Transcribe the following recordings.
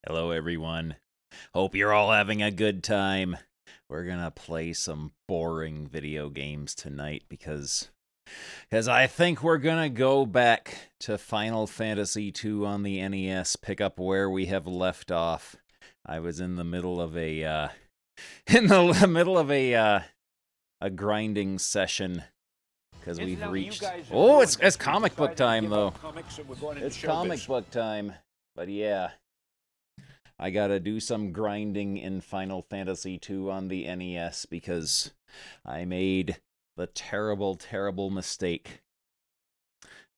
Hello, everyone. Hope you're all having a good time. We're gonna play some boring video games tonight because I think we're gonna go back to Final Fantasy II on the NES, pick up where we have left off. I was in the middle of a a grinding session because we've reached. Oh, it's comic book time though. It's comic book time, but yeah. I gotta do some grinding in Final Fantasy II on the NES because I made the terrible, terrible mistake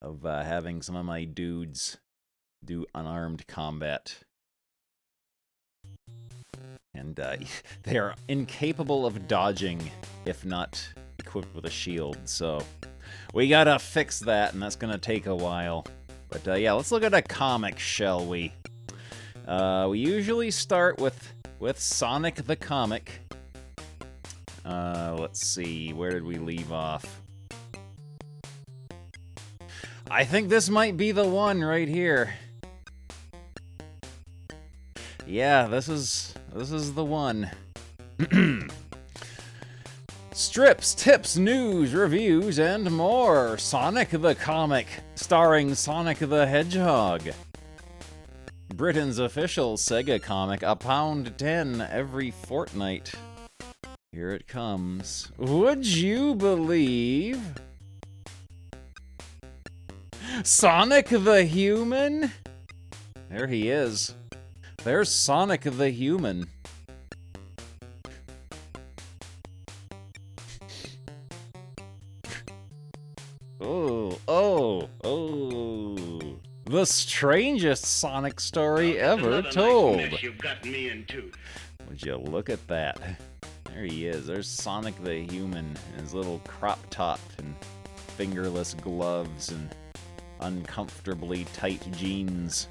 of having some of my dudes do unarmed combat. And they are incapable of dodging if not equipped with a shield, so we gotta fix that, and that's gonna take a while. But yeah, let's look at a comic, shall we? We usually start with Sonic the Comic. Let's see, where did we leave off? I think this might be the one right here. Yeah, this is the one. Strips, tips, news, reviews, and more. Sonic the Comic, starring Sonic the Hedgehog. Britain's official Sega comic, £1.10 every fortnight. Here it comes. Would you believe? Sonic the Human? There he is. There's Sonic the Human. Oh. The strangest Sonic story ever told. You've gotten me into. Would you look at that? There he is. There's Sonic the Human in his little crop top and fingerless gloves and uncomfortably tight jeans.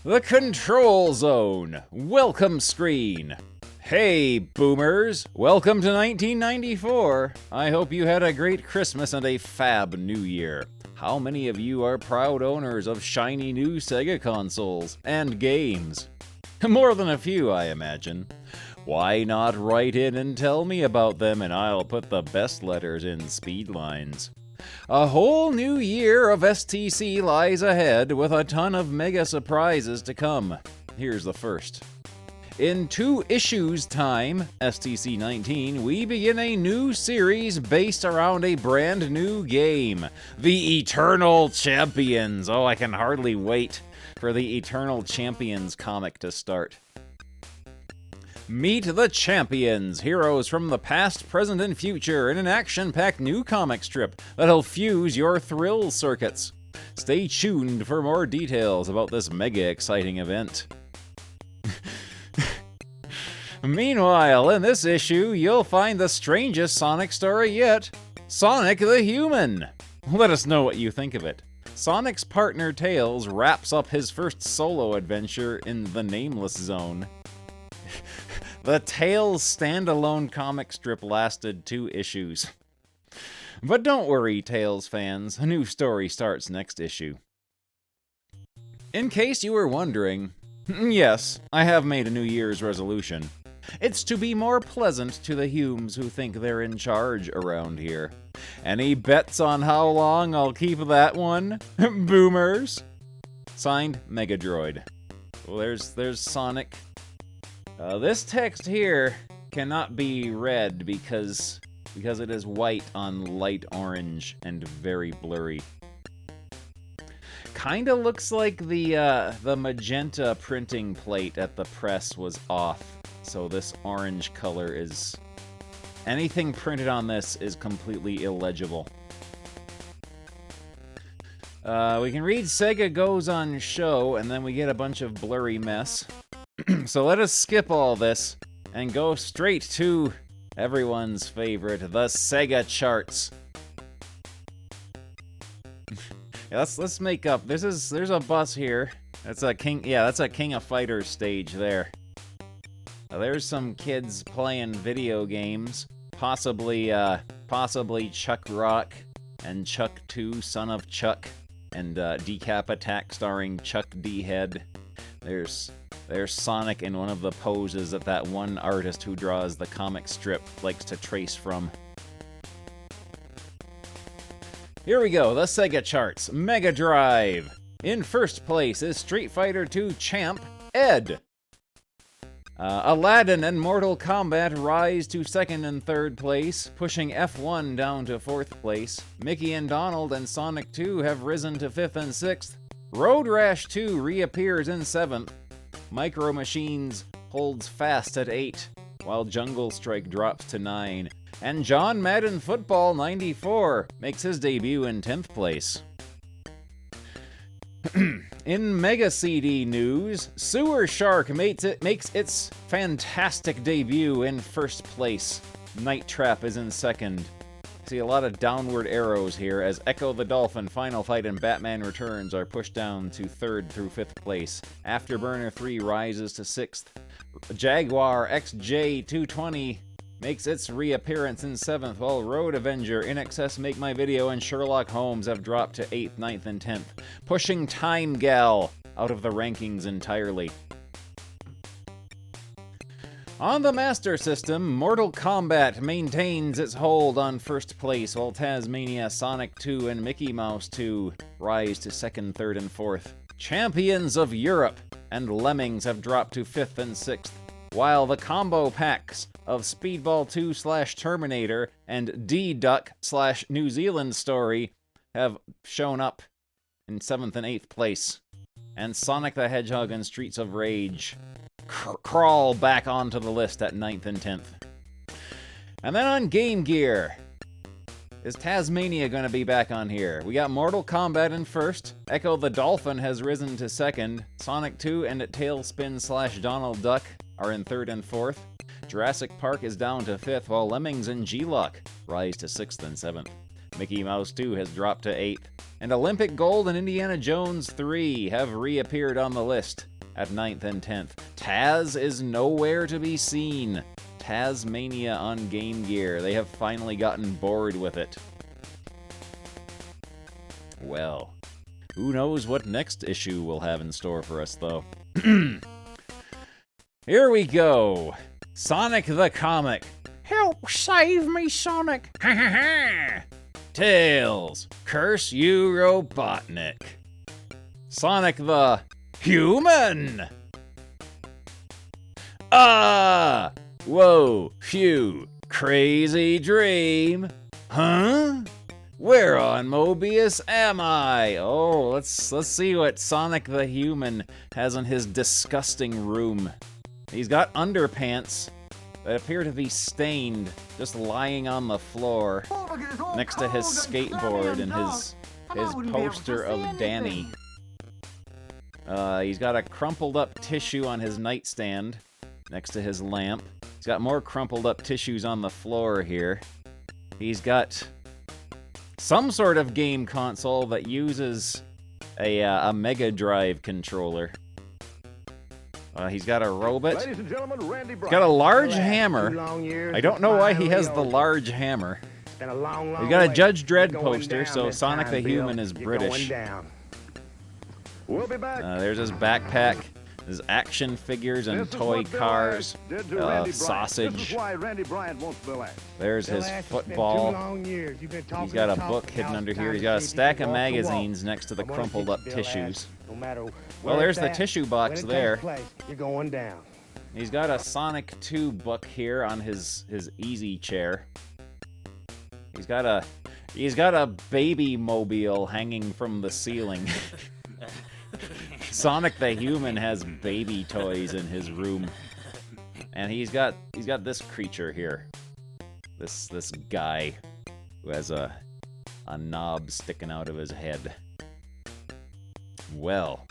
The Control Zone. Welcome screen. Hey, boomers! Welcome to 1994! I hope you had a great Christmas and a fab New Year. How many of you are proud owners of shiny new Sega consoles and games? More than a few, I imagine. Why not write in and tell me about them, and I'll put the best letters in speed lines. A whole new year of STC lies ahead with a ton of mega surprises to come. Here's the first. In 2 issues' time, STC 19, we begin a new series based around a brand new game, The Eternal Champions. Oh, I can hardly wait for the Eternal Champions comic to start. Meet the Champions, heroes from the past, present, and future in an action-packed new comic strip that'll fuse your thrill circuits. Stay tuned for more details about this mega exciting event. Meanwhile, in this issue, you'll find the strangest Sonic story yet, Sonic the Human. Let us know what you think of it. Sonic's partner Tails wraps up his first solo adventure in the Nameless Zone. The Tails standalone comic strip lasted 2 issues. But don't worry, Tails fans, a new story starts next issue. In case you were wondering, yes, I have made a New Year's resolution. It's to be more pleasant to the Humes who think they're in charge around here. Any bets on how long I'll keep that one? Boomers? Signed, Megadroid. Well, there's Sonic. This text here cannot be read because it is white on light orange and very blurry. Kinda looks like the magenta printing plate at the press was off. So this orange color is... anything printed on this is completely illegible. We can read Sega Goes on Show, and then we get a bunch of blurry mess. So let us skip all this and go straight to everyone's favorite, the Sega charts. Yeah, let's make up. There's a bus here. That's a King of Fighters stage there. There's some kids playing video games, possibly Chuck Rock and Chuck 2, Son of Chuck. and Decap Attack starring Chuck D. Head. There's Sonic in one of the poses that one artist who draws the comic strip likes to trace from. Here we go, the Sega charts. Mega Drive. In first place is Street Fighter II champ, Ed. Aladdin and Mortal Kombat rise to second and third place, pushing F1 down to fourth place. Mickey and Donald and Sonic 2 have risen to fifth and sixth. Road Rash 2 reappears in seventh. Micro Machines holds fast at 8, while Jungle Strike drops to 9. And John Madden Football 94 makes his debut in 10th place. In Mega CD news, Sewer Shark makes its fantastic debut in first place. Night Trap is in second. See a lot of downward arrows here as Echo the Dolphin, Final Fight, and Batman Returns are pushed down to third through fifth place. Afterburner 3 rises to sixth. Jaguar XJ220 makes its reappearance in 7th, while Road Avenger, In Excess, Make My Video, and Sherlock Holmes have dropped to 8th, 9th, and 10th, pushing Time Gal out of the rankings entirely. On the Master System, Mortal Kombat maintains its hold on first place, while Tasmania, Sonic 2, and Mickey Mouse 2 rise to 2nd, 3rd, and 4th. Champions of Europe and Lemmings have dropped to 5th and 6th, while the combo packs of Speedball 2/Terminator and D-Duck/New Zealand Story have shown up in 7th and 8th place. And Sonic the Hedgehog and Streets of Rage crawl back onto the list at 9th and 10th. And then on Game Gear, is Tasmania going to be back on here? We got Mortal Kombat in first. Echo the Dolphin has risen to second. Sonic 2 and Tailspin/Donald Duck are in third and fourth. Jurassic Park is down to fifth, while Lemmings and G-Lock rise to 6th and 7th. Mickey Mouse 2 has dropped to 8th. And Olympic Gold and Indiana Jones 3 have reappeared on the list at 9th and 10th. Taz is nowhere to be seen. Tasmania on Game Gear. They have finally gotten bored with it. Well, who knows what next issue will have in store for us, though. Here we go. Sonic the Comic. Help save me, Sonic. Ha ha ha. Tails. Curse you, Robotnik. Sonic the Human. Ah! Whoa, phew, crazy dream. Huh? Where on Mobius am I? Oh, let's see what Sonic the Human has in his disgusting room. He's got underpants that appear to be stained, just lying on the floor next to his skateboard and his poster of Danny. He's got a crumpled up tissue on his nightstand next to his lamp. He's got more crumpled up tissues on the floor here. He's got some sort of game console that uses a Mega Drive controller. He's got a robot. He's got a large hammer. I don't know why he has the large hammer. He's got a Judge Dredd poster, so Sonic the Human is British. There's his backpack. His action figures and toy cars, sausage. There's his football. He's got a book hidden under here. He's got a stack of magazines next to the crumpled up tissues. Well, there's the tissue box there. He's got a Sonic 2 book here on his easy chair. He's got a baby mobile hanging from the ceiling. Sonic the Human has baby toys in his room. And he's got this creature here. This guy who has a knob sticking out of his head. Well.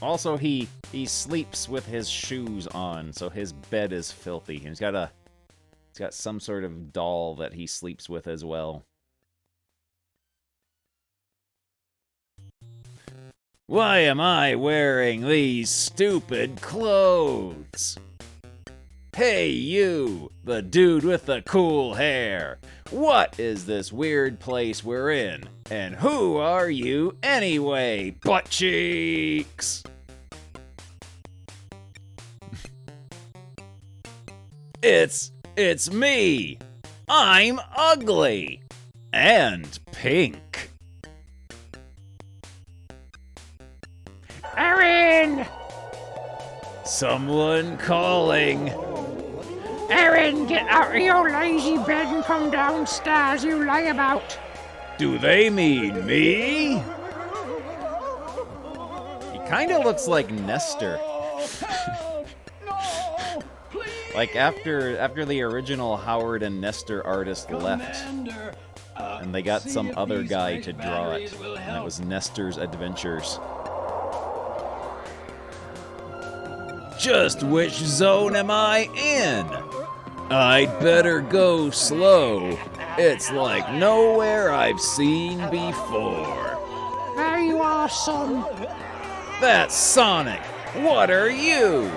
Also he sleeps with his shoes on, so his bed is filthy. He's got some sort of doll that he sleeps with as well. Why am I wearing these stupid clothes? Hey you, the dude with the cool hair. What is this weird place we're in? And who are you anyway, butt cheeks? It's me. I'm ugly. And pink. Aaron! Someone calling. Aaron, get out of your lazy bed and come downstairs, you layabout. Do they mean me? He kind of looks like Nestor. Like after the original Howard and Nestor artist left, and they got some other guy to draw it, and that was Nestor's Adventures. Just which zone am I in? I'd better go slow. It's like nowhere I've seen before. There you are, son. That's Sonic. What are you?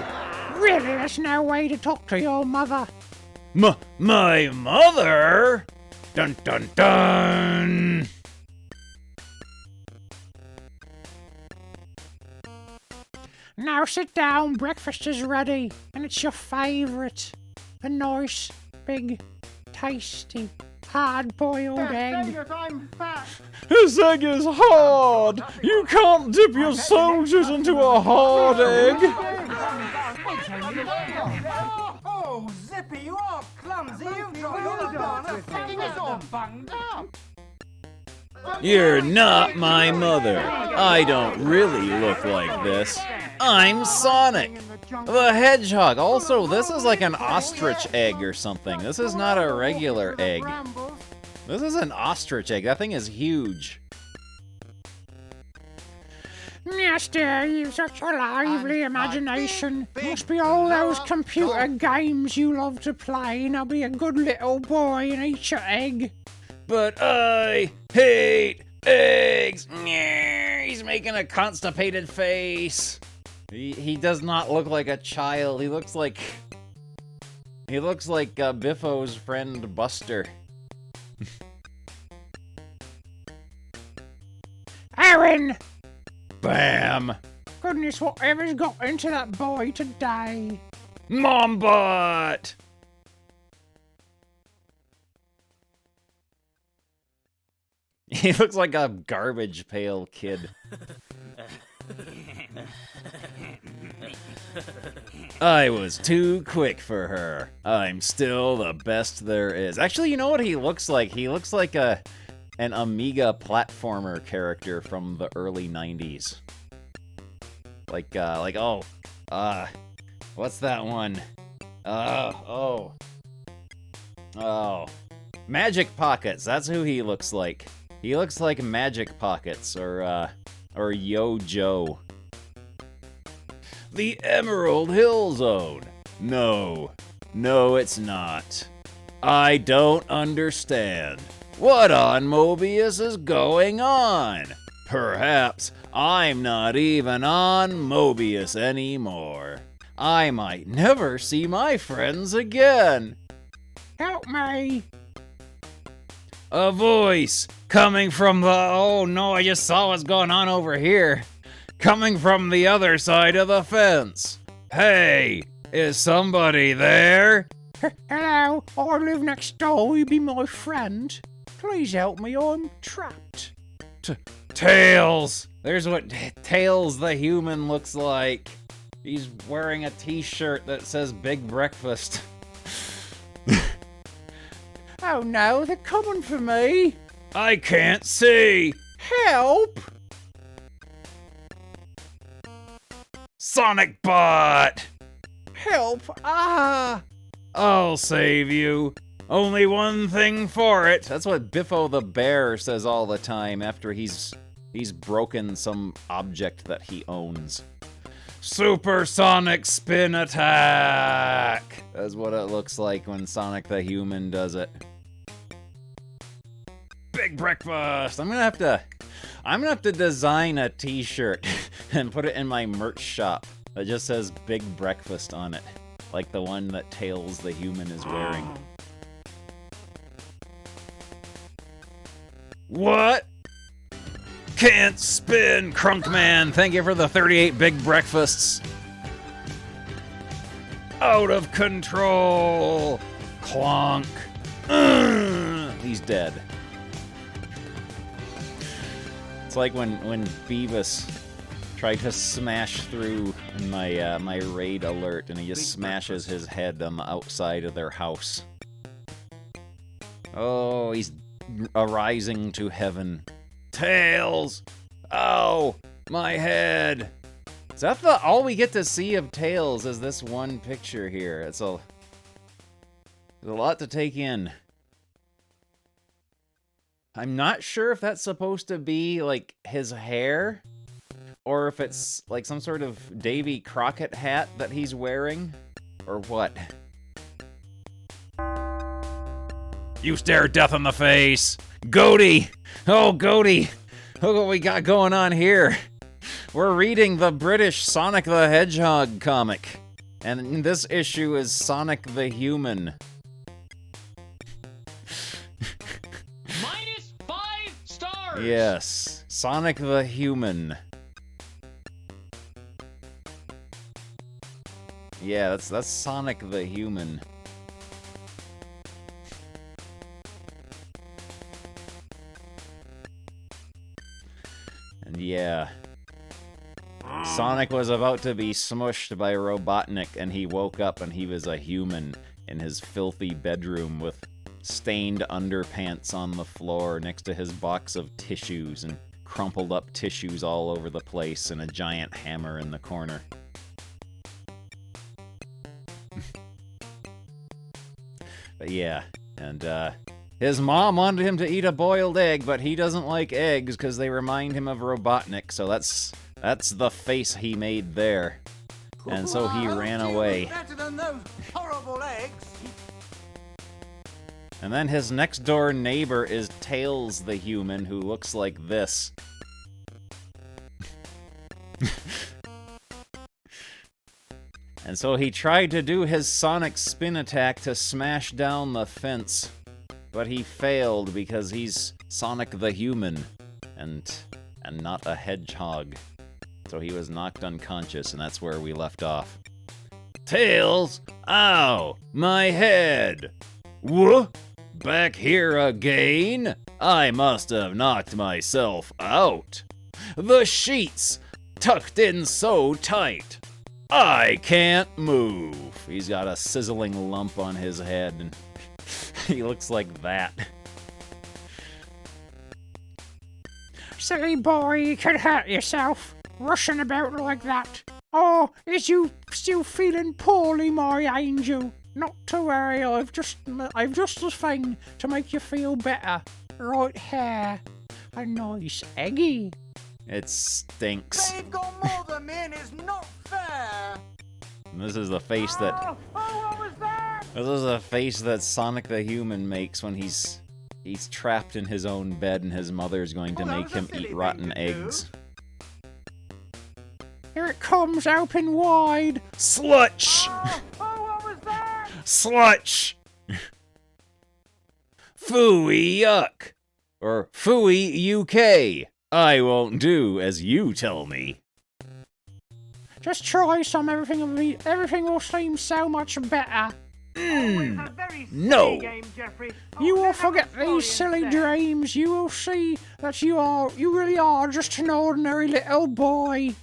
Really, there's no way to talk to your mother. My mother? Dun dun dun! Now sit down, breakfast is ready, and it's your favourite. A nice, big, tasty, hard-boiled egg. This egg is hard! You can't dip your soldiers into a hard egg! Oh, Zippy, you are clumsy. You've got your thing is all bunged up. You're not my mother. I don't really look like this. I'm Sonic, the Hedgehog. Also, this is like an ostrich egg or something. This is not a regular egg. This is an ostrich egg. That thing is huge. Nestor, you've such a lively imagination. Must be all those computer games you love to play. Now be a good little boy and eat your egg. But I hate eggs. He's making a constipated face. He does not look like a child. He looks like Biffo's friend Buster. Aaron! Bam! Goodness, whatever's got into that boy today? Mombot! He looks like a garbage pail kid. I was too quick for her. I'm still the best there is. Actually, you know what he looks like? He looks like an Amiga platformer character from the early 90s. What's that one? Oh. Magic Pockets, that's who he looks like. He looks like Magic Pockets, or Yo Joe. The Emerald Hill Zone. No, it's not. I don't understand. What on Mobius is going on? Perhaps I'm not even on Mobius anymore. I might never see my friends again. Help me! A voice coming from the... Oh no, I just saw what's going on over here. Coming from the other side of the fence. Hey, is somebody there? Hello, I live next door. Will you be my friend? Please help me, I'm trapped. Tails! There's what Tails the human looks like. He's wearing a t-shirt that says Big Breakfast. Oh no, they're coming for me. I can't see. Help! Sonic Bot! Help! Ah! I'll save you. Only one thing for it. That's what Biffo the Bear says all the time after he's broken some object that he owns. Supersonic Spin Attack! That's what it looks like when Sonic the Human does it. Big Breakfast! I'm gonna have to design a t-shirt and put it in my merch shop that just says Big Breakfast on it. Like the one that Tails the Human is wearing. What? Can't spin, Crunkman. Thank you for the 38 big breakfasts. Out of control. Clonk. He's dead. It's like when Beavis tried to smash through my my raid alert, and he just smashes his head on the outside of their house. Oh, he's arising to heaven. Tails! Oh, my head! Is that all we get to see of Tails is this one picture here? There's a lot to take in. I'm not sure if that's supposed to be, like, his hair, or if it's, like, some sort of Davy Crockett hat that he's wearing, or what. You stare death in the face! Goaty! Oh, Goaty! Look what we got going on here! We're reading the British Sonic the Hedgehog comic, and this issue is Sonic the Human. -5 stars! Yes, Sonic the Human. Yeah, that's Sonic the Human. And yeah, Sonic was about to be smushed by Robotnik, and he woke up and he was a human in his filthy bedroom with stained underpants on the floor next to his box of tissues and crumpled up tissues all over the place and a giant hammer in the corner. But yeah, and his mom wanted him to eat a boiled egg, but he doesn't like eggs because they remind him of Robotnik, so that's the face he made there. And so he ran away. Better than those horrible eggs. And then his next door neighbor is Tails the Human, who looks like this. And so he tried to do his Sonic spin attack to smash down the fence, but he failed because he's Sonic the Human and not a hedgehog. So he was knocked unconscious, and that's where we left off. Tails! Ow! My head! What? Back here again? I must have knocked myself out. The sheets tucked in so tight. I can't move. He's got a sizzling lump on his head, and he looks like that. Silly boy, you could hurt yourself, rushing about like that. Oh, is you still feeling poorly, my angel? Not to worry, I've just the thing to make you feel better. Right here. A nice eggy. It stinks. They've got more than me and it's not fair. And this is the face that what was that? this is the face that Sonic the Human makes when he's trapped in his own bed and his mother's going to that make was a him silly eat thing rotten to do. eggs. Here it comes, open wide. Slutch! What was that? Slutch! Phooey yuck! Or Phooey UK. I won't do as you tell me. Just try some, everything will seem so much better. It's a very silly No. game, Jeffrey. You will let's have a forget these story silly instead. dreams. You will see that you really are just an ordinary little boy.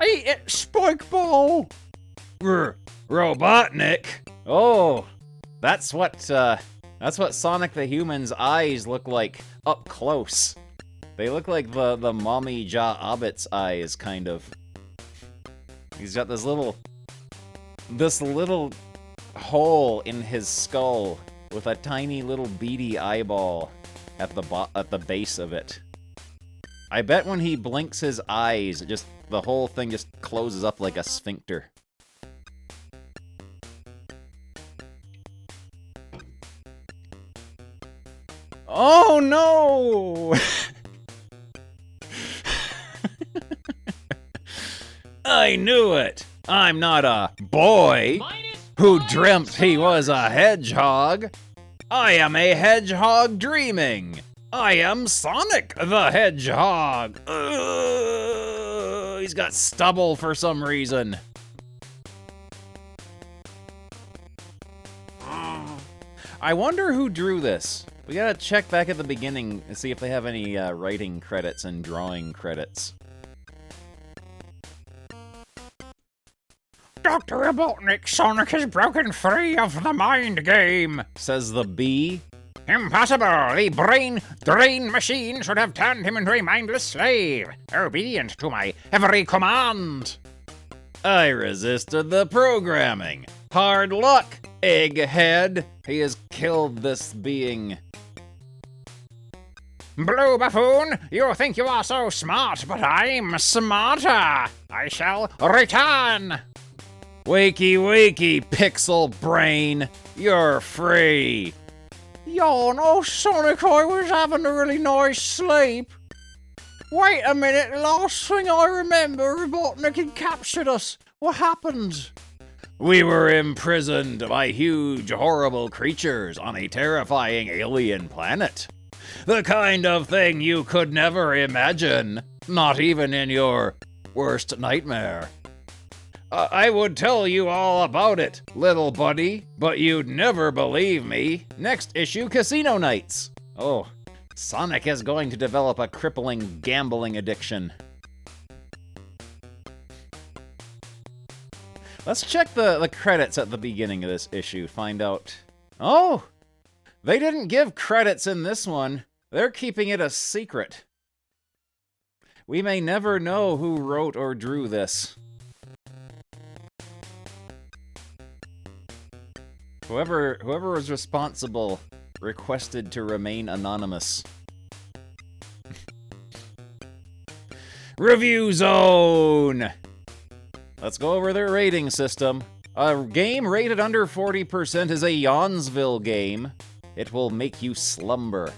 Eat it, Spike Ball! Robotnik? Oh, that's what Sonic the Human's eyes look like up close. They look like the Mommy Ja Obbit's eyes, kind of. He's got this little hole in his skull with a tiny little beady eyeball at the base of it. I bet when he blinks his eyes, the whole thing just closes up like a sphincter. Oh no! I knew it! I'm not a boy who dreamt he was a hedgehog. I am a hedgehog dreaming. I am Sonic the Hedgehog. He's got stubble for some reason. I wonder who drew this. We gotta check back at the beginning and see if they have any writing credits and drawing credits. Dr. Robotnik, Sonic has broken free of the mind game, says the bee. Impossible! The brain drain machine should have turned him into a mindless slave, obedient to my every command. I resisted the programming. Hard luck, egghead. He has killed this being. Blue Buffoon, you think you are so smart, but I'm smarter. I shall return. Wakey, wakey, pixel brain. You're free. Yawn, oh Sonic, I was having a really nice sleep. Wait a minute, last thing I remember, Robotnik had captured us. What happened? We were imprisoned by huge, horrible creatures on a terrifying alien planet. The kind of thing you could never imagine, not even in your worst nightmare. I would tell you all about it, little buddy, but you'd never believe me. Next issue, Casino Nights. Oh, Sonic is going to develop a crippling gambling addiction. Let's check the credits at the beginning of this issue, find out. Oh, they didn't give credits in this one. They're keeping it a secret. We may never know who wrote or drew this. Whoever was responsible requested to remain anonymous. Review Zone! Let's go over their rating system. A game rated under 40% is a Yawnsville game. It will make you slumber.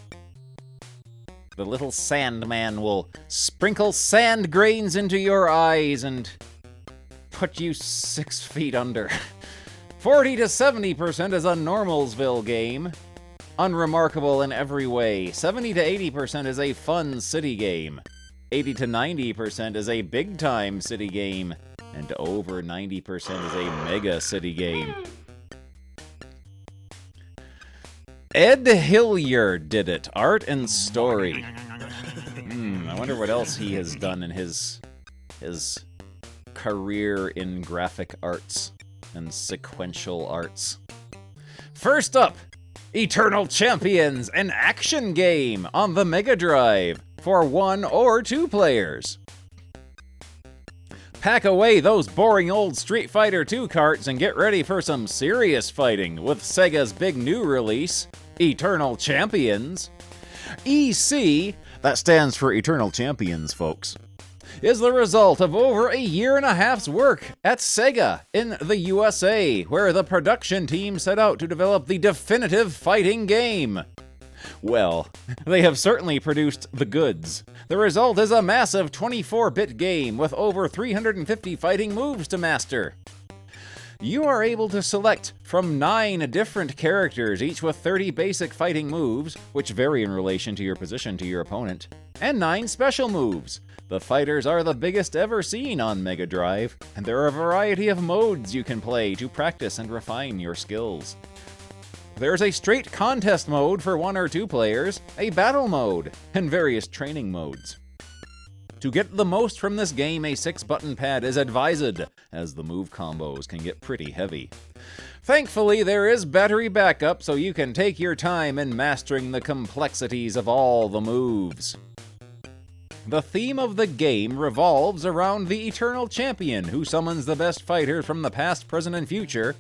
The little Sandman will sprinkle sand grains into your eyes and put you 6 feet under. 40 to 70% is a Normalsville game. Unremarkable in every way. 70 to 80% is a fun city game. 80 to 90% is a big-time city game. And over 90% is a mega city game. Ed Hilliard did it. Art and story. I wonder what else he has done in his career in graphic arts and sequential arts. First up, Eternal Champions, an action game on the Mega Drive for 1 or 2 players. Pack away those boring old Street Fighter II carts and get ready for some serious fighting with Sega's big new release, Eternal Champions. EC, that stands for Eternal Champions, folks, is the result of over a year and a half's work at Sega in the USA, where the production team set out to develop the definitive fighting game. Well, they have certainly produced the goods. The result is a massive 24-bit game with over 350 fighting moves to master. You are able to select from 9 different characters, each with 30 basic fighting moves, which vary in relation to your position to your opponent, and 9 special moves. The fighters are the biggest ever seen on Mega Drive, and there are a variety of modes you can play to practice and refine your skills. There's a straight contest mode for 1 or 2 players, a battle mode, and various training modes. To get the most from this game, a 6-button pad is advised, as the move combos can get pretty heavy. Thankfully, there is battery backup, so you can take your time in mastering the complexities of all the moves. The theme of the game revolves around the Eternal Champion, who summons the best fighters from the past, present, and future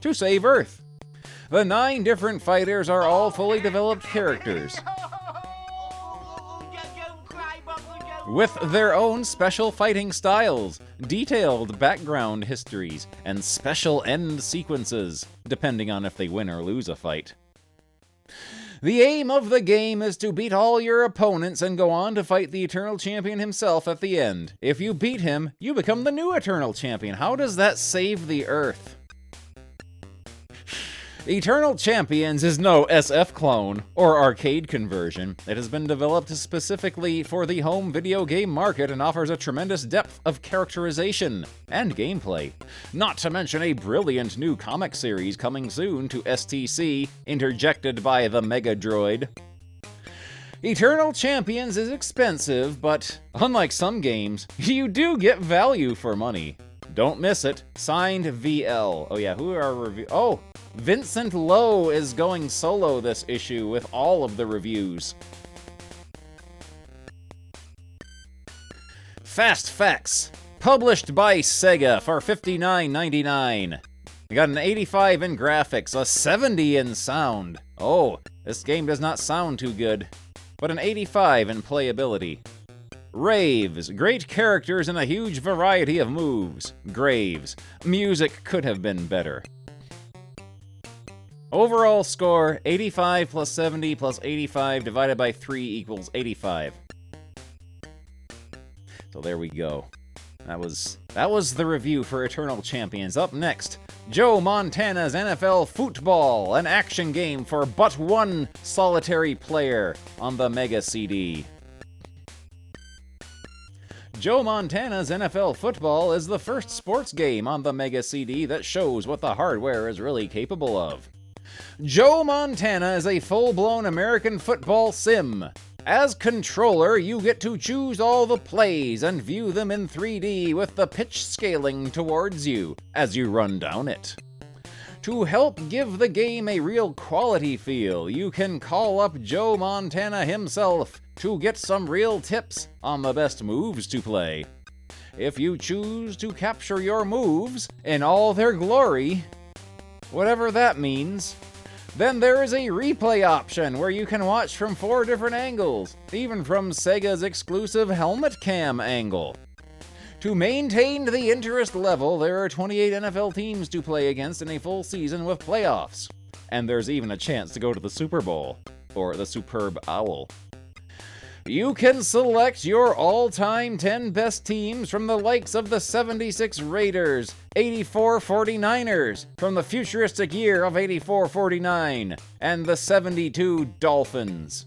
to save Earth. The 9 different fighters are all fully developed characters, with their own special fighting styles, detailed background histories, and special end sequences, depending on if they win or lose a fight. The aim of the game is to beat all your opponents and go on to fight the Eternal Champion himself at the end. If you beat him, you become the new Eternal Champion. How does that save the Earth? Eternal Champions is no SF clone or arcade conversion. It has been developed specifically for the home video game market and offers a tremendous depth of characterization and gameplay. Not to mention a brilliant new comic series coming soon to STC, interjected by the Mega Droid. Eternal Champions is expensive, but unlike some games, you do get value for money. Don't miss it. Signed VL. Oh yeah, who are our review? Oh, Vincent Lowe is going solo this issue with all of the reviews. Fast Facts. Published by Sega for $59.99. We got an 85 in graphics, a 70 in sound. Oh, this game does not sound too good. But an 85 in playability. Raves. Great characters and a huge variety of moves. Graves. Music could have been better. Overall score, 85 plus 70 plus 85 divided by 3 equals 85. So there we go. That was the review for Eternal Champions. Up next, Joe Montana's NFL Football, an action game for but one solitary player on the Mega CD. Joe Montana's NFL Football is the first sports game on the Mega CD that shows what the hardware is really capable of. Joe Montana is a full-blown American football sim. As controller, you get to choose all the plays and view them in 3D with the pitch scaling towards you as you run down it. To help give the game a real quality feel, you can call up Joe Montana himself to get some real tips on the best moves to play. If you choose to capture your moves in all their glory, whatever that means, then there is a replay option where you can watch from 4 different angles, even from Sega's exclusive helmet cam angle. To maintain the interest level, there are 28 NFL teams to play against in a full season with playoffs. And there's even a chance to go to the Super Bowl, or the Superb Owl. You can select your all-time 10 best teams from the likes of the 76 Raiders, 84 49ers, from the futuristic year of 84-49, and the 72 Dolphins.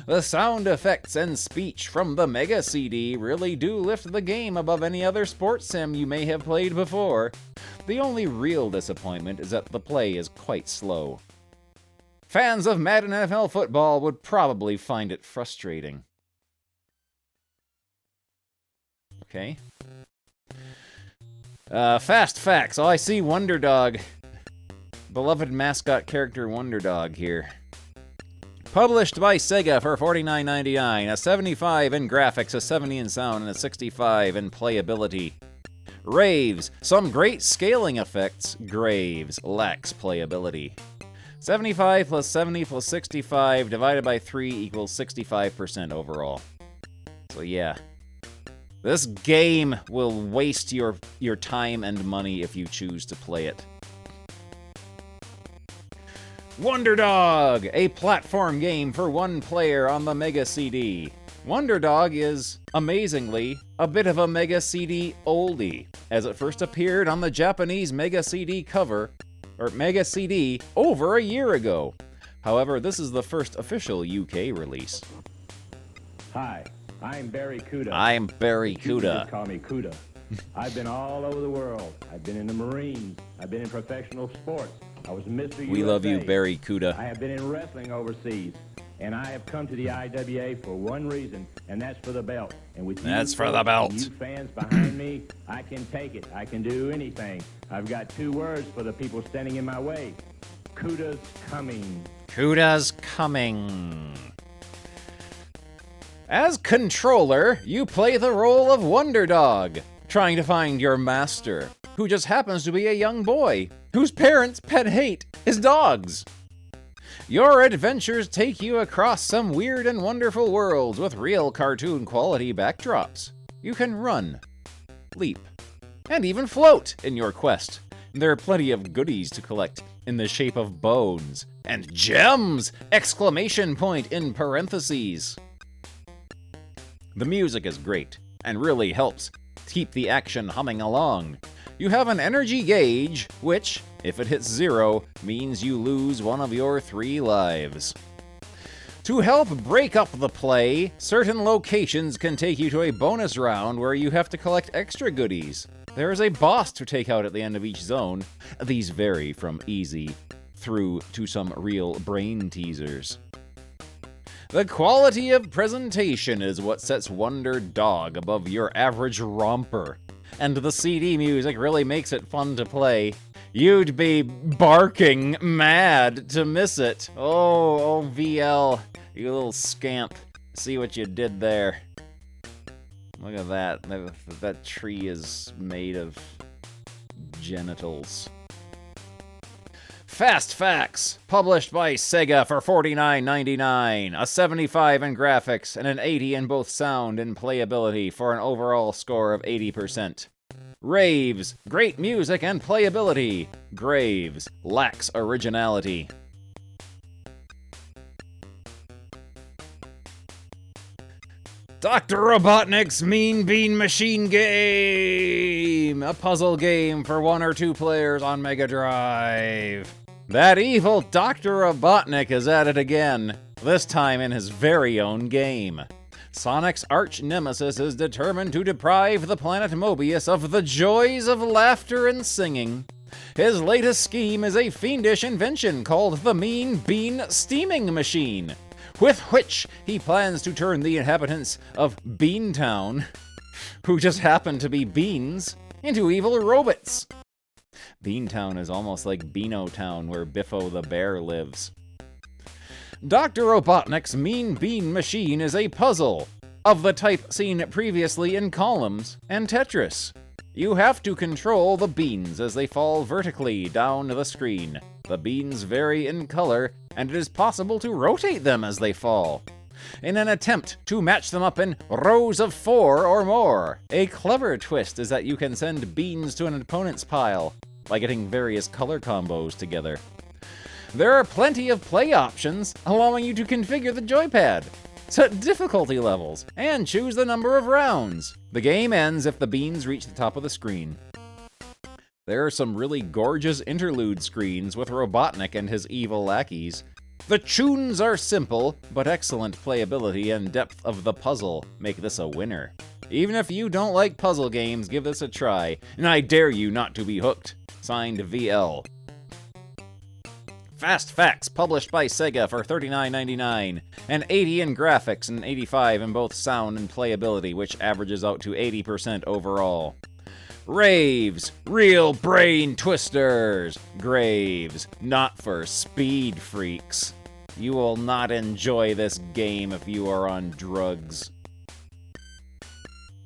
The sound effects and speech from the Mega CD really do lift the game above any other sports sim you may have played before. The only real disappointment is that the play is quite slow. Fans of Madden NFL Football would probably find it frustrating. Okay. Fast Facts. Oh, I see Wonder Dog. Beloved mascot character Wonder Dog here. Published by Sega for $49.99, a 75 in graphics, a 70 in sound, and a 65 in playability. Raves, some great scaling effects. Graves, lacks playability. 75 plus 70 plus 65 divided by 3 equals 65% overall. So yeah. This game will waste your time and money if you choose to play it. Wonder Dog, a platform game for one player on the Mega CD. Wonder Dog is, amazingly, a bit of a Mega CD oldie, as it first appeared on the Japanese Mega CD cover, or Mega CD, over a year ago. However, this is the first official UK release. Hi, I'm Barry Kuda. I'm Barry You Kuda. just call me Kuda. I've been all over the world. I've been in the Marines. I've been in professional sports. I was Mr. USA. We love you, Barry Kuda. I have been in wrestling overseas. And I have come to the IWA for one reason, and that's for the belt. And with That's you for the folks belt. and you fans behind me, I can take it. I can do anything. I've got 2 words for the people standing in my way. Kuda's coming. Kuda's coming. As controller, you play the role of Wonder Dog, trying to find your master, who just happens to be a young boy, whose parents' pet hate is dogs. Your adventures take you across some weird and wonderful worlds with real cartoon quality backdrops. You can run, leap, and even float in your quest. There are plenty of goodies to collect in the shape of bones and gems! Exclamation point in parentheses. The music is great and really helps keep the action humming along. You have an energy gauge, which, if it hits 0, means you lose one of your 3 lives. To help break up the play, certain locations can take you to a bonus round where you have to collect extra goodies. There is a boss to take out at the end of each zone. These vary from easy through to some real brain teasers. The quality of presentation is what sets Wonder Dog above your average romper, and the CD music really makes it fun to play. You'd be barking mad to miss it. Oh, VL, you little scamp. See what you did there. Look at that. That tree is made of genitals. Fast Facts, published by Sega for $49.99, a 75 in graphics and an 80 in both sound and playability for an overall score of 80%. Raves, great music and playability. Graves, lacks originality. Dr. Robotnik's Mean Bean Machine Game! A puzzle game for 1 or 2 players on Mega Drive. That evil Dr. Robotnik is at it again, this time in his very own game. Sonic's arch-nemesis is determined to deprive the planet Mobius of the joys of laughter and singing. His latest scheme is a fiendish invention called the Mean Bean Steaming Machine, with which he plans to turn the inhabitants of Beantown, who just happen to be beans, into evil robots. Beantown is almost like Beano Town, where Biffo the bear lives. Dr. Robotnik's Mean Bean Machine is a puzzle, of the type seen previously in Columns and Tetris. You have to control the beans as they fall vertically down the screen. The beans vary in color, and it is possible to rotate them as they fall, in an attempt to match them up in rows of 4 or more. A clever twist is that you can send beans to an opponent's pile by getting various color combos together. There are plenty of play options, allowing you to configure the joypad, set difficulty levels, and choose the number of rounds. The game ends if the beans reach the top of the screen. There are some really gorgeous interlude screens with Robotnik and his evil lackeys. The tunes are simple, but excellent playability and depth of the puzzle make this a winner. Even if you don't like puzzle games, give this a try, and I dare you not to be hooked. Signed, VL. Fast Facts, published by Sega for $39.99, an 80 in graphics and 85 in both sound and playability, which averages out to 80% overall. Raves, real brain twisters. Graves, not for speed freaks. You will not enjoy this game if you are on drugs.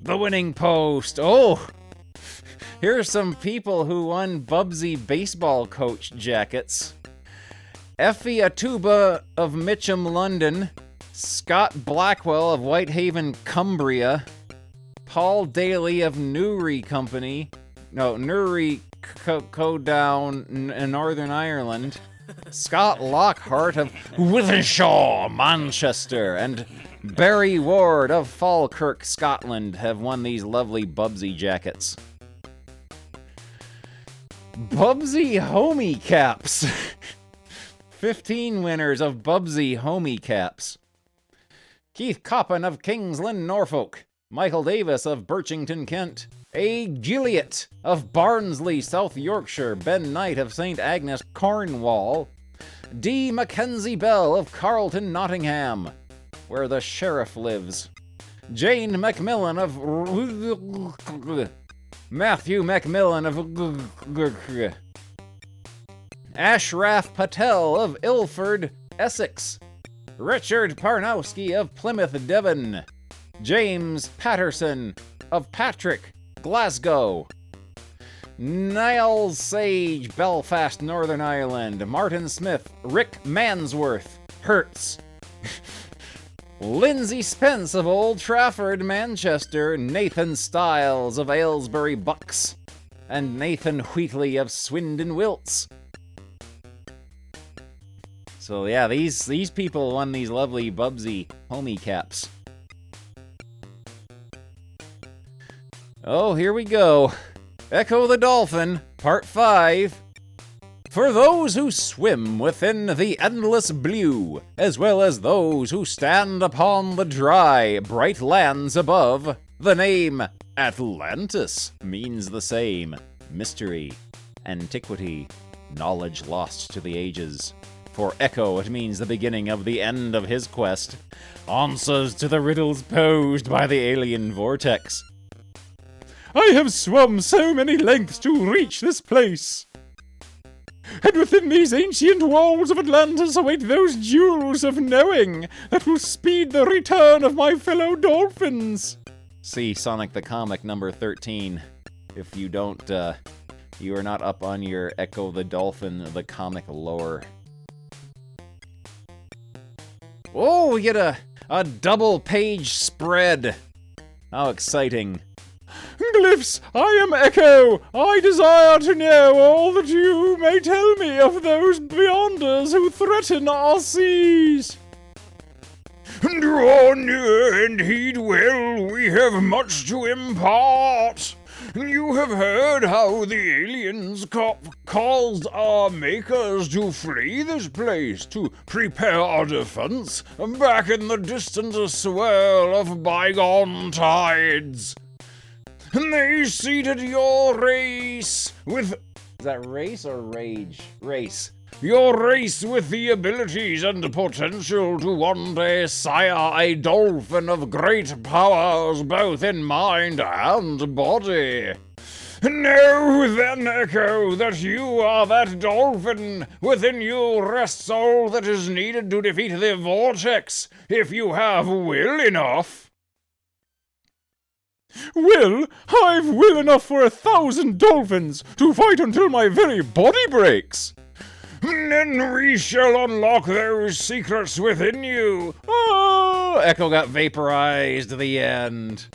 The winning post. Oh! Here's some people who won Bubsy baseball coach jackets. Effie Atuba of Mitcham, London. Scott Blackwell of Whitehaven, Cumbria. Paul Daly of Newry Codown in Northern Ireland. Scott Lockhart of Withenshaw, Manchester, and Barry Ward of Falkirk, Scotland have won these lovely Bubsy jackets. Bubsy Homie Caps. 15 winners of Bubsy Homie Caps. Keith Coppin of Kingsland, Norfolk. Michael Davis of Birchington, Kent. A. Gilliot of Barnsley, South Yorkshire. Ben Knight of St. Agnes, Cornwall. D. Mackenzie Bell of Carlton, Nottingham, where the sheriff lives. Jane Macmillan of Matthew Macmillan of Ashraf Patel of Ilford, Essex. Richard Parnowski of Plymouth, Devon. James Patterson of Patrick, Glasgow. Niall Sage, Belfast, Northern Ireland. Martin Smith, Rick Mansworth, Hertz. Lindsay Spence of Old Trafford, Manchester. Nathan Stiles of Aylesbury, Bucks. And Nathan Wheatley of Swindon, Wilts. So yeah, these people won these lovely Bubsy homie caps. Oh, here we go. Echo the Dolphin, Part 5. For those who swim within the endless blue, as well as those who stand upon the dry, bright lands above, the name Atlantis means the same. Mystery, antiquity, knowledge lost to the ages. For Echo, it means the beginning of the end of his quest. Answers to the riddles posed by the alien vortex. I have swum so many lengths to reach this place. And within these ancient walls of Atlantis await those jewels of knowing that will speed the return of my fellow dolphins. See Sonic the Comic number 13. If you don't, you are not up on your Echo the Dolphin, the comic lore. Oh, we get a double page spread. How exciting. Glyphs, I am Echo. I desire to know all that you may tell me of those beyonders who threaten our seas. Draw near and heed well, we have much to impart. You have heard how the aliens caused our makers to flee this place to prepare our defense back in the distant swirl of bygone tides. They seated your race with... Is that race or rage? Race. Your race with the abilities and potential to one day sire a dolphin of great powers both in mind and body. Know then, Echo, that you are that dolphin. Within you rests all that is needed to defeat the vortex, if you have will enough. Will? I've will enough for 1,000 dolphins to fight until my very body breaks. Then we shall unlock those secrets within you. Oh, Echo got vaporized. The end.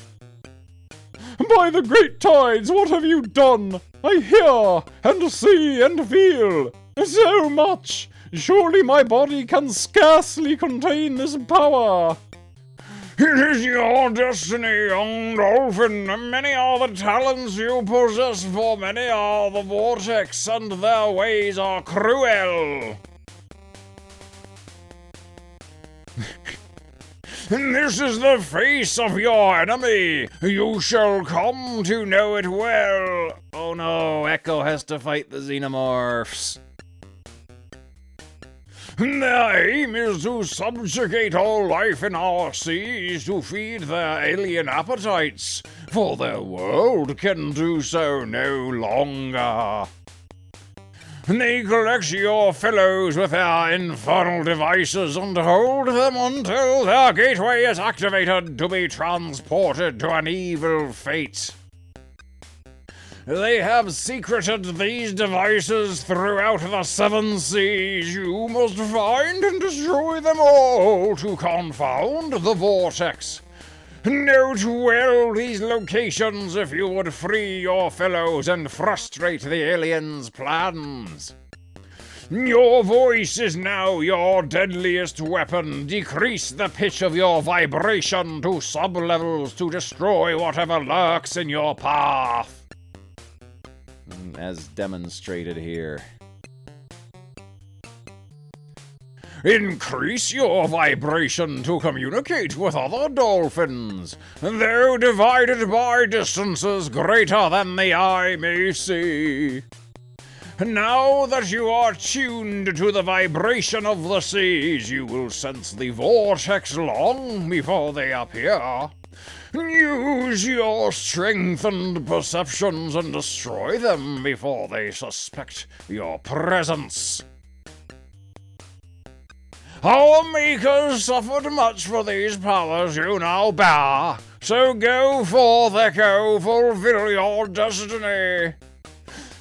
By the great tides, what have you done? I hear and see and feel so much. Surely my body can scarcely contain this power. It is your destiny, young dolphin. Many are the talents you possess, for many are the vortex, and their ways are cruel. This is the face of your enemy. You shall come to know it well. Oh no, Echo has to fight the xenomorphs. Their aim is to subjugate all life in our seas to feed their alien appetites, for their world can do so no longer. They collect your fellows with their infernal devices and hold them until their gateway is activated to be transported to an evil fate. They have secreted these devices throughout the 7 seas. You must find and destroy them all to confound the vortex. Note well these locations if you would free your fellows and frustrate the aliens' plans. Your voice is now your deadliest weapon. Decrease the pitch of your vibration to sub-levels to destroy whatever lurks in your path. As demonstrated here. Increase your vibration to communicate with other dolphins, though divided by distances greater than the eye may see. Now that you are tuned to the vibration of the seas, you will sense the vortex long before they appear. Use your strengthened perceptions and destroy them before they suspect your presence. Our makers suffered much for these powers you now bear, so go forth, Echo, fulfill your destiny.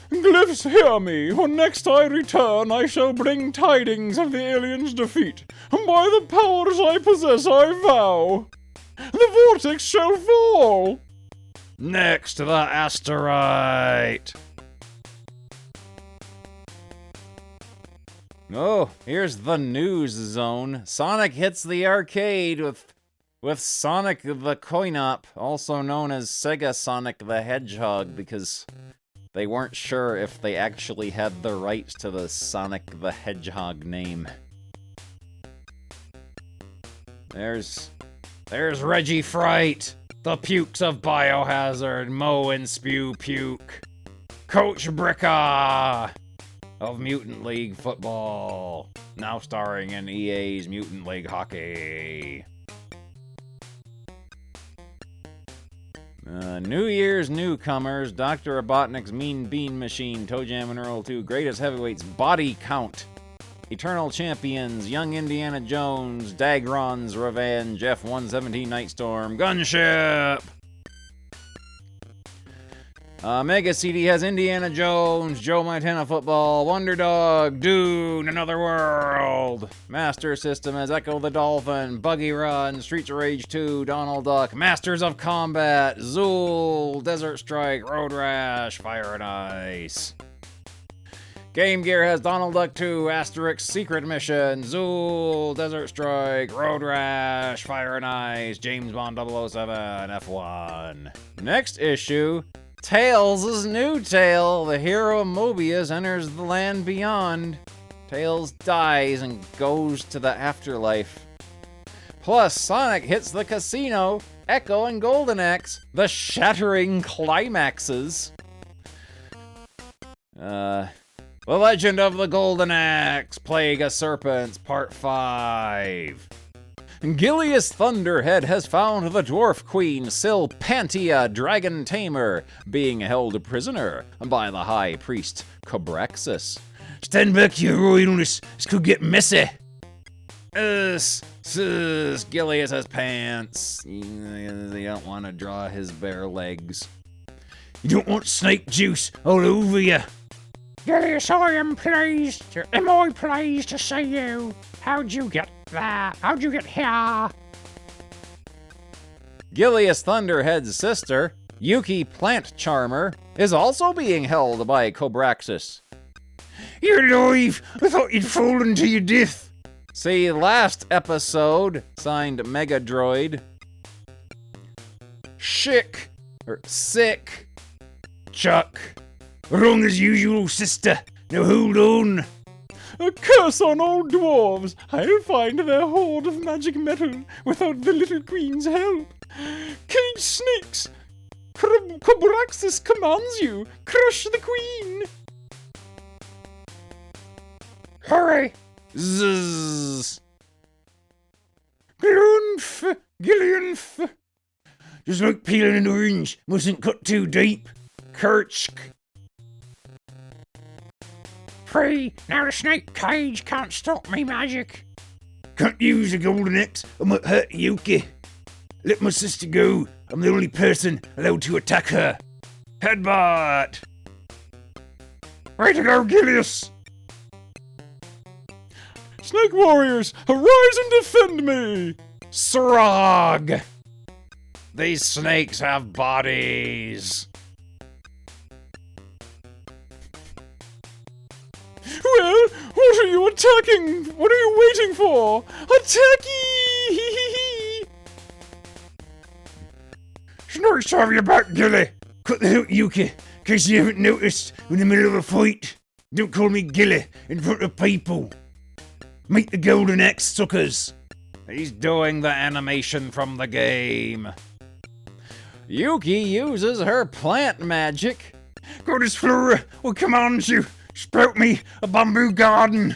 Glyphs, hear me. When next I return, I shall bring tidings of the aliens' defeat, and by the powers I possess, I vow, the vortex shall fall. Next, the asteroid. Oh, here's the news zone. Sonic hits the arcade with Sonic the Coin-Op, also known as Sega Sonic the Hedgehog, because They weren't sure if they actually had the rights to the Sonic the Hedgehog name. There's Reggie Fright, the pukes of Biohazard, mow and spew puke. Coach Bricka of Mutant League Football, now starring in EA's Mutant League Hockey. New Year's newcomers, Dr. Robotnik's Mean Bean Machine, Toe Jam and Earl 2, Greatest Heavyweights, Body Count, Eternal Champions, Young Indiana Jones, Dagron's Revenge, F-117 Nightstorm, Gunship! Mega CD has Indiana Jones, Joe Montana Football, Wonder Dog, Dune, Another World. Master System has Echo the Dolphin, Buggy Run, Streets of Rage 2, Donald Duck, Masters of Combat, Zool, Desert Strike, Road Rash, Fire and Ice. Game Gear has Donald Duck 2, Asterix Secret Mission, Zool, Desert Strike, Road Rash, Fire and Ice, James Bond 007, F1. Next issue, Tails' new tale. The hero Mobius enters the land beyond. Tails dies and goes to the afterlife. Plus, Sonic hits the casino, Echo and Golden Axe, the shattering climaxes. The Legend of the Golden Axe, Plague of Serpents, Part 5. Gilius Thunderhead has found the Dwarf Queen Silpantia Dragon Tamer being held prisoner by the High Priest Cobraxus. Stand back, you royalness. This could get messy. Gilius has pants. You don't want to draw his bare legs. You don't want snake juice all over you. Yes, I am pleased to see you? How'd you get there? How'd you get here? Gilius Thunderhead's sister, Yuki Plant Charmer, is also being held by Cobraxus. You're alive! I thought you'd fallen to your death. See last episode, signed Mega Droid. Sick. Chuck. Wrong as usual, sister. Now hold on. A curse on all dwarves! I'll find their hoard of magic metal without the little queen's help. Cage snakes! Cobraxus commands you! Crush the queen! Hurry! Zzz. Gillianf. Just like peeling an orange. Mustn't cut too deep. Kerchk. Free. Now the snake cage can't stop me magic. Can't use the golden axe. I might hurt Yuki. Let my sister go. I'm the only person allowed to attack her. Headbutt. Way to go, Gilius. Snake warriors, arise and defend me! Srog! These snakes have bodies. Well, what are you attacking? What are you waiting for? Attacky! It's nice to have you back, Gilly. Cut the hook, Yuki, in case you haven't noticed in the middle of a fight. Don't call me Gilly in front of people. Meet the golden axe suckers. He's doing the animation from the game. Yuki uses her plant magic. Goddess Flora will command you. Sprout me a bamboo garden.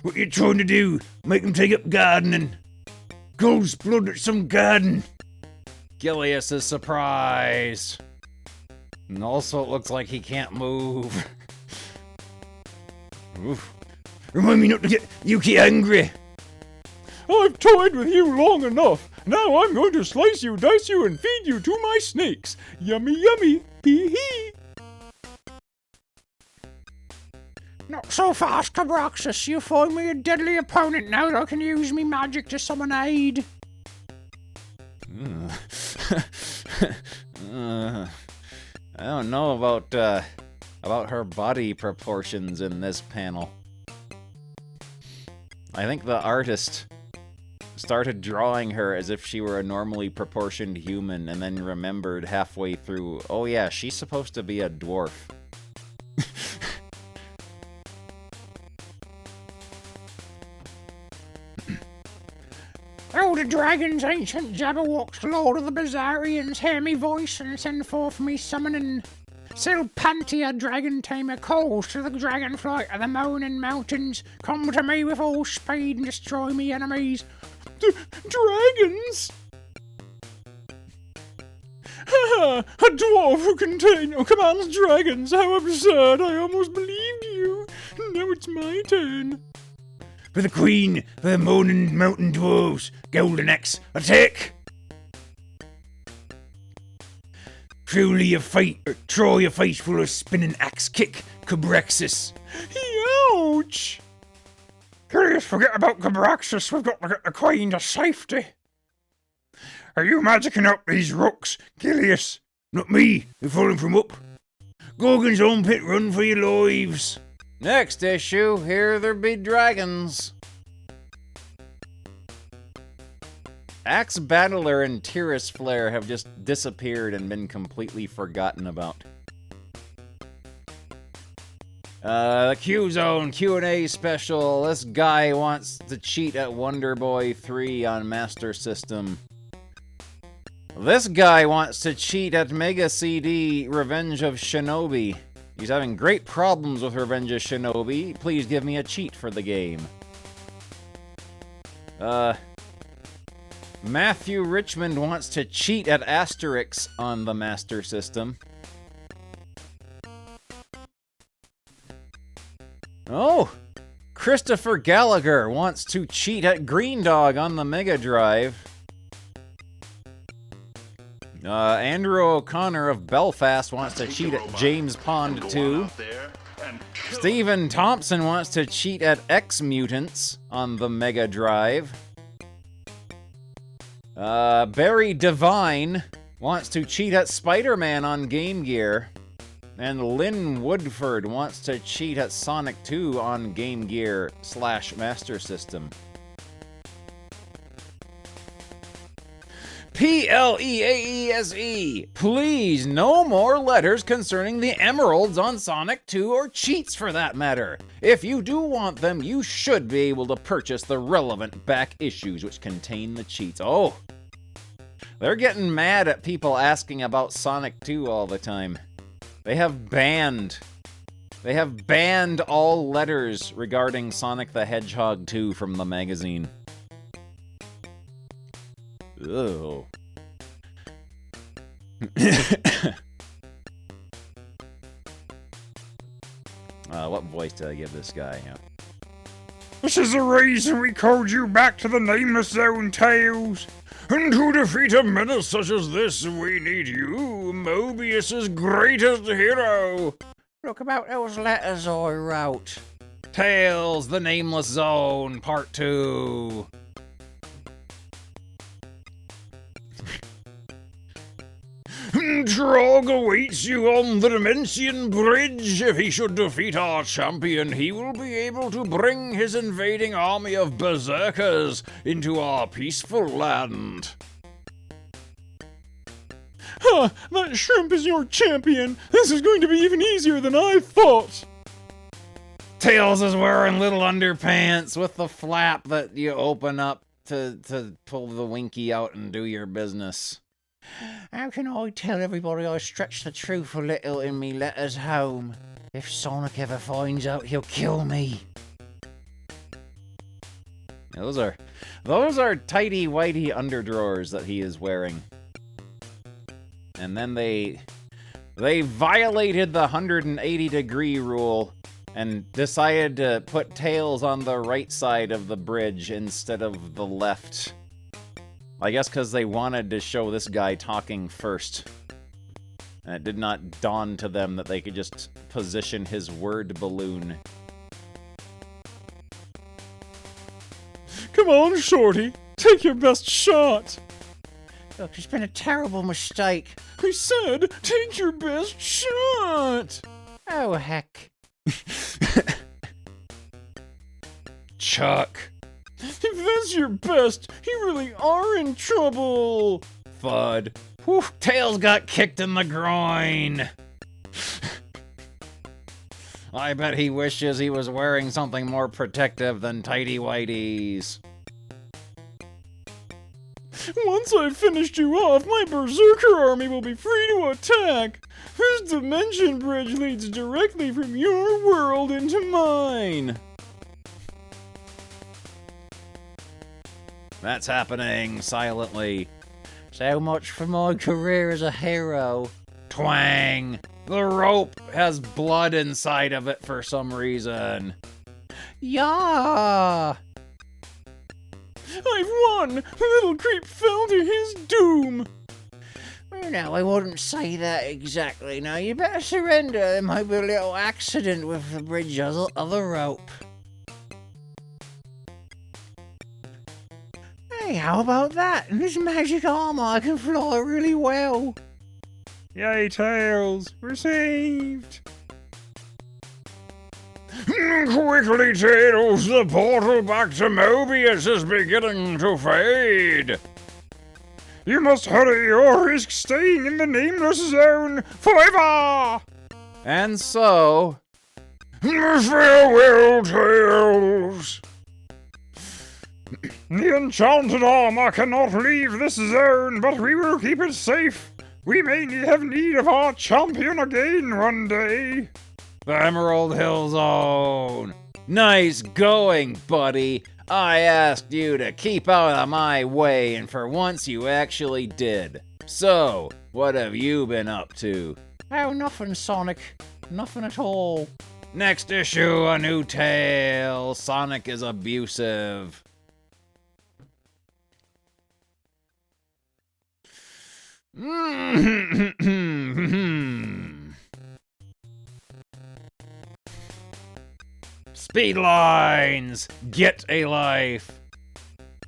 What you trying to do? Make him take up gardening. God's blood at some garden. Gilius is surprised. And also it looks like he can't move. Oof. Remind me not to get Yuki angry. I've toyed with you long enough. Now I'm going to slice you, dice you, and feed you to my snakes. Yummy, yummy. Hee hee. Not so fast, Cobraxus. You find me a deadly opponent now that I can use me magic to summon aid. I don't know about her body proportions in this panel. I think the artist started drawing her as if she were a normally proportioned human, and then remembered halfway through, oh yeah, she's supposed to be a dwarf. Oh, the dragons, ancient Jabberwocks, Lord of the Bizarrians, hear me voice and send forth me summoning. Silpantia, dragon tamer, calls to the dragonflight of the moaning mountains. Come to me with all speed and destroy me enemies. Dragons? Ha! A dwarf who commands dragons! How absurd! I almost believed you! Now it's my turn. For the queen, for the moaning mountain dwarves, Golden Axe, attack! Truly a fight, or Troy a fight full of spinning axe kick, Cabraxis. Ouch! Please forget about Cabraxis, we've got to get the queen to safety. Are you magicking up these rocks, Gilius? Not me, we're falling from up. Gorgon's own pit, run for your lives. Next issue, here there be dragons. Axe Battler and Tyrus Flare have just disappeared and been completely forgotten about. The Q-Zone Q&A special. This guy wants to cheat at Wonder Boy 3 on Master System. This guy wants to cheat at Mega CD Revenge of Shinobi. He's having great problems with Revenge of Shinobi. Please give me a cheat for the game. Matthew Richmond wants to cheat at Asterix on the Master System. Oh! Christopher Gallagher wants to cheat at Green Dog on the Mega Drive. Andrew O'Connor of Belfast wants to cheat at James Pond 2. Stephen Thompson wants to cheat at X-Mutants on the Mega Drive. Barry Devine wants to cheat at Spider-Man on Game Gear. And Lynn Woodford wants to cheat at Sonic 2 on Game Gear / Master System. PLEAESE, please, no more letters concerning the emeralds on Sonic 2 or cheats for that matter. If you do want them, you should be able to purchase the relevant back issues which contain the cheats. Oh, they're getting mad at people asking about Sonic 2 all the time. They have banned all letters regarding Sonic the Hedgehog 2 from the magazine. Ugh. What voice did I give this guy? Yeah. This is the reason we called you back to the Nameless Zone, Tails. And to defeat a menace such as this, we need you, Mobius's greatest hero. Look about those letters I wrote. Tails, the Nameless Zone, Part 2. Trog awaits you on the Dimension Bridge. If he should defeat our champion, he will be able to bring his invading army of berserkers into our peaceful land. Ha! That shrimp is your champion! This is going to be even easier than I thought! Tails is wearing little underpants with the flap that you open up to pull the winky out and do your business. How can I tell everybody I stretched the truth a little in me letters home? If Sonic ever finds out, he'll kill me. Those are tighty whitey underdrawers that he is wearing. And then they violated the 180-degree rule and decided to put Tails on the right side of the bridge instead of the left. I guess because they wanted to show this guy talking first. And it did not dawn to them that they could just position his word balloon. Come on, Shorty. Take your best shot. Look, it's been a terrible mistake. I said, take your best shot. Oh, heck. Chuck. If that's your best, you really are in trouble. Fud. Whew, Tails got kicked in the groin. I bet he wishes he was wearing something more protective than tighty whities. Once I've finished you off, my berserker army will be free to attack. This dimension bridge leads directly from your world into mine. That's happening silently. So much for my career as a hero. Twang! The rope has blood inside of it for some reason. Yeah! I've won! The little creep fell to his doom! Well, now, I wouldn't say that exactly. Now, you better surrender. There might be a little accident with the bridge of the rope. Hey, how about that? In this magic armor, I can fly really well. Yay, Tails! We're saved! Quickly, Tails, the portal back to Mobius is beginning to fade. You must hurry or risk staying in the nameless zone forever! And so... Farewell, Tails! The enchanted armor cannot leave this zone, but we will keep it safe. We may have need of our champion again one day. The Emerald Hill Zone. Nice going, buddy. I asked you to keep out of my way, and for once you actually did. So, what have you been up to? Oh, nothing, Sonic. Nothing at all. Next issue, a new tale. Sonic is abusive. Speed lines! Get a life!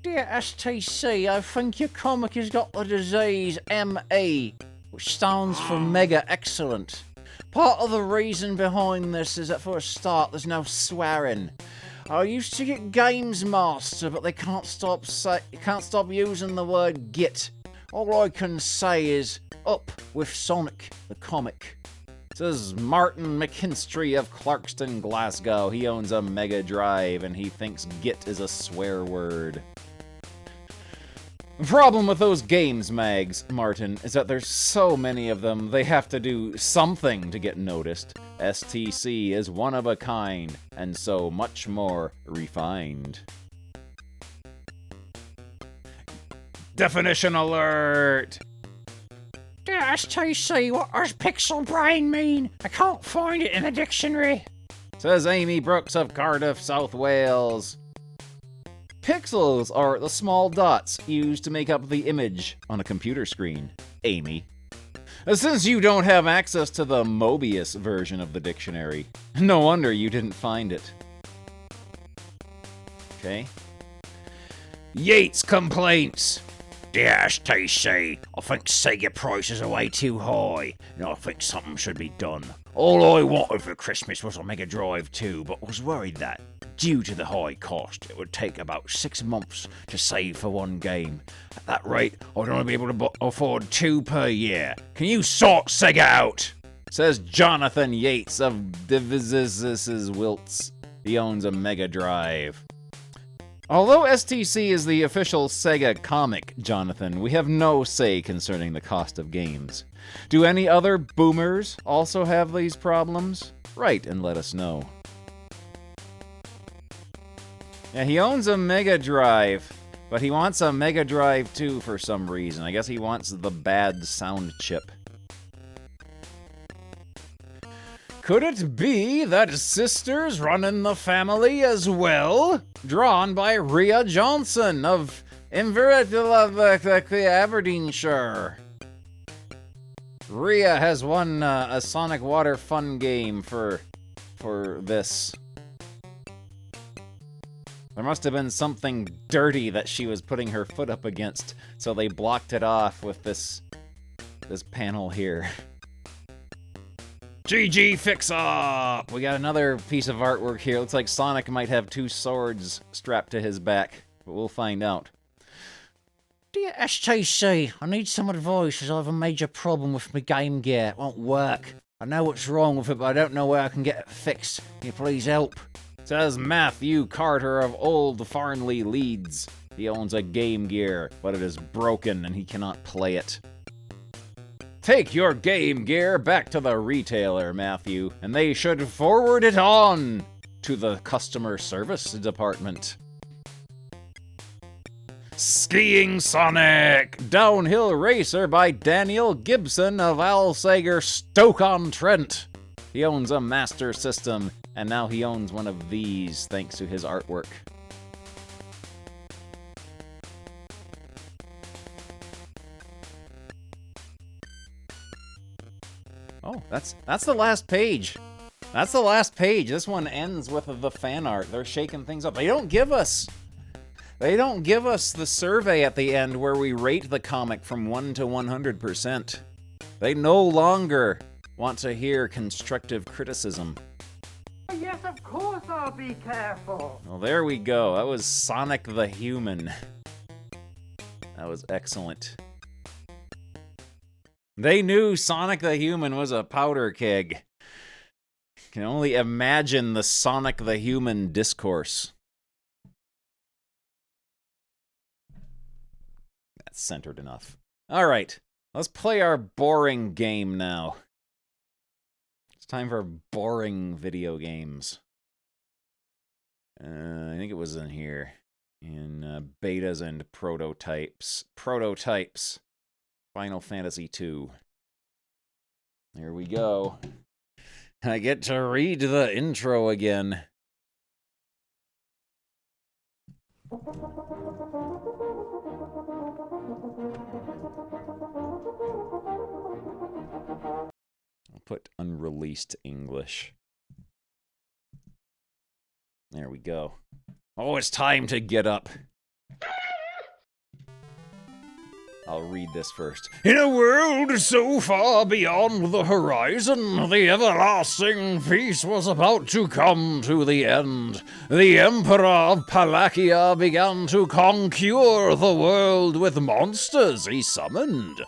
Dear STC, I think your comic has got the disease ME, which stands for Mega Excellent. Part of the reason behind this is that for a start, there's no swearing. I used to get Games Master, but they can't stop using the word git. All I can say is, up with Sonic, the comic. Says Martin McKinstry of Clarkston, Glasgow. He owns a Mega Drive, and he thinks git is a swear word. The problem with those games mags, Martin, is that there's so many of them, they have to do something to get noticed. STC is one of a kind, and so much more refined. Definition alert! Dear STC, what does pixel brain mean? I can't find it in the dictionary. Says Amy Brooks of Cardiff, South Wales. Pixels are the small dots used to make up the image on a computer screen, Amy. Since you don't have access to the Mobius version of the dictionary, no wonder you didn't find it. Okay. Yates complaints. Dear STC, I think Sega prices are way too high, and I think something should be done. All I wanted for Christmas was a Mega Drive 2, but was worried that, due to the high cost, it would take about 6 months to save for one game. At that rate, I'd only be able to afford 2 per year. Can you sort Sega out? Says Jonathan Yates of Divises Wilts. He owns a Mega Drive. Although STC is the official Sega comic, Jonathan, we have no say concerning the cost of games. Do any other boomers also have these problems? Write and let us know. Yeah, he owns a Mega Drive, but he wants a Mega Drive 2 for some reason. I guess he wants the bad sound chip. Could it be that sisters run in the family as well? Drawn by Rhea Johnson of Aberdeenshire. Rhea has won a Sonic Water Fun game for this. There must have been something dirty that she was putting her foot up against, so they blocked it off with this panel here. GG Fix Up! We got another piece of artwork here. Looks like Sonic might have 2 swords strapped to his back, but we'll find out. Dear STC, I need some advice as I have a major problem with my Game Gear. It won't work. I know what's wrong with it, but I don't know where I can get it fixed. Can you please help? Says Matthew Carter of Old Farnley, Leeds. He owns a Game Gear, but it is broken and he cannot play it. Take your Game Gear back to the retailer, Matthew, and they should forward it on to the customer service department. Skiing Sonic! Downhill Racer by Daniel Gibson of Alsager, Stoke-on-Trent. He owns a Master System, and now he owns one of these thanks to his artwork. Oh, that's the last page. That's the last page. This one ends with the fan art. They're shaking things up. They don't give us the survey at the end where we rate the comic from 1 to 100%. They no longer want to hear constructive criticism. Yes, of course I'll be careful. Well, there we go. That was Sonic the Human. That was excellent. They knew Sonic the Human was a powder keg. Can only imagine the Sonic the Human discourse. That's centered enough. All right, let's play our boring game now. It's time for boring video games. I think it was in here. In betas and prototypes. Prototypes. Final Fantasy II. There we go. I get to read the intro again. I'll put unreleased English. There we go. Oh, it's time to get up. I'll read this first. In a world so far beyond the horizon, the everlasting feast was about to come to the end. The Emperor of Palakia began to conquer the world with monsters he summoned.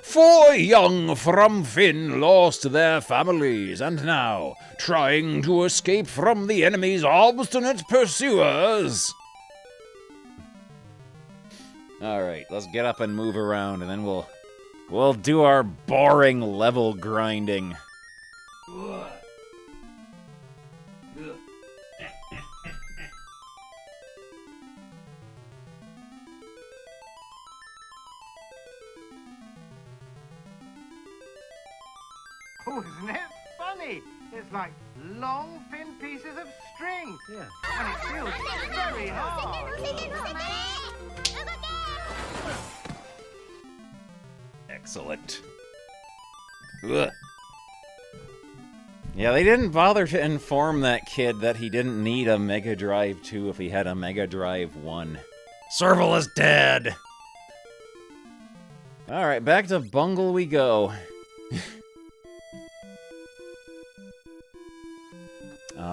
4 young from Finn lost their families, and now, trying to escape from the enemy's obstinate pursuers. Alright, let's get up and move around, and then we'll do our boring level grinding. Oh, isn't it funny? It's like long, thin pieces of string. Yeah. And it feels very hard. Excellent. Ugh. Yeah, they didn't bother to inform that kid that he didn't need a Mega Drive 2 if he had a Mega Drive 1. Serval is dead! Alright, back to Bungle we go.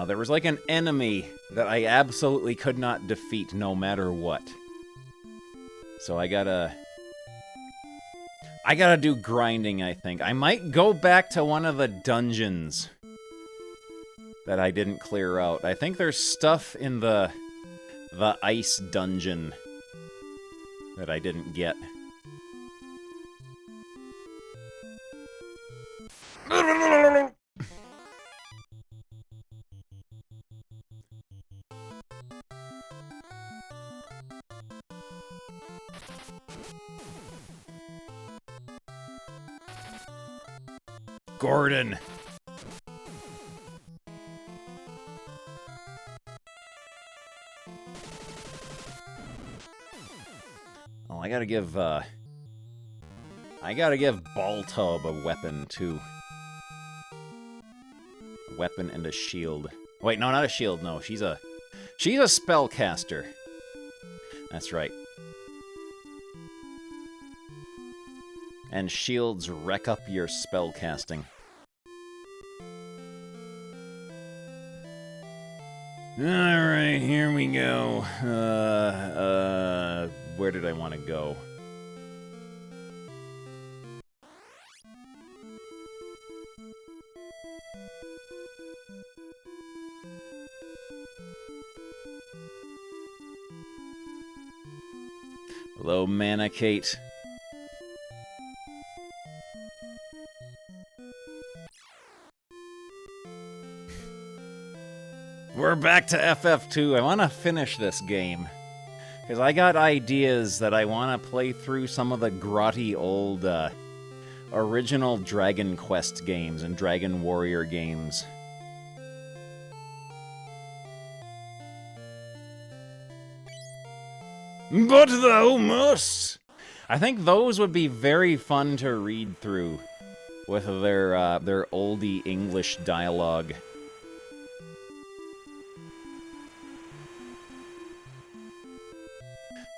There was like an enemy that I absolutely could not defeat no matter what. So I gotta do grinding, I think. I might go back to one of the dungeons that I didn't clear out. I think there's stuff in the ice dungeon that I didn't get. Gordon. Oh, I gotta give Baltub a weapon too. A weapon and a shield. Wait, no, not a shield. No, she's a spellcaster. That's right. And shields wreck up your spellcasting. Alright, here we go. Where did I want to go? Hello, Mana Kate. We're back to FF2. I want to finish this game. Because I got ideas that I want to play through some of the grotty old original Dragon Quest games and Dragon Warrior games. But thou must! I think those would be very fun to read through with their oldie English dialogue.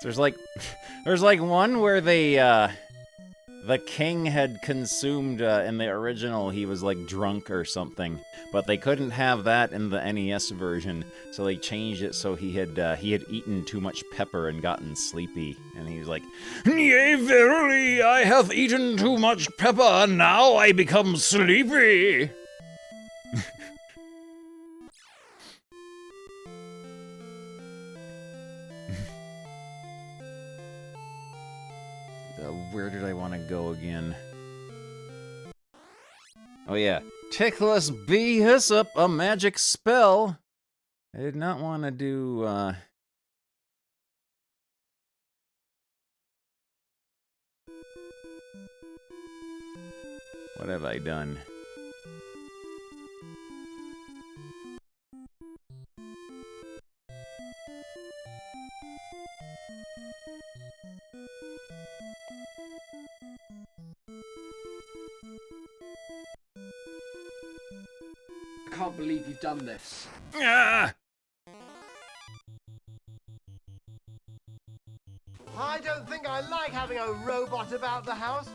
There's like one where the king had consumed in the original, he was like drunk or something, but they couldn't have that in the NES version, so they changed it so he had eaten too much pepper and gotten sleepy, and he was like, "Yea, verily, I have eaten too much pepper, and now I become sleepy." Where did I want to go again? Oh yeah. Tickless Bee Hyssop, a magic spell. I did not want to do, What have I done? I can't believe you've done this. Ah! I don't think I like having a robot about the house.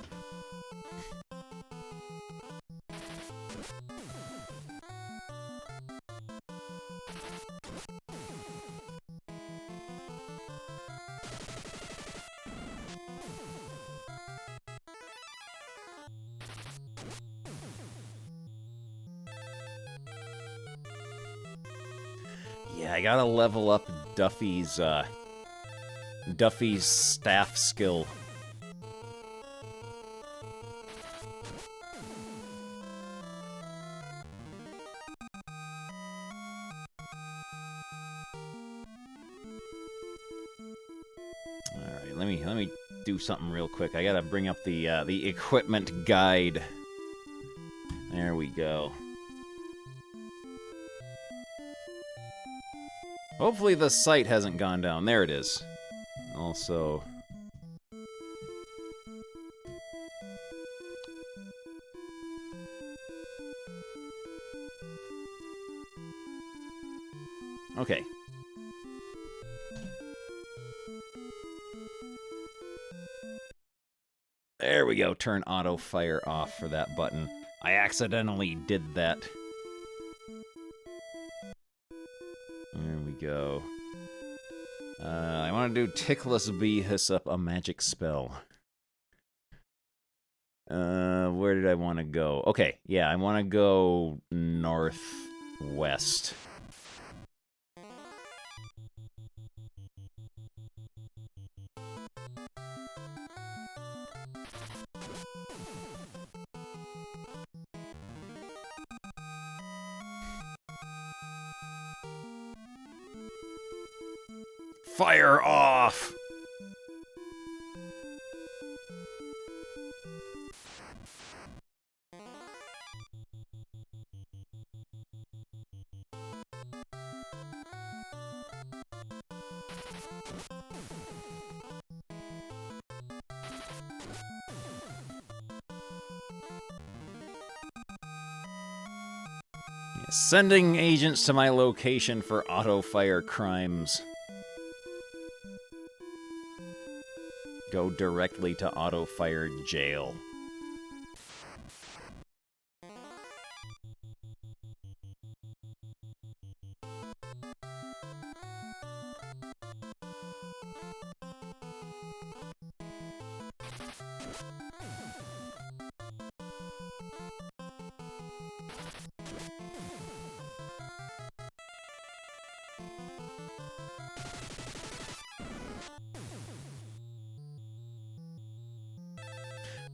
Yeah, I gotta level up Duffy's staff skill. Alright, let me do something real quick. I gotta bring up the equipment guide. There we go. Hopefully the site hasn't gone down. There it is. Also... Okay. There we go. Turn auto fire off for that button. I accidentally did that. There we go. I want to do Tickless Bee Hyssop, a magic spell. Where did I want to go? Okay, yeah, I want to go northwest. Fire off! Sending agents to my location for auto-fire crimes. Go directly to auto-fire jail.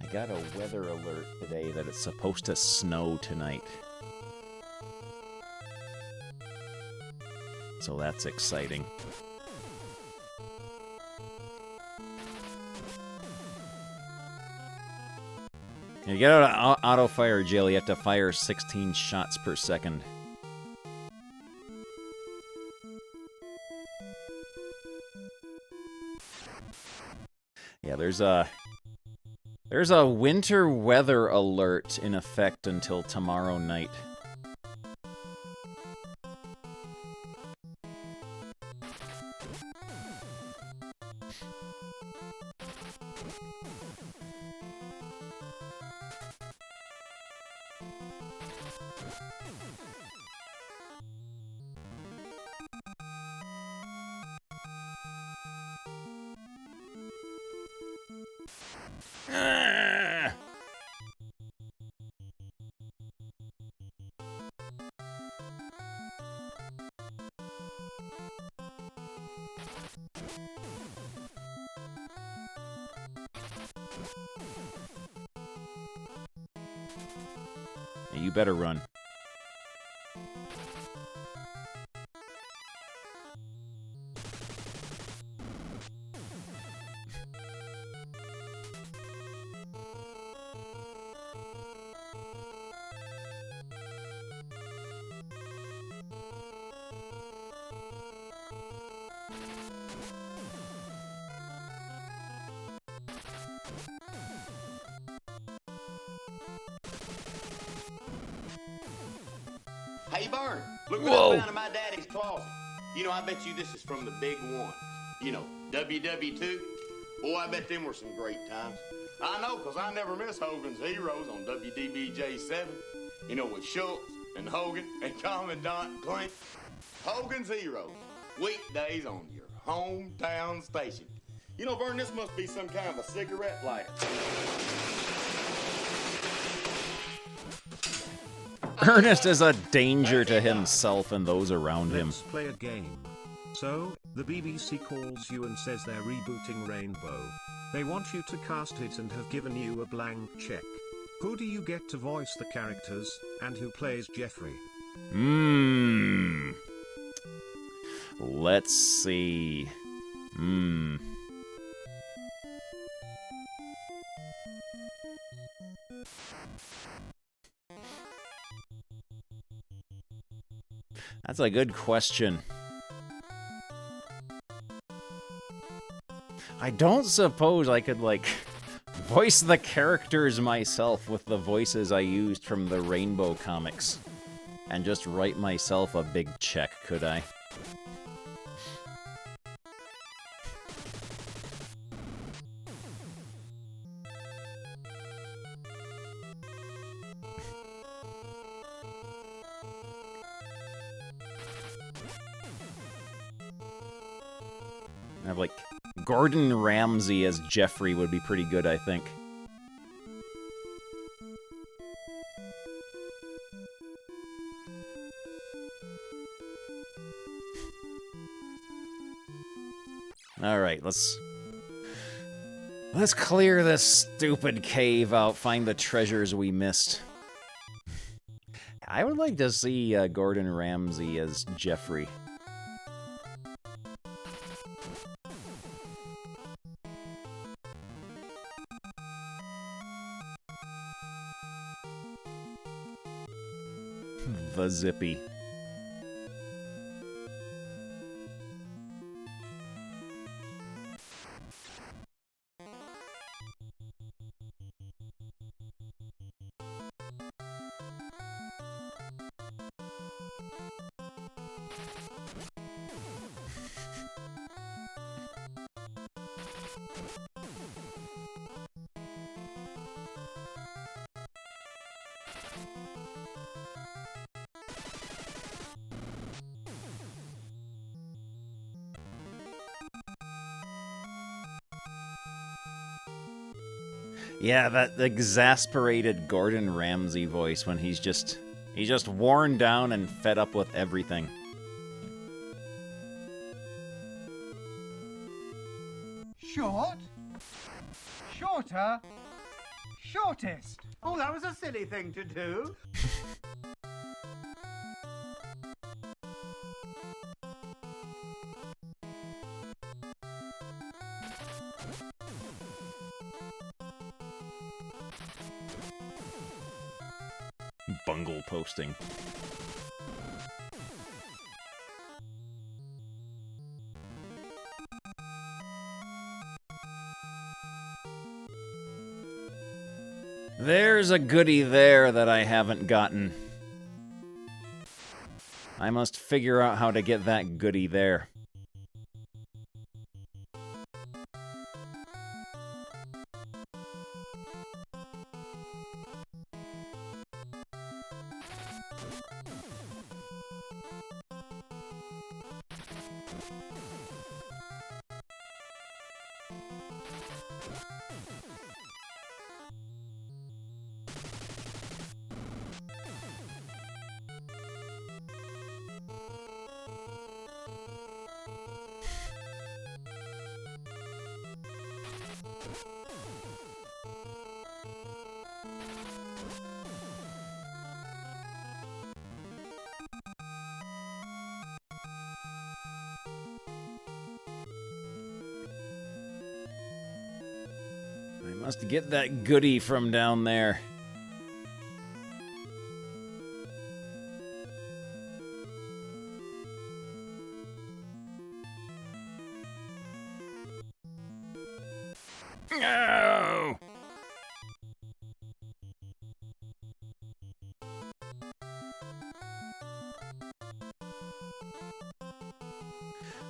I got a weather alert today that it's supposed to snow tonight. So that's exciting. You get out of auto fire jail, you have to fire 16 shots per second. Yeah, there's a winter weather alert in effect until tomorrow night. Ah! Hey, you better run. Hey, Vern, look what Whoa. I found in my daddy's closet. You know, I bet you this is from the big one. You know, WW2. Boy, I bet them were some great times. I know, because I never miss Hogan's Heroes on WDBJ7. You know, with Schultz and Hogan and Commandant Clint. Hogan's Heroes. Weekdays on your hometown station. You know, Vern, this must be some kind of a cigarette lighter. Ernest is a danger to himself and those around him. Let's play a game. So, the BBC calls you and says they're rebooting Rainbow. They want you to cast it and have given you a blank check. Who do you get to voice the characters, and who plays Jeffrey? Let's see. That's a good question. I don't suppose I could, like, voice the characters myself with the voices I used from the Rainbow comics. And just write myself a big check, could I? Have, like, Gordon Ramsay as Jeffrey would be pretty good, I think. Alright, let's clear this stupid cave out, find the treasures we missed. I would like to see Gordon Ramsay as Jeffrey. The Zippy. Yeah, that exasperated Gordon Ramsay voice when he's just worn down and fed up with everything. Short? Shorter? Shortest? Oh, that was a silly thing to do. Bungle posting. There's a goodie there that I haven't gotten. I must figure out how to get that goodie there. I must get that goodie from down there. No!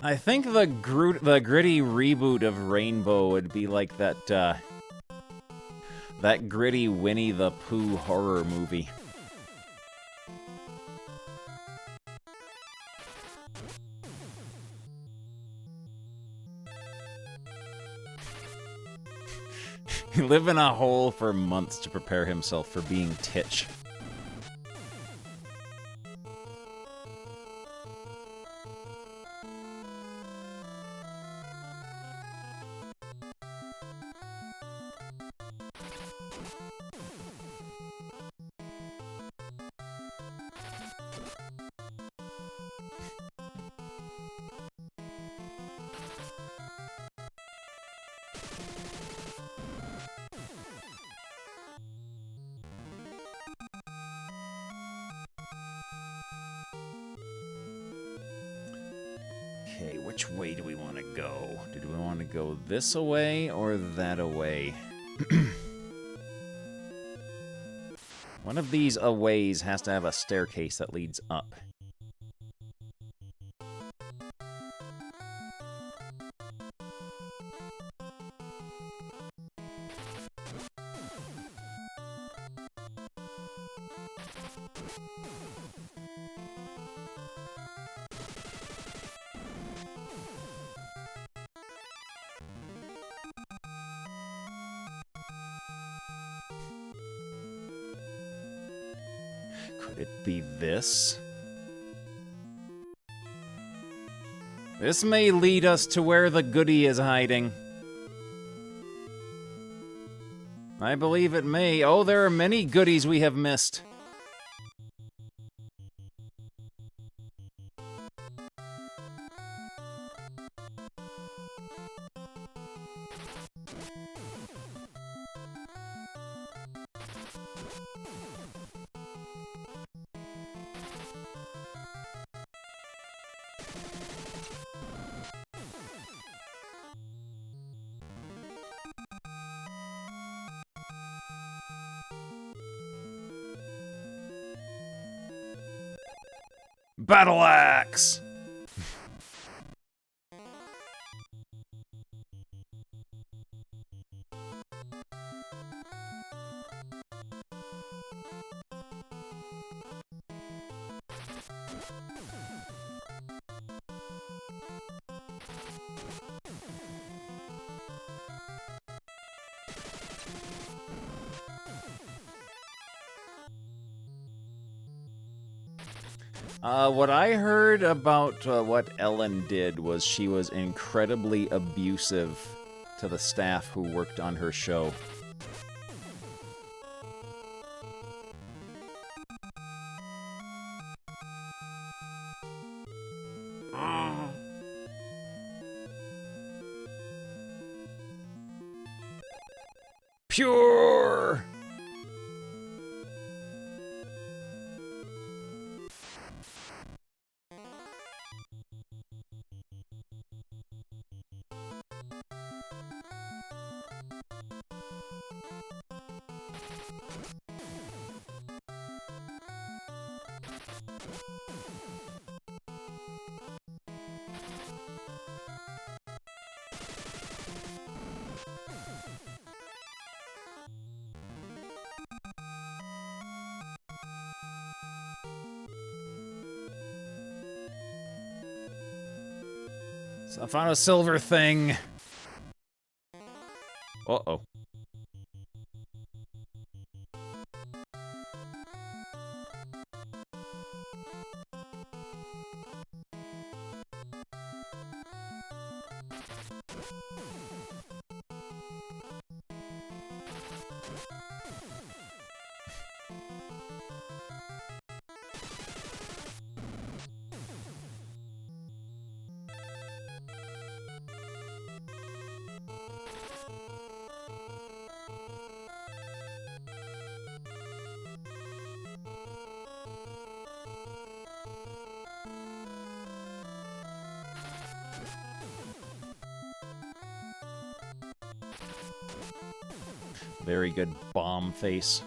I think the gritty reboot of Rainbow would be like that gritty Winnie the Pooh horror movie. He lived in a hole for months to prepare himself for being Titch. Okay, which way do we want to go? Do we want to go this away or that away? One of these aways has to have a staircase that leads up. Could it be this? This may lead us to where the goodie is hiding. I believe it may. Oh, there are many goodies we have missed. Battle axe! What I heard about what Ellen did was she was incredibly abusive to the staff who worked on her show. Pure! So I found a silver thing. Uh-oh. Very good bomb face.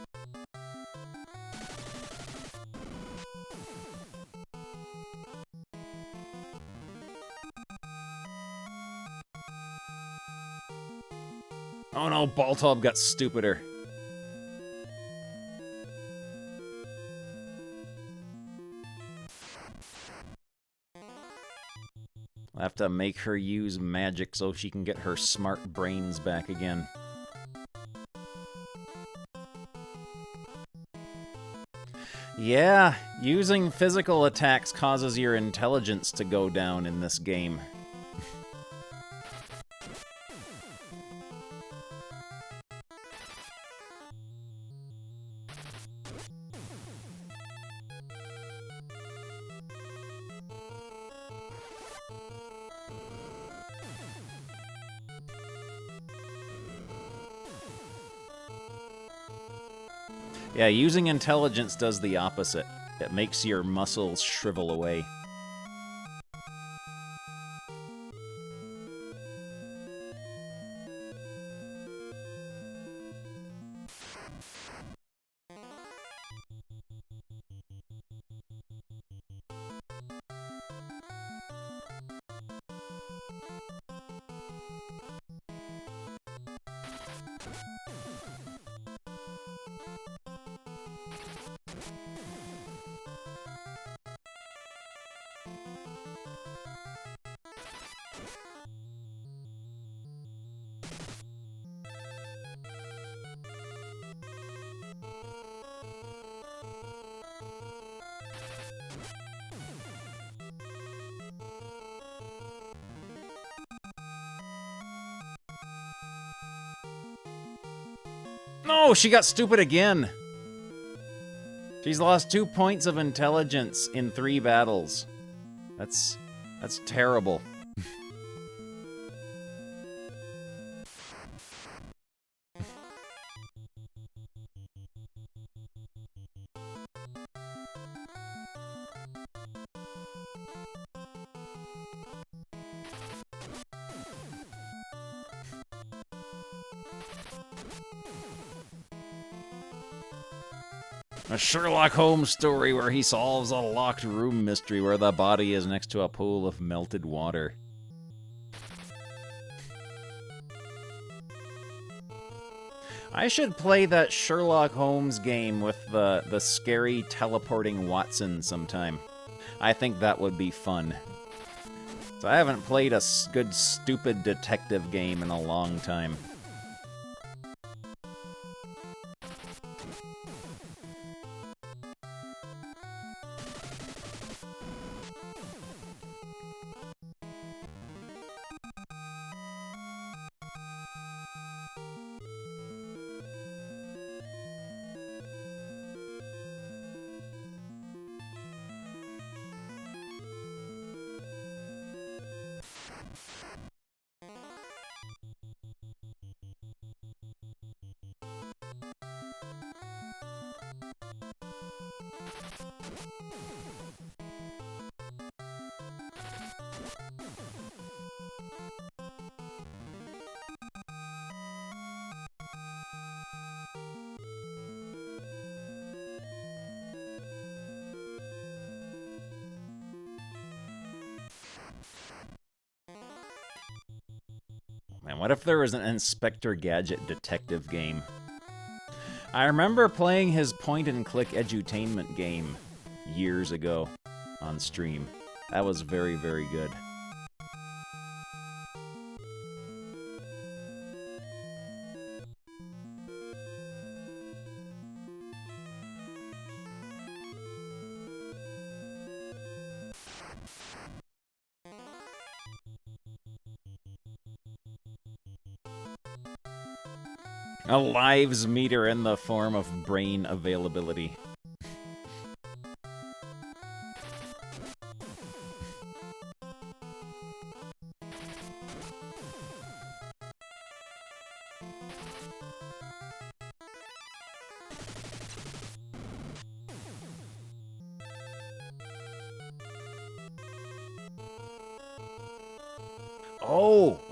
Oh no, Baltob got stupider. I'll have to make her use magic so she can get her smart brains back again. Yeah, using physical attacks causes your intelligence to go down in this game. Yeah, using intelligence does the opposite. It makes your muscles shrivel away. No, she got stupid again. She's lost 2 points of intelligence in 3 battles. That's terrible. A Sherlock Holmes story where he solves a locked room mystery where the body is next to a pool of melted water. I should play that Sherlock Holmes game with the scary teleporting Watson sometime. I think that would be fun. So I haven't played a good stupid detective game in a long time. Man, what if there was an Inspector Gadget detective game? I remember playing his point-and-click edutainment game years ago on stream. That was very, very good. A lives meter in the form of brain availability.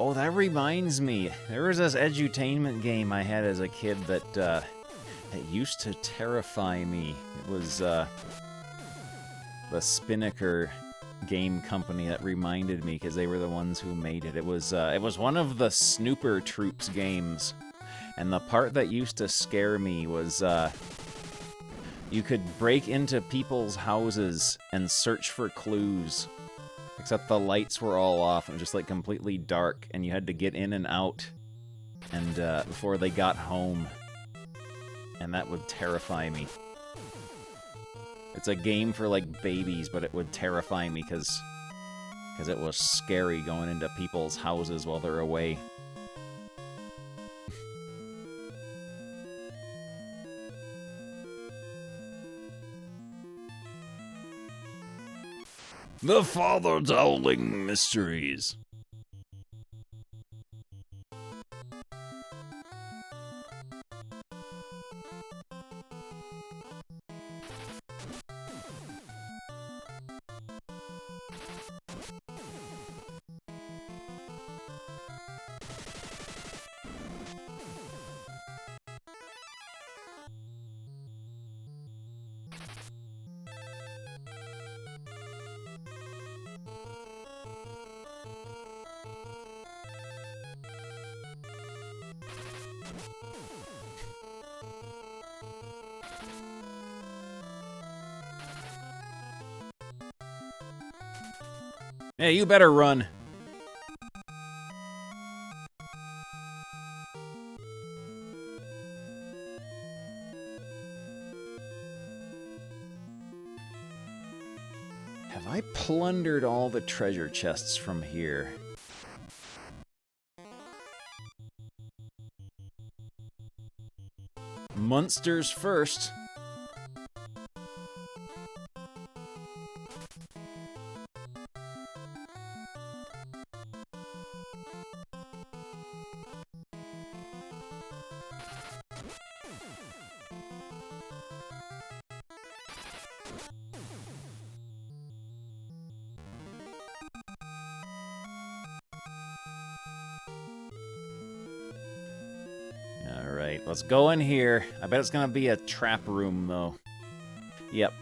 Oh, that reminds me. There was this edutainment game I had as a kid that that used to terrify me. It was the Spinnaker game company that reminded me because they were the ones who made it. It was one of the Snooper Troops games, and the part that used to scare me was you could break into people's houses and search for clues. Except the lights were all off and it was just like completely dark, and you had to get in and out and before they got home. And that would terrify me. It's a game for like babies, but it would terrify me because it was scary going into people's houses while they're away. The Father Dowling Mysteries. Hey, you better run. Have I plundered all the treasure chests from here? Monsters first. Alright, let's go in here. I bet it's gonna be a trap room, though. Yep.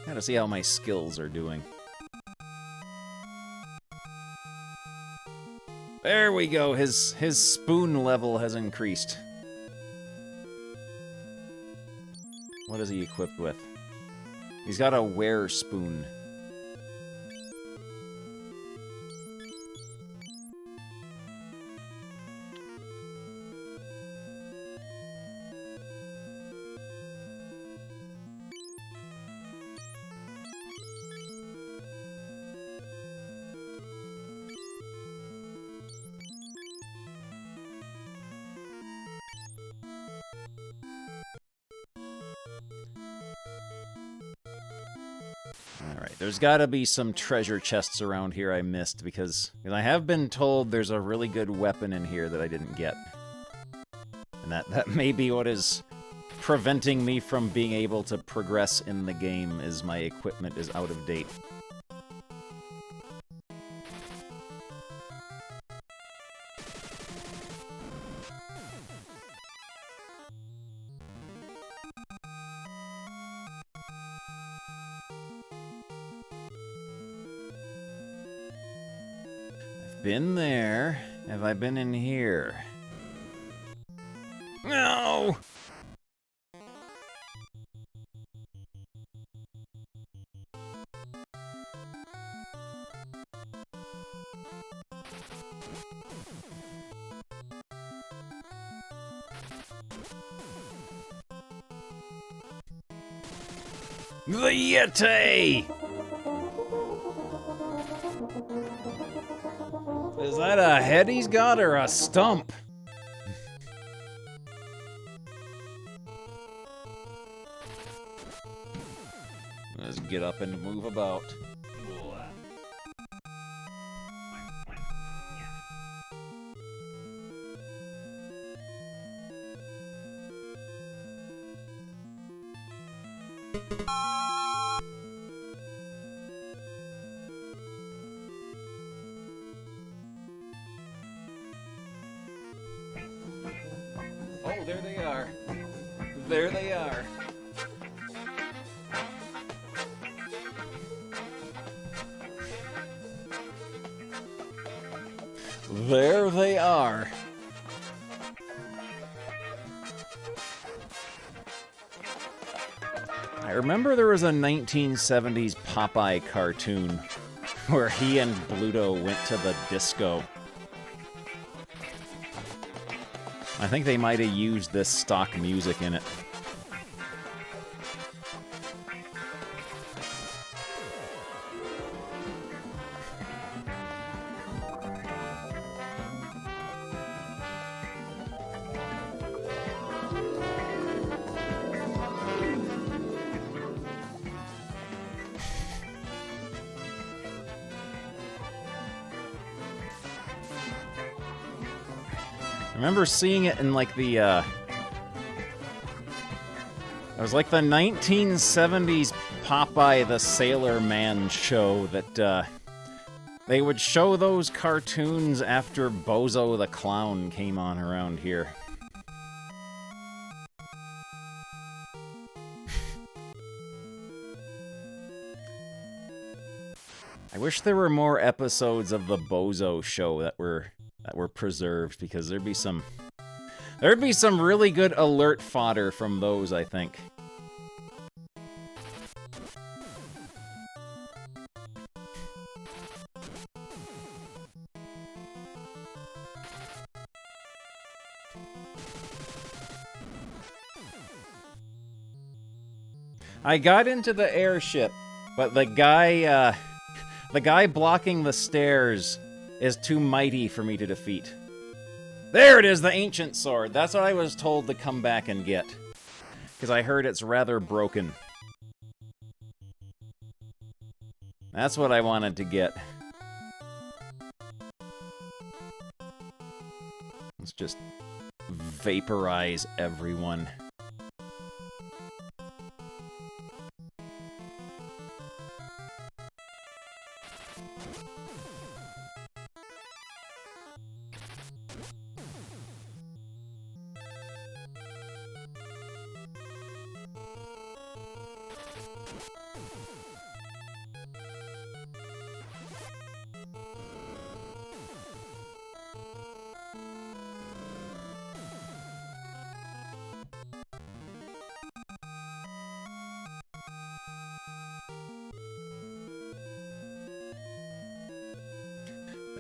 Gotta see how my skills are doing. There we go. His spoon level has increased. What is he equipped with? He's got a wear spoon. Alright, there's gotta be some treasure chests around here I missed, because I have been told there's a really good weapon in here that I didn't get. And that may be what is preventing me from being able to progress in the game, is my equipment is out of date. Been there. Have I been in here? No! The Yeti! Is that a head he's got or a stump? Let's get up and move about. Oh, there they are. There they are. There they are. I remember there was a 1970s Popeye cartoon where he and Bluto went to the disco. I think they might have used this stock music in it. I remember seeing it in like the, it was like the 1970s Popeye the Sailor Man show that, they would show those cartoons after Bozo the Clown came on around here. I wish there were more episodes of the Bozo show that were preserved, because there'd be some really good alert fodder from those, I think. I got into the airship, but the guy blocking the stairs is too mighty for me to defeat. There it is, the ancient sword. That's what I was told to come back and get, because I heard it's rather broken. That's what I wanted to get. Let's just vaporize everyone.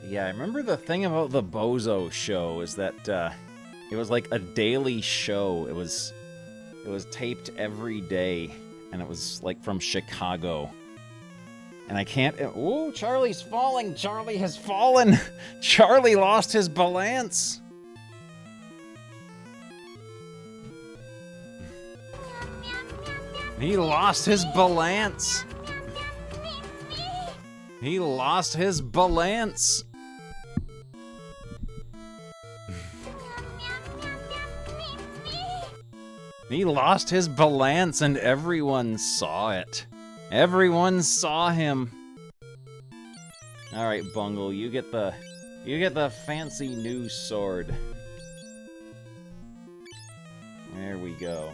Yeah, I remember the thing about the Bozo show is that it was like a daily show. It was taped every day, and it was like from Chicago. And I can't. Oh, Charlie's falling. Charlie has fallen. Charlie lost his balance. He lost his balance. He lost his balance. He lost his balance and everyone saw it. Everyone saw him. All right, Bungle, you get the fancy new sword. There we go.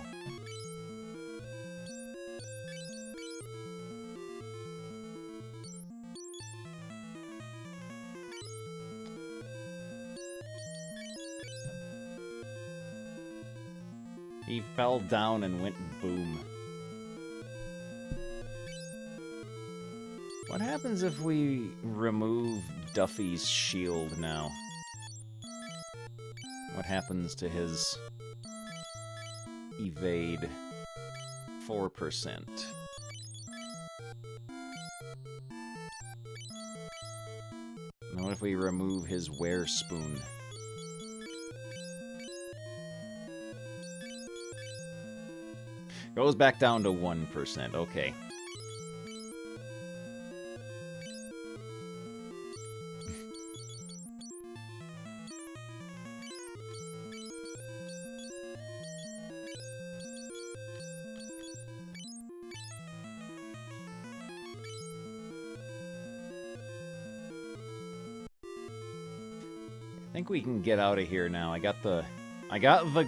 He fell down and went boom. What happens if we remove Duffy's shield now? What happens to his evade? 4%. And what if we remove his wear spoon? Goes back down to 1%. Okay. I think we can get out of here now. I got the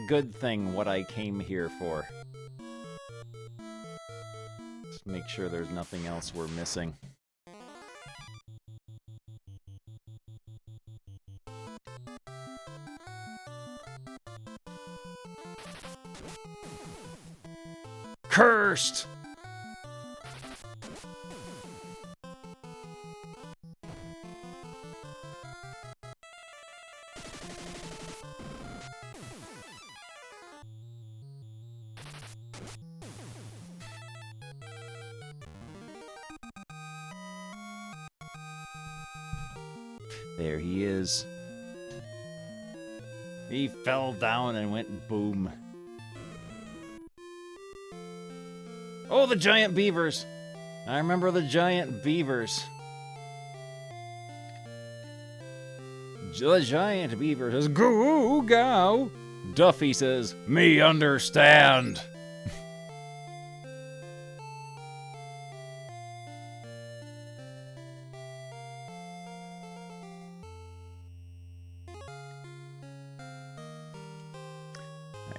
good thing, what I came here for. Just make sure there's nothing else we're missing. Cursed! There he is. He fell down and went boom. Oh, the giant beavers! I remember the giant beavers. The giant beaver says, "Goo gow." Duffy says, "Me understand."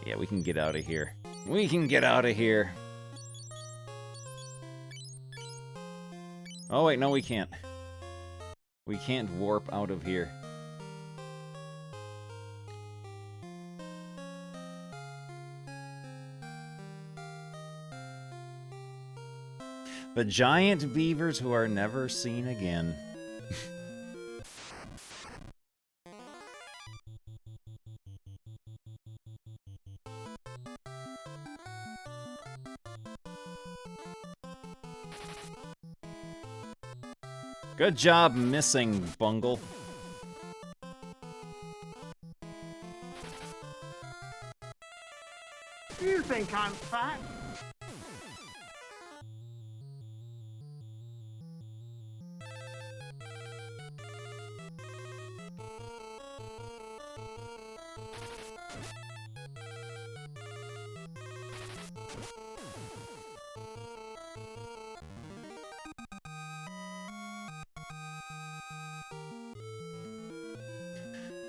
Yeah, we can get out of here. We can get out of here. Oh, wait, no, we can't. We can't warp out of here. The giant beavers who are never seen again. Good job missing, Bungle. You think I'm fat?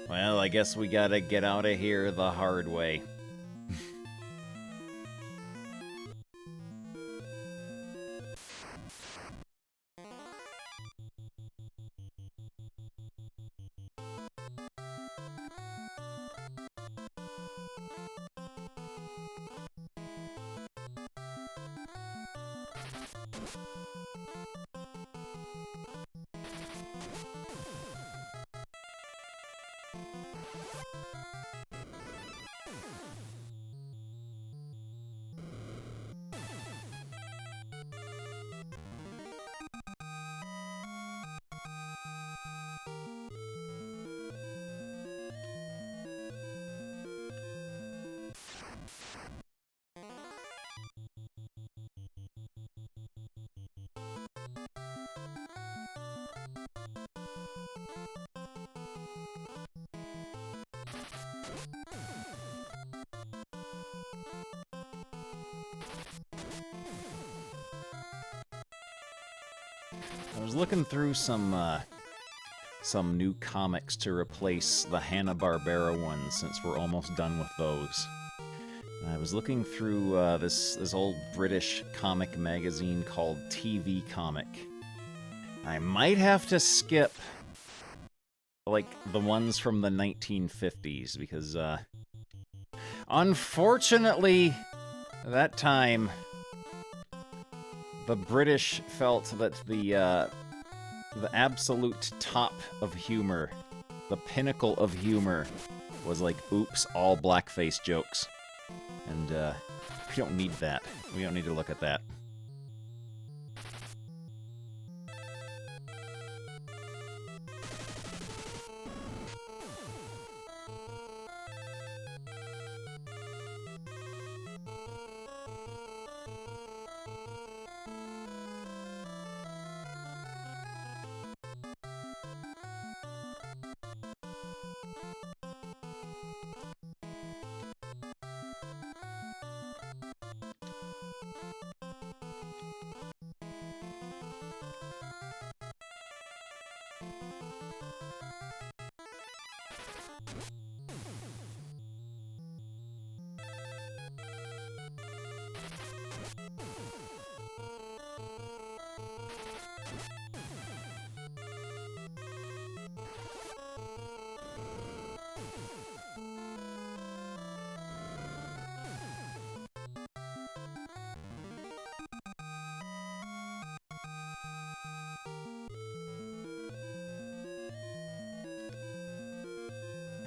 Well, I guess we gotta get out of here the hard way. I was looking through some new comics to replace the Hanna-Barbera ones, since we're almost done with those. I was looking through this old British comic magazine called TV Comic. I might have to skip, like, the ones from the 1950s, because, unfortunately, at that time, the British felt that the absolute top of humor, the pinnacle of humor, was like, oops, all blackface jokes. And, we don't need that. We don't need to look at that.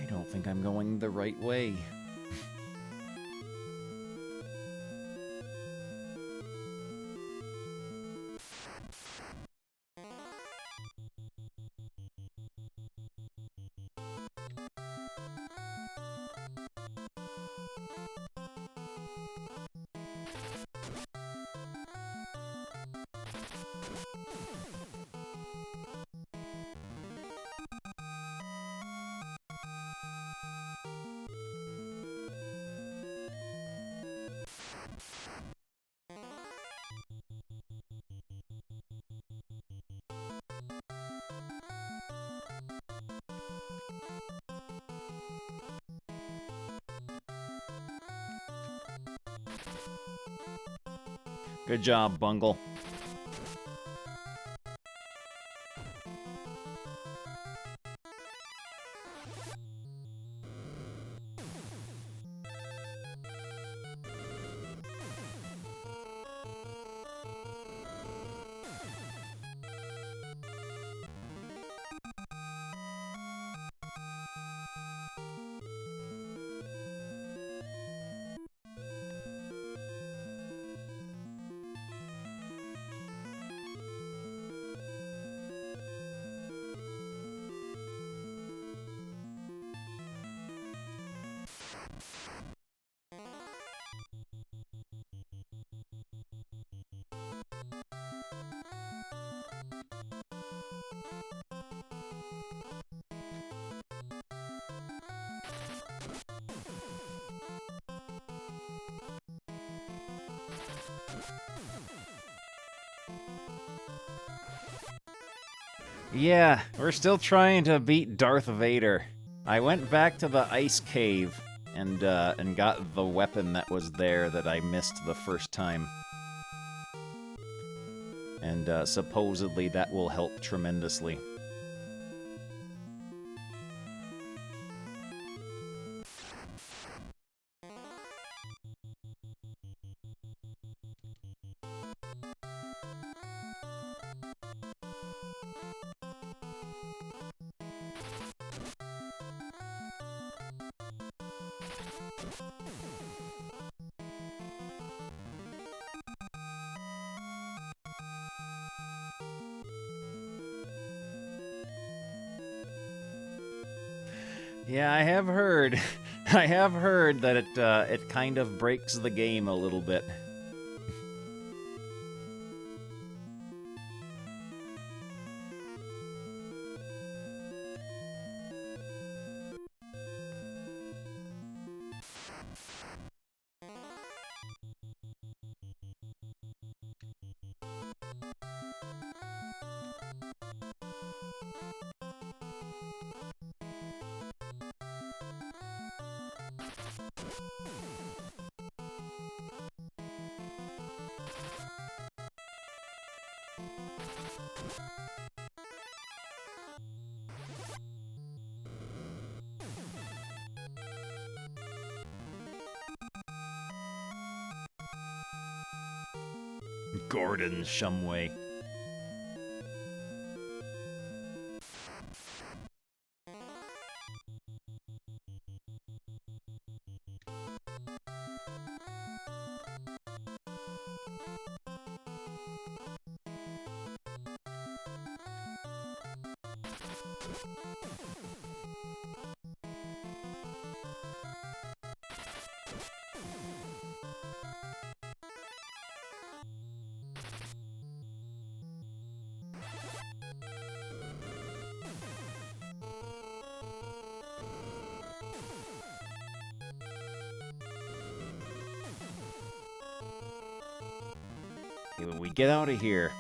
I don't think I'm going the right way. Good job, Bungle. Yeah, we're still trying to beat Darth Vader. I went back to the ice cave and got the weapon that was there that I missed the first time. And supposedly that will help tremendously. Yeah, I have heard. I have heard that it kind of breaks the game a little bit. Gordon Shumway. Okay, when we get out of here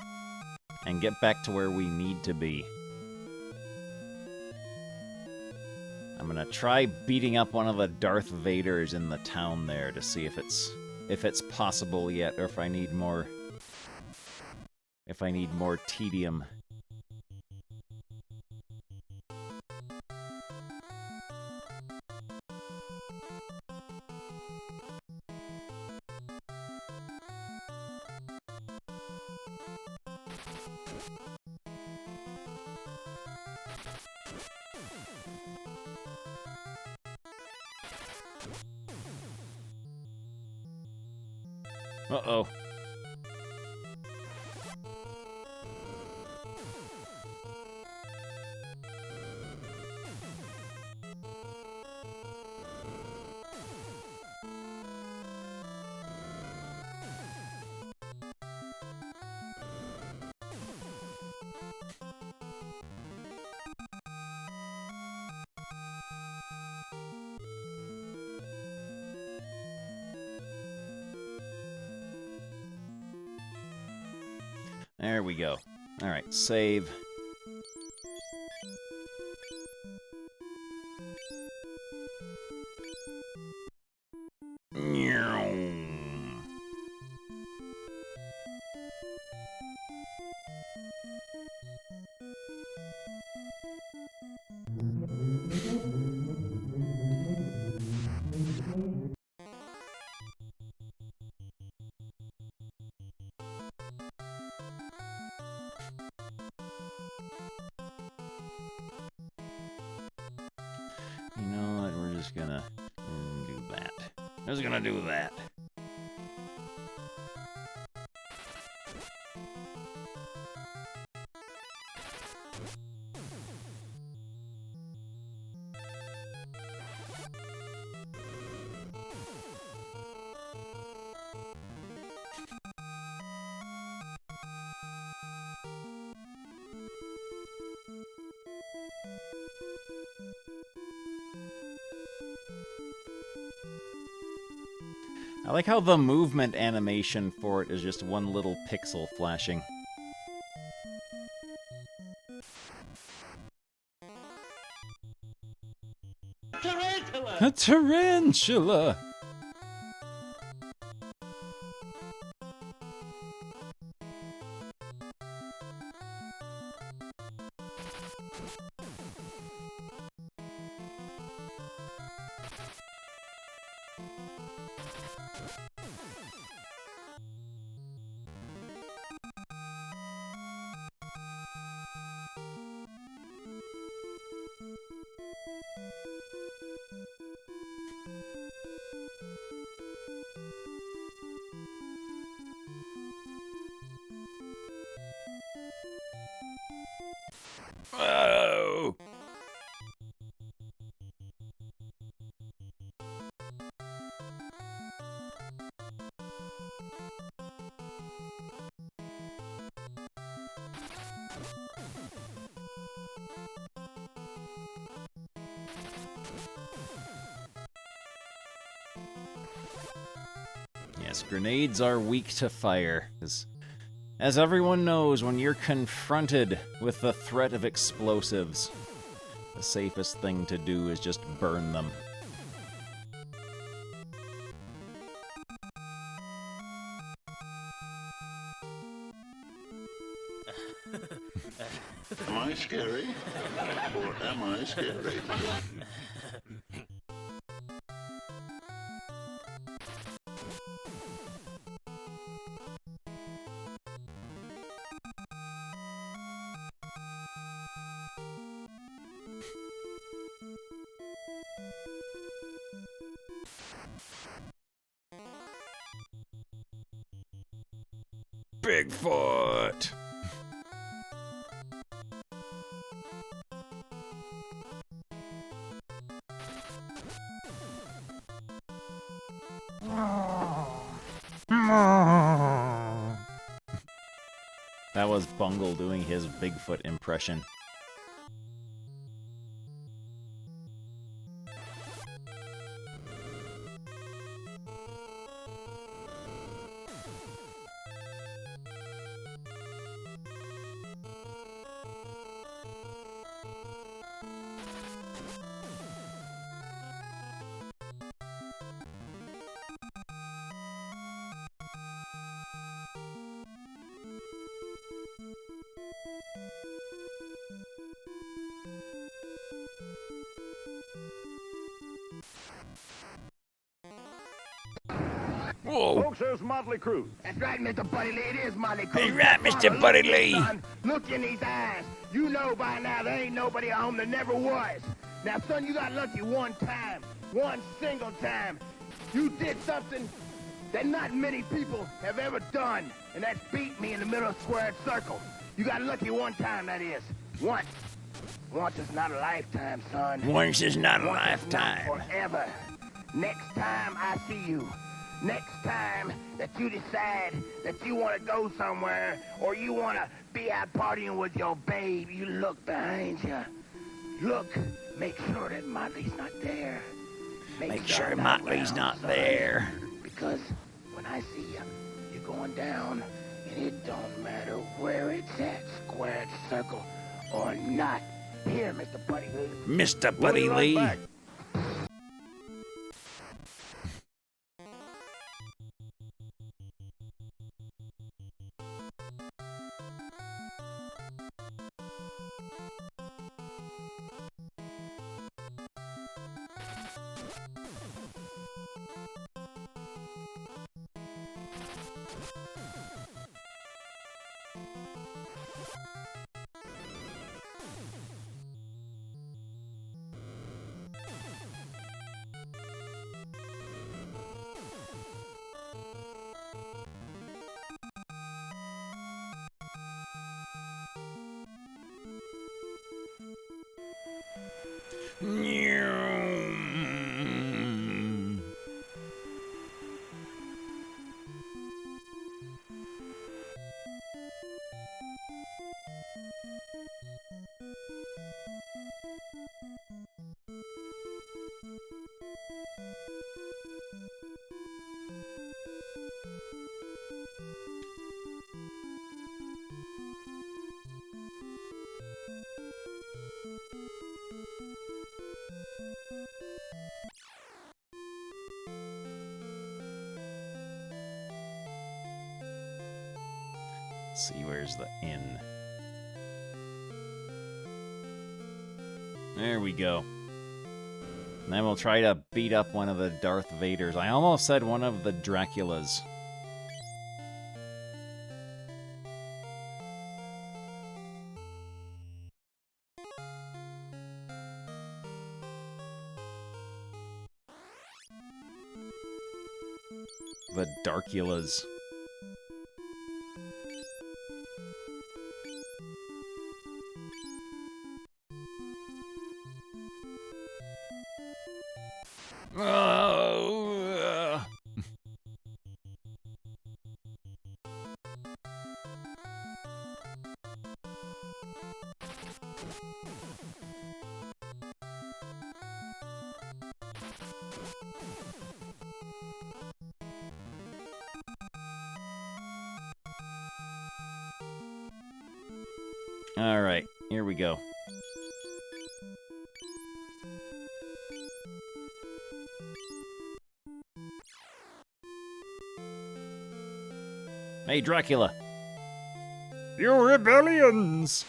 and get back to where we need to be, I'm gonna try beating up one of the Darth Vaders in the town there to see if it's possible yet, or if I need more tedium. Uh-oh. There we go. Alright, save. You know what? We're just gonna do that. Just gonna do that. I like how the movement animation for it is just one little pixel flashing. A tarantula! Oh! Yes, grenades are weak to fire. As everyone knows, when you're confronted with the threat of explosives, the safest thing to do is just burn them. Am I scary? Or am I scary? Bigfoot! That was Bungle doing his Bigfoot impression. Whoa! Folks, there's Motley Crue. That's right, Mr. Buddy Lee. It is Molly Cruz. Hey, right, Mr. Buddy Lee. Son, look in these eyes. You know by now there ain't nobody at home that never was. Now, son, you got lucky one time. One single time. You did something that not many people have ever done, and that's beat me in the middle of a squared circle. You got lucky one time, that is. Once. Once is not a lifetime, son. Once is not a Once is lifetime. not forever. Next time I see you, next time that you decide that you want to go somewhere or you want to be out partying with your babe, you look behind you. Look, make sure that Motley's not there. Make sure I'm Motley's around, not son. there. Because when I see you, you're going down, and it don't matter where it's at, squared circle or not. Here, Mr. Buddy Lee. Mr. Buddy Right Lee. back. Let's see, where's the inn? There we go. And then we'll try to beat up one of the Darth Vaders. I almost said one of the Draculas. The Darkulas. Oh, all right, here we go. Hey, Dracula. You rebellions!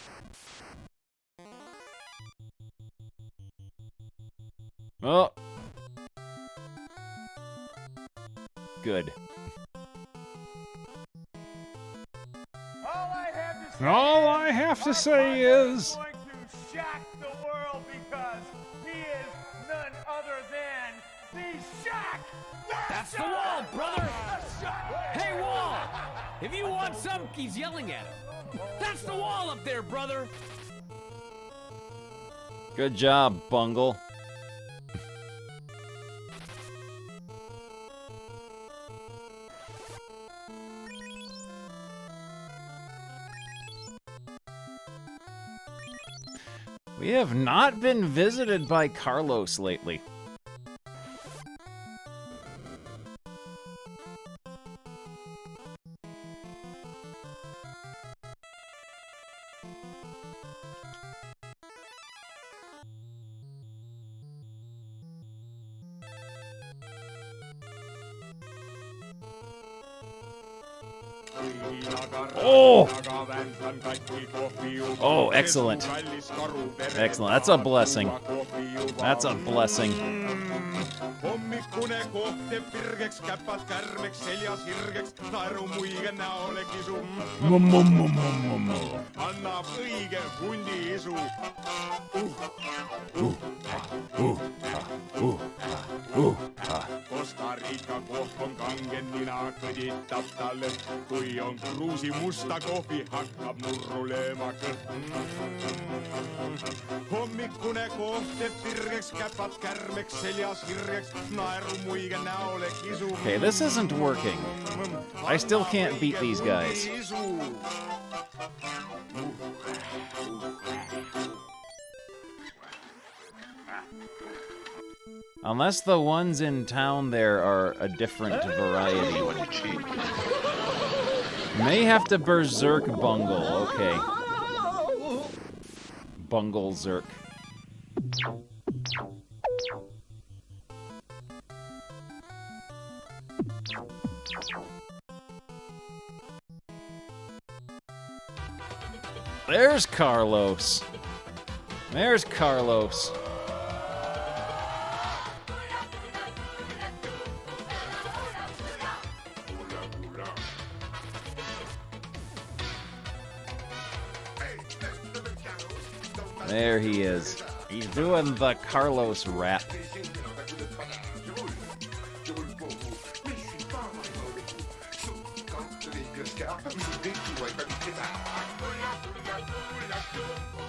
Oh. Good. All I have to say is... going to shock the world because he is none other than the Shock! That's the wall, brother! Hey, wall! If you want some, he's yelling at him. That's the wall up there, brother! Good job, Bungle. We have not been visited by Carlos lately. Oh! Oh, excellent. Excellent. That's a blessing. That's a blessing. Koska Riikka kohkon kangen minä ködittab talle, kui on kruusi musta kohvi hakkab murruleemakö. Hommikune kohte virgeks, käpad kärmeks, seljas hirgeks, naeru muige näole kisu. Okay, this isn't working. I still can't beat these guys. Unless the ones in town there are a different variety. May have to berserk Bungle, okay. Bungle Zerk. There's Carlos. There's Carlos. There he is. He's doing the Carlos rap.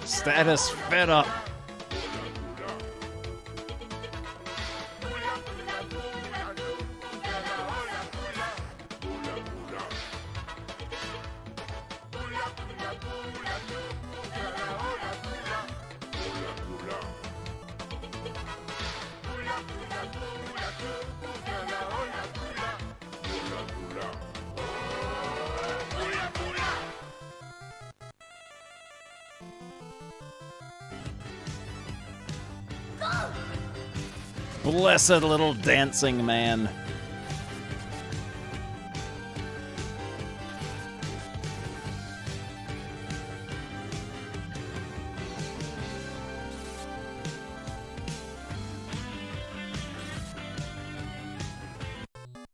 Status fed up. Blessed little dancing man.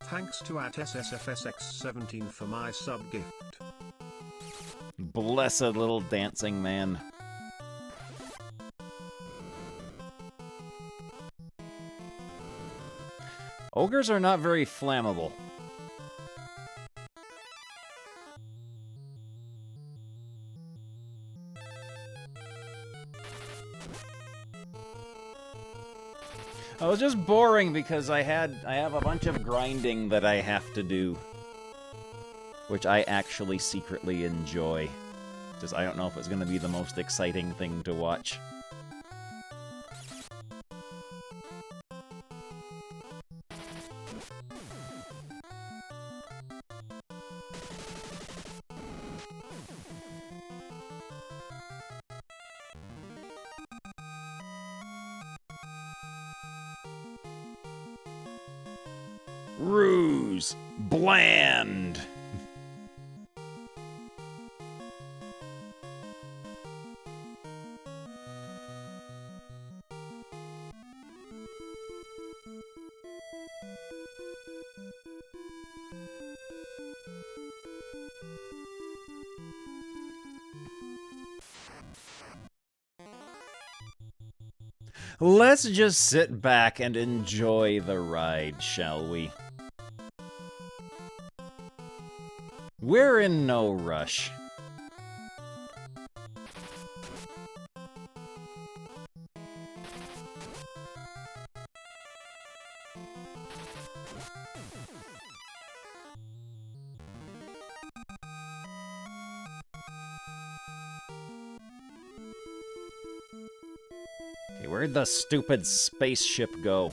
Thanks to @SSFSX17 for my sub gift. Blessed little dancing man. Ogres are not very flammable. It was just boring because I have a bunch of grinding that I have to do, which I actually secretly enjoy. Just I don't know if it's going to be the most exciting thing to watch. Ruse. Bland. Let's just sit back and enjoy the ride, shall we? We're in no rush. Okay, where'd the stupid spaceship go?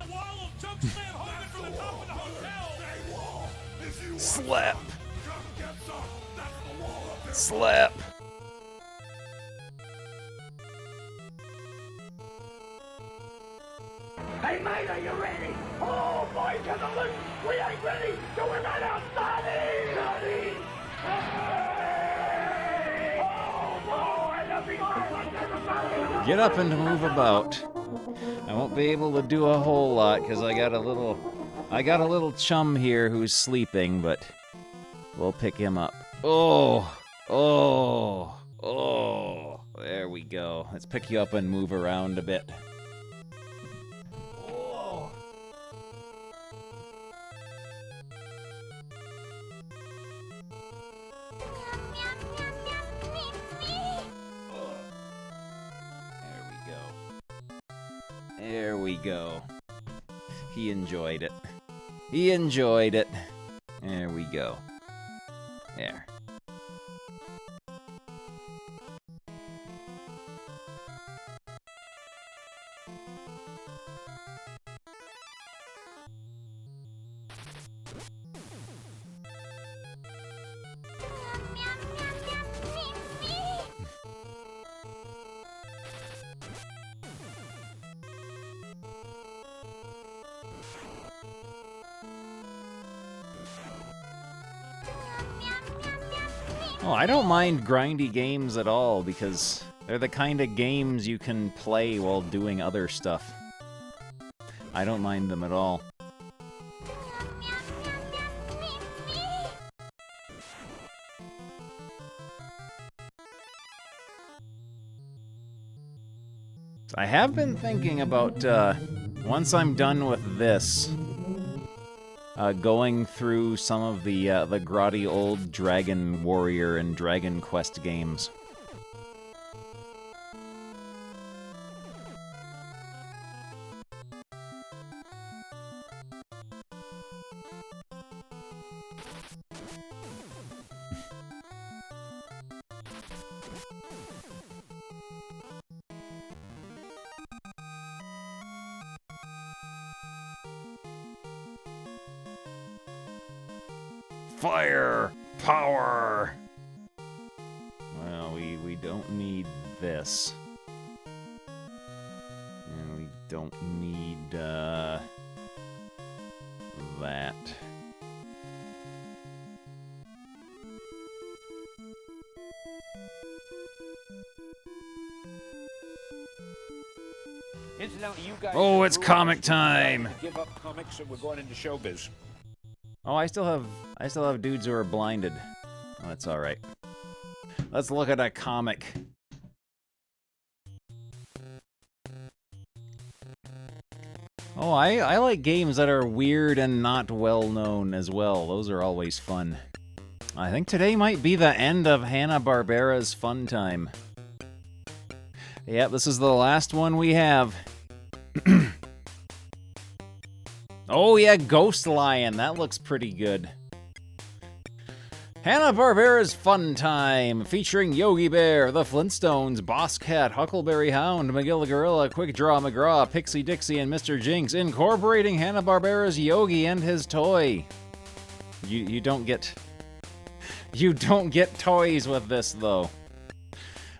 Wallow chokes man Hogan from the top of the hotel! Slap. Slap. Hey, mate, are you ready? Oh, boy, to the loot! We ain't ready, so we're right outside it! Oh, boy, the big island, everybody! Get up and move about. I won't be able to do a whole lot because I got a little chum here who's sleeping, but we'll pick him up. Oh, there we go. Let's pick you up and move around a bit. Oh. There we go. He enjoyed it. He enjoyed it. There we go. There. Oh, I don't mind grindy games at all because they're the kind of games you can play while doing other stuff. I don't mind them at all. I have been thinking about, once I'm done with this, going through some of the grotty old Dragon Warrior and Dragon Quest games. Fire! Power! Well, we don't need this. And we don't need, that. Incidentally, you guys Oh, it's comic time! give up comics and we're going into showbiz. Oh, I still have dudes who are blinded. Oh, that's all right. Let's look at a comic. Oh, I like games that are weird and not well known as well. Those are always fun. I think today might be the end of Hanna-Barbera's fun time. Yep, this is the last one we have. Oh yeah, Ghost Lion. That looks pretty good. Hanna-Barbera's Fun Time, featuring Yogi Bear, the Flintstones, Boss Cat, Huckleberry Hound, McGill the Gorilla, Quick Draw McGraw, Pixie Dixie, and Mr. Jinx, incorporating Hanna-Barbera's Yogi and his toy. You don't get toys with this though.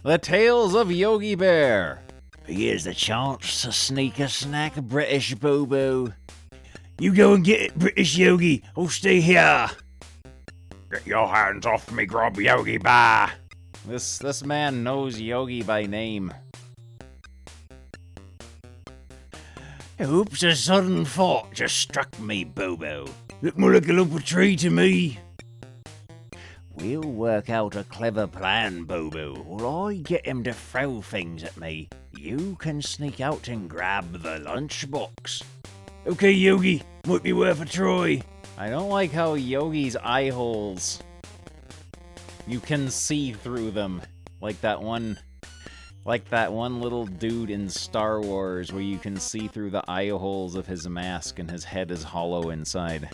The Tales of Yogi Bear. Here's the chance to sneak a snack, British boo-boo. You go and get it, British Yogi. I'll stay here. Get your hands off me, grub Yogi Bar. This man knows Yogi by name. Oops, a sudden thought just struck me, Bobo. Look more like a lump of tree to me. We'll work out a clever plan, Bobo. While I get him to throw things at me, you can sneak out and grab the lunchbox. Okay, Yogi, might be worth a try. I don't like how Yogi's eye holes, you can see through them, like that one little dude in Star Wars where you can see through the eye holes of his mask and his head is hollow inside.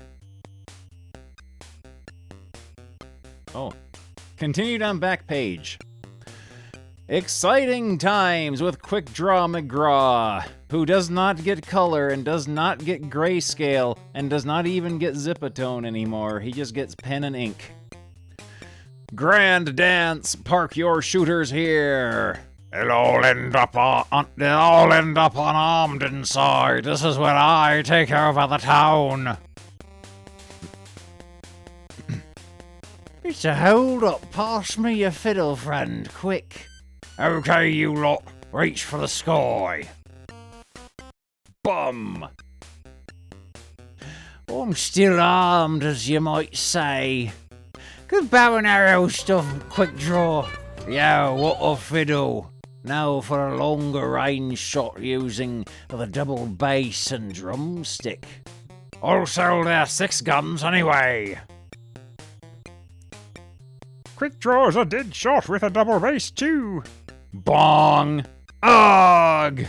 Oh, continued on back page. Exciting times with Quick Draw McGraw, who does not get color and does not get grayscale and does not even get Zipatone anymore. He just gets pen and ink. Grand dance, park your shooters here. They'll all end up on Armden side. This is where I take over the town. It's a hold up. Pass me your fiddle, friend, quick. Okay, you lot, reach for the sky. Bum! I'm still armed, as you might say. Good bow and arrow stuff, Quick Draw. Yeah, what a fiddle. Now for a longer range shot using the double bass and drumstick. I'll sell their 6 guns anyway. Quick Draw's a dead shot with a double bass too. Bong! Ugh!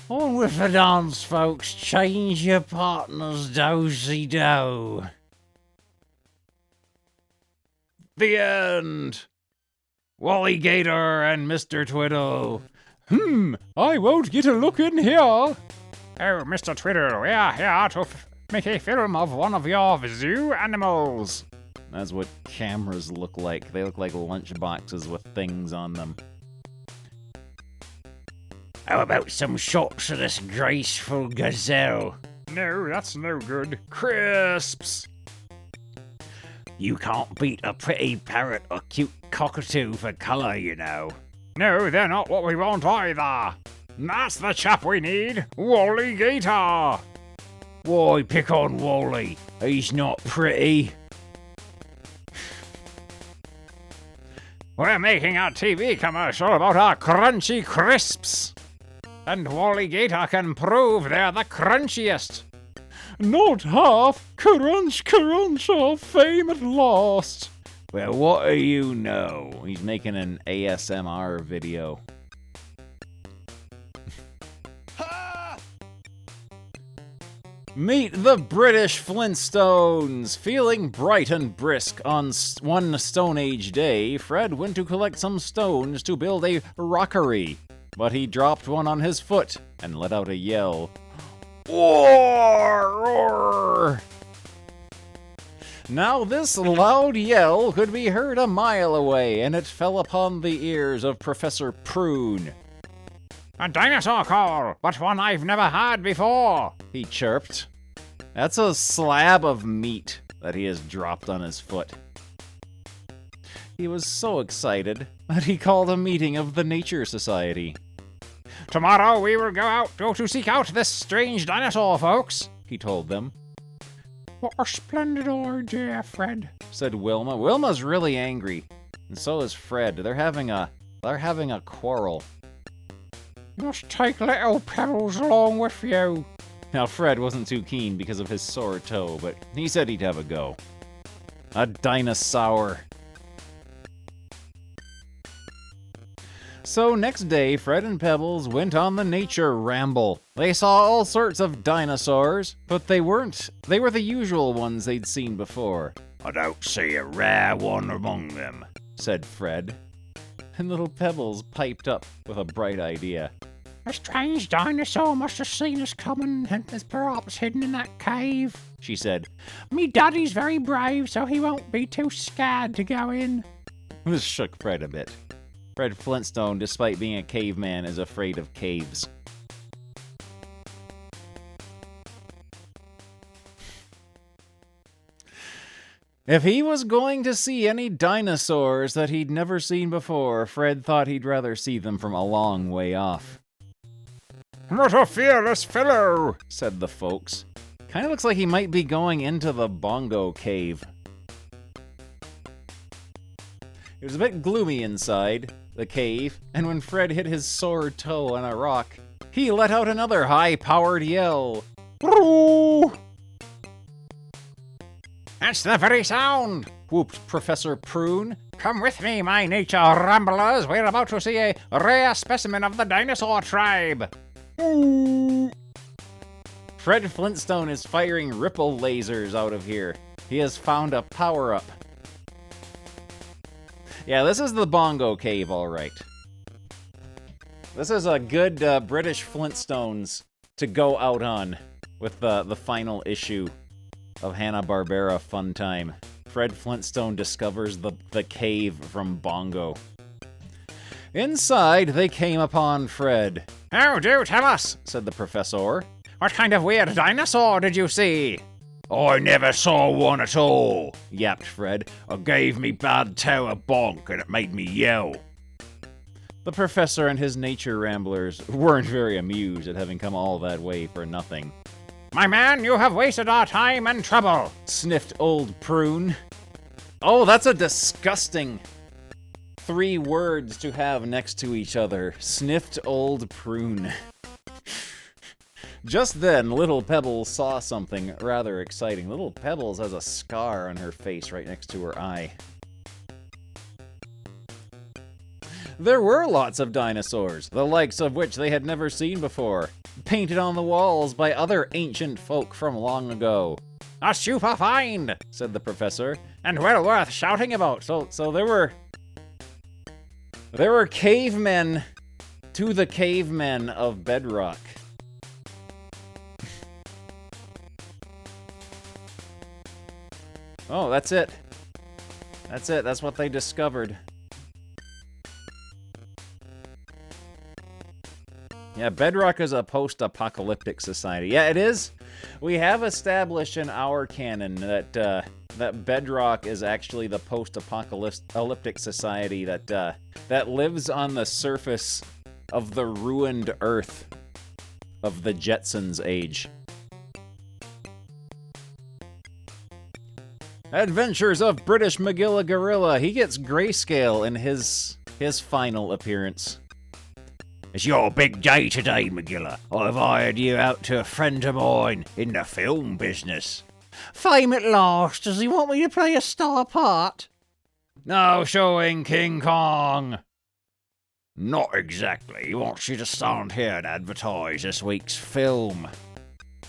On with the dance, folks. Change your partners, do-si-do. The end! Wally Gator and Mr. Twiddle. I won't get a look in here. Oh, Mr. Twiddle, we are here to make a film of one of your zoo animals. That's what cameras look like. They look like lunch boxes with things on them. How about some shots of this graceful gazelle? No, that's no good. Crisps! You can't beat a pretty parrot or cute cockatoo for colour, you know. No, they're not what we want either. That's the chap we need, Wally Gator. Why pick on Wally? He's not pretty. We're making a TV commercial about our crunchy crisps. And Wally Gator can prove they're the crunchiest. Not half. Crunch, crunch, our fame at last. Well, what do you know? He's making an ASMR video. Meet the British Flintstones! Feeling bright and brisk on one Stone Age day, Fred went to collect some stones to build a rockery. But he dropped one on his foot and let out a yell. Roar! Now this loud yell could be heard a mile away, and it fell upon the ears of Professor Prune. A dinosaur call, but one I've never had before, he chirped. That's a slab of meat that he has dropped on his foot. He was so excited that he called a meeting of the Nature Society. Tomorrow we will go to seek out this strange dinosaur, folks, he told them. What a splendid idea, Fred, said Wilma. Wilma's really angry, and so is Fred. They're having a quarrel. You must take little Pebbles along with you. Now, Fred wasn't too keen because of his sore toe, but he said he'd have a go. A dinosaur. So next day, Fred and Pebbles went on the nature ramble. They saw all sorts of dinosaurs, but they were the usual ones they'd seen before. I don't see a rare one among them, said Fred. And little Pebbles piped up with a bright idea. A strange dinosaur must have seen us coming and is perhaps hidden in that cave, she said. Me daddy's very brave, so he won't be too scared to go in. This shook Fred a bit. Fred Flintstone, despite being a caveman, is afraid of caves. If he was going to see any dinosaurs that he'd never seen before, Fred thought he'd rather see them from a long way off. What a fearless fellow, said the folks. Kinda looks like he might be going into the Bongo Cave. It was a bit gloomy inside the cave, and when Fred hit his sore toe on a rock, he let out another high-powered yell. Brrrr! That's the very sound, Whooped Professor Prune. Come with me, my nature ramblers. We're about to see a rare specimen of the dinosaur tribe. Fred Flintstone is firing ripple lasers out of here. He has found a power-up. Yeah, this is the Bongo Cave, all right. This is a good British Flintstones to go out on with the final issue of Hanna-Barbera Fun Time. Fred Flintstone discovers the cave from Bongo. Inside, they came upon Fred. Oh, do tell us, said the professor. What kind of weird dinosaur did you see? I never saw one at all, yapped Fred. It gave me bad toe a bonk and it made me yell. The professor and his nature ramblers weren't very amused at having come all that way for nothing. My man, you have wasted our time and trouble, sniffed Old Prune. Oh, that's a disgusting 3 words to have next to each other. Sniffed Old Prune. Just then, Little Pebbles saw something rather exciting. Little Pebbles has a scar on her face right next to her eye. There were lots of dinosaurs, the likes of which they had never seen before, painted on the walls by other ancient folk from long ago. A super find, said the professor, and well worth shouting about. So there were cavemen to the cavemen of Bedrock. Oh, that's it. That's it. That's what they discovered. Yeah, Bedrock is a post-apocalyptic society. Yeah, it is. We have established in our canon that Bedrock is actually the post-apocalyptic society that lives on the surface of the ruined Earth of the Jetsons age. Adventures of British Magilla Gorilla. He gets grayscale in his final appearance. It's your big day today, Magilla. I've hired you out to a friend of mine in the film business. Fame at last. Does he want me to play a star part? No showing King Kong. Not exactly. He wants you to stand here and advertise this week's film.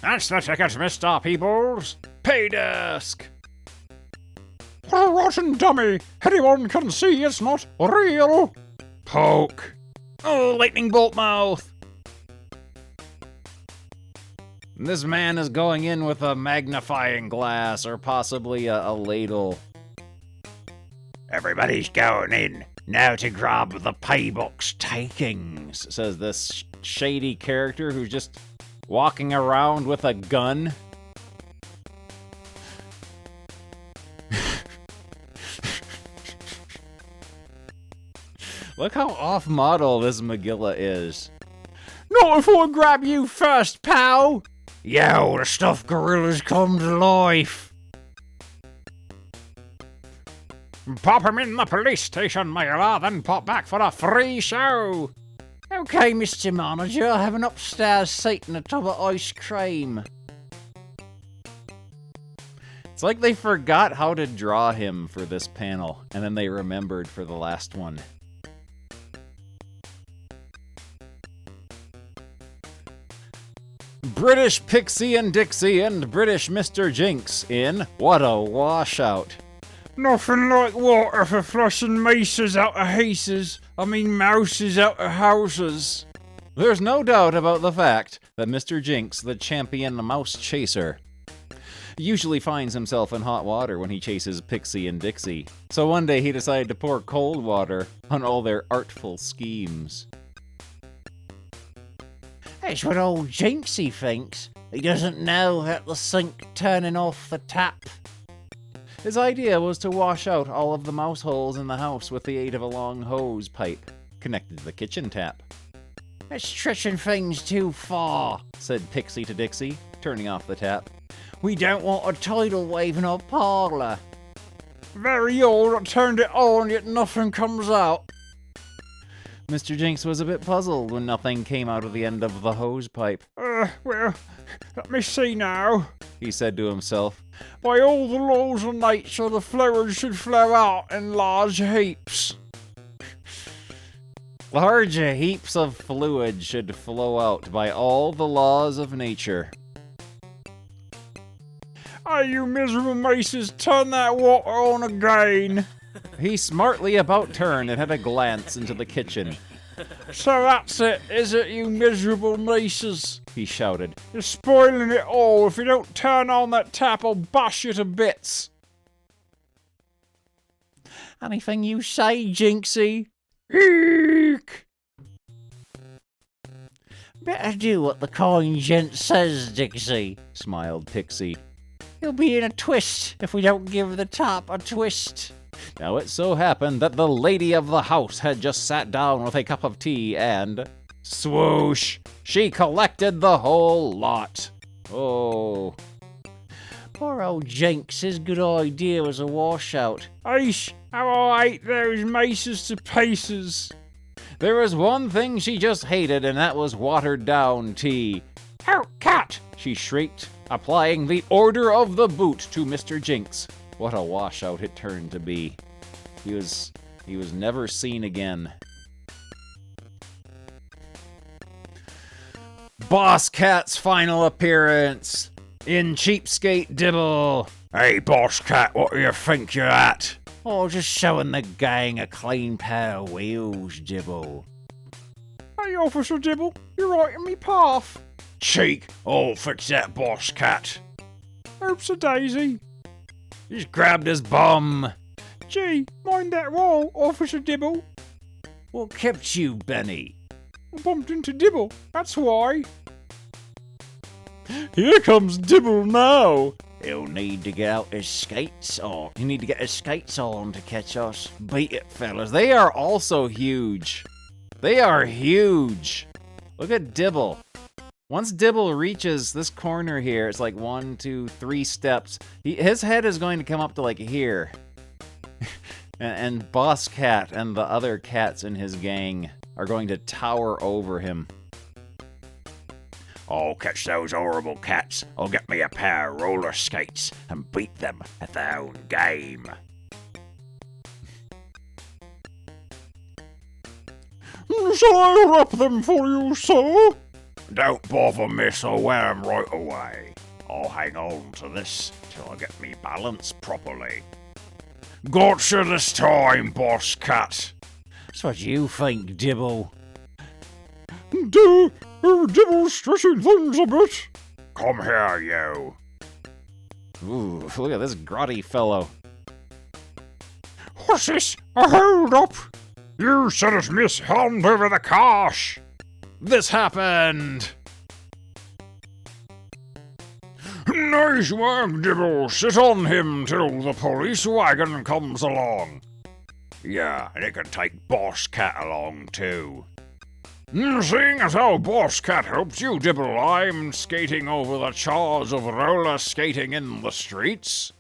That's the ticket, Mr. Peebles. Pay desk. Oh, rotten dummy! Anyone can see it's not real! Poke! Oh, lightning bolt mouth! This man is going in with a magnifying glass, or possibly a ladle. Everybody's going in, now to grab the paybox takings, says this shady character who's just walking around with a gun. Look how off-model this Magilla is. Not if I grab you first, pal! Yo, the stuffed gorilla's come to life! Pop him in the police station, Magilla, then pop back for a free show! Okay, Mr. Manager, I have an upstairs seat and a tub of ice cream. It's like they forgot how to draw him for this panel, and then they remembered for the last one. British Pixie and Dixie and British Mr. Jinx in What a Washout. Nothing like water for flushing mices out of mouses out of houses. There's no doubt about the fact that Mr. Jinx, the champion mouse chaser, usually finds himself in hot water when he chases Pixie and Dixie. So one day he decided to pour cold water on all their artful schemes. That's what old Jinxie thinks. He doesn't know that the sink turning off the tap. His idea was to wash out all of the mouse holes in the house with the aid of a long hose pipe connected to the kitchen tap. It's stretching things too far, Said Pixie to Dixie, turning off the tap. We don't want a tidal wave in our parlour. Very old, I turned it on, yet nothing comes out. Mr. Jinx was a bit puzzled when nothing came out of the end of the hose pipe. Well, let me see now. He said to himself. By all the laws of nature, the fluid should flow out in large heaps. Large heaps of fluid should flow out by all the laws of nature. Hey, you miserable maces, turn that water on again. He smartly about turned and had a glance into the kitchen. So that's it, is it, you miserable maces? He shouted. You're spoiling it all. If you don't turn on that tap, I'll bash you to bits. Anything you say, Jinxie? Eek! Better do what the kind gent says, Dixie, smiled Pixie. He'll be in a twist if we don't give the tap a twist. Now it so happened that the lady of the house had just sat down with a cup of tea and, swoosh, she collected the whole lot. Oh. Poor old Jinx, his good idea was a washout. Aish, how I hate those maces to pieces. There was one thing she just hated, and that was watered down tea. Out, cat! She shrieked, applying the order of the boot to Mr. Jinx. What a washout it turned to be. He was never seen again. Boss Cat's final appearance in Cheapskate Dibble. Hey, Boss Cat, what do you think you're at? Oh, just showing the gang a clean pair of wheels, Dibble. Hey, Officer Dibble, you're right in me path. Cheek, I'll fix that, Boss Cat. Oops a daisy. He's grabbed his bum. Gee, mind that wall, Officer Dibble. What kept you, Benny? I bumped into Dibble, that's why. Here comes Dibble now. He'll need to get out his skates on. You need to get his skates on to catch us. Beat it, fellas. They are also huge. They are huge. Look at Dibble. Once Dibble reaches this corner here, it's like 1, 2, 3 steps. His head is going to come up to like here. and Boss Cat and the other cats in his gang are going to tower over him. I'll catch those horrible cats. I'll get me a pair of roller skates and beat them at their own game. Shall I wrap them for you, sir? Don't bother, miss. I'll wear 'em right away. I'll hang on to this till I get me balance properly. Gotcha this time, Boss Cat. That's what you think, Dibble. Dibble's stretching things a bit. Come here, you. Ooh, look at this grotty fellow. What's this? A hold-up? You said it, miss. Hand over the cash. This happened. Nice work, Dibble. Sit on him till the police wagon comes along. Yeah, and it can take Boss Cat along, too. Seeing as how Boss Cat helped you, Dibble, I'm skating over the chores of roller skating in the streets.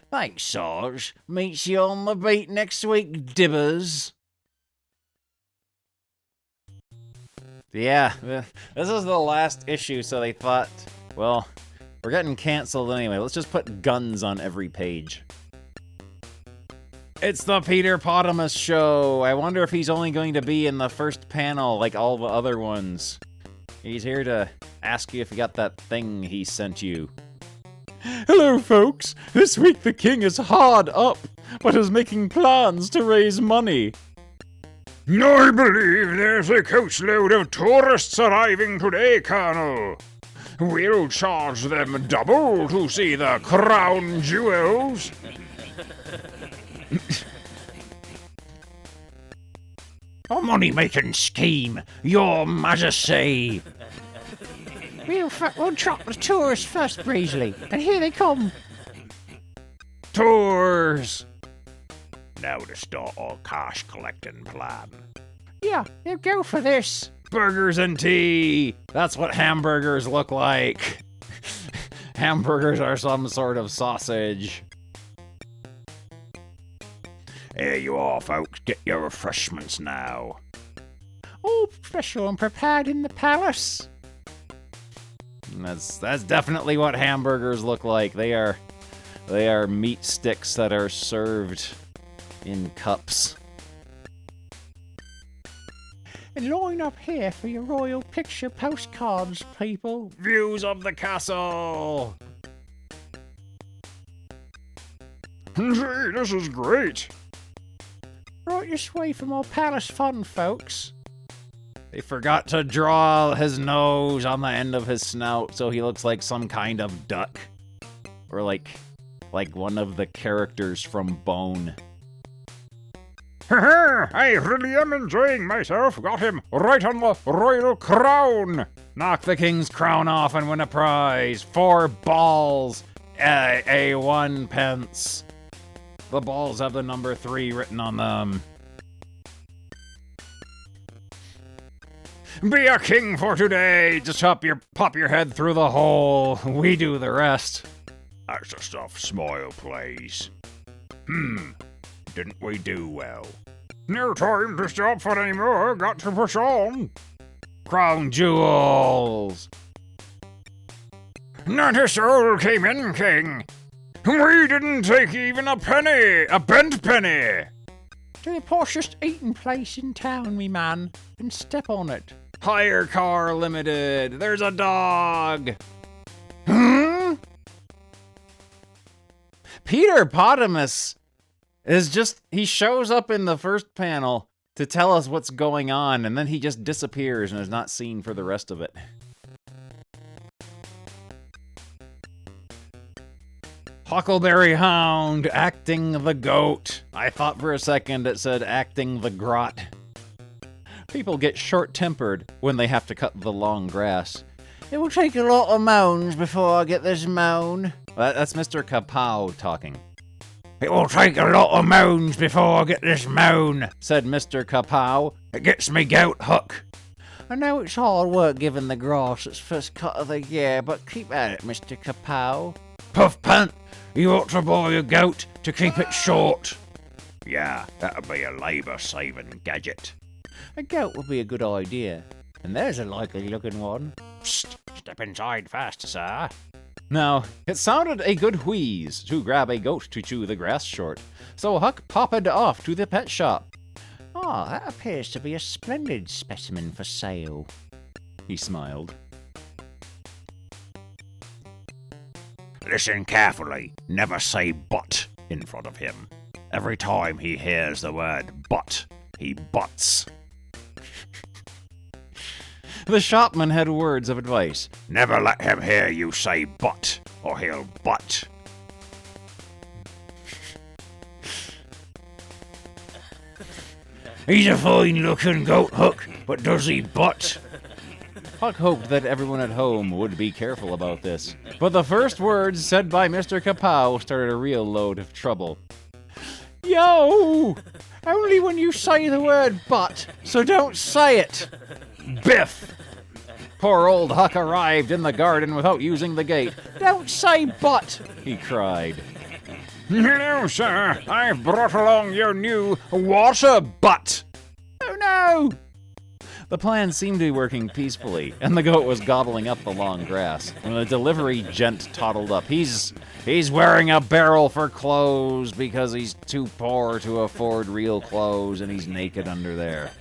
Thanks, Sarge. Meet you on the beat next week, Dibbers. Yeah, this is the last issue, so they thought, well, we're getting canceled anyway. Let's just put guns on every page. It's the Peter Potamus Show. I wonder if he's only going to be in the first panel like all the other ones. He's here to ask you if you got that thing he sent you. Hello, folks. This week the king is hard up, but is making plans to raise money. I believe there's a coachload of tourists arriving today, Colonel. We'll charge them double to see the crown jewels. A money-making scheme, your majesty. We'll trap the tourists first, Breezely, and here they come. tours. Now to start our cash collecting plan. Yeah, you go for this. Burgers and tea. That's what hamburgers look like. Hamburgers are some sort of sausage. Here you are, folks. Get your refreshments now. All special and prepared in the palace. That's definitely what hamburgers look like. They are meat sticks that are served in cups. And line up here for your royal picture postcards, people. Views of the castle. Hey, this is great. Right this way for more palace fun, folks. They forgot to draw his nose on the end of his snout, so he looks like some kind of duck. Or like one of the characters from Bone. I really am enjoying myself. Got him right on the royal crown. Knock the king's crown off and win a prize. 4 balls. A 1 pence. The balls have the number 3 written on them. Be a king for today. Just pop your head through the hole. We do the rest. That's the stuff Smile plays. Didn't we do well? No time to stop for any more. Got to push on. Crown jewels. Not a soul came in, King. We didn't take even a penny. A bent penny. To the poshest eating place in town, me man, and step on it. Hire car limited. There's a dog. Peter Potamus is just, he shows up in the first panel to tell us what's going on, and then he just disappears and is not seen for the rest of it. Huckleberry Hound acting the goat. I thought for a second it said acting the grot. People get short-tempered when they have to cut the long grass. It will take a lot of moans before I get this moan. That's Mr. Kapow talking. It will take a lot of moans before I get this moan, said Mr. Kapow. It gets me goat hook. I know it's hard work given the grass its first cut of the year, but keep at it, Mr. Kapow. Puff Punt, you ought to buy a goat to keep it short. Yeah, that'll be a labour-saving gadget. A goat would be a good idea. And there's a likely-looking one. Psst, step inside fast, sir. Now, it sounded a good wheeze to grab a goat to chew the grass short, so Huck popped off to the pet shop. Ah, that appears to be a splendid specimen for sale. He smiled. Listen carefully. Never say but in front of him. Every time he hears the word but, he butts. The shopman had words of advice. Never let him hear you say but, or he'll butt. He's a fine-looking goat, Hook, but does he butt? Huck hoped that everyone at home would be careful about this. But the first words said by Mr. Kapow started a real load of trouble. Yo! Only when you say the word but, so don't say it. Biff! Poor old Huck arrived in the garden without using the gate. Don't say but, he cried. Hello, sir. I've brought along your new water butt. Oh no! The plan seemed to be working peacefully, and the goat was gobbling up the long grass when the delivery gent toddled up. He's wearing a barrel for clothes because he's too poor to afford real clothes, and he's naked under there.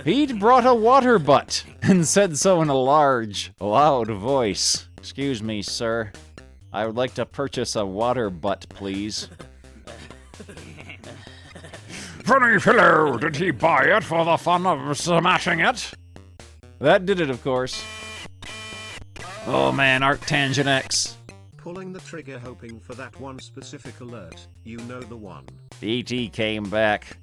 He'd brought a water butt, and said so in a large, loud voice. Excuse me, sir. I would like to purchase a water butt, please. Funny fellow, did he buy it for the fun of smashing it? That did it, of course. Oh man, Arctangent X. Pulling the trigger hoping for that one specific alert, you know the one. E.T. came back.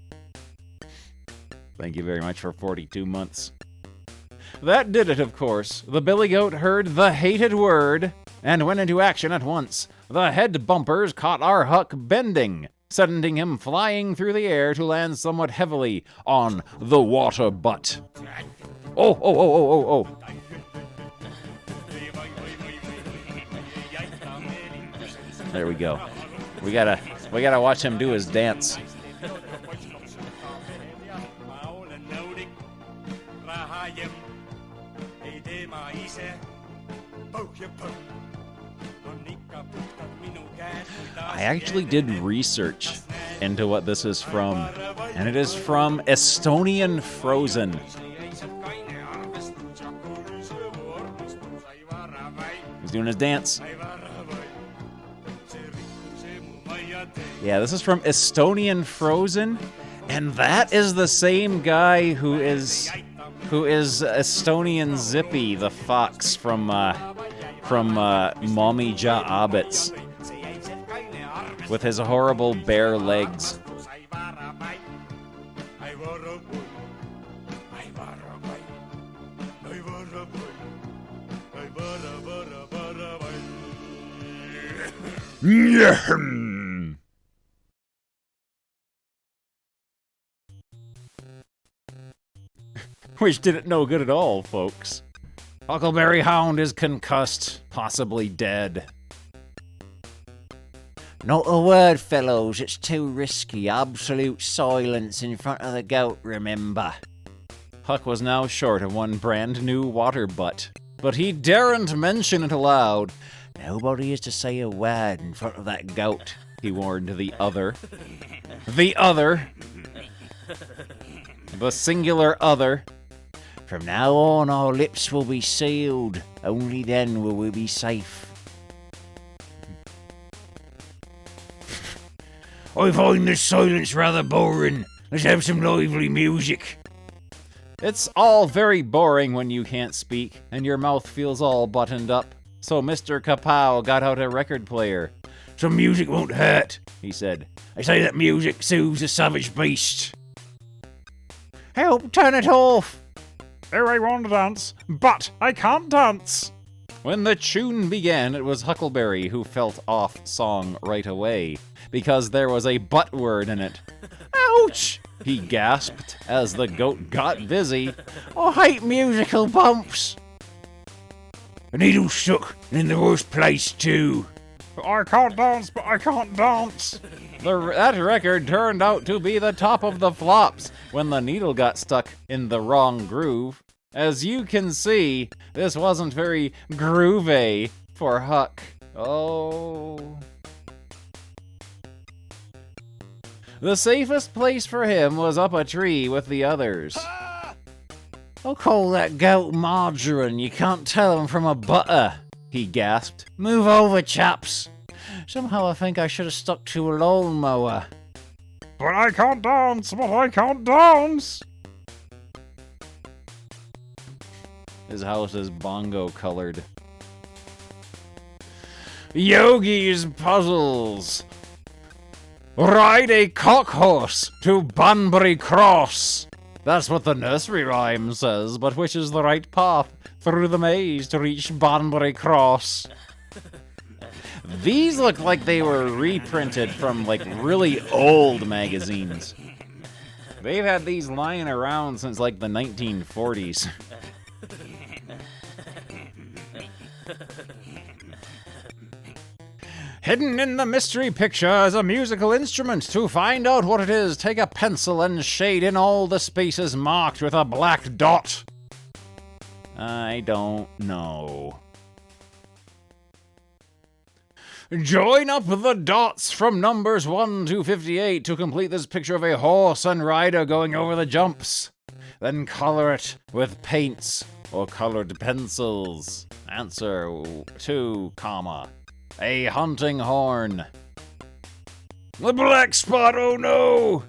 Thank you very much for 42 months. That did it, of course. The billy goat heard the hated word and went into action at once. The head bumpers caught our Huck bending, sending him flying through the air to land somewhat heavily on the water butt. Oh. There we go. We gotta watch him do his dance. I actually did research into what this is from, and it is from Estonian Frozen. He's doing his dance. Yeah, this is from Estonian Frozen, and that is the same guy who is Estonian Zippy, the fox from Mommy Ja Abbots, with his horrible bare legs. Which didn't know good at all, folks. Huckleberry Hound is concussed, possibly dead. Not a word, fellows. It's too risky. Absolute silence in front of the goat, remember. Huck was now short of one brand new water butt, but he daren't mention it aloud. Nobody is to say a word in front of that goat, he warned the other. The other. The singular other. From now on, our lips will be sealed. Only then will we be safe. I find this silence rather boring. Let's have some lively music. It's all very boring when you can't speak and your mouth feels all buttoned up. So Mr. Kapow got out a record player. Some music won't hurt, he said. I say that music soothes a savage beast. Help, turn it off. Oh, I want to dance, but I can't dance. When the tune began, it was Huckleberry who felt off song right away, because there was a butt word in it. Ouch! He gasped as the goat got busy. I hate musical bumps. The needle stuck in the worst place, too. I can't dance, but I can't dance. That record turned out to be the top of the flops when the needle got stuck in the wrong groove. As you can see, this wasn't very groovy for Huck. Oh. The safest place for him was up a tree with the others. I'll call that goat margarine. You can't tell him from a butter, he gasped. Move over, chaps. Somehow I think I should have stuck to a lawnmower. But I can't dance, but I can't dance. His house is bongo colored. Yogi's puzzles. Ride a cock horse to Banbury Cross. That's what the nursery rhyme says, but which is the right path through the maze to reach Banbury Cross? These look like they were reprinted from, like, really old magazines. They've had these lying around since, like, the 1940s. Hidden in the mystery picture is a musical instrument. To find out what it is, take a pencil and shade in all the spaces marked with a black dot. I don't know. Join up the dots from numbers 1 to 58 to complete this picture of a horse and rider going over the jumps. Then color it with paints or colored pencils. Answer 2, comma. A hunting horn. The black spot, oh no!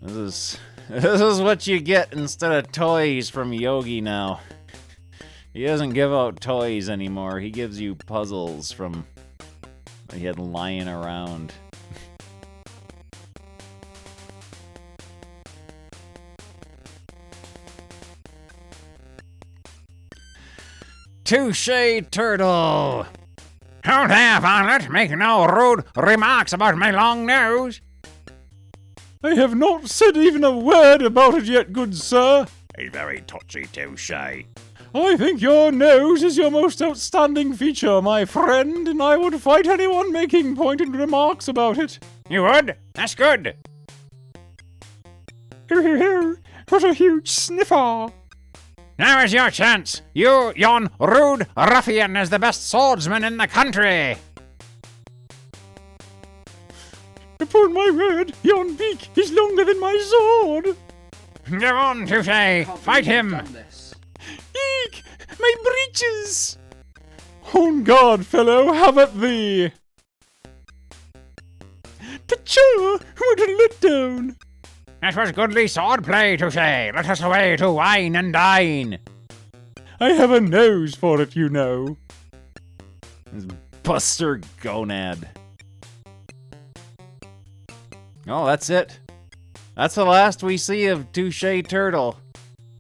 This is what you get instead of toys from Yogi now. He doesn't give out toys anymore. He gives you puzzles from what he had lying around. Touche Turtle! Hold there, Violet. Make no rude remarks about my long nose. I have not said even a word about it yet, good sir. He's very touchy, Touche. I think your nose is your most outstanding feature, my friend, and I would fight anyone making pointed remarks about it. You would? That's good. What a huge sniffer! Now is your chance. You, yon rude ruffian, is the best swordsman in the country. Upon my word, yon beak is longer than my sword. Go on, Touche. Fight him. Eek! My breeches! On guard, fellow, have at thee! Pacha! What a letdown! That was goodly swordplay, Touche. Let us away to wine and dine. I have a nose for it, you know. Buster Gonad. Oh, that's it. That's the last we see of Touche Turtle,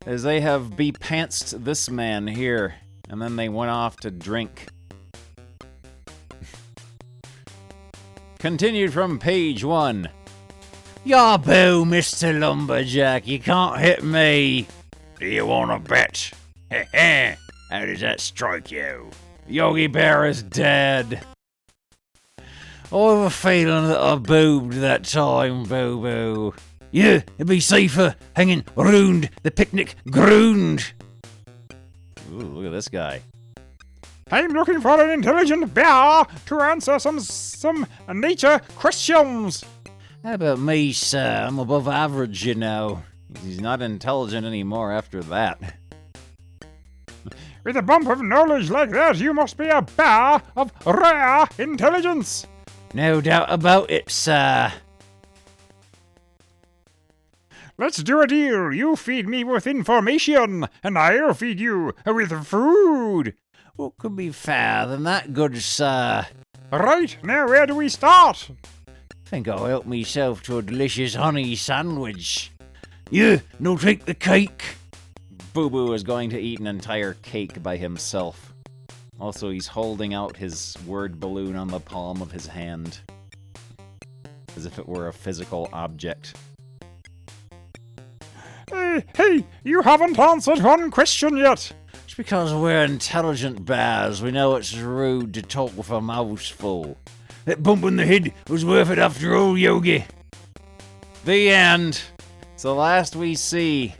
as they have bepantsed this man here, and then they went off to drink. Continued from page 1. Yahoo, Mr. Lumberjack, you can't hit me. Do you want to bet? Heh. How does that strike you? Yogi Bear is dead. I have a feeling that I boobed that time, Boo-Boo. Yeah, it'd be safer hanging round the picnic ground. Ooh, look at this guy. I'm looking for an intelligent bear to answer some nature questions. How about me, sir? I'm above average, you know. He's not intelligent anymore after that. With a bump of knowledge like that, you must be a bear of rare intelligence. No doubt about it, sir. Let's do a deal. You feed me with information, and I'll feed you with food. What could be fairer than that, good sir? Right, now where do we start? Think I'll help myself to a delicious honey sandwich. Yeah, no take the cake. Boo Boo is going to eat an entire cake by himself. Also, he's holding out his word balloon on the palm of his hand, as if it were a physical object. Hey, you haven't answered one question yet. It's because we're intelligent bears. We know it's rude to talk with a mouthful. That bump in the head was worth it after all, Yogi. The end. It's the last we see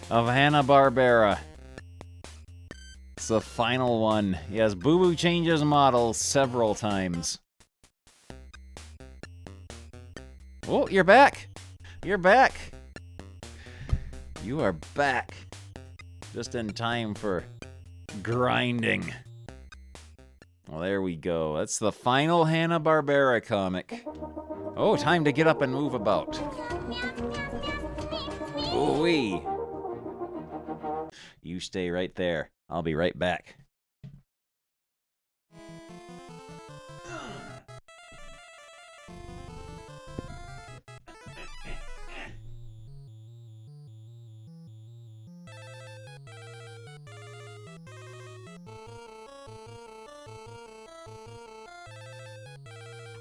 of Hanna-Barbera. It's the final one. Yes, Boo Boo changes models several times. Oh, you're back. You're back. You are back. Just in time for grinding. Well, there we go. That's the final Hanna-Barbera comic. Oh, time to get up and move about. Ooh-wee. You stay right there. I'll be right back.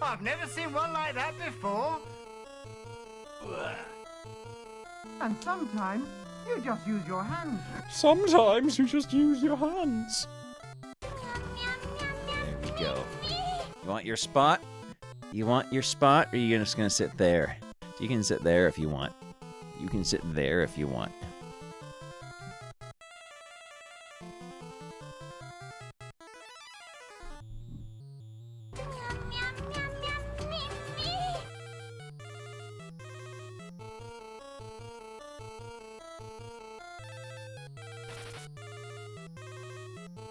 I've never seen one like that before. And sometimes you just use your hands. Sometimes you just use your hands. There we go. You want your spot? You want your spot, or are you just gonna sit there? You can sit there if you want. You can sit there if you want.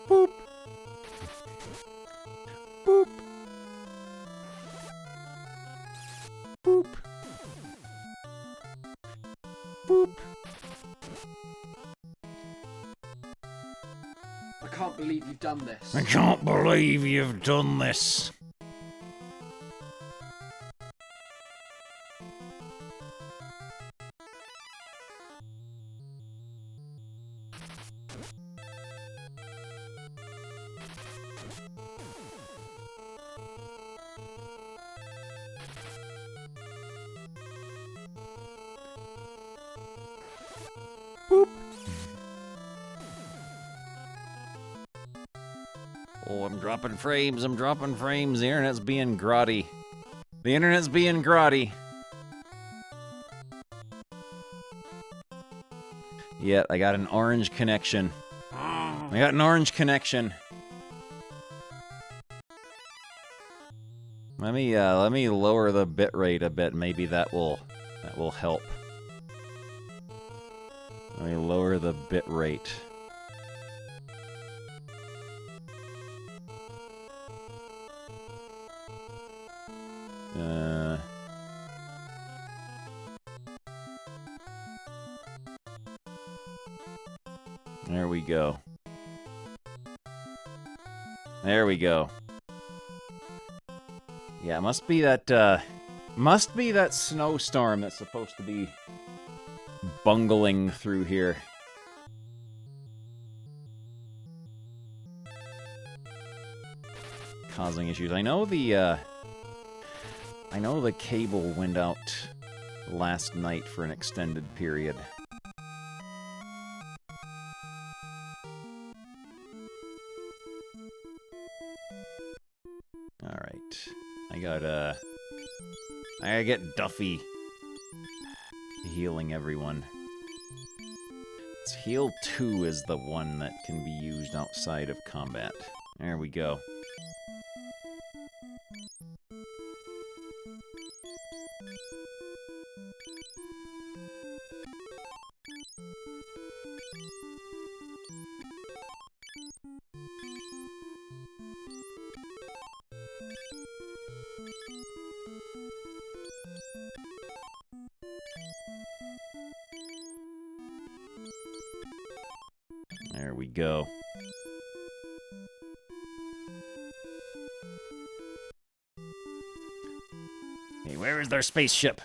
Boop. Boop. Boop. Boop. I can't believe you've done this. I can't believe you've done this. Oh, I'm dropping frames. I'm dropping frames. The internet's being grotty. The internet's being grotty. Yeah, I got an orange connection. I got an orange connection. Let me lower the bitrate a bit. Maybe that will help. Let me lower the bitrate. There we go. There we go. Yeah, must be that snowstorm that's supposed to be bungling through here. Causing issues. I know the cable went out last night for an extended period. Alright. I gotta get Duffy healing everyone. It's heal 2 is the one that can be used outside of combat. There we go. There we go. Hey, where is their spaceship?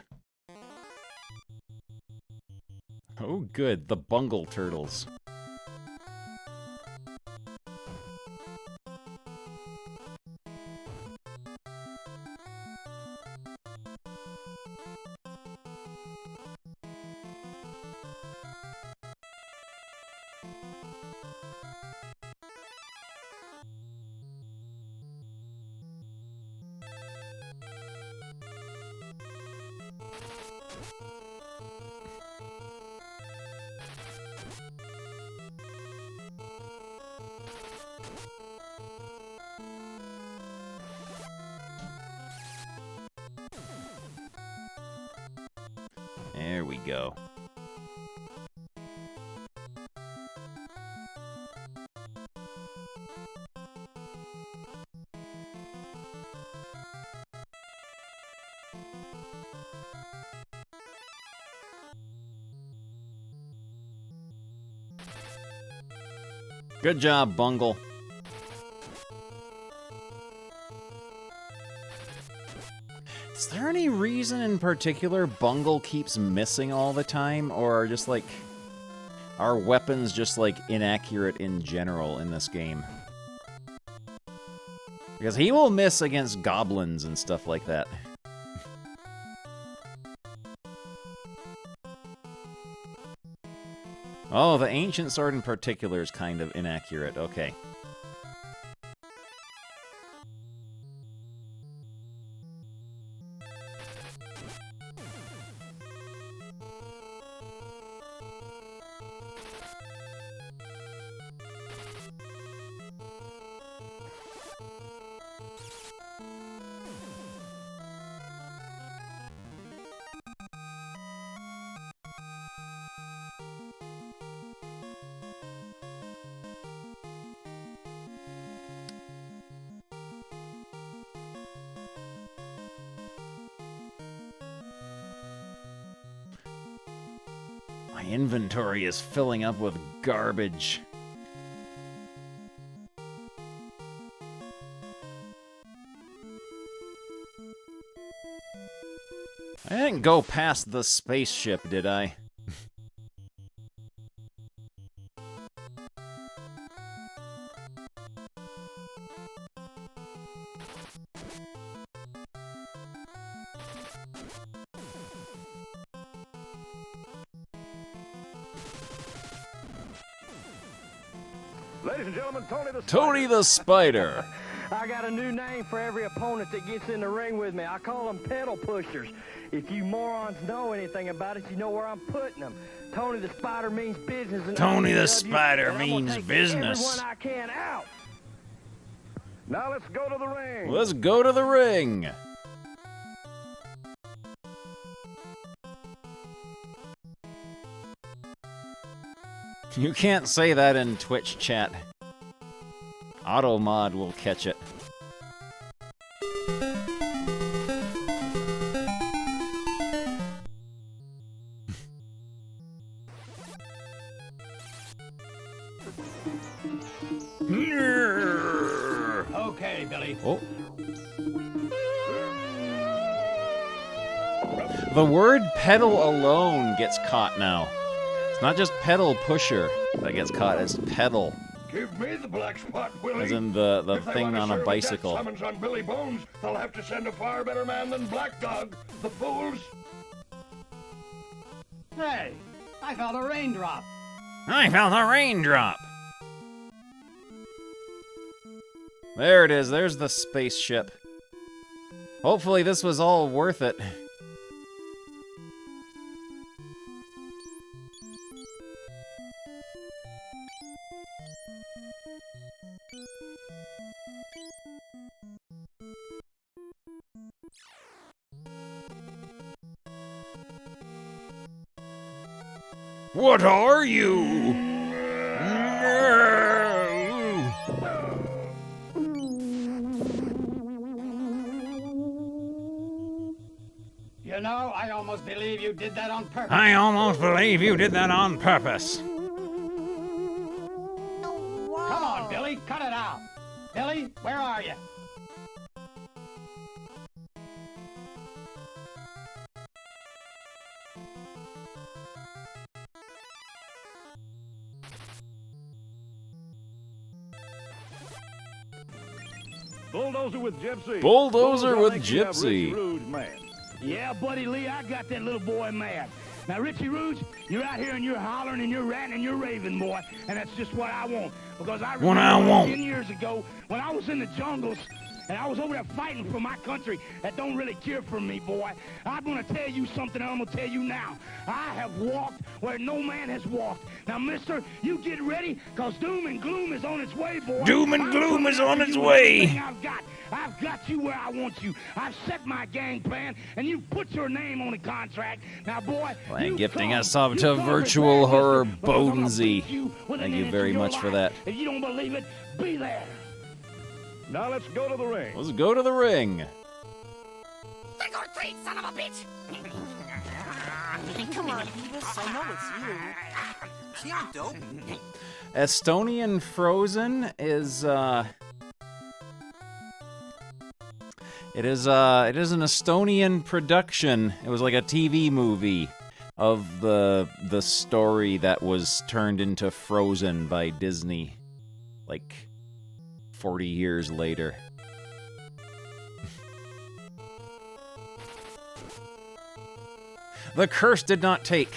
Oh, good. The Bungle Turtles. There we go. Good job, Bungle. Is there any reason in particular Bungle keeps missing all the time, or just like are weapons just like inaccurate in general in this game? Because he will miss against goblins and stuff like that. Oh, the ancient sword in particular is kind of inaccurate. Okay. My inventory is filling up with garbage. I didn't go past the spaceship, did I? Ladies and gentlemen, Tony the Spider. I got a new name for every opponent that gets in the ring with me. I call them pedal pushers. If you morons know anything about it, you know where I'm putting them. Tony the Spider means business. And Tony the AEW, Spider and I'm gonna means take business. Everyone I can out. Now let's go to the ring. Let's go to the ring. You can't say that in Twitch chat. Automod will catch it. Okay, Billy. Oh. The word pedal alone gets caught now. It's not just pedal pusher that gets caught, it's pedal. Give me the black spot, Willie. As in the If they thing wanna on a serve bicycle. death summons on Billy Bones, they'll have to send a far better man than Black Dog. The fools. Hey, I felt a raindrop. I felt a raindrop. There it is, there's the spaceship. Hopefully this was all worth it. What are you? You know, I almost believe you did that on purpose. I almost believe you did that on purpose. Come on, Billy, cut it out. Billy, where are you? Bulldozer with Gypsy. Bulldozer with thinks you have Richie Gypsy. Rouge, man. Yeah, Buddy Lee, I got that little boy mad. Now, Richie Rouge, you're out here and you're hollering and you're ranting and you're raving, boy, and that's just what I want. Because I What I remember want. 10 years ago when I was in the jungles and I was over there fighting for my country that don't really care for me, boy. I'm going to tell you something I'm going to tell you now. I have walked where no man has walked. Now, mister, you get ready, because doom and gloom is on its way, boy. Doom and I'm gloom coming is on after its you with way. everything I've got you where I want you. I've set my gang plan, and you put your name on the contract. Now, boy, And you gifting come. us up You to come virtual prepared, horror mister, because I'm gonna Bonesy. beat you with an Thank you inch very of your much for life. that. If you don't believe it, be there. Now let's go to the ring. Let's go to the ring. Trick or treat, son of a bitch! Come on, Beavis, I know it's you. See, I'm dope. Estonian Frozen is it is an Estonian production. It was like a TV movie of the story that was turned into Frozen by Disney like 40 years later. The curse did not take.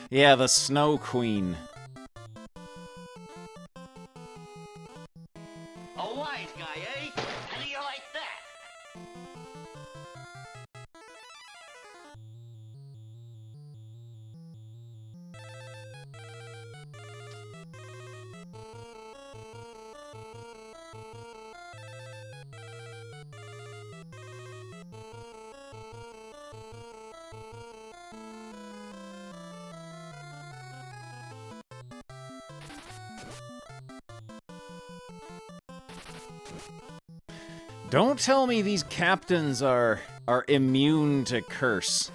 Yeah, the Snow Queen. A wise guy, eh? How do you like that? Don't tell me these captains are immune to curse.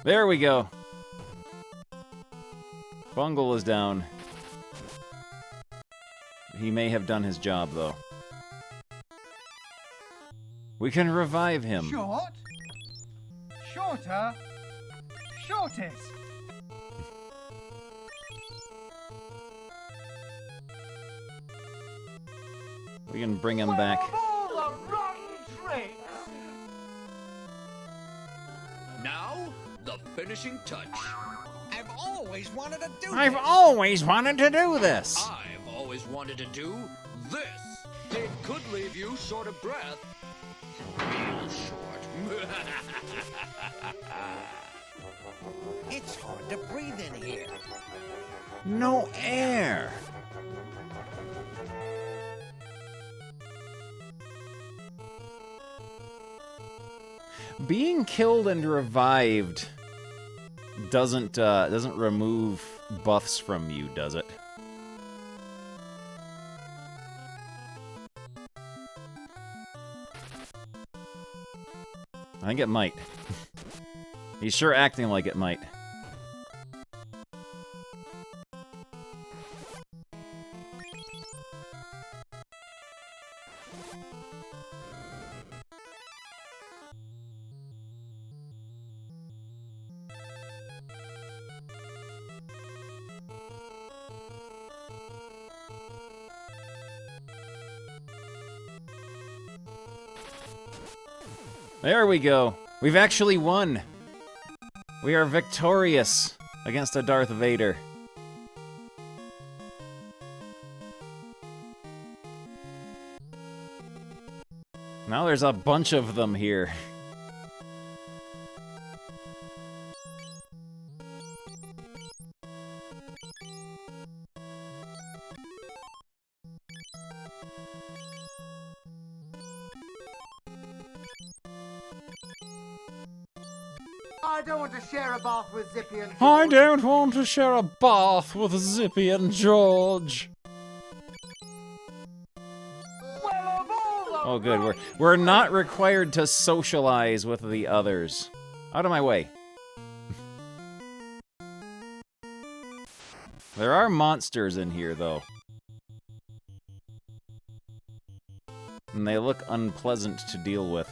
There we go. Bungle is down. He may have done his job, though. We can revive him. Short. Shorter. Shortest. We can bring him back. All the rotten tricks. Now, the finishing touch. I've always wanted to do I've always wanted to do this. I've always wanted to do this. It could leave you short of breath. Real short. It's hard to breathe in here. No air. Being killed and revived doesn't remove buffs from you, does it? I think it might. He's sure acting like it might. There we go. We've actually won. We are victorious against a Darth Vader. Now there's a bunch of them here. I don't want to share a bath with Zippy and George. I don't want to share a bath with Zippy and George. Oh, good. We're not required to socialize with the others. Out of my way. There are monsters in here, though. And they look unpleasant to deal with.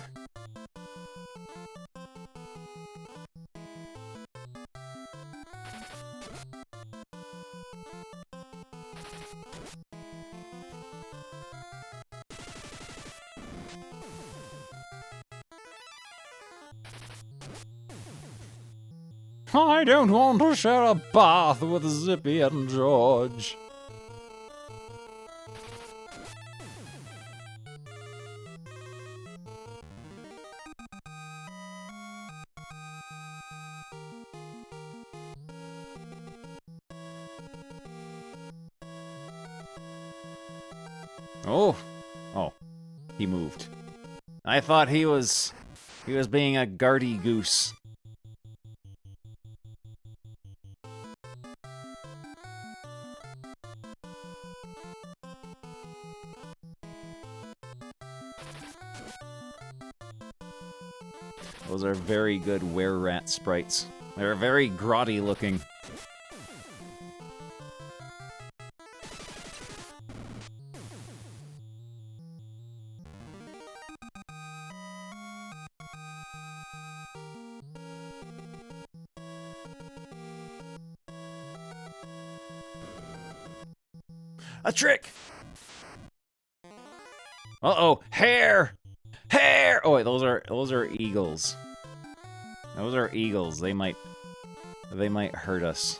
I don't want to share a bath with Zippy and George. Oh. Oh. He moved. I thought he was being a guardy goose. Those are very good were-rat sprites. They're very grotty looking. A trick! Uh-oh, hair! Hair! Oh wait, those are eagles. Those are eagles. They might hurt us.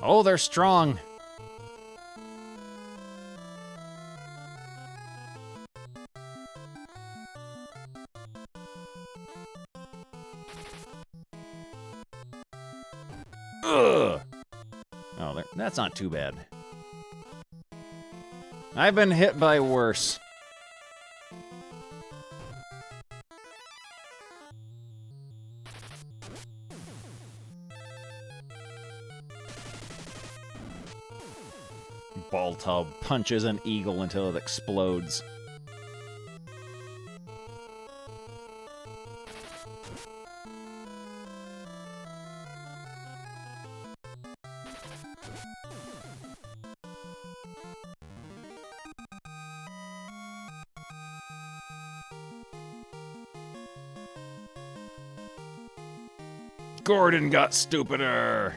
Oh, they're strong. Ugh. Oh, That's not too bad. I've been hit by worse. Baltub punches an eagle until it explodes. Gordon got stupider.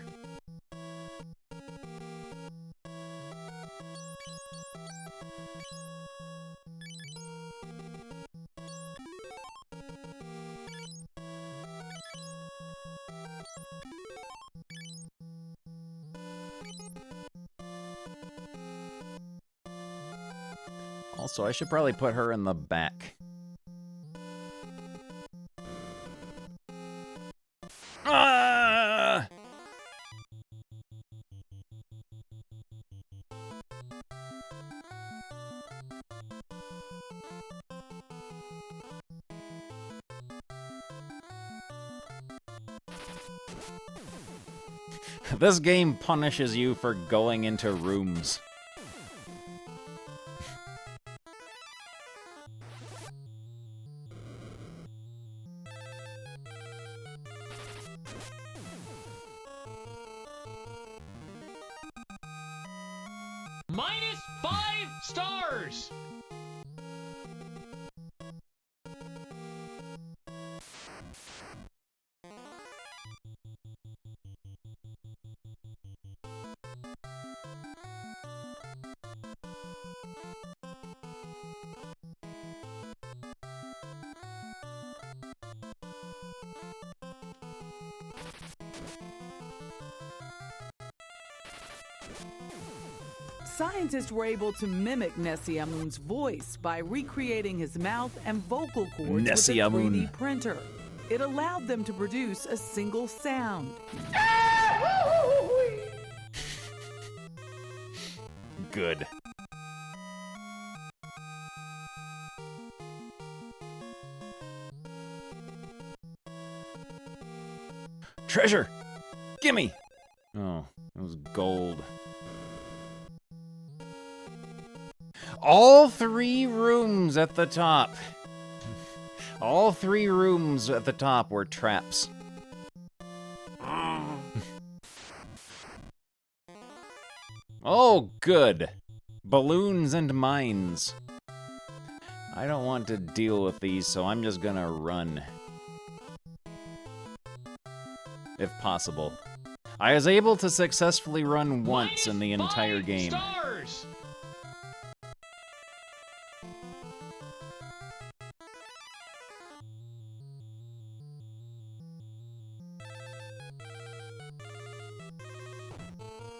Also, I should probably put her in the back. Ah! This game punishes you for going into rooms. -5 stars! Scientists were able to mimic Nessiamun's voice by recreating his mouth and vocal cords with a 3D printer. It allowed them to produce a single sound. Good. Treasure! Gimme! Oh, it was gold. All 3 rooms at the top. All 3 rooms at the top were traps. Oh, good. Balloons and mines. I don't want to deal with these, so I'm just gonna run. If possible. I was able to successfully run once in the entire game. Stars!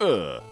Ugh.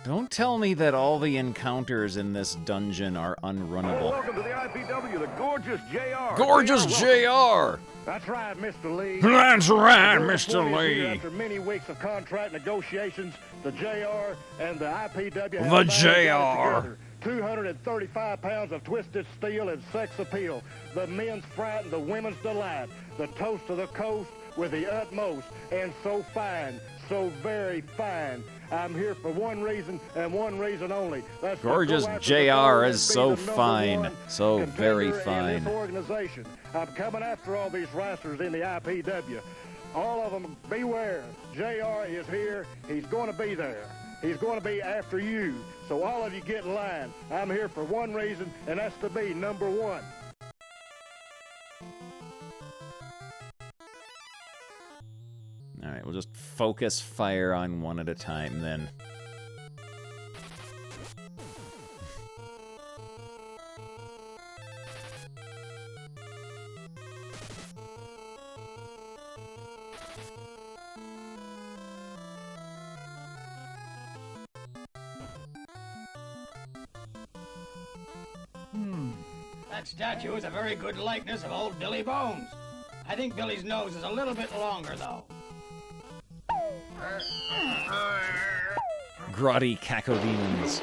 Don't tell me that all the encounters in this dungeon are unrunnable. Welcome to the IPW, the gorgeous JR. Gorgeous JR! That's right, Mr. Lee. That's right, We're Mr. appointed Lee. here after many weeks of contract negotiations, the JR and the IPW The have finally JR. got it together. 235 pounds of twisted steel and sex appeal. The men's fright and the women's delight. The toast of the coast with the utmost. And so fine, so very fine. I'm here for one reason and one reason only. That's to Gorgeous go after the JR goal and is be so the number fine. one So very contender in fine. this organization. I'm coming after all these wrestlers in the IPW. All of them, beware. JR is here. He's going to be there. He's going to be after you. So all of you get in line. I'm here for one reason, and that's to be number one. Alright, we'll just focus fire on one at a time then. That statue is a very good likeness of old Billy Bones. I think Billy's nose is a little bit longer, though. Grotty cacodemons.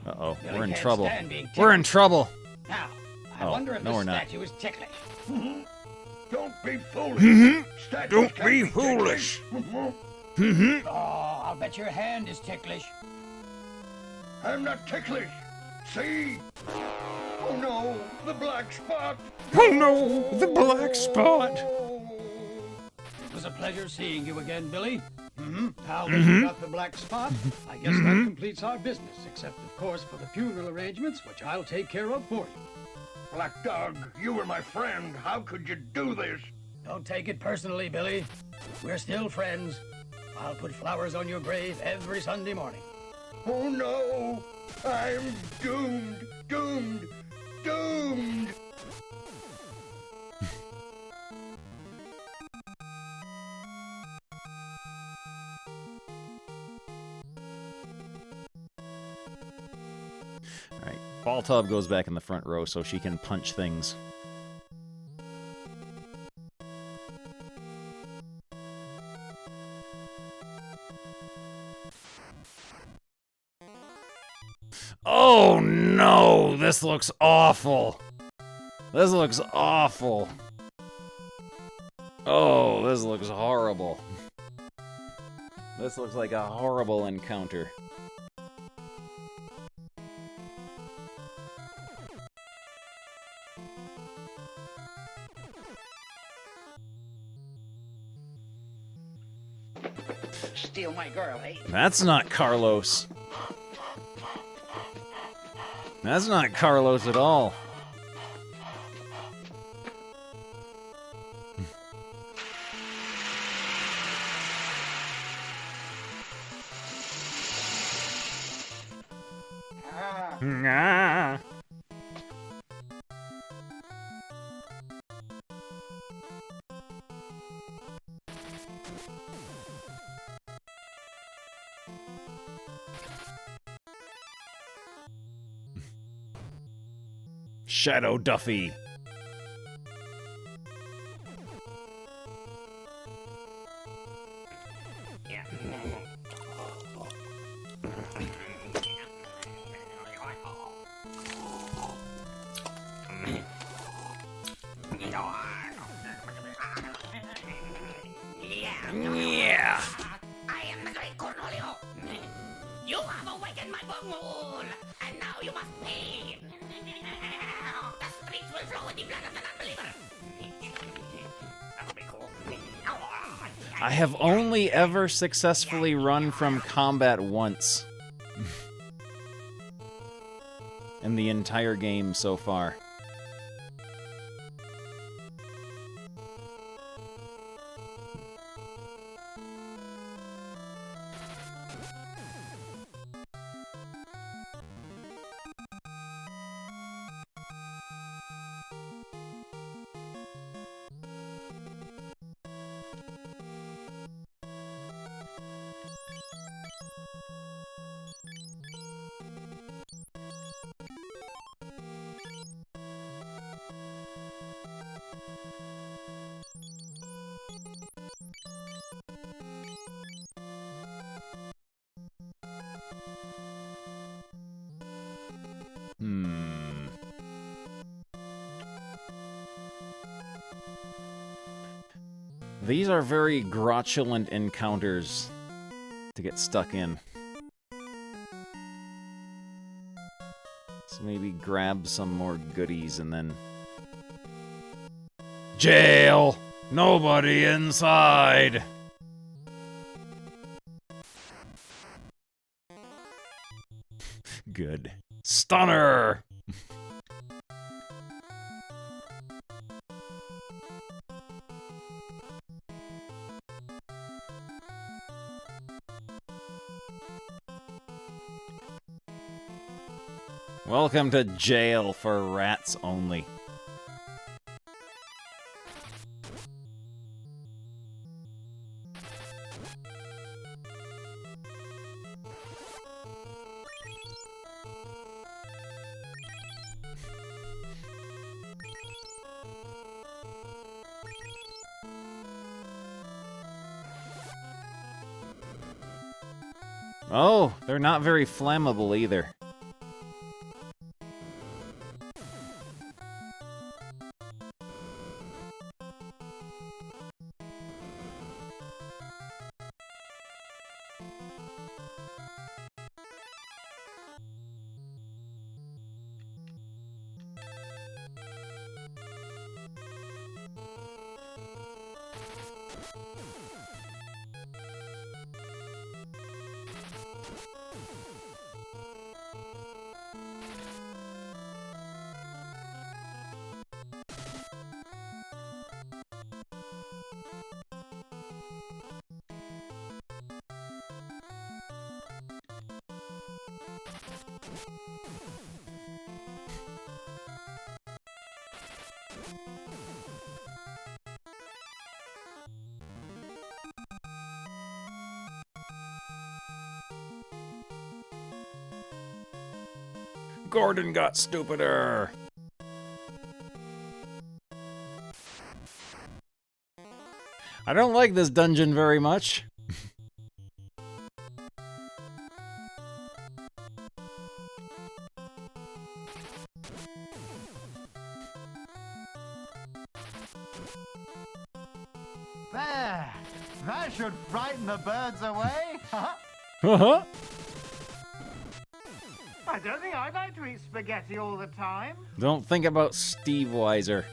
Uh-oh, Billy we're in can't trouble. stand being We're in tickled. trouble. Now, I Oh, wonder if no, this we're not. statue is ticklish. Don't be foolish. Statues Don't can't be ticklish. foolish. Oh, I'll bet your hand is ticklish. I'm not ticklish. See? Oh no, the black spot. Oh no, the black spot. It was a pleasure seeing you again, Billy. Now that you got the black spot, I guess that completes our business, except, of course, for the funeral arrangements, which I'll take care of for you. Black Dog, you were my friend. How could you do this? Don't take it personally, Billy. We're still friends. I'll put flowers on your grave every Sunday morning. Oh no, I'm doomed, doomed, doomed. Alright, Ball Tub goes back in the front row so she can punch things. Oh no, this looks awful. This looks awful. Oh, this looks horrible. This looks like a horrible encounter. Steal my girl, eh? That's not Carlos. That's not Carlos at all. Ah. Shadow Duffy. Yeah. I am the great Cornelio. You have awakened my bunghole, and now you must pay. The streets will flow with the blood of an unbeliever. That'll be cool. I have only ever successfully run from combat once. In the entire game so far. These are very grotulent encounters to get stuck in. So maybe grab some more goodies and then... Jail! Nobody inside! Good. Stunner! Welcome to jail for rats only. Oh, they're not very flammable either. Gordon got stupider. I don't like this dungeon very much. There! That should frighten the birds away! Uh-huh. I don't think I'd like to eat spaghetti all the time. Don't think about Steve Weiser.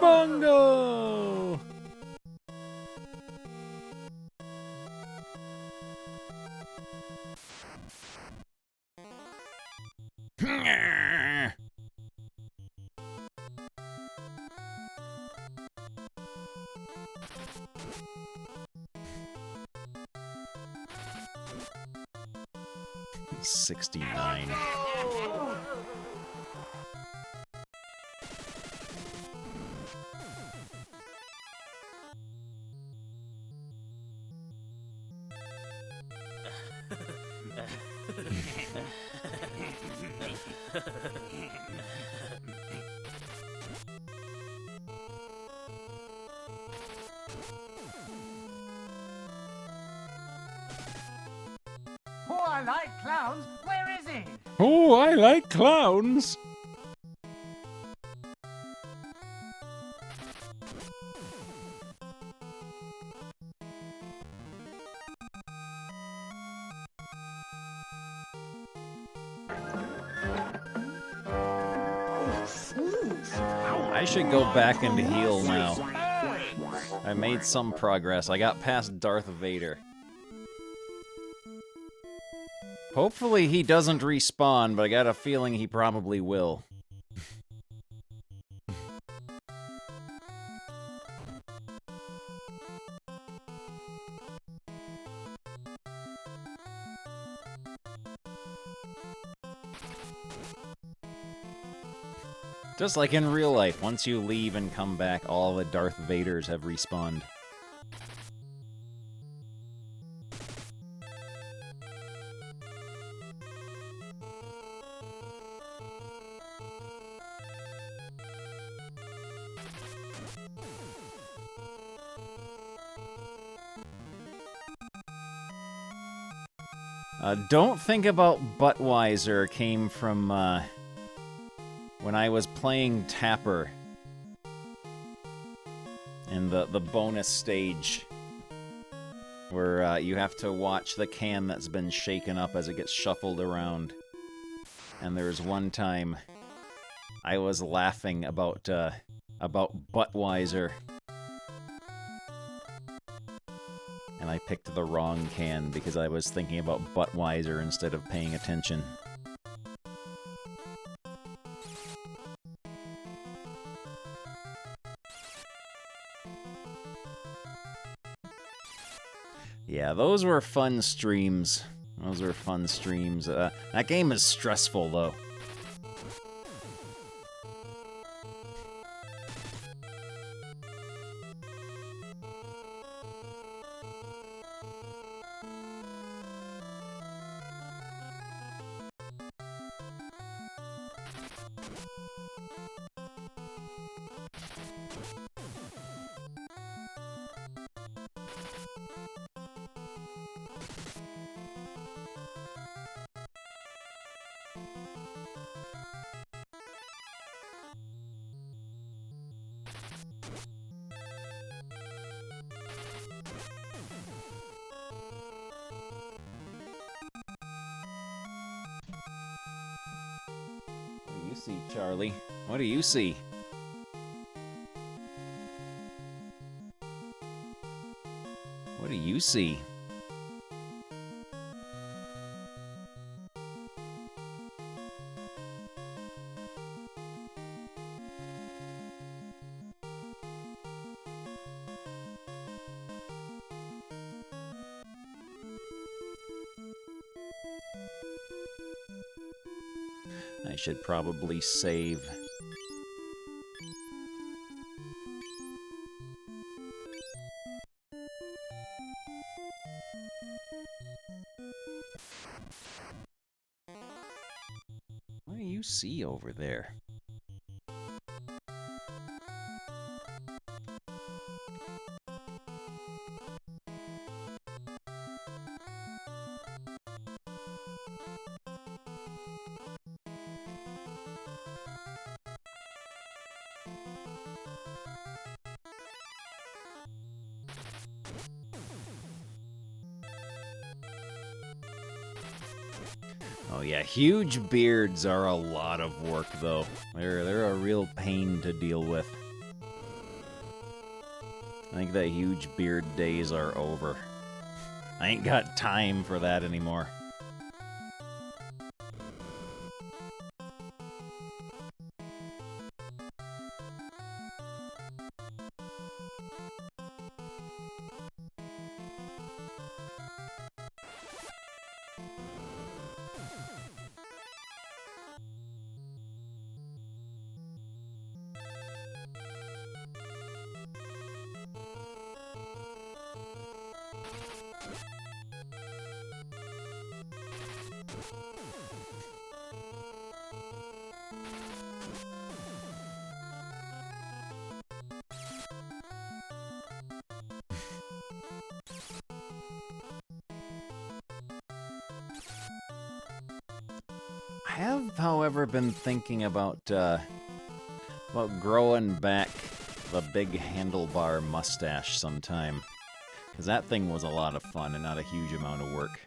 Bongo! $69. Oh, I like clowns. Where is he? Oh, I like clowns. I should go back into heal now. I made some progress. I got past Darth Vader. Hopefully he doesn't respawn, but I got a feeling he probably will. Just like in real life, once you leave and come back, all the Darth Vaders have respawned. Don't Think About Buttweiser came from, when I was playing Tapper in the bonus stage, where you have to watch the can that's been shaken up as it gets shuffled around. And there's one time I was laughing about Buttweiser. And I picked the wrong can because I was thinking about Buttweiser instead of paying attention. Yeah, those were fun streams. Those were fun streams. That game is stressful, though. What do you see, Charlie? What do you see? What do you see? I should probably save. What do you see over there? Oh yeah, huge beards are a lot of work though. They're a real pain to deal with. I think the huge beard days are over. I ain't got time for that anymore. I have, however, been thinking about growing back the big handlebar mustache sometime. Because that thing was a lot of fun and not a huge amount of work.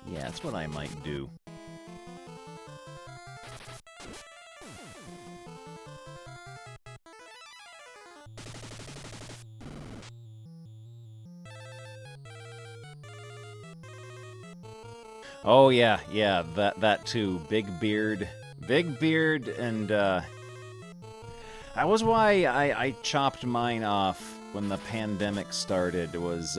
Yeah, that's what I might do. Oh yeah, that too. Big beard, and that was why I chopped mine off when the pandemic started. Was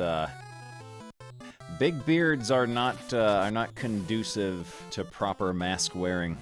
big beards are not conducive to proper mask wearing.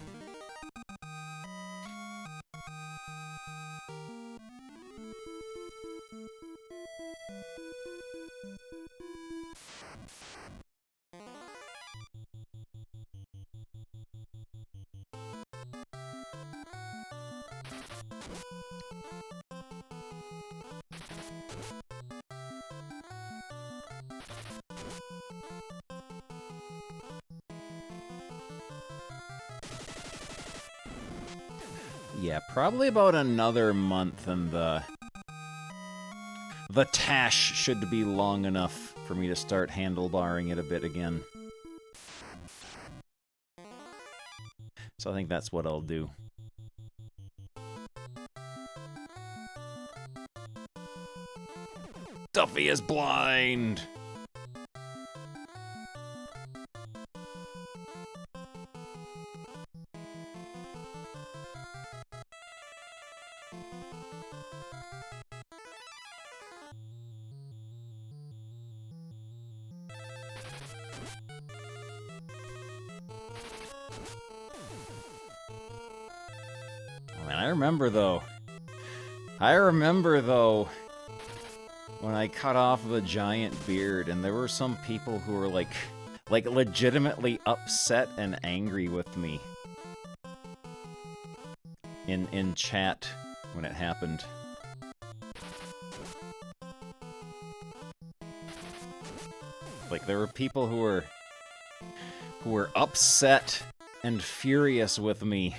Yeah, probably about another month, and the tash should be long enough for me to start handlebarring it a bit again. So I think that's what I'll do. Duffy is blind! remember though, when I cut off the giant beard, and there were some people who were like legitimately upset and angry with me in chat when it happened. Like, there were people who were upset and furious with me.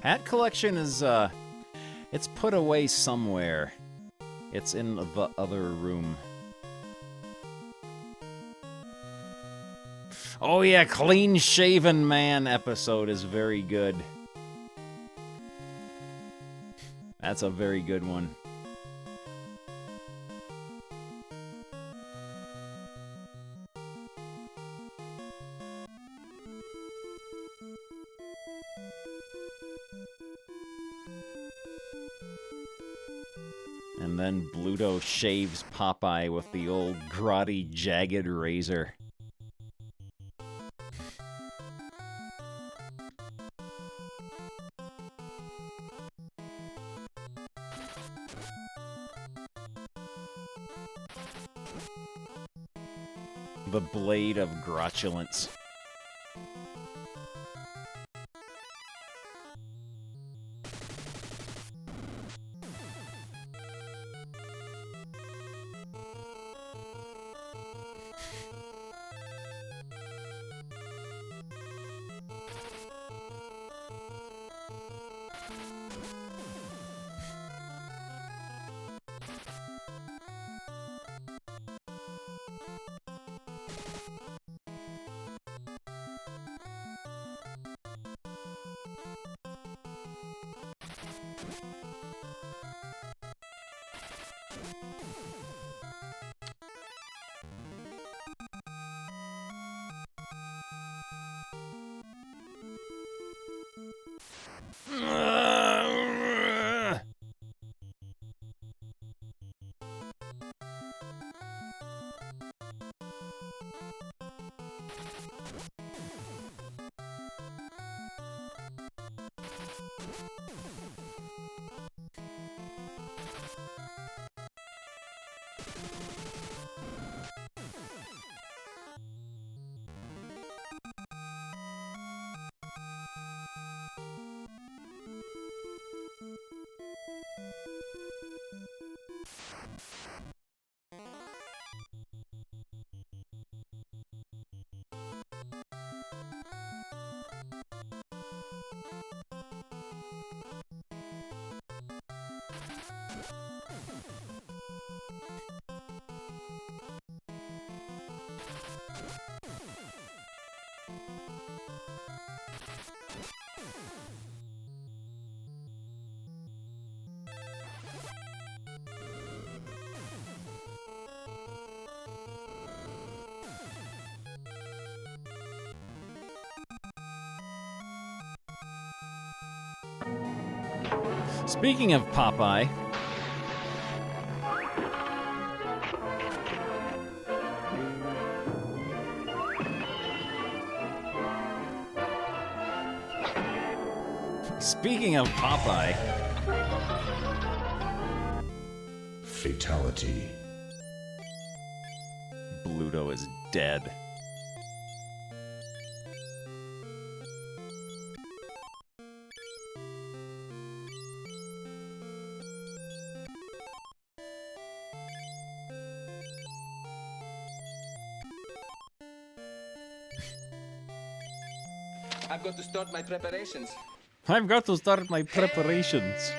Hat collection is, it's put away somewhere. It's in the other room. Oh yeah, Clean Shaven Man episode is very good. That's a very good one. And then Bluto shaves Popeye with the old grotty, jagged razor. The blade of gratulence. Speaking of Popeye, Fatality. Bluto is dead. I've got to start my preparations. I've got to start my preparations.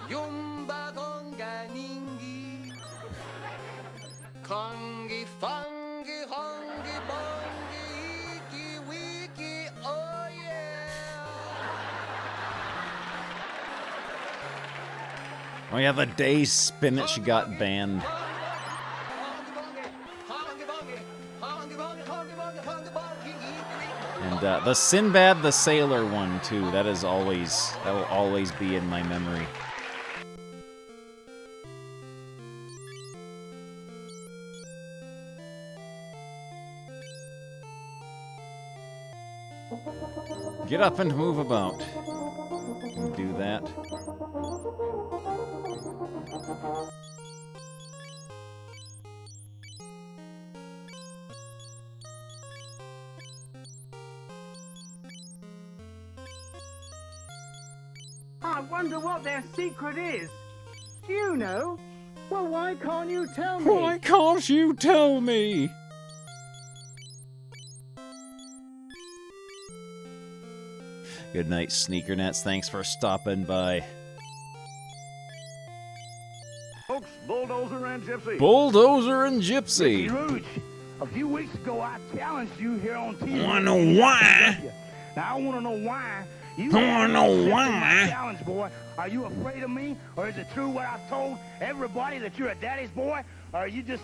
Yumba gonga ningi. Kongi fongi hongi bongi iki wiki oh yeah. Oh yeah, the day Spinach got banned. And the Sinbad the Sailor one too. That will always be in my memory. Get up and move about. Do that. I wonder what their secret is. Do you know? Well, why can't you tell me? Why can't you tell me? Good night, Sneakernets. Thanks for stopping by. Folks, Bulldozer and Gypsy. Bulldozer and Gypsy. Rouge, a few weeks ago, I challenged you here on TV. Wanna know why? Now, I want to know why. You wanna know why? my challenge, boy. Are you afraid of me, or is it true what I've told everybody that you're a daddy's boy? Or are you just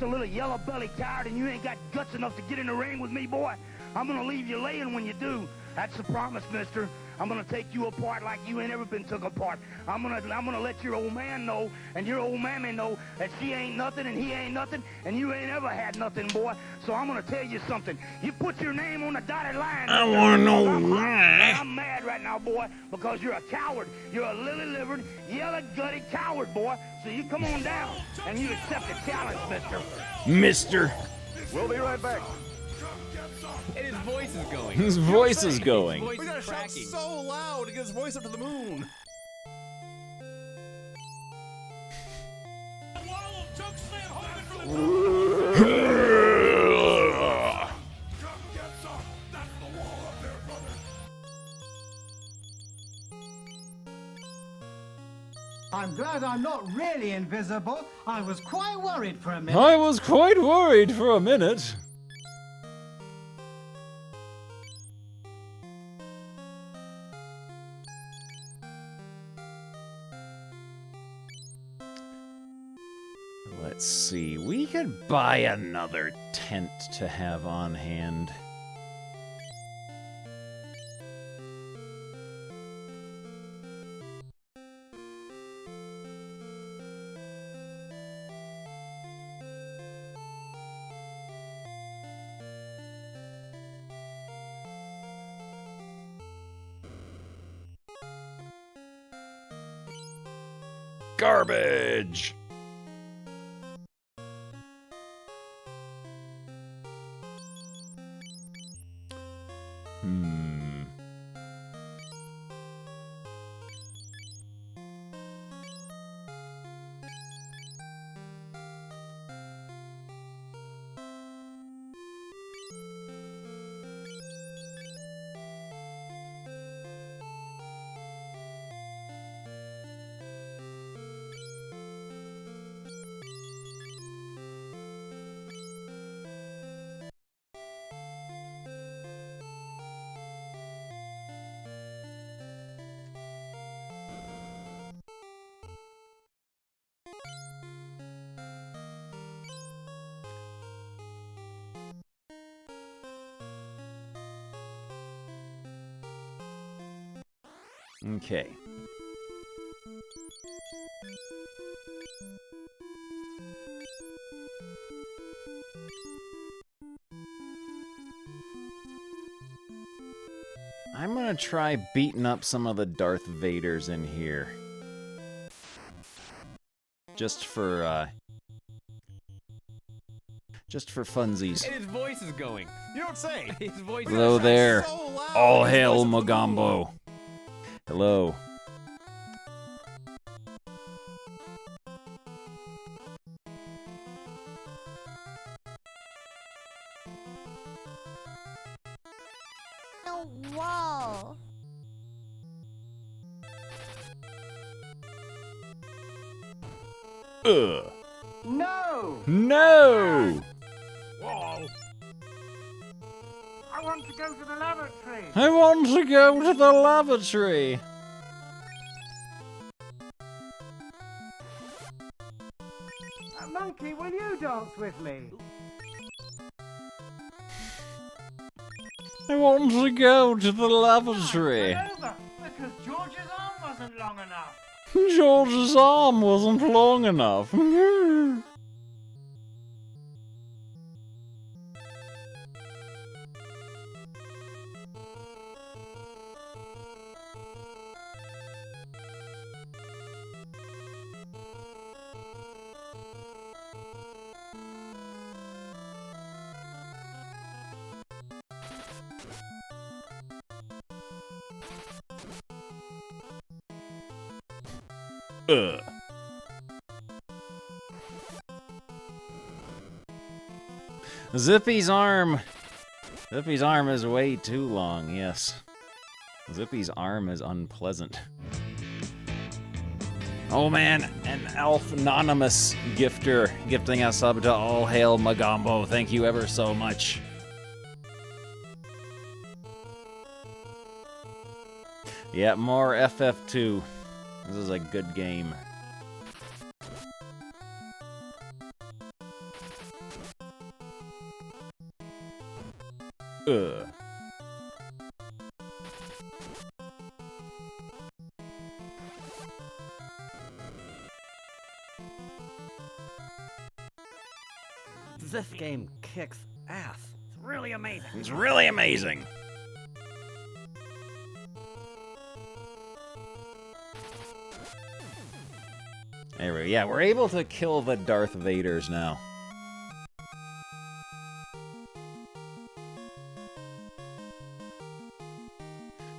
a little yellow-belly coward and you ain't got guts enough to get in the ring with me, boy? I'm gonna leave you laying when you do. That's a promise, mister. I'm gonna take you apart like you ain't ever been took apart. I'm gonna let your old man know and your old mammy know that she ain't nothing and he ain't nothing and you ain't ever had nothing, boy. So I'm gonna tell you something. You put your name on the dotted line. I wanna know why. I'm mad right now, boy, because you're a coward. You're a lily-livered, yellow-gutted coward, boy. So you come on down and you accept the challenge, mister. We'll be right back. And his voice is going. His voice is going. His voice We gotta is shout cracking. so loud to get his voice up to the moon. I'm glad I'm not really invisible. I was quite worried for a minute. I was quite worried for a minute. Let's see, we could buy another tent to have on hand. Garbage! Okay. I'm gonna try beating up some of the Darth Vaders in here. Just for funsies. And his voice is going. You don't say. His voice Hello is there. so loud. All His hail voice up to the Mogambo. Hello. The wall. Ugh. No! No! Wall. I want to go to the lavatory. I want to go to the lavatory. Monkey, will you dance with me? I want to go to the lavatory. Over, because George's arm wasn't long enough. George's arm wasn't long enough. Zippy's arm. Zippy's arm is way too long, yes. Zippy's arm is unpleasant. Oh man, an Elf Anonymous gifter gifting a sub to All Hail Magombo. Thank you ever so much. Yeah, more FF2. This is a good game. This game kicks ass. It's really amazing. It's really amazing. There we go. Yeah, we're able to kill the Darth Vaders now.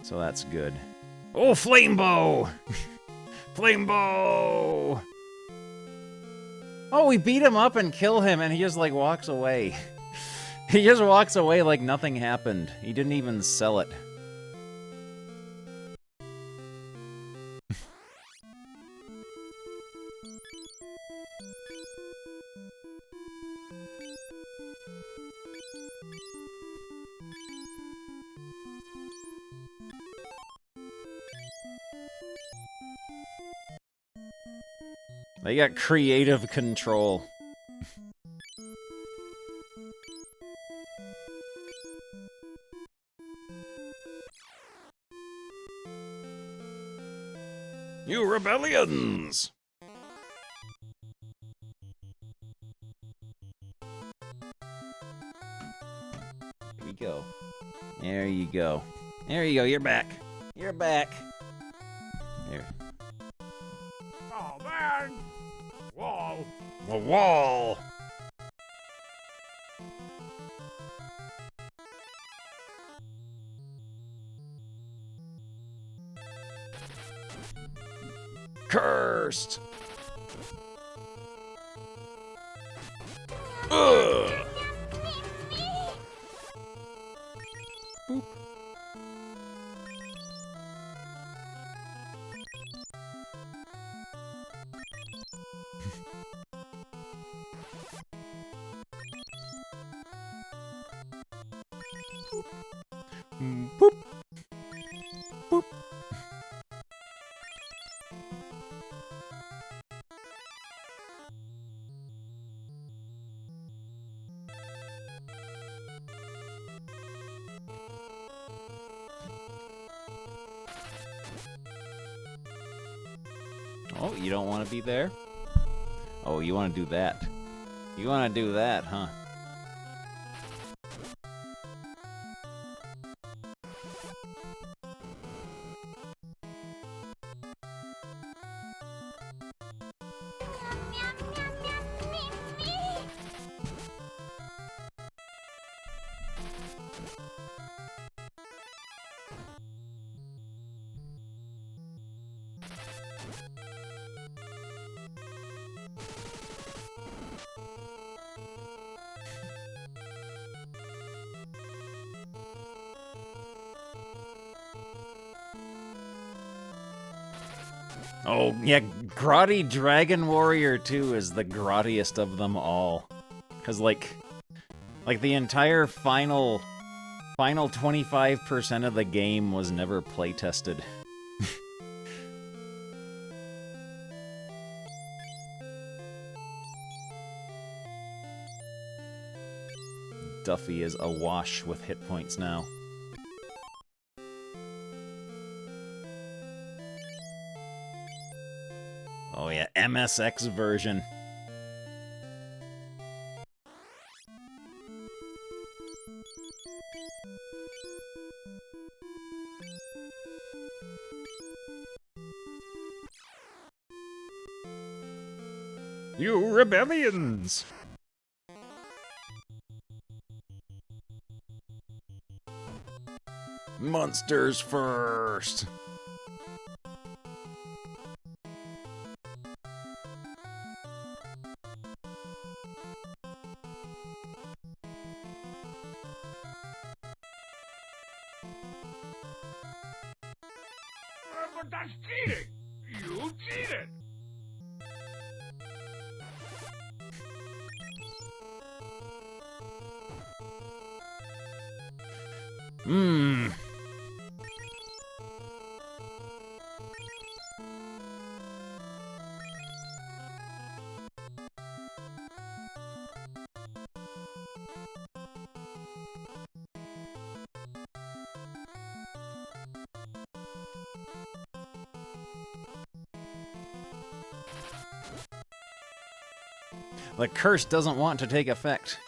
So that's good. Oh, Flamebow! Flamebow! Oh, we beat him up and kill him, and he just, like, walks away. He just walks away like nothing happened. He didn't even sell it. They got creative control. You rebellions! Here we go. There you go. There you go, you're back. You're back. There. Oh, man! Wall! The wall! Cursed! Ugh! Boop. Boop. Boop. Oh, you don't want to be there? Oh, you want to do that. You want to do that, huh? Oh, yeah, Grotty Dragon Warrior 2 is the grottiest of them all. Because, like the entire final 25% of the game was never playtested. Duffy is awash with hit points now. Oh yeah, MSX version. You rebellions! Monsters first! But that's cheating! You cheated! Mmm. The curse doesn't want to take effect.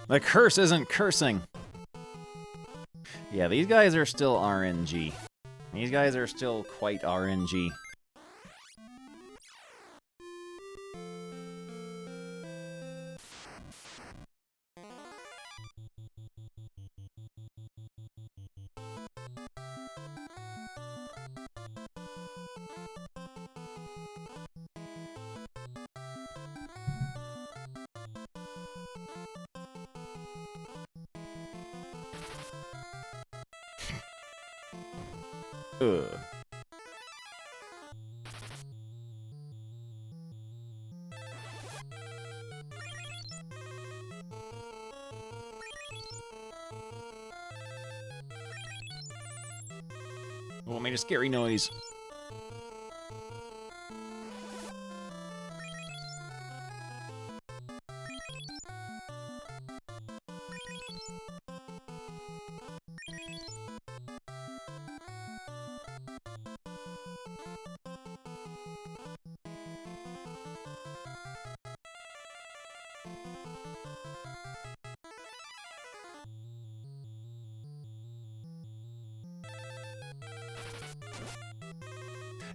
The curse isn't cursing. Yeah, these guys are still RNG. These guys are still quite RNG. Ugh. Oh, made a scary noise.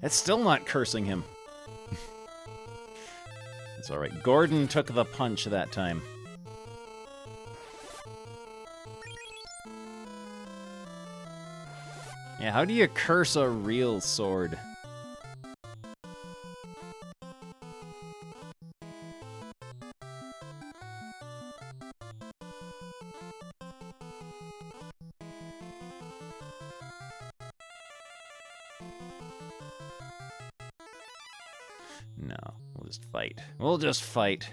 It's still not cursing him. It's alright. Gordon took the punch that time. Yeah, how do you curse a real sword? No, we'll just fight. We'll just fight.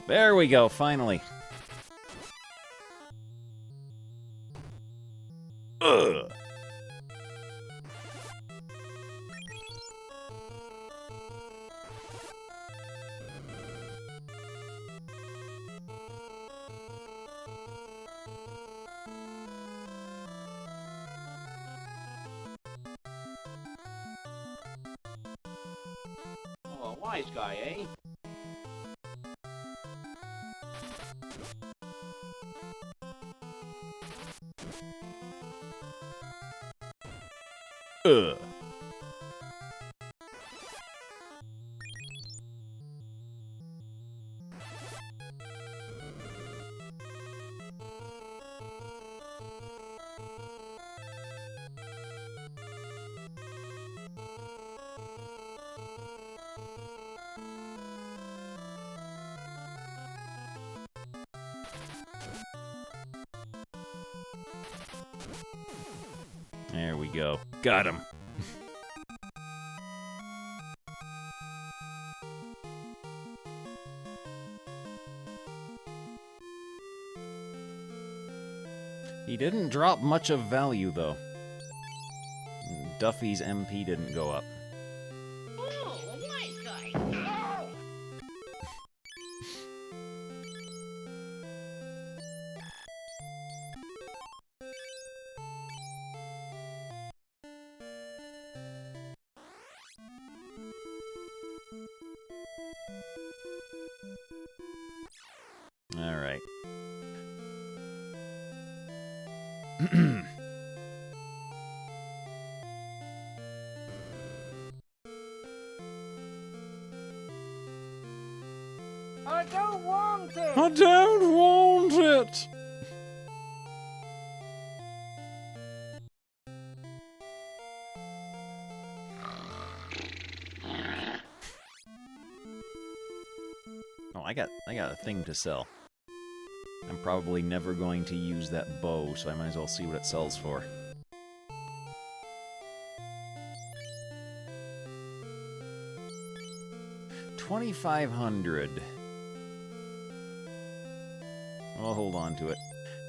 There we go, finally. Ugh. Oh, a wise guy, eh? Ugh. There we go. Got him. He didn't drop much of value, though. Duffy's MP didn't go up. Oh, a wise guy. Oh! All right. I don't want it! I don't want it! Oh, I got a thing to sell. I'm probably never going to use that bow, so I might as well see what it sells for. $2,500. I'll hold on to it.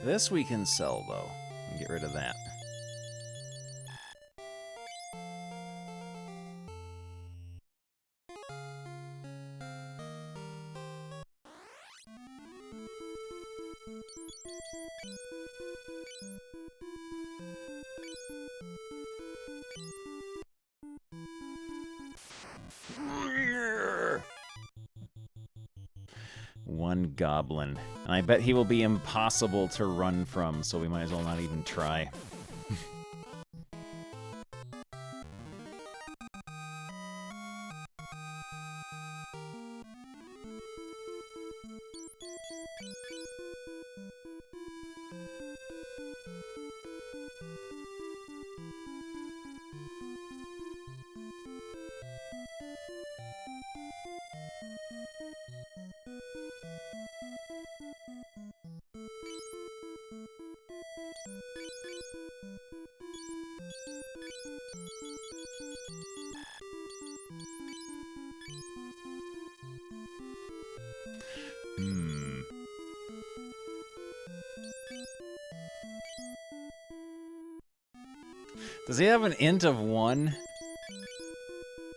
This we can sell, though, and get rid of that. One goblin. And I bet he will be impossible to run from, so we might as well not even try. Does he have an int of 1?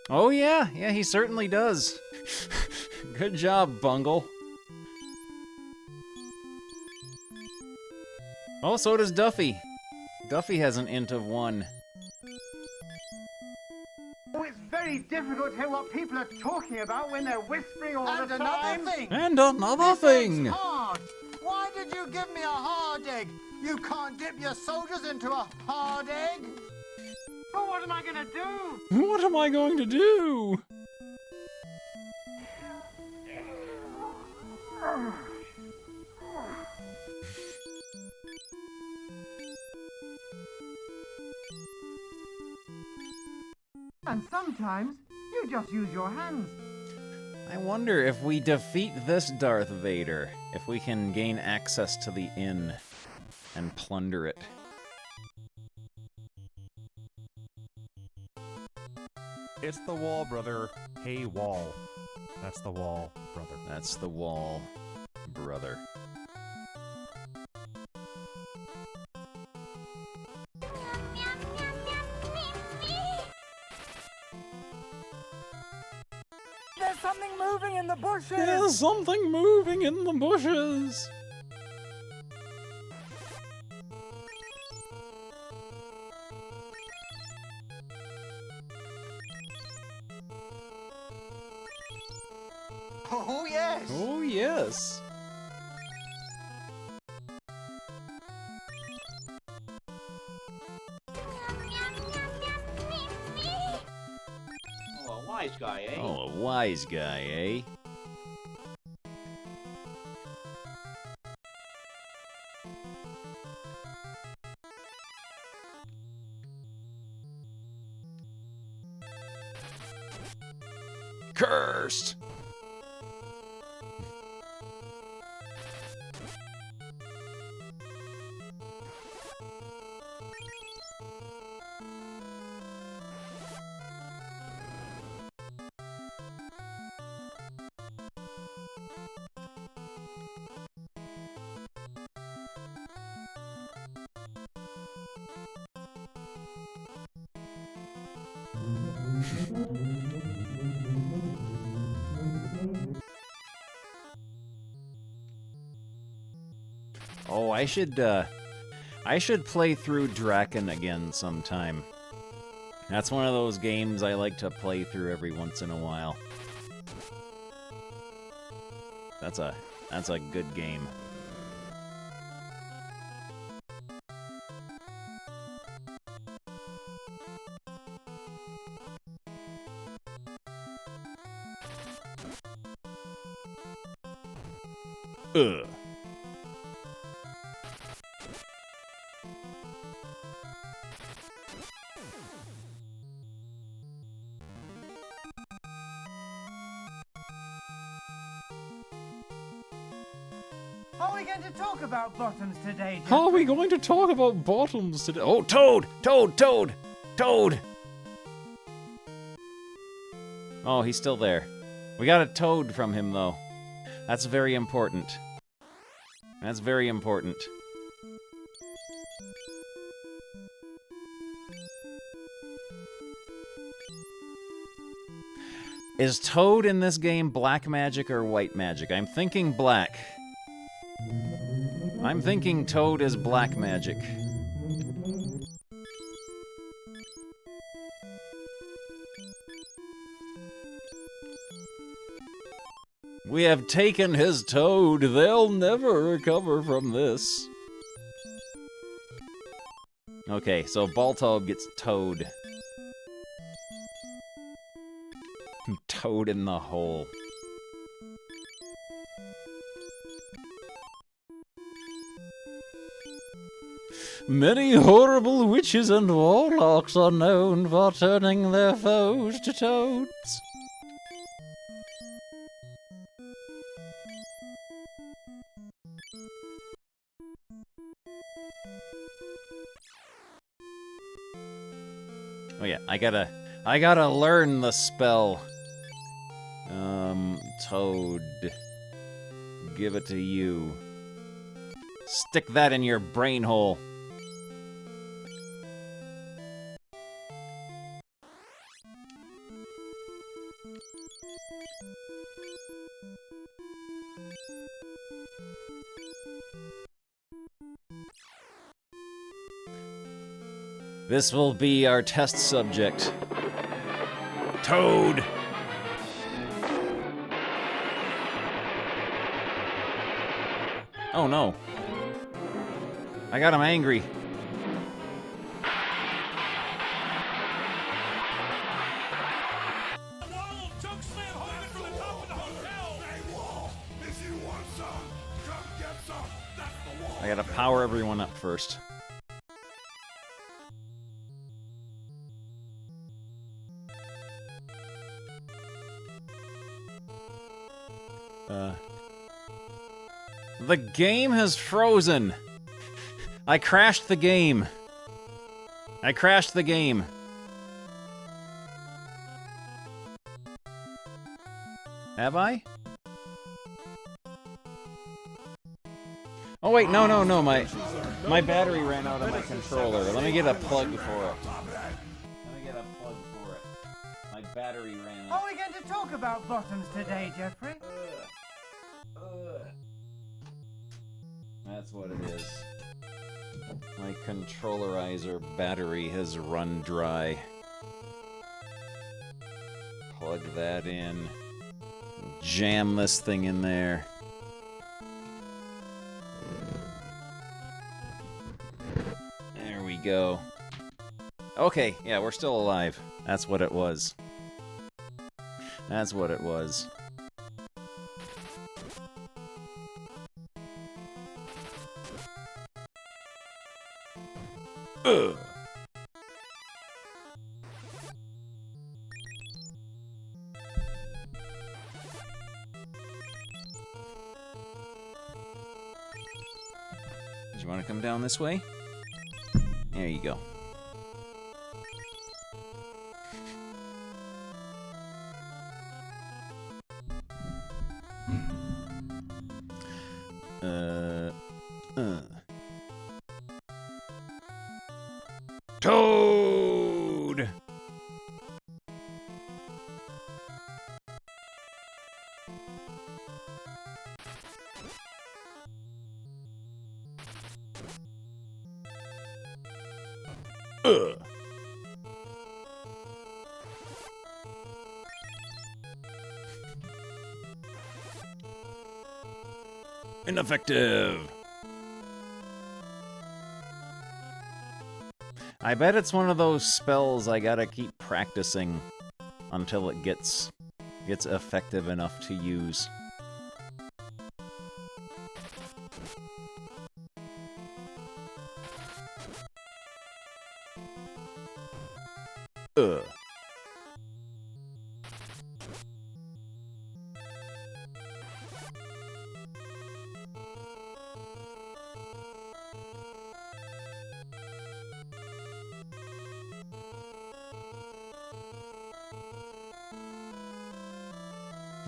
Oh yeah, he certainly does. Good job, Bungle. Oh, so does Duffy. Duffy has an int of 1. Oh, it's very difficult to hear what people are talking about when they're whispering all the time. another thing. And another This thing. egg's hard. Why did you give me a hard egg? You can't dip your soldiers into a hard egg. But what am I gonna do? What am I going to do? And sometimes you just use your hands. I wonder if we defeat this Darth Vader, if we can gain access to the inn and plunder it. It's the wall, brother. Hey, wall. That's the wall, brother. That's the wall, brother. There's something moving in the bushes. There's something moving in the bushes. Oh, yes. Oh, yes. Oh, a wise guy, eh? Oh, a wise guy, eh? Cursed! Oh, I should play through Draken again sometime. That's one of those games I like to play through every once in a while. That's a good game. Ugh. How are we going to talk about bottoms today, Jim? How are we going to talk about bottoms today? Oh, Toad! Toad! Toad! Toad! Oh, he's still there. We got a Toad from him, though. That's very important. That's very important. Is Toad in this game black magic or white magic? I'm thinking black. I'm thinking Toad is black magic. We have taken his Toad. They'll never recover from this. Okay, so Baltog gets Toad. Toad in the hole. Many horrible witches and warlocks are known for turning their foes to toads. Oh yeah, I gotta learn the spell. Toad. Give it to you. Stick that in your brain hole. This will be our test subject. Toad! Oh no. I got him angry. I gotta power everyone up first. The game has frozen. I crashed the game. I crashed the game. Have I? Oh wait, no, my battery ran out of my controller. Let me get a plug for it. My battery ran How out. are we going to talk about bottoms today, Jeffrey? That's what it is. My controllerizer battery has run dry. Plug that in. Jam this thing in there. There we go. Okay, yeah, we're still alive. That's what it was. That's what it was. Ugh. Do you want to come down this way? There you go. Toad! Ineffective. I bet it's one of those spells I gotta keep practicing until it gets effective enough to use. Ugh.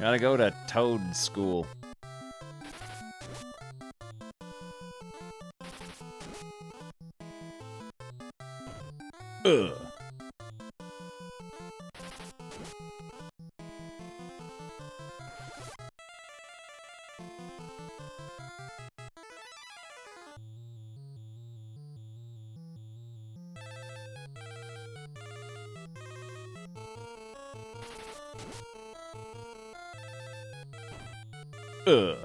Gotta go to Toad School. Ugh. Ugh.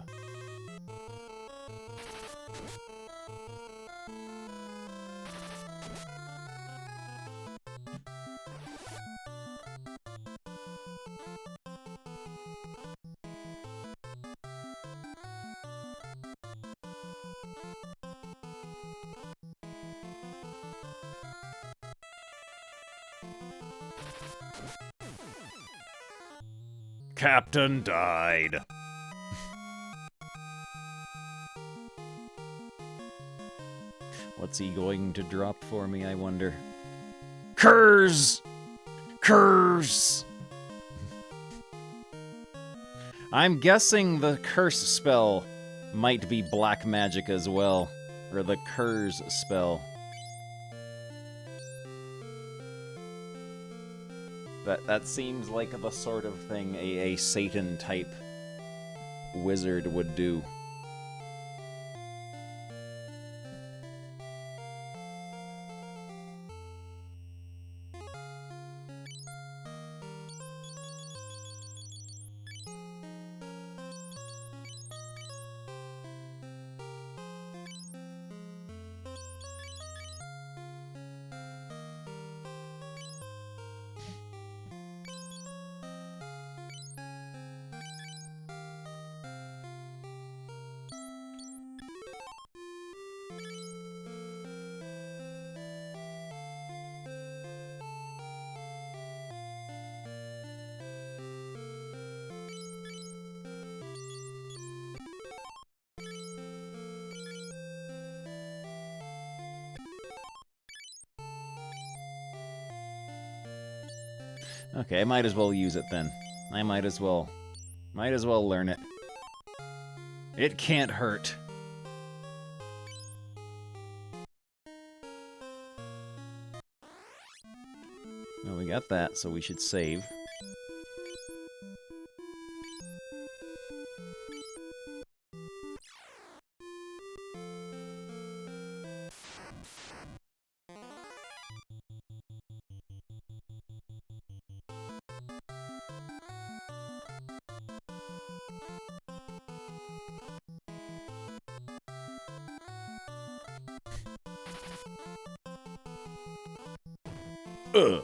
Captain died. What's he going to drop for me, I wonder? Curse! Curse! I'm guessing the curse spell might be black magic as well. Or the curse spell. That seems like the sort of thing a Satan-type wizard would do. Okay, I might as well use it then. I might as well learn it. It can't hurt. Well, we got that, so we should save. Ugh.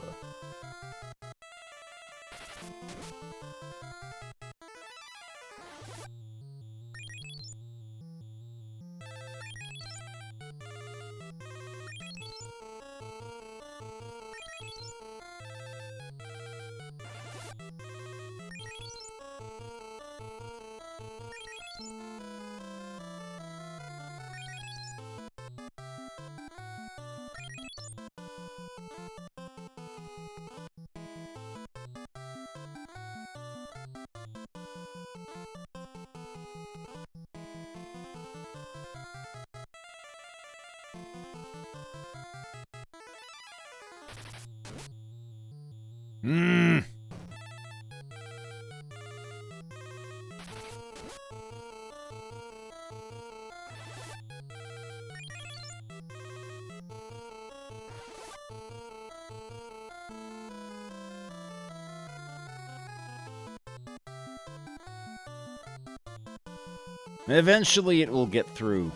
Eventually it will get through.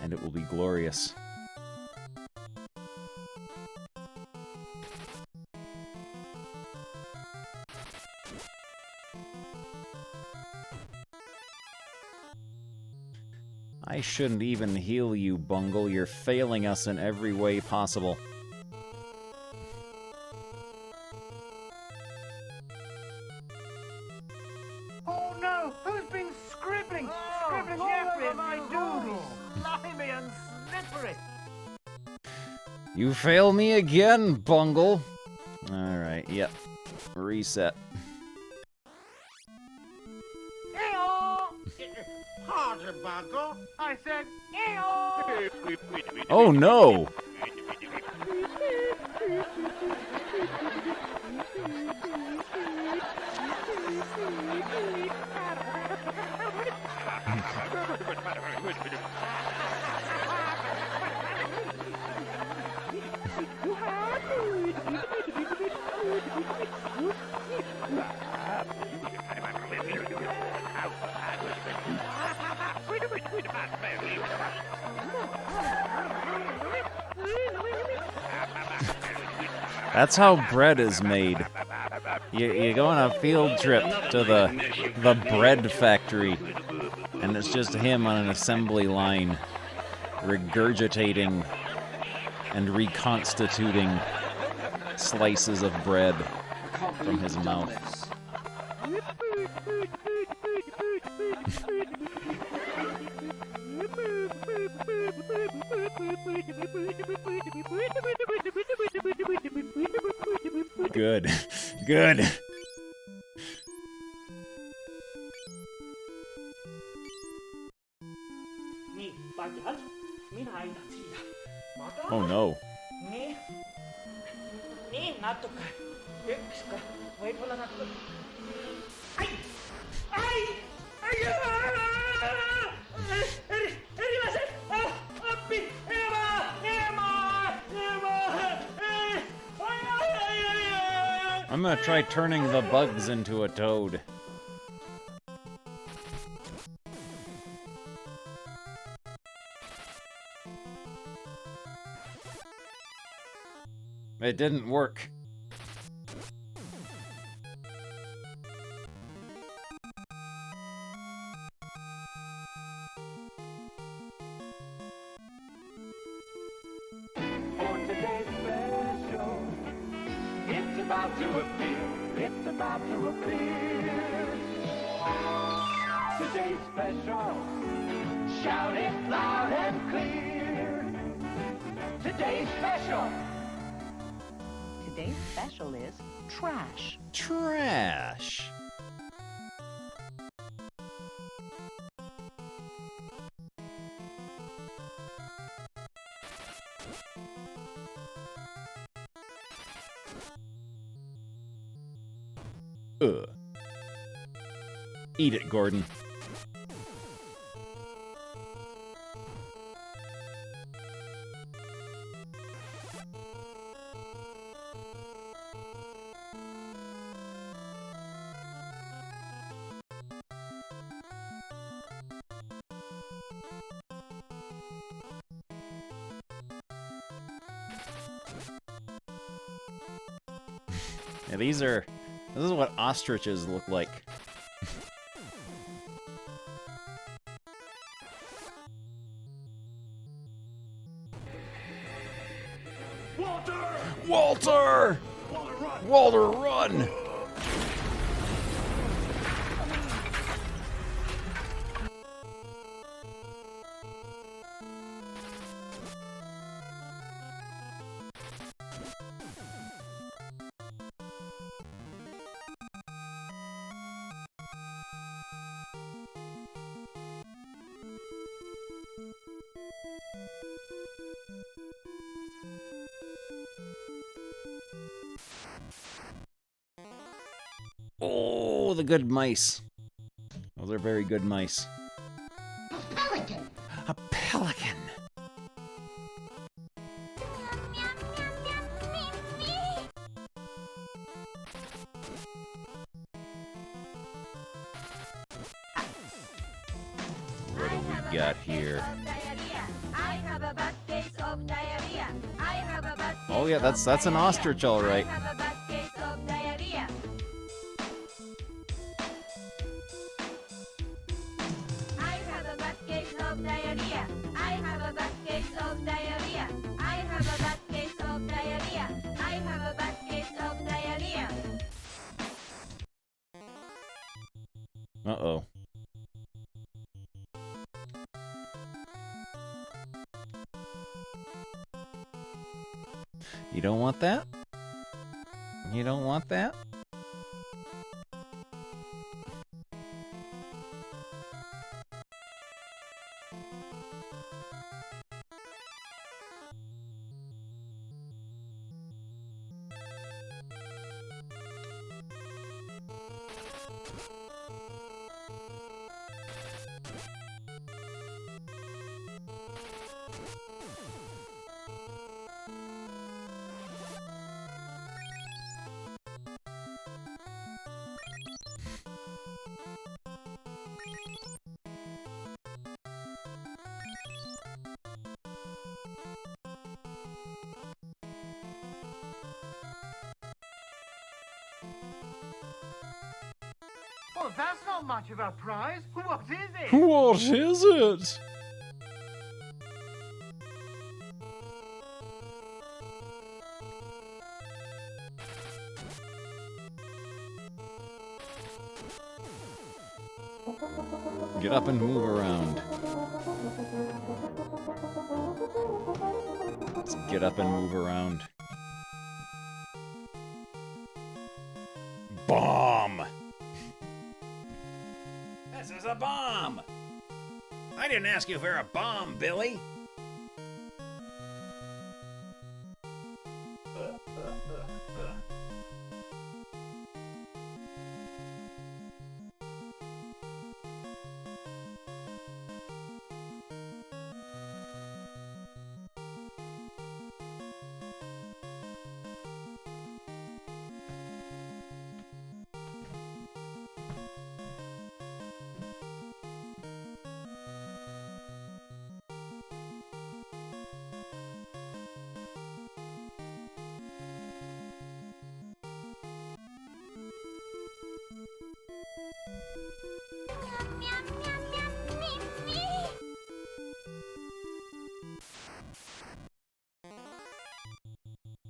And it will be glorious. I shouldn't even heal you, Bungle. You're failing us in every way possible. Oh no! Who's been scribbling? Scribbling all over my doodles! Slimy and slippery! You fail me again, Bungle. Alright, yep. Reset. Harder, Bungle. I said, ew! Oh no! That's how bread is made. You go on a field trip to the bread factory, and it's just him on an assembly line, regurgitating and reconstituting slices of bread from his mouth. Good. Good. Oh no. I'm gonna try turning the bugs into a toad. It didn't work. For today's special, it's about to appear. It's about to appear. Today's special, shout it loud and clear. Today's special. Today's special is trash. Trash. Ugh. Eat it, Gordon. Yeah, this is what ostriches look like. Walter! Walter, run! Oh, the good mice. Those are very good mice. A pelican. A pelican. got here? Oh yeah, that's an ostrich, all right. Uh-oh. You don't want that? You don't want that? Oh, that's not much of a prize. What is it? What is it? Get up and move around. Let's get up and move around. Bomb! This is a bomb! I didn't ask you for a bomb, Billy.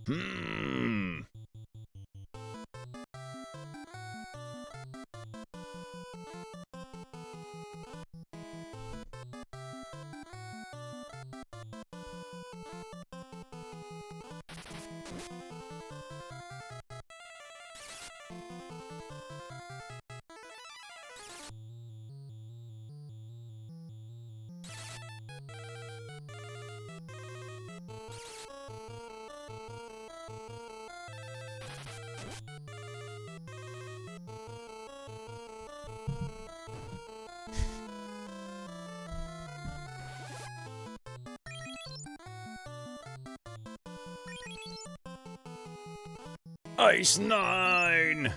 Hmm. Ice 9!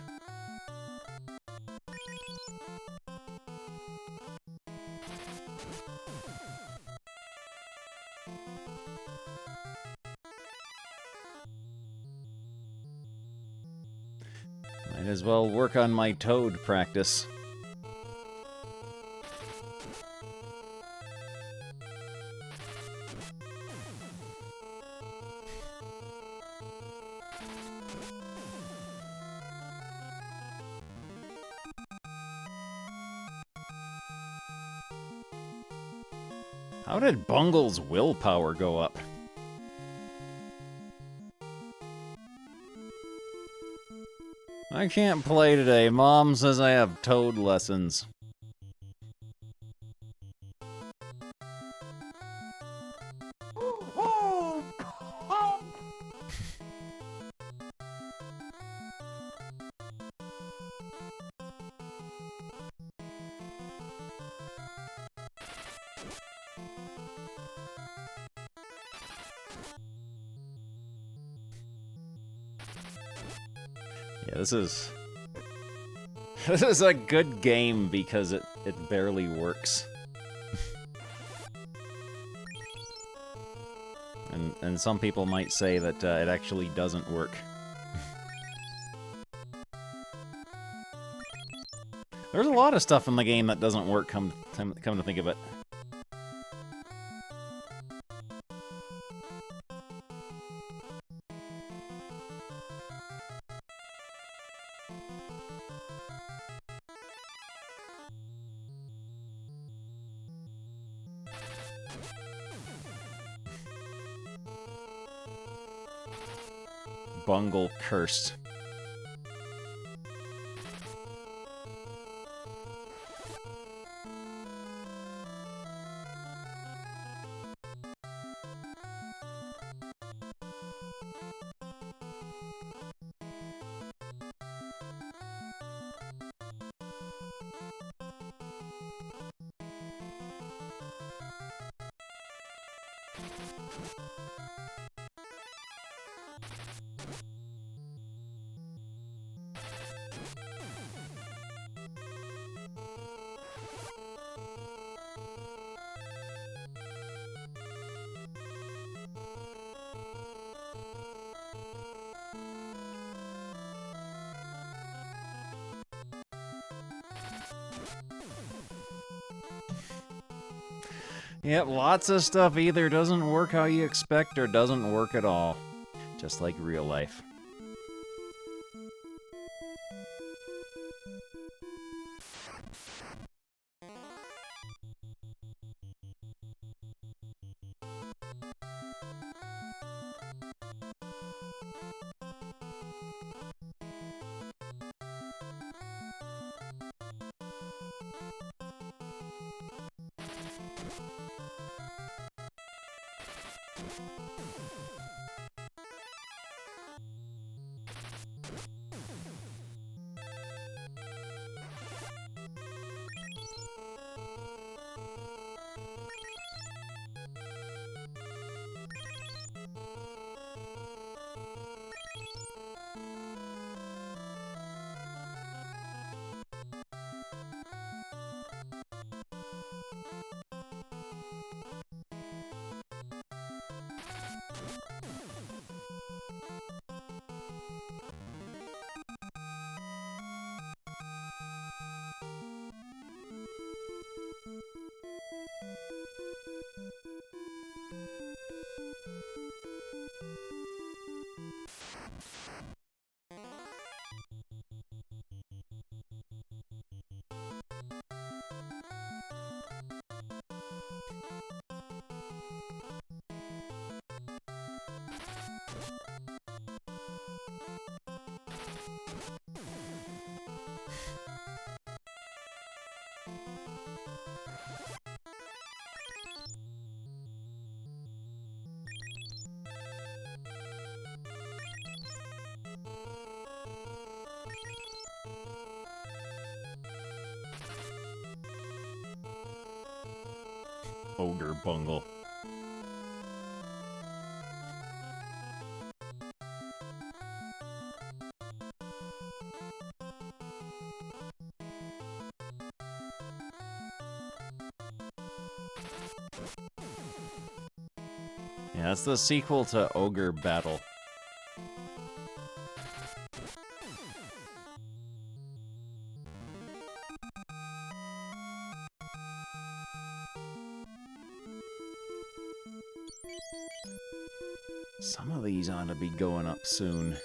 Might as well work on my toad practice. How did Bungle's willpower go up? I can't play today. Mom says I have toad lessons. Yeah, this is a good game because it barely works. and some people might say that it actually doesn't work. There's a lot of stuff in the game that doesn't work, come to think of it. Bungle cursed. Yep, lots of stuff either doesn't work how you expect or doesn't work at all. Just like real life. Ogre bungle. Yeah, that's the sequel to Ogre Battle. Some of these ought to be going up soon.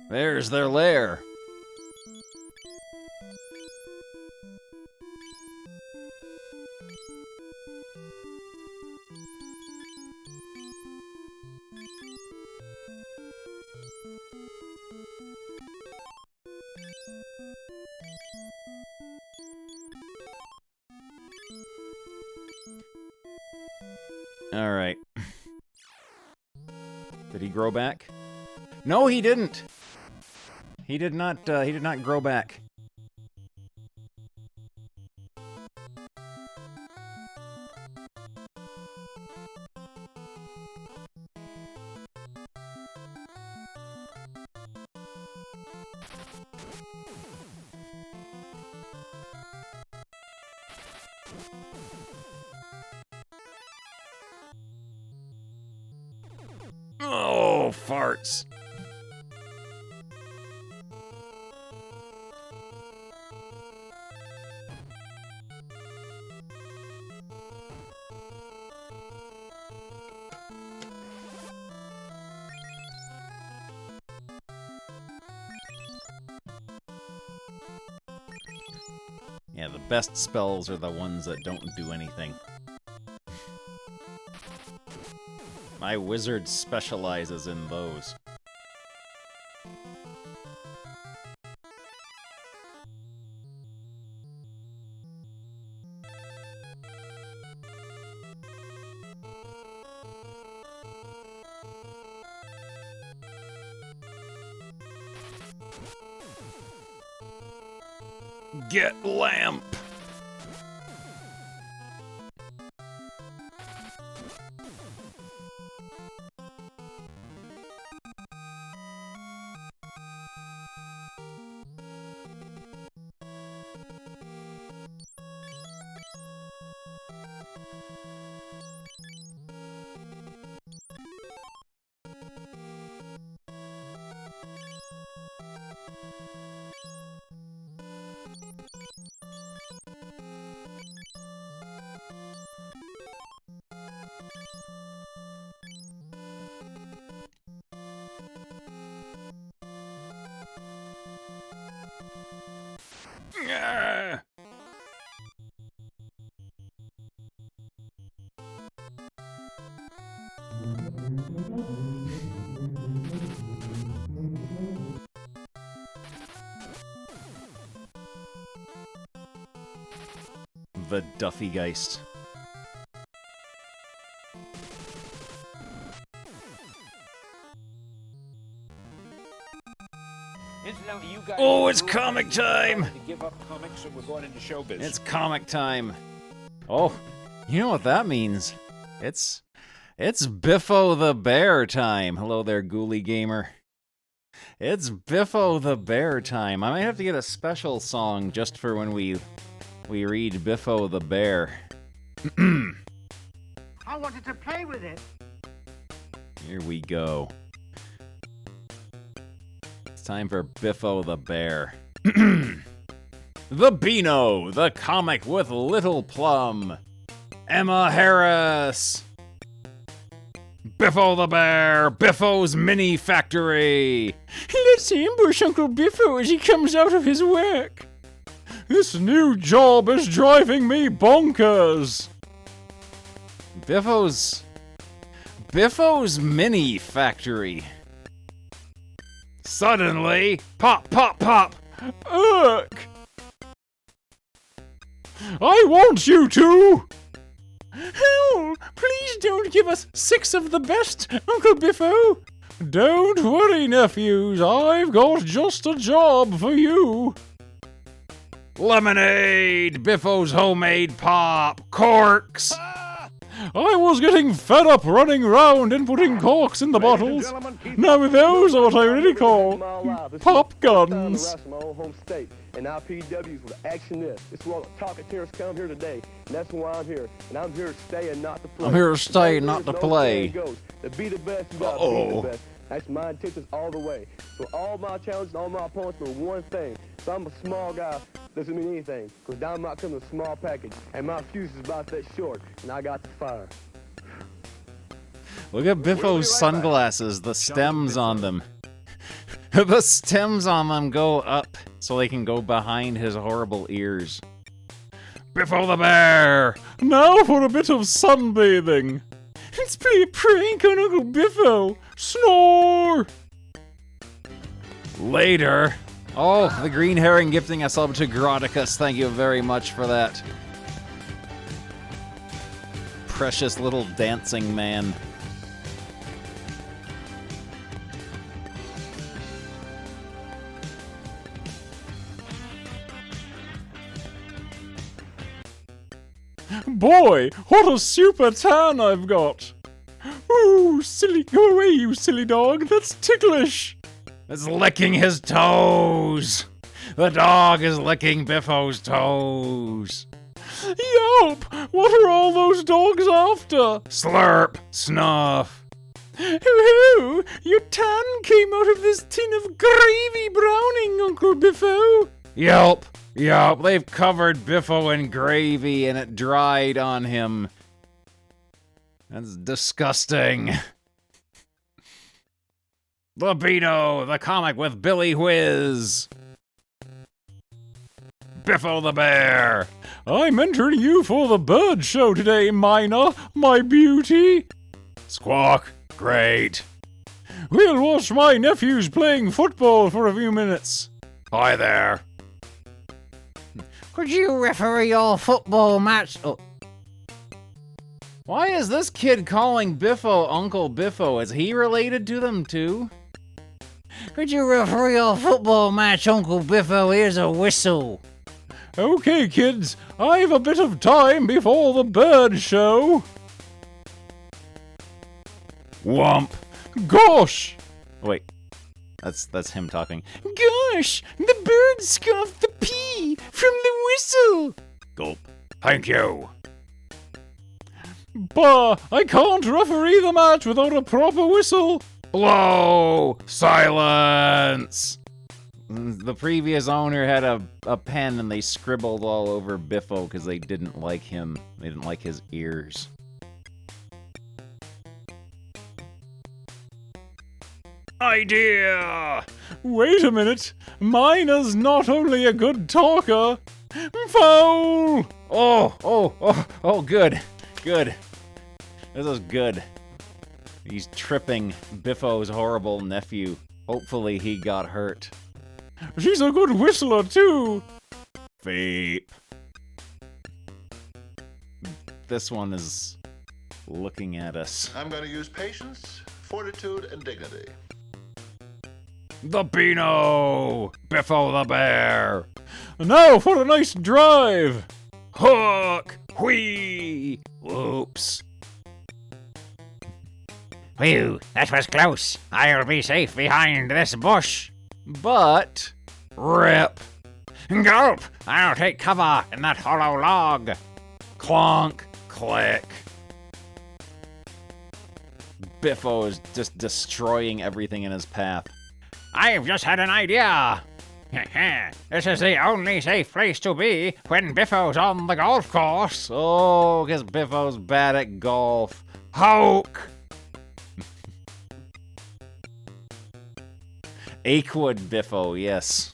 There's their lair. All right. Did he grow back? No, he didn't. He did not grow back. Oh, farts. Yeah, the best spells are the ones that don't do anything. My wizard specializes in those. Get lamp! Yeah. The Duffy Geist. Oh, it's comic time! To give up comics and we're going into showbiz. It's comic time. Oh, you know what that means? It's Biffo the Bear time. Hello there, Ghoulie Gamer. It's Biffo the Bear time. I might have to get a special song just for when we read Biffo the Bear. I wanted to play with it. Here we go. It's time for Biffo the Bear. The Beano, the comic with Little Plum. Emma Harris. Biffo the Bear, Biffo's Mini Factory. Let's ambush Uncle Biffo as he comes out of his work. This new job is driving me bonkers. Biffo's Mini Factory. Suddenly, pop, pop, pop. Ugh! I want you to! Oh, please don't give us 6 of the best, Uncle Biffo! Don't worry, nephews, I've got just a job for you. Lemonade, Biffo's homemade pop, corks. I was getting fed up running around and putting corks in the bottles. Now those are what I really call pop guns. And our PWs will action this. This is where all the talkateers come here today. And that's why I'm here. And I'm here to stay and not to play. I'm here to stay and not to play. To be the best, you gotta be the best. That's my intentions all the way. So all my challenges, all my opponents were one thing. So I'm a small guy, doesn't mean anything. Because down my comes a small package. And my fuse is about that short. And I got the fire. Look at Biffo's sunglasses, the stems on them. The stems on them go up so they can go behind his horrible ears. Biffo the Bear! Now for a bit of sunbathing. Let's play a prank on Uncle Biffo. Snore! Later. Oh, the green herring gifting us up to Groticus. Thank you very much for that. Precious little dancing man. Boy, what a super tan I've got! Ooh, silly, go away, you silly dog, that's ticklish! It's licking his toes. The dog is licking Biffo's toes. Yelp! What are all those dogs after? Slurp, snuff. Hoo-hoo! Your tongue came out of this tin of gravy browning, Uncle Biffo. Yelp, yelp. They've covered Biffo in gravy and it dried on him. That's disgusting. Libido, the comic with Billy Whiz. Biffo the Bear. I'm entering you for the bird show today, Mina, my beauty. Squawk, great. We'll watch my nephews playing football for a few minutes. Hi there. Could you referee your football match? Oh. Why is this kid calling Biffo Uncle Biffo? Is he related to them too? Could you referee your football match, Uncle Biffo? Here's a whistle. Okay, kids, I've a bit of time before the bird show. Whomp. Gosh! Wait, that's him talking. Gosh, the bird scoffed the P from the whistle. Gulp. Thank you. Bah, I can't referee the match without a proper whistle. Blow! Silence! The previous owner had a pen and they scribbled all over Biffo because they didn't like him. They didn't like his ears. Idea! Wait a minute. Mina's not only a good talker. Foul! Oh, good. Good. This is good. He's tripping Biffo's horrible nephew. Hopefully he got hurt. She's a good whistler, too. Veep. This one is looking at us. I'm going to use patience, fortitude, and dignity. The Beano! Biffo the Bear! Now for a nice drive! Hook! Whee! Whoops. Phew, that was close. I'll be safe behind this bush. But... Rip! Gulp! I'll take cover in that hollow log. Clonk! Click! Biffo is just destroying everything in his path. I've just had an idea. This is the only safe place to be when Biffo's on the golf course. Oh, because Biffo's bad at golf. Hoke! Achewood Biffo, yes.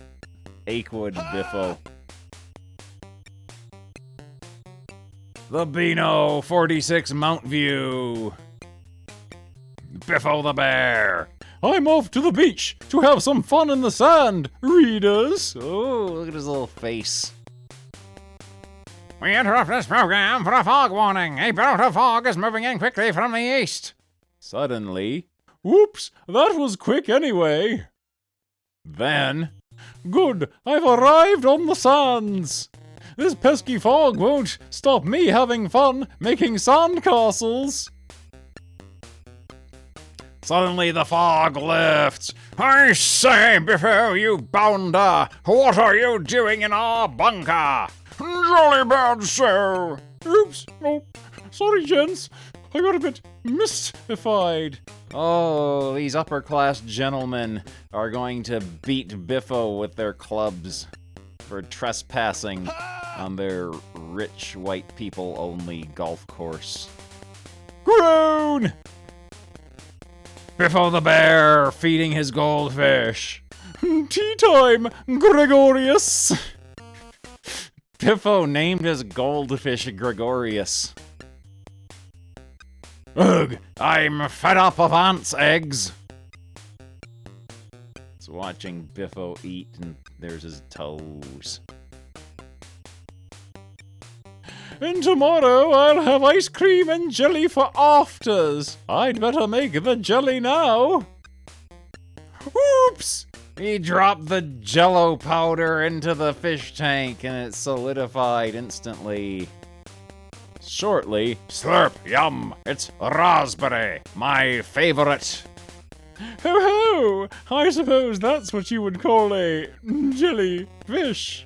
Achewood Biffo. The Beano 46 Mount View. Biffo the Bear. I'm off to the beach to have some fun in the sand, readers. Oh, look at his little face. We interrupt this program for a fog warning. A belt of fog is moving in quickly from the east. Suddenly. Whoops, that was quick anyway. Then. Good, I've arrived on the sands. This pesky fog won't stop me having fun making sandcastles. Suddenly the fog lifts. I say, Biffo, you bounder, what are you doing in our bunker? Jolly bad, sir. Oops, oh, sorry, gents. I got a bit mystified. Oh, these upper-class gentlemen are going to beat Biffo with their clubs for trespassing on their rich white people-only golf course. Groan! Biffo the Bear feeding his goldfish. Tea time, Gregorius. Biffo named his goldfish Gregorius. Ugh, I'm fed up of ants' eggs. It's watching Biffo eat, and there's his toes. And tomorrow I'll have ice cream and jelly for afters. I'd better make the jelly now. Oops! He dropped the jello powder into the fish tank and it solidified instantly. Shortly, slurp, yum, it's raspberry, my favorite. Ho ho! I suppose that's what you would call a jellyfish.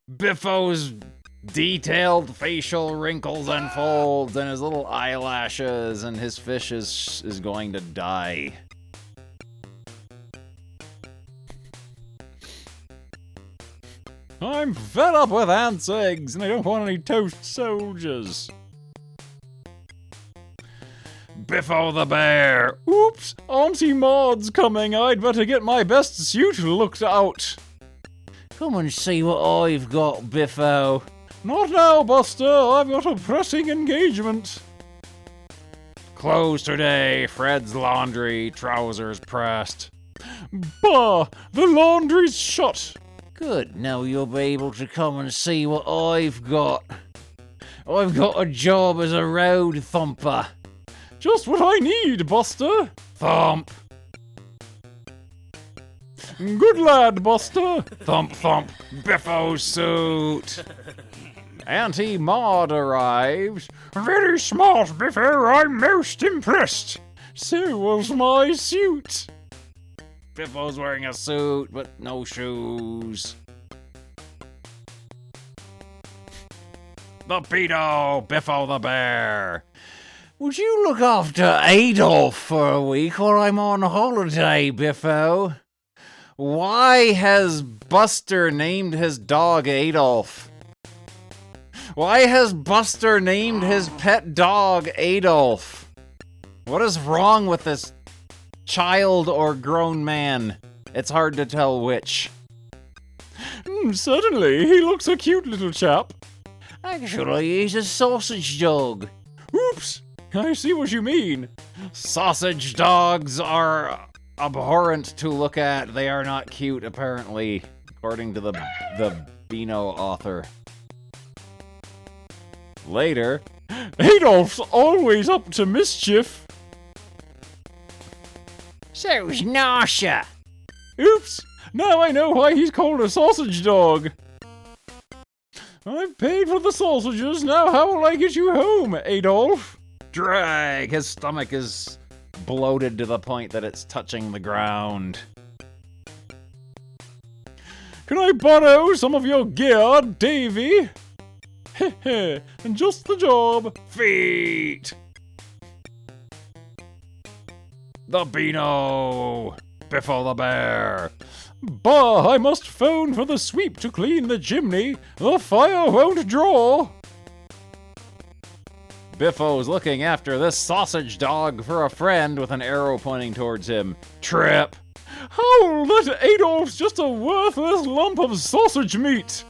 Biffo's detailed facial wrinkles and folds and his little eyelashes, and his fish is going to die. I'm fed up with ants' eggs, and I don't want any toast soldiers. Biffo the bear. Oops, Auntie Maud's coming. I'd better get my best suit looked out. Come and see what I've got, Biffo. Not now, Buster. I've got a pressing engagement. Closed today. Fred's laundry. Trousers pressed. Bah! The laundry's shut. Good, now you'll be able to come and see what I've got. I've got a job as a road thumper. Just what I need, Buster. Thump. Good lad, Buster. Thump, thump. Biffo's suit. Auntie Maud arrives. Very smart, Biffo. I'm most impressed. So was my suit. Biffo's wearing a suit, but no shoes. The pedo, Biffo the bear. Would you look after Adolf for a week while I'm on holiday, Biffo? Why has Buster named his dog Adolf? Why has Buster named his pet dog Adolf? What is wrong with this child or grown man? It's hard to tell which. Certainly, he looks a cute little chap. Actually, he's a sausage dog. Oops, I see what you mean. Sausage dogs are abhorrent to look at. They are not cute, apparently, according to the Beano author. Later, Adolf's always up to mischief. So's Nasha. Oops, now I know why he's called a sausage dog. I've paid for the sausages, now how will I get you home, Adolf? Drag! His stomach is bloated to the point that it's touching the ground. Can I borrow some of your gear, Davy? Heh, and just the job. Feet! The Beano! Biffo the bear! Bah, I must phone for the sweep to clean the chimney. The fire won't draw. Biffo's looking after this sausage dog for a friend with an arrow pointing towards him. Trip! Howl that Adolf's just a worthless lump of sausage meat!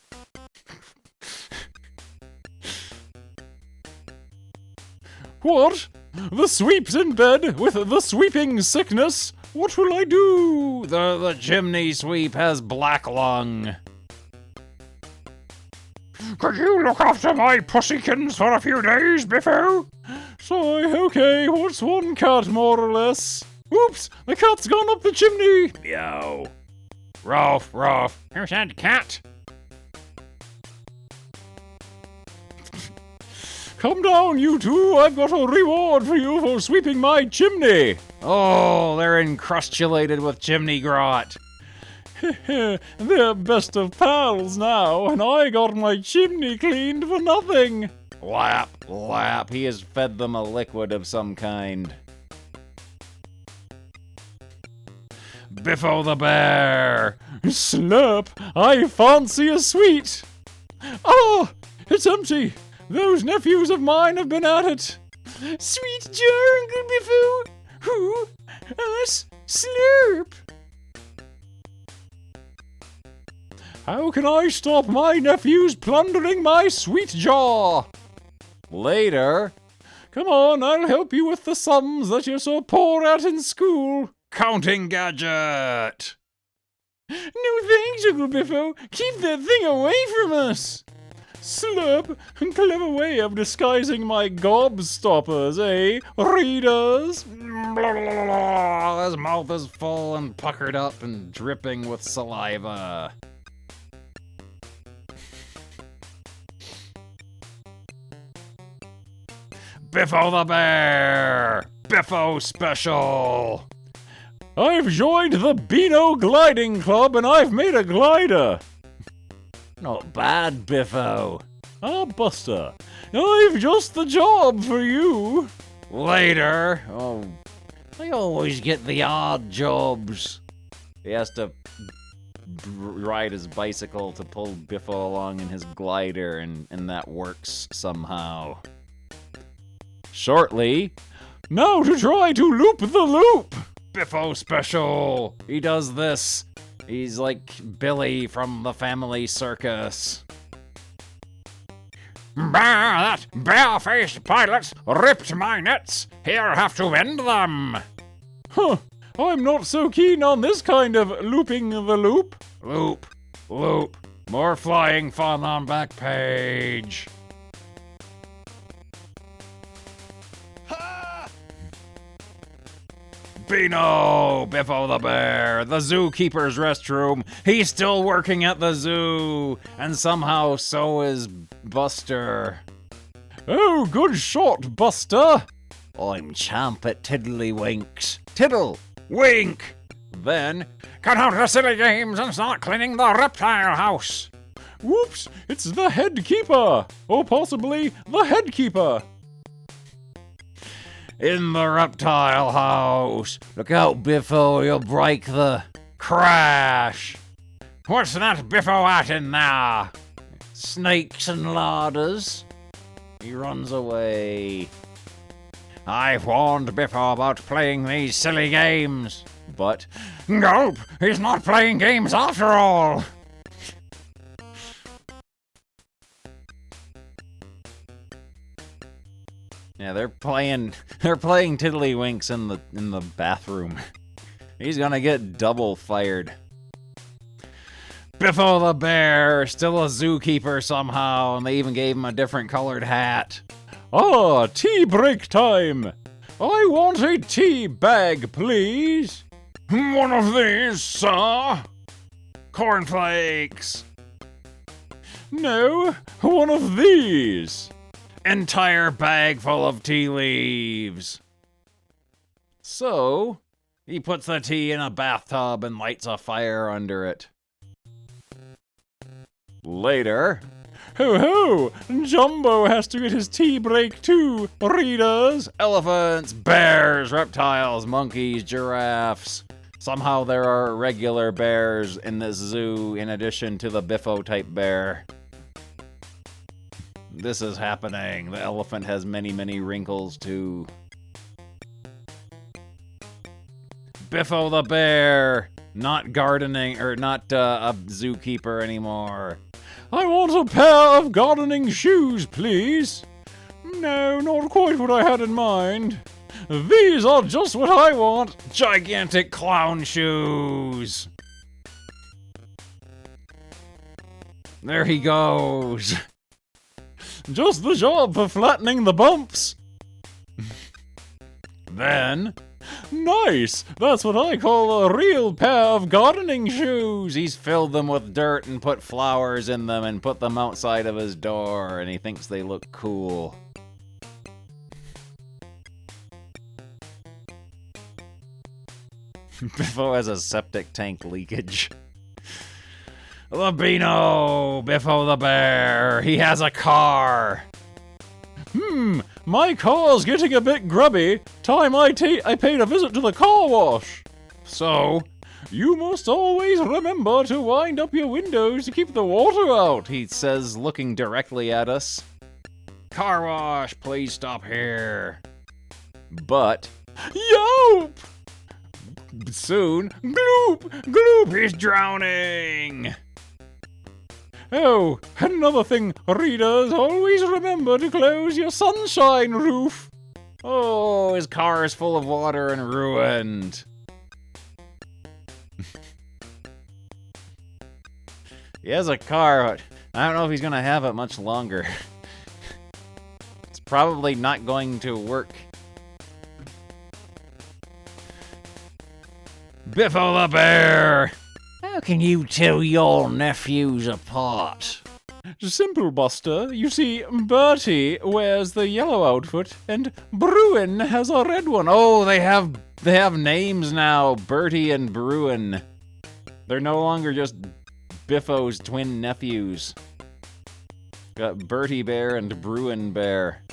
What? The sweep's in bed with the sweeping sickness? What will I do? The chimney sweep has black lung. Could you look after my pussykins for a few days, Biffo? Sigh, okay, what's one cat more or less? Oops, the cat's gone up the chimney! Meow. Ruff, ruff. Who's that cat? Come down, you two. I've got a reward for you for sweeping my chimney. Oh, they're encrustulated with chimney grot. They're best of pals now, and I got my chimney cleaned for nothing. Lap, lap. He has fed them a liquid of some kind. Biffo the bear. Slurp, I fancy a sweet. Oh, it's empty. Those nephews of mine have been at it. Sweet jar, Uncle Biffo. Who? Us? Slurp. How can I stop my nephews plundering my sweet jar? Later. Come on, I'll help you with the sums that you're so poor at in school. Counting gadget. No thanks, Uncle Biffo. Keep that thing away from us. Slurp, clever way of disguising my gobstoppers, eh, readers? His mouth is full and puckered up and dripping with saliva. Biffo the bear! Biffo special! I've joined the Beano Gliding Club and I've made a glider. Not bad, Biffo. Ah, Buster, I've just the job for you. Later. Oh, I always get the odd jobs. He has to ride his bicycle to pull Biffo along in his glider, and that works somehow. Shortly, now to try to loop the loop. Biffo special. He does this. He's like Billy from the Family Circus. That bare-faced pilot's ripped my nets. Here, have to mend them. Huh. I'm not so keen on this kind of looping the loop. Loop. Loop. More flying fun on back page. Beano! Biffo the Bear, the zookeeper's restroom. He's still working at the zoo, and somehow so is Buster. Oh, good shot, Buster. I'm champ at Tiddlywinks. Tiddle! Wink! Then, cut out the silly games and start cleaning the reptile house. Whoops, it's the head keeper. Or possibly the head keeper. In the reptile house. Look out, Biffo, you'll break the crash. What's that Biffo at in there? Snakes and ladders. He runs away. I've warned Biffo about playing these silly games. But, gulp, he's not playing games after all. Yeah, they're playing Tiddlywinks in the bathroom. He's gonna get double fired. Biffo the Bear, still a zookeeper somehow, and they even gave him a different colored hat. Ah, tea break time. I want a tea bag, please. One of these, sir. Cornflakes. No, one of these. Entire bag full of tea leaves. So, he puts the tea in a bathtub and lights a fire under it. Later, ho ho! Jumbo has to get his tea break too, readers. Elephants, bears, reptiles, monkeys, giraffes. Somehow there are regular bears in this zoo in addition to the Biffo type bear. This is happening. The elephant has many, many wrinkles too. Biffo the Bear, not gardening, or not a zookeeper anymore. I want a pair of gardening shoes, please. No, not quite what I had in mind. These are just what I want. Gigantic clown shoes. There he goes. Just the job for flattening the bumps. Then, nice! That's what I call a real pair of gardening shoes. He's filled them with dirt and put flowers in them and put them outside of his door, and he thinks they look cool. Biffo has a septic tank leakage. The Beano! Biffo the Bear! He has a car! My car's getting a bit grubby. Time I paid a visit to the car wash. So, you must always remember to wind up your windows to keep the water out, he says, looking directly at us. Car wash, please stop here. But, yelp! Soon, gloop, gloop, he's drowning! Oh, and another thing, readers, always remember to close your sunshine roof. Oh, his car is full of water and ruined. He has a car, but I don't know if he's gonna have it much longer. It's probably not going to work. Biffo the Bear! How can you tell your nephews apart? Simple, Buster. You see, Bertie wears the yellow outfit, and Bruin has a red one. Oh, they have They have names now, Bertie and Bruin. They're no longer just Biffo's twin nephews. Got Bertie Bear and Bruin Bear.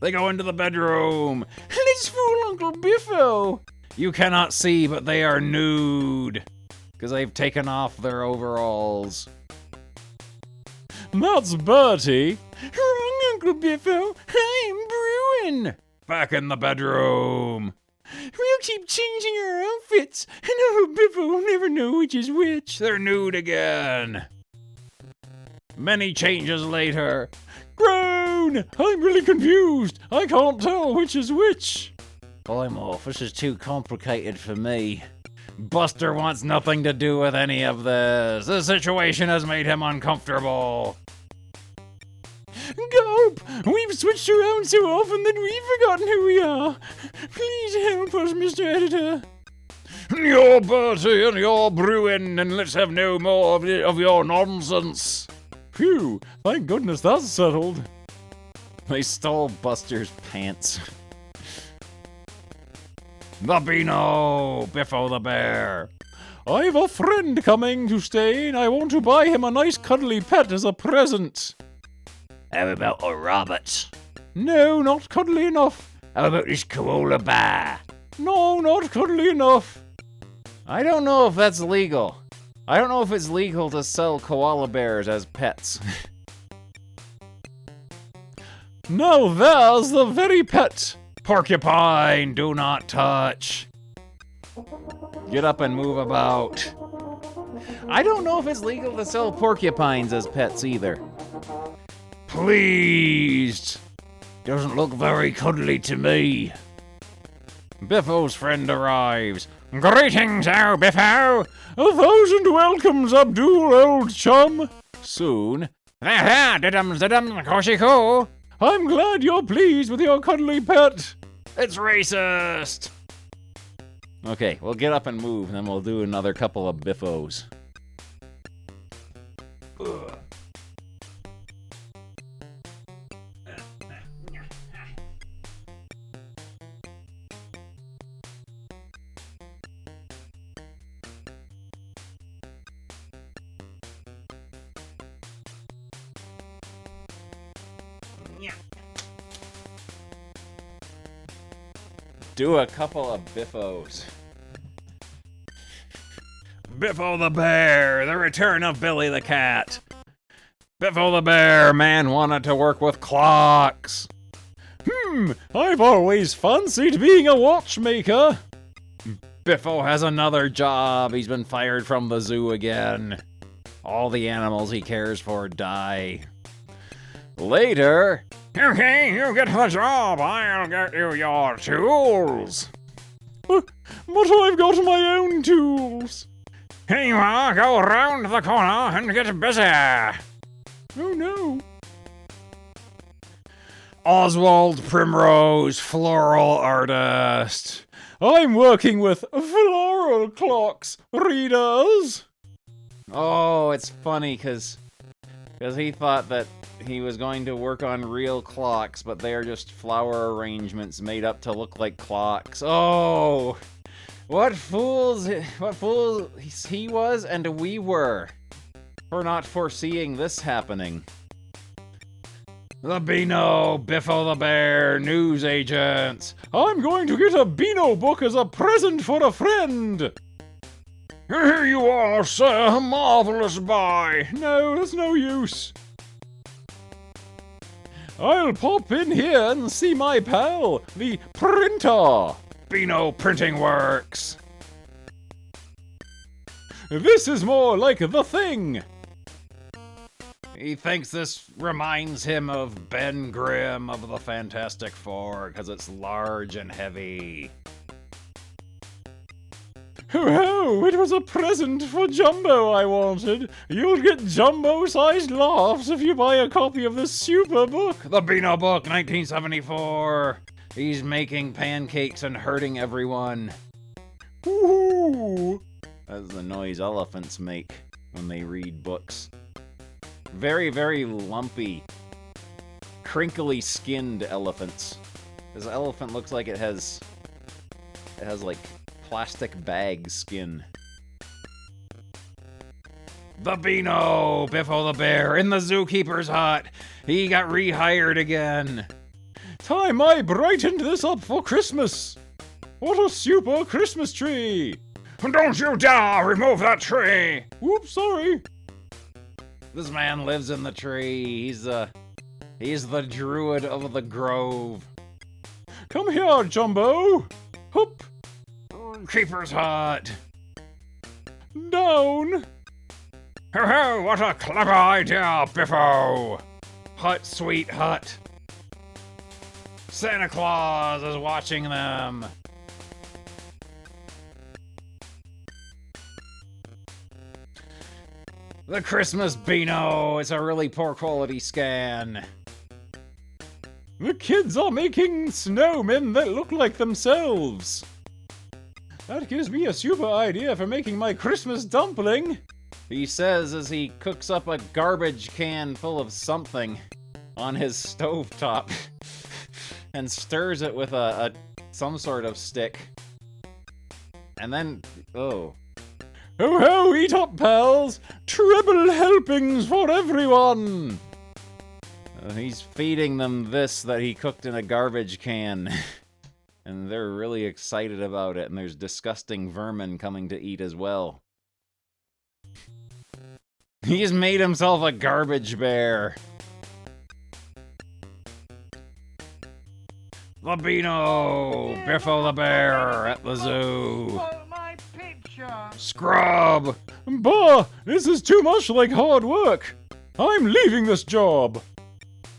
They go into the bedroom. Let's fool Uncle Biffo. You cannot see, but they are nude. Because they've taken off their overalls. That's Bertie. Wrong, Uncle Biffo. I'm Bruin. Back in the bedroom. We'll keep changing our outfits, and Uncle Biffo will never know which is which. They're nude again. Many changes later. Groan! I'm really confused. I can't tell which is which. I'm off. This is too complicated for me. Buster wants nothing to do with any of this. The situation has made him uncomfortable. Gulp! We've switched around so often that we've forgotten who we are. Please help us, Mr. Editor. You're Bertie and you're Bruin, and let's have no more of your nonsense. Phew, thank goodness that's settled. They stole Buster's pants. The Beano, Biffo the Bear. I've a friend coming to stay, and I want to buy him a nice cuddly pet as a present. How about a rabbit? No, not cuddly enough. How about this koala bear? No, not cuddly enough. I don't know if that's legal. I don't know if it's legal to sell koala bears as pets. Now there's the very pet. Porcupine, do not touch. Get up and move about. I don't know if it's legal to sell porcupines as pets either. Pleased. Doesn't look very cuddly to me. Biffo's friend arrives. Greetings, oh Biffo. 1,000 welcomes, Abdul, old chum. Soon. Koshiko. I'm glad you're pleased with your cuddly pet. It's racist. Okay, we'll get up and move, and then we'll do another couple of Biffos. Ugh. Do a couple of Biffos. Biffo the Bear, the return of Billy the Cat. Biffo the Bear, man wanted to work with clocks. I've always fancied being a watchmaker. Biffo has another job. He's been fired from the zoo again. All the animals he cares for die. Later... Okay, you get the job. I'll get you your tools. But I've got my own tools. Here you are. Go around the corner and get busy. Oh no. Oswald Primrose, floral artist. I'm working with floral clocks, readers. Oh, it's funny because he thought that he was going to work on real clocks, but they are just flower arrangements made up to look like clocks. Oh, what fools he was and we were for not foreseeing this happening. The Beano, Biffo the Bear, news agents. I'm going to get a Beano book as a present for a friend. Here you are, sir. Marvelous buy. No, that's no use. I'll pop in here and see my pal, the printer. Beano Printing Works. This is more like the Thing. He thinks this reminds him of Ben Grimm of the Fantastic Four because it's large and heavy. Oh, it was a present for Jumbo I wanted. You'll get Jumbo-sized laughs if you buy a copy of this super book. The Beano Book, 1974. He's making pancakes and hurting everyone. Ooh. That's the noise elephants make when they read books. Very, very lumpy, crinkly skinned elephants. This elephant looks like it has It has like plastic bag skin. The Beano! Biffo the Bear in the zookeeper's hut. He got rehired again. Time I brightened this up for Christmas. What a super Christmas tree. Don't you dare remove that tree! Oops, sorry. This man lives in the tree. He's the druid of the grove. Come here, Jumbo. Hup. Keeper's hut. Down. Ho ho, what a clever idea, Biffo! Hut, sweet hut. Santa Claus is watching them. The Christmas Beano is a really poor quality scan. The kids are making snowmen that look like themselves. That gives me a super idea for making my Christmas dumpling. He says as he cooks up a garbage can full of something on his stovetop and stirs it with some sort of stick. And then, oh. Ho ho, eat up, pals! Triple helpings for everyone! He's feeding them this that he cooked in a garbage can. And they're really excited about it, and there's disgusting vermin coming to eat as well. He's made himself a garbage bear. The Beano! Biffo the Bear at the zoo. My picture. Scrub! Bah! This is too much like hard work. I'm leaving this job.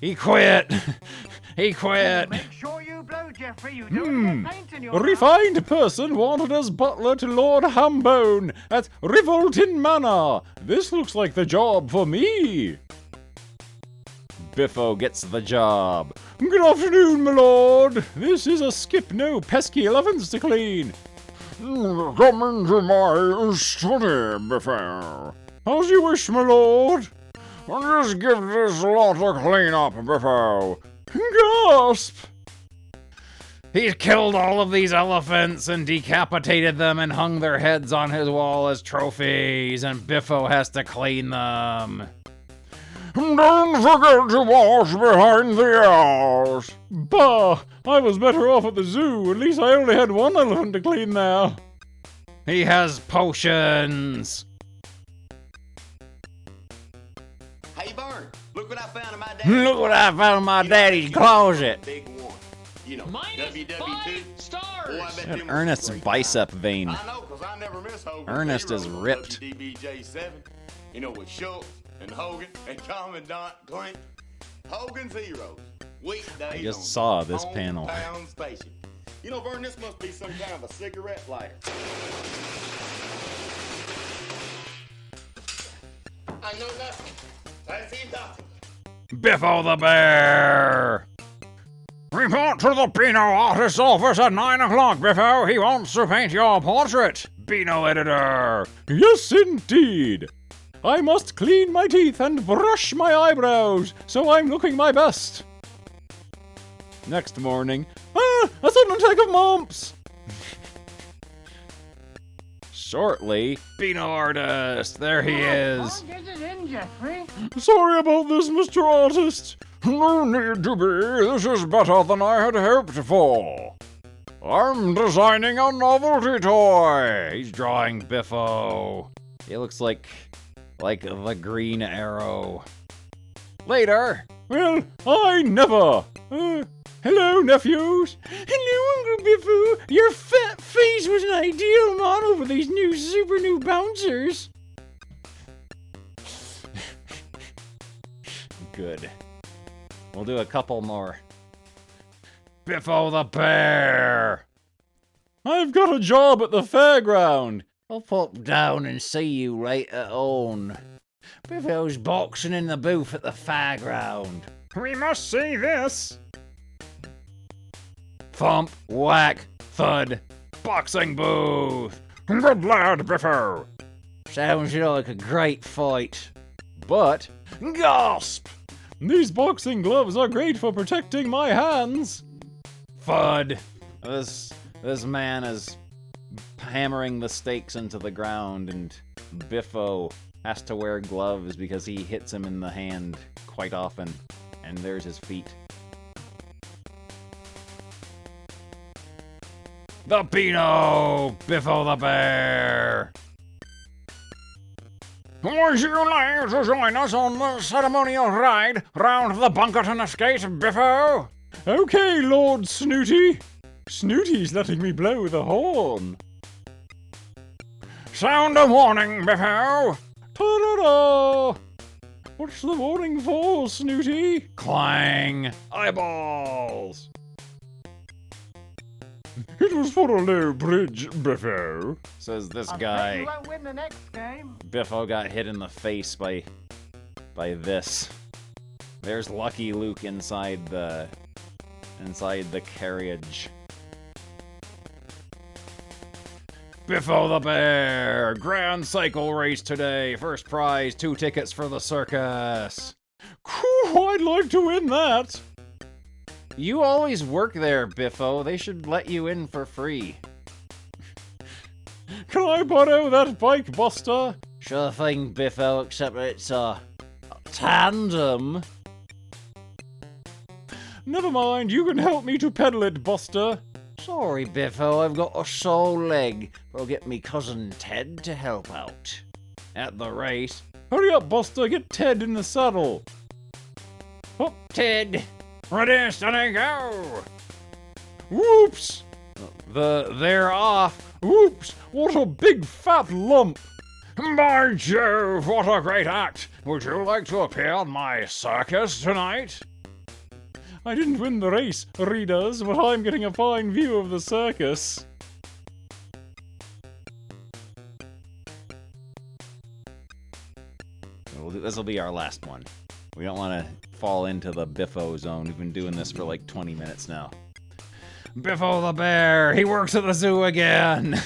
He quit. He quit. Make sure you blow, Jeffrey. You don't get paint in your A refined person wanted as butler to Lord Hambone at Rivolton Manor. This looks like the job for me. Biffo gets the job. Good afternoon, my lord. This is a skip, no pesky elephants to clean. Come into my study, Biffo. As you wish, my lord. Just give this lot a clean up, Biffo. Gasp! He's killed all of these elephants and decapitated them and hung their heads on his wall as trophies, and Biffo has to clean them. Don't forget to wash behind the ears. Bah! I was better off at the zoo. At least I only had one elephant to clean now. He has potions. Hey, Vern, look what I found in my daddy's Look what I found in my daddy's closet. Big one. You know, WW2. Stars. Boy, I bet Got them Ernest's was bicep vein. I know, 'cause I never miss Hogan. Ernest is Zero ripped. WDBJ7. You know, with Schultz and Hogan and Commandant Clint. Hogan's Heroes. Weekdays I just on saw this panel. Hometown Station. You know, Vern, this must be some kind of a cigarette lighter. I know nothing. I see nothing. Biffo the Bear! Report to the Beano artist's office at 9 o'clock, Biffo. He wants to paint your portrait. Beano editor. Yes, indeed. I must clean my teeth and brush my eyebrows, so I'm looking my best. Next morning, a sudden attack of mumps. Shortly, Beano artist. There he is. Get it in, Jeffrey. Sorry about this, Mr. Artist. No need to be. This is better than I had hoped for. I'm designing a novelty toy. He's drawing Biffo. He looks like the Green Arrow. Later. Well, I never. Hello, nephews. Hello, Uncle Biffo. Your fat face was an ideal model for these super new bouncers. Good. We'll do a couple more. Biffo the Bear. I've got a job at the fairground. I'll pop down and see you later on. Biffo's boxing in the booth at the fairground. We must see this. Thump, whack, thud, boxing booth. Good lad, Biffo. Sounds like a great fight. But, gasp! These boxing gloves are great for protecting my hands. Fud. This This man is hammering the stakes into the ground, and Biffo has to wear gloves because he hits him in the hand quite often. And there's his feet. The Beano! Biffo the Bear! Would you like to join us on the ceremonial ride round the Bunkerton estate, Biffo? Okay, Lord Snooty. Snooty's letting me blow the horn. Sound a warning, Biffo! Ta-da-da! What's the warning for, Snooty? Clang! Eyeballs! It was for a low bridge, Biffo. Says this I bet guy. you won't win the next game. Biffo got hit in the face by this. There's Lucky Luke inside the carriage. Biffo the Bear! Grand cycle race today. First prize, 2 tickets for the circus. Cool, I'd like to win that. You always work there, Biffo. They should let you in for free. Can I borrow that bike, Buster? Sure thing, Biffo, except it's a tandem. Never mind, you can help me to pedal it, Buster. Sorry, Biffo, I've got a sore leg. I'll get me cousin Ted to help out. At the race. Hurry up, Buster, get Ted in the saddle. Up, Ted. Ready, steady, go! Whoops! They're off. Whoops! What a big fat lump! By Jove, what a great act! Would you like to appear on my circus tonight? I didn't win the race, readers, but I'm getting a fine view of the circus. This will be our last one. We don't want to fall into the Biffo zone. We've been doing this for like 20 minutes now. Biffo the Bear, he works at the zoo again.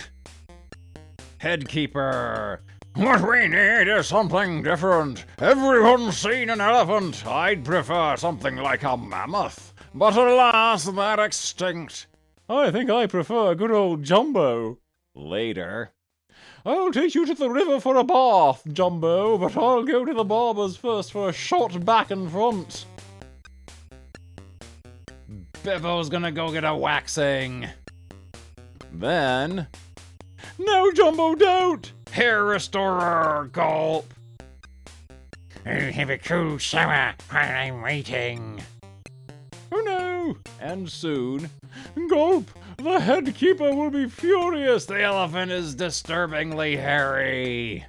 Headkeeper. What we need is something different. Everyone's seen an elephant. I'd prefer something like a mammoth. But alas, they're extinct. I think I prefer good old Jumbo. Later. I'll take you to the river for a bath, Jumbo, but I'll go to the barber's first for a shot back and front. Biffo's gonna go get a waxing. Then... No, Jumbo, don't! Hair restorer, gulp. I'll have a cool shower while I'm waiting. Oh no! And soon... Gulp! The headkeeper will be furious! The elephant is disturbingly hairy.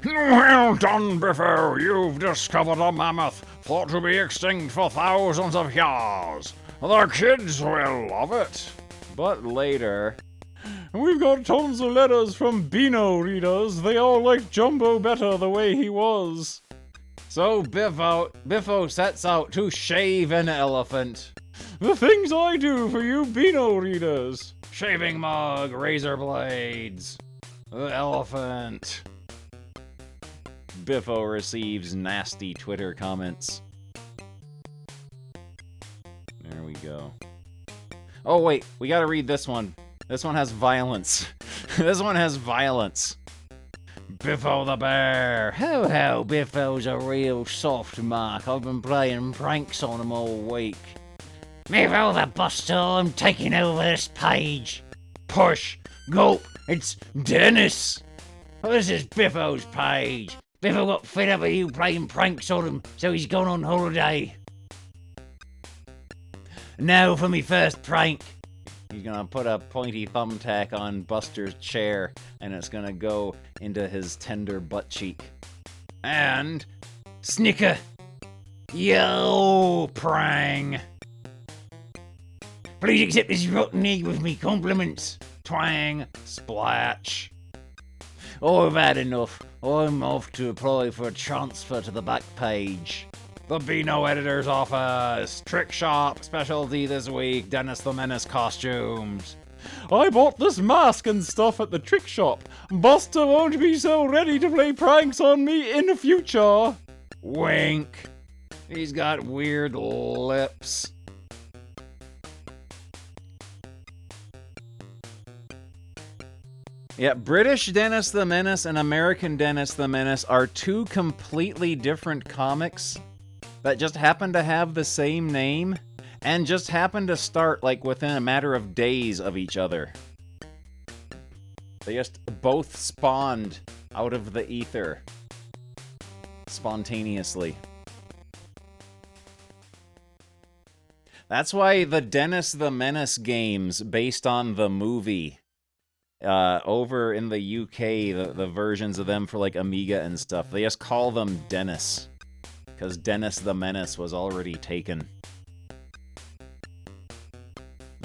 Well done, Biffo! You've discovered a mammoth, thought to be extinct for thousands of years. The kids will love it. But later... We've got tons of letters from Beano readers. They all liked Jumbo better the way he was. So Biffo sets out to shave an elephant. The things I do for you Beano readers. Shaving mug, razor blades, the elephant. Biffo receives nasty Twitter comments. There we go. Oh wait, we gotta read this one. This one has violence. This one has violence. Biffo the Bear. Ho ho, Biffo's a real soft mark. I've been playing pranks on him all week. Biffo the Buster, I'm taking over this page. Push, gulp, it's Dennis. This is Biffo's page. Biffo got fed up of you playing pranks on him, so he's gone on holiday. Now for me first prank. He's gonna put a pointy thumbtack on Buster's chair, and it's gonna go into his tender butt cheek. And... Snicker. Yo, prang. Please accept this rotten egg with me compliments. Twang. Splatch. Oh, I've had enough. I'm off to apply for a transfer to the back page. The Beano editor's office. Trick shop. Specialty this week. Dennis the Menace costumes. I bought this mask and stuff at the trick shop. Buster won't be so ready to play pranks on me in the future. Wink. He's got weird lips. Yeah, British Dennis the Menace and American Dennis the Menace are two completely different comics that just happen to have the same name and just happen to start like within a matter of days of each other. They just both spawned out of the ether spontaneously. That's why the Dennis the Menace games based on the movie over in the UK, the versions of them for like Amiga and stuff, they just call them Dennis because Dennis the Menace was already taken.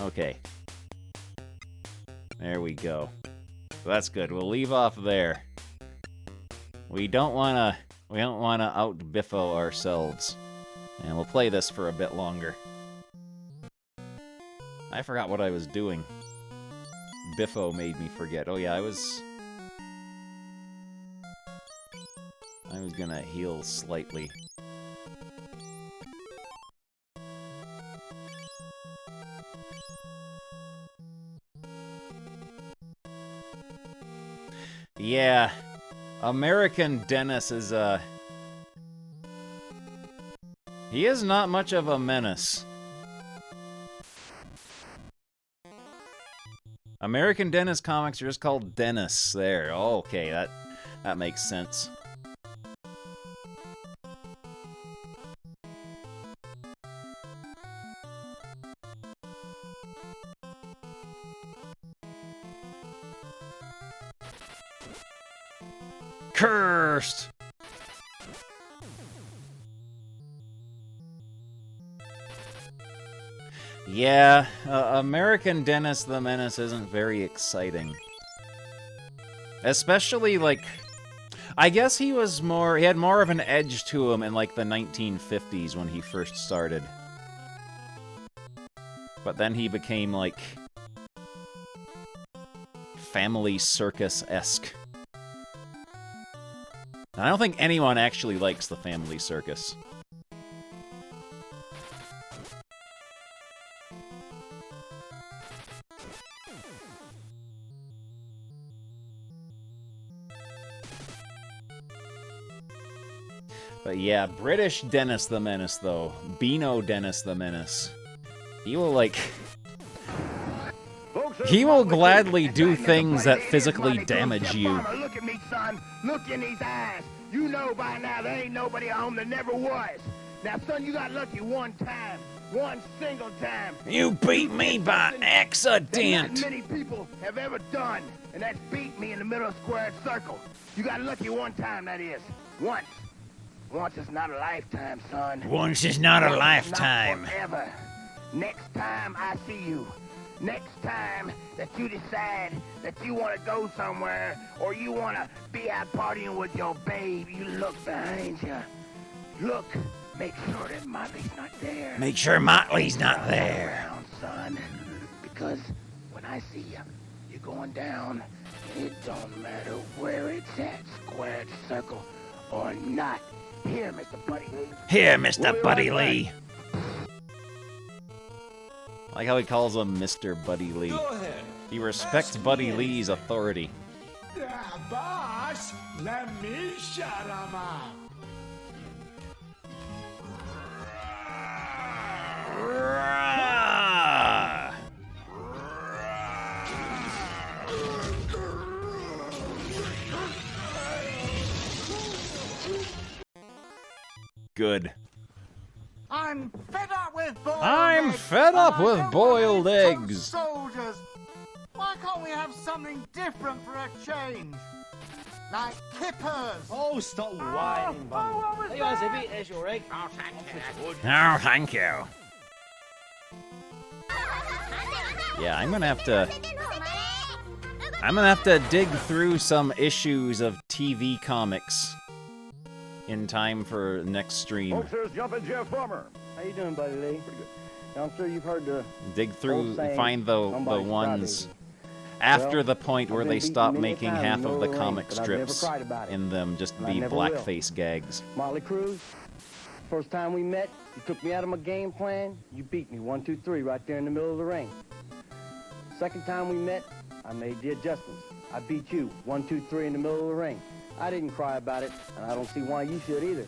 Okay. There we go. That's good. We'll leave off there. We don't wanna out Biffo ourselves. And we'll play this for a bit longer. I forgot what I was doing. Biffo made me forget. Oh yeah, I was gonna heal slightly. Yeah, American Dennis is he is not much of a menace. American Dennis comics are just called Dennis. There. Oh, okay, that makes sense. Cursed! Yeah, American Dennis the Menace isn't very exciting. Especially, like, I guess he had more of an edge to him in, like, the 1950s when he first started. But then he became, like, Family Circus-esque. I don't think anyone actually likes the Family Circus. But yeah, British Dennis the Menace, though. Beano Dennis the Menace. He will, like... he will gladly do things that physically damage you. Look at me, son. Look in these eyes. You know by now there ain't nobody home that never was. Now, son, you got lucky one time. One single time. You beat me by accident. That not many people have ever done. And that's beat me in the middle of a squared circle. You got lucky one time, that is. Once. Once is not a lifetime, son. Once is not a lifetime. Not forever. Next time I see you, next time that you decide that you want to go somewhere or you want to be out partying with your babe, you look behind you. Look, make sure that Motley's not there. Make sure Motley's not there. Around, son, because when I see you, you're going down. It don't matter where it's at, squared circle or not. Here, Mr. Buddy Lee. Here, Mr. Buddy Lee. I like how he calls him Mr. Buddy Lee. He respects Buddy Lee's authority. Yeah, boss, let me shut him up. Good. I'm fed up with boiled I'm eggs. fed up and I with don't boiled want any eggs. Soldiers. Why can't we have something different for a change? Like kippers. Oh, stop whining, buddy. what was Hey, guys, that? there's your egg. Oh, thank you. Oh, thank you. Yeah, I'm gonna have to dig through some issues of TV comics in time for next stream. Folks, here's Jumpin' Jeff Farmer. How you doing, Buddy Lee? Pretty good. Now, I'm sure you've heard the Dig through, old saying, find the somebody's ones crybaby. after Well, the point I've where been they beaten stop many making times half in the of the middle of the comic ring, but I've never strips cried about it. in them just And I be never will. blackface gags. Motley Cruz, first time we met, you took me out of my game plan. You beat me 1, 2, 3 right there in the middle of the ring. Second time we met, I made the adjustments. I beat you 1, 2, 3 in the middle of the ring. I didn't cry about it, and I don't see why you should either.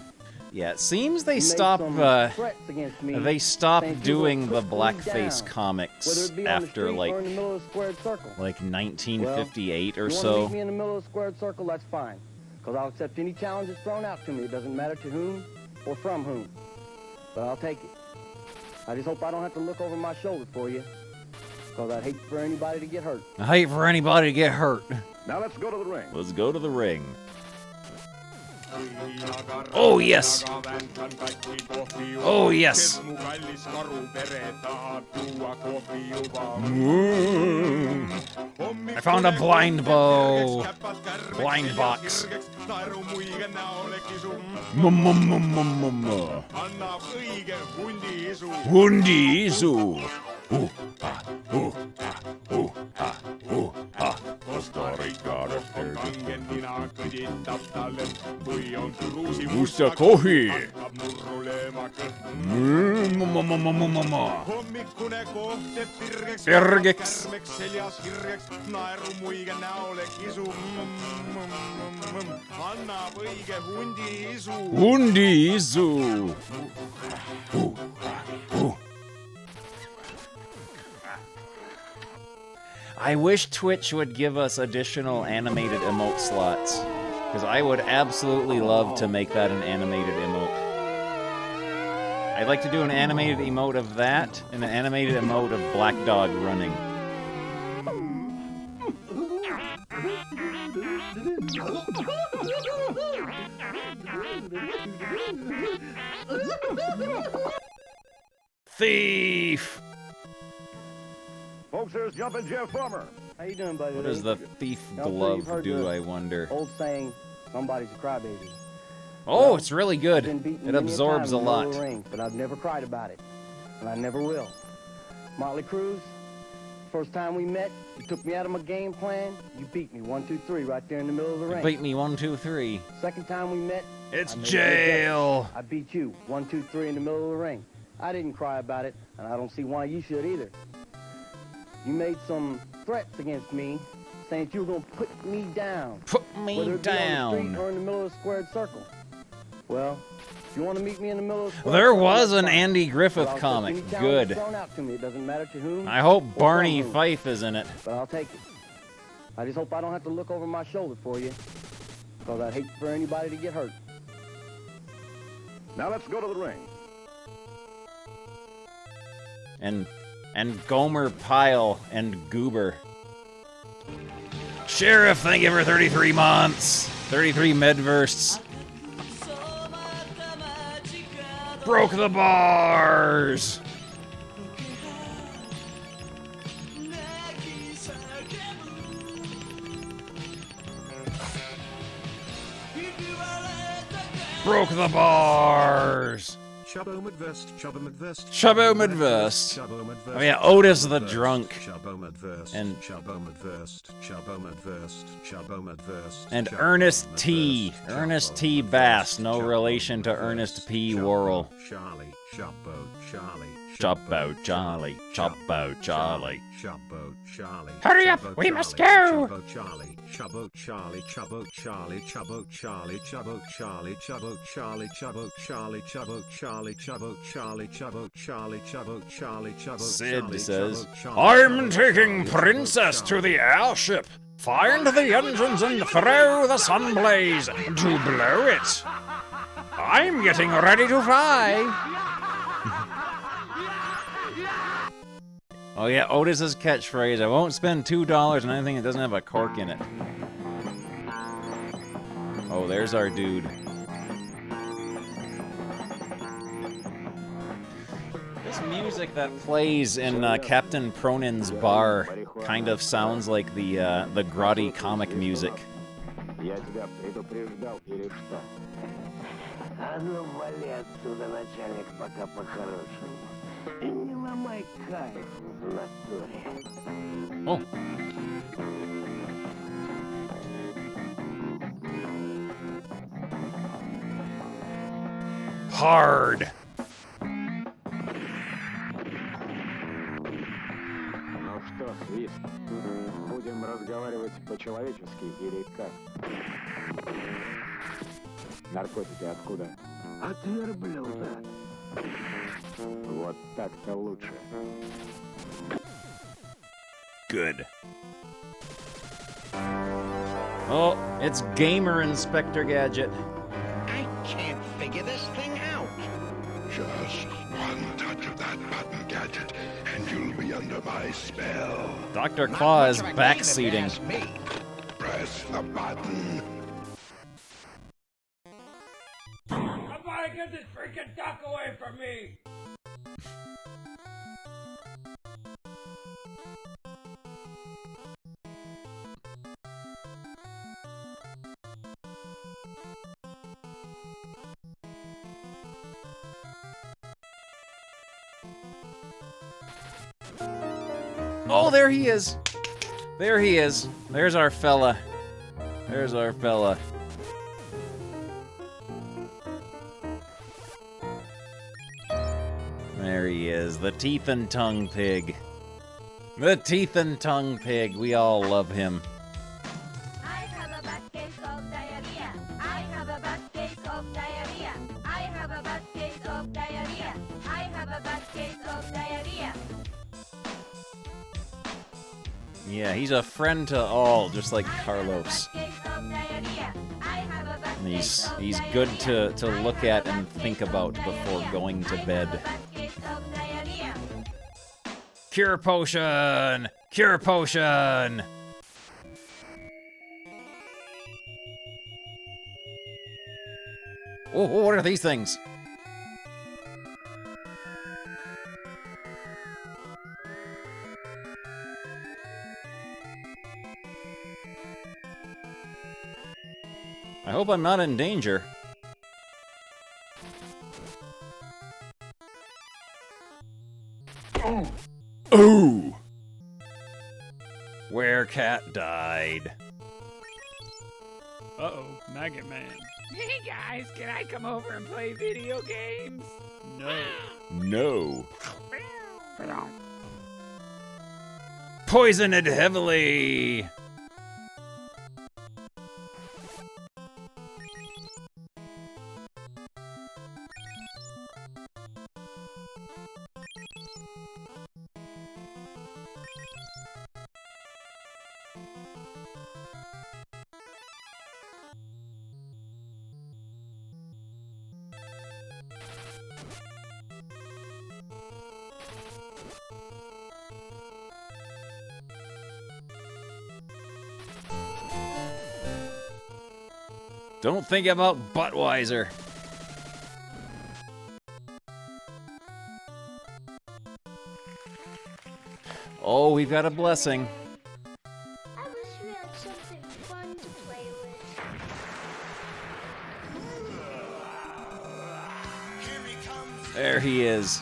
Yeah, it seems they You made stopped. some threats against me, They stopped saying you were doing gonna the put me blackface down, comics whether it be on the after street or in the middle of a squared circle. like 1958 well, or you so. want to meet me in the middle of a squared circle? That's fine, because I'll accept any challenge that's thrown out to me. It doesn't matter to whom or from whom, but I'll take it. I just hope I don't have to look over my shoulder for you, because I'd hate for anybody to get hurt. I hate for anybody to get hurt. Now let's go to the ring. Let's go to the ring. Oh yes! Oh yes! I found a blind bow. Blind box. Hundi isu. Musta kohi. Pirgex. Hundi isu. I wish Twitch would give us additional animated emote slots, because I would absolutely love to make that an animated emote. I'd like to do an animated emote of that, and an animated emote of Black Dog running. Thief! Folks, here's Jumpin' Jeff Farmer. How you doing, buddy? What does the thief Now, I'm sure glove you've heard do, the I wonder? Old saying, somebody's a crybaby. Oh, it's really good. I've been beaten It many absorbs a time in the lot. middle of the ring, but I've never cried about it, and I never will. Motley Cruz, first time we met, you took me out of my game plan. You beat me 1, 2, 3 right there in the middle of the ring. Beat me 1, 2, 3. Second time we met, It's I made jail. I beat you 1, 2, 3 in the middle of the ring. I didn't cry about it, and I don't see why you should either. You made some threats against me, saying that you were going to put me down. Put me whether it be on the down. street or in the middle of a squared circle. Well, if you want to meet me in the middle of a squared There circle, was that's an fine. Andy Griffith But I'll accept comic. any challenge Good. thrown out to me. It doesn't matter to whom I hope or from Barney whom, Fife is in it. but I'll take it. I just hope I don't have to look over my shoulder for you, because I'd hate for anybody to get hurt. Now let's go to the ring. And Gomer Pyle and Goober. Sheriff, thank you for 33 months. 33 medversts. Broke the bars. Broke the bars. Chubbo Midverst, Chubbo Midverst, Chubbo Midverst. Chubbo Midverst. Oh yeah, Otis the drunk. Chubbo Midverst, And Chubbo Midverst, Chubbo Midverst, Chubbo Midverst. And Ernest T. Ernest T. Bass, no relation to Ernest P. Worrell. Charlie, Chubbo, Charlie. Chubbo Charlie, Chubbo Charlie. Chubbo Charlie. Hurry up, Chubbo we Charlie, must go. Chubbo Charlie, Chubbo Charlie, Chubbo Charlie, Chubbo Charlie, Chubbo Charlie, Chubbo Charlie, Chubbo Charlie, Chubbo Charlie, Chubbo Charlie, Chubbo Charlie, Chubbo Charlie, Chubbo Sid says, I'm taking Princess to the airship. Find the engines and throw the sunblaze to blow it. I'm getting ready to fly. Oh yeah, Otis's catchphrase, I won't spend $2 on anything that doesn't have a cork in it. Oh, there's our dude. This music that plays in Captain Pronin's bar kind of sounds like the grotty comic music. Я тебя предупреждал или что? А ну вали отсюда, начальник, пока по-хорошему. И не ломай кайф в натуре. Oh. Ну что, свист? Будем разговаривать по-человечески или как? Наркотики откуда? От верблюда. Вот так-то лучше. Good. Oh, it's Gamer Inspector Gadget. I can't figure this thing out. Just one touch of that button, Gadget, and you'll be under my spell. Dr. Claw is backseating. Press the button. Somebody get this freaking duck away from me! Oh, there he is. There he is. There's our fella. There's our fella. There he is, the teeth and tongue pig. The teeth and tongue pig. We all love him. I have a bad case of diarrhea. I have a bad case of diarrhea. I have a bad case of diarrhea. I have a bad case of diarrhea. Yeah, he's a friend to all, just like Carlos. And he's good to look at and think about before going to bed. Cure potion! Cure potion! Oh, what are these things? I hope I'm not in danger. Ooh! Werecat died. Uh-oh, Maggot Man. Hey guys, can I come over and play video games? No. No. Poison it heavily! Don't think about Buttweiser. Oh, we've got a blessing. I wish we had something fun to play with. There he is.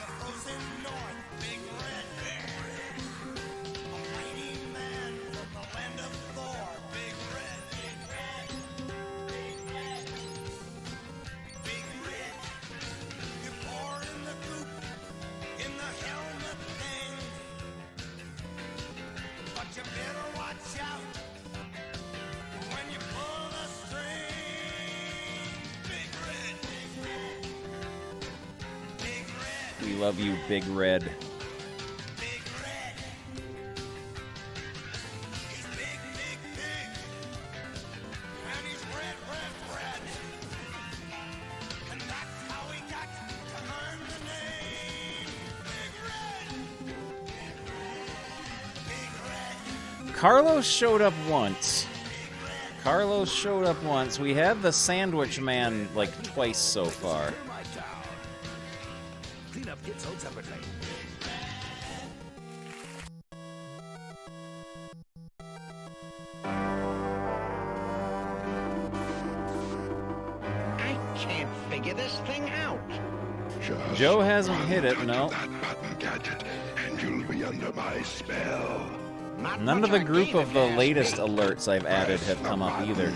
We love you, Big Red. Carlos showed up once. Carlos showed up once. We have the Sandwich Man like twice so far. Clean up kits sold separately. I can't figure this thing out. Joe hasn't hit it, no. That button, Gadget, and you'll be under my spell. None of the group of the latest alerts I've added have come up either.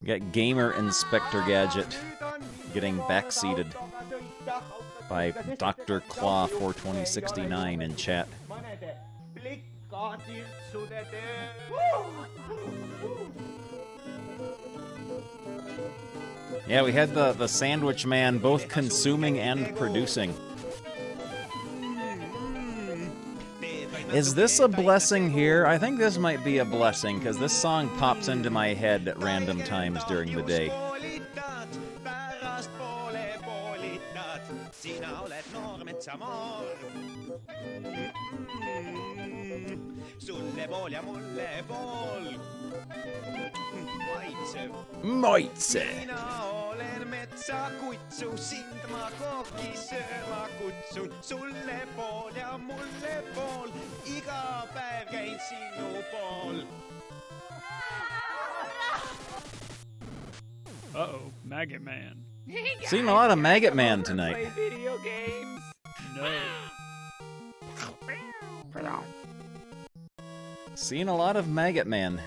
We got Gamer Inspector Gadget getting backseated. by Dr. Claw 42069 in chat. Yeah, we had the Sandwich Man both consuming and producing. Is this a blessing here? I think this might be a blessing, because this song pops into my head at random times during the day. Moitse. Uh-oh, Maggot Man. Seen a lot of Maggot Man tonight. Play video games? No. Seen a lot of Maggot Man.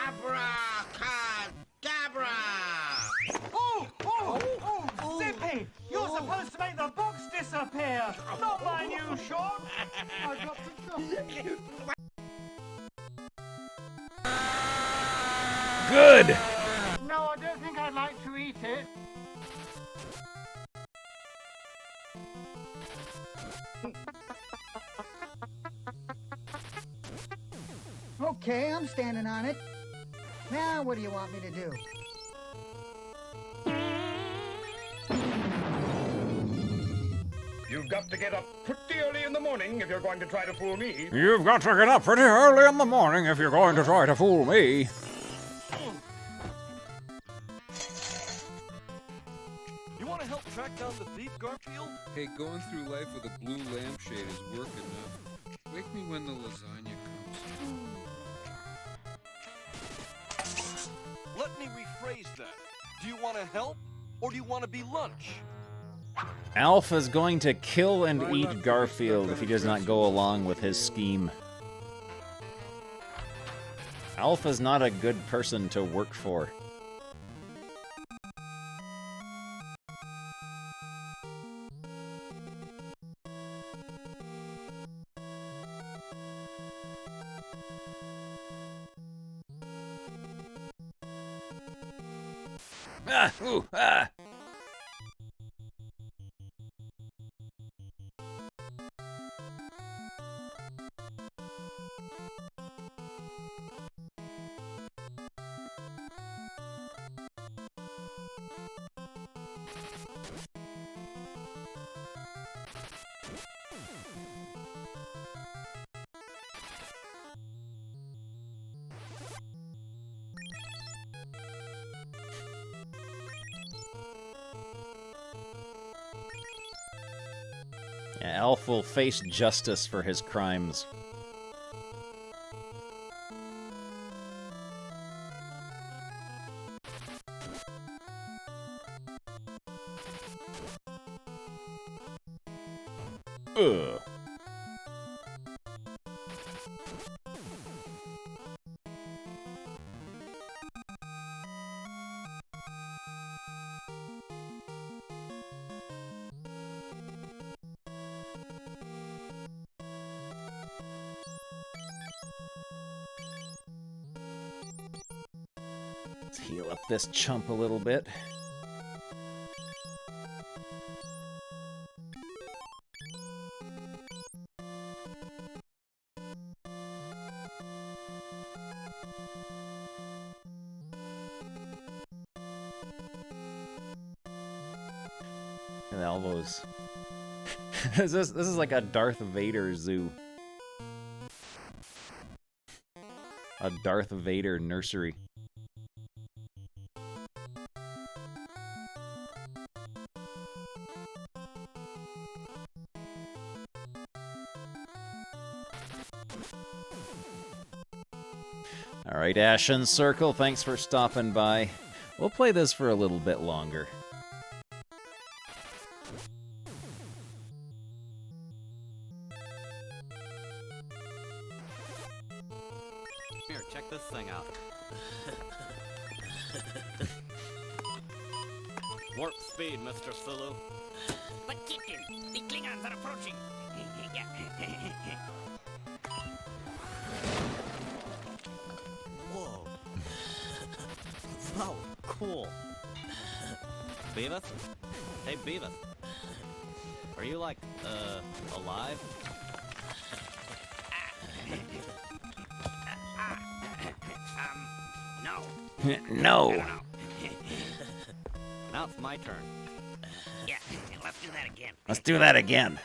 Abracadabra! Oh, Zippy! You're supposed to make the box disappear! Not mind you, Sean! I got to jump. Good! No, I don't think I'd like to eat it. Okay, I'm standing on it. Now, what do you want me to do? You've got to get up pretty early in the morning if you're going to try to fool me. You've got to get up pretty early in the morning if you're going to try to fool me. You want to help track down the thief, Garfield? Hey, going through life with a blue lampshade is work enough. Wake me when the lasagna comes. Let me rephrase that. Do you want to help, or do you want to be lunch? Alpha's going to kill and eat Garfield if he does not go along with his scheme. Alpha's not a good person to work for. Ah! Ooh! Ah! Yeah, Alf will face justice for his crimes. Ugh. Let's heal up this chump a little bit. And elbows. This is like a Darth Vader zoo. A Darth Vader nursery. Alright, Ashen Circle, thanks for stopping by. We'll play this for a little bit longer. Here, check this thing out. Warp speed, Mr. Sulu. But Captain, the Klingons are approaching. Whoa. Wow, cool. Beavis? Hey, Beavis. Are you, like, alive? No. No. Now it's my turn. Yeah, let's do that again. Let's do that again.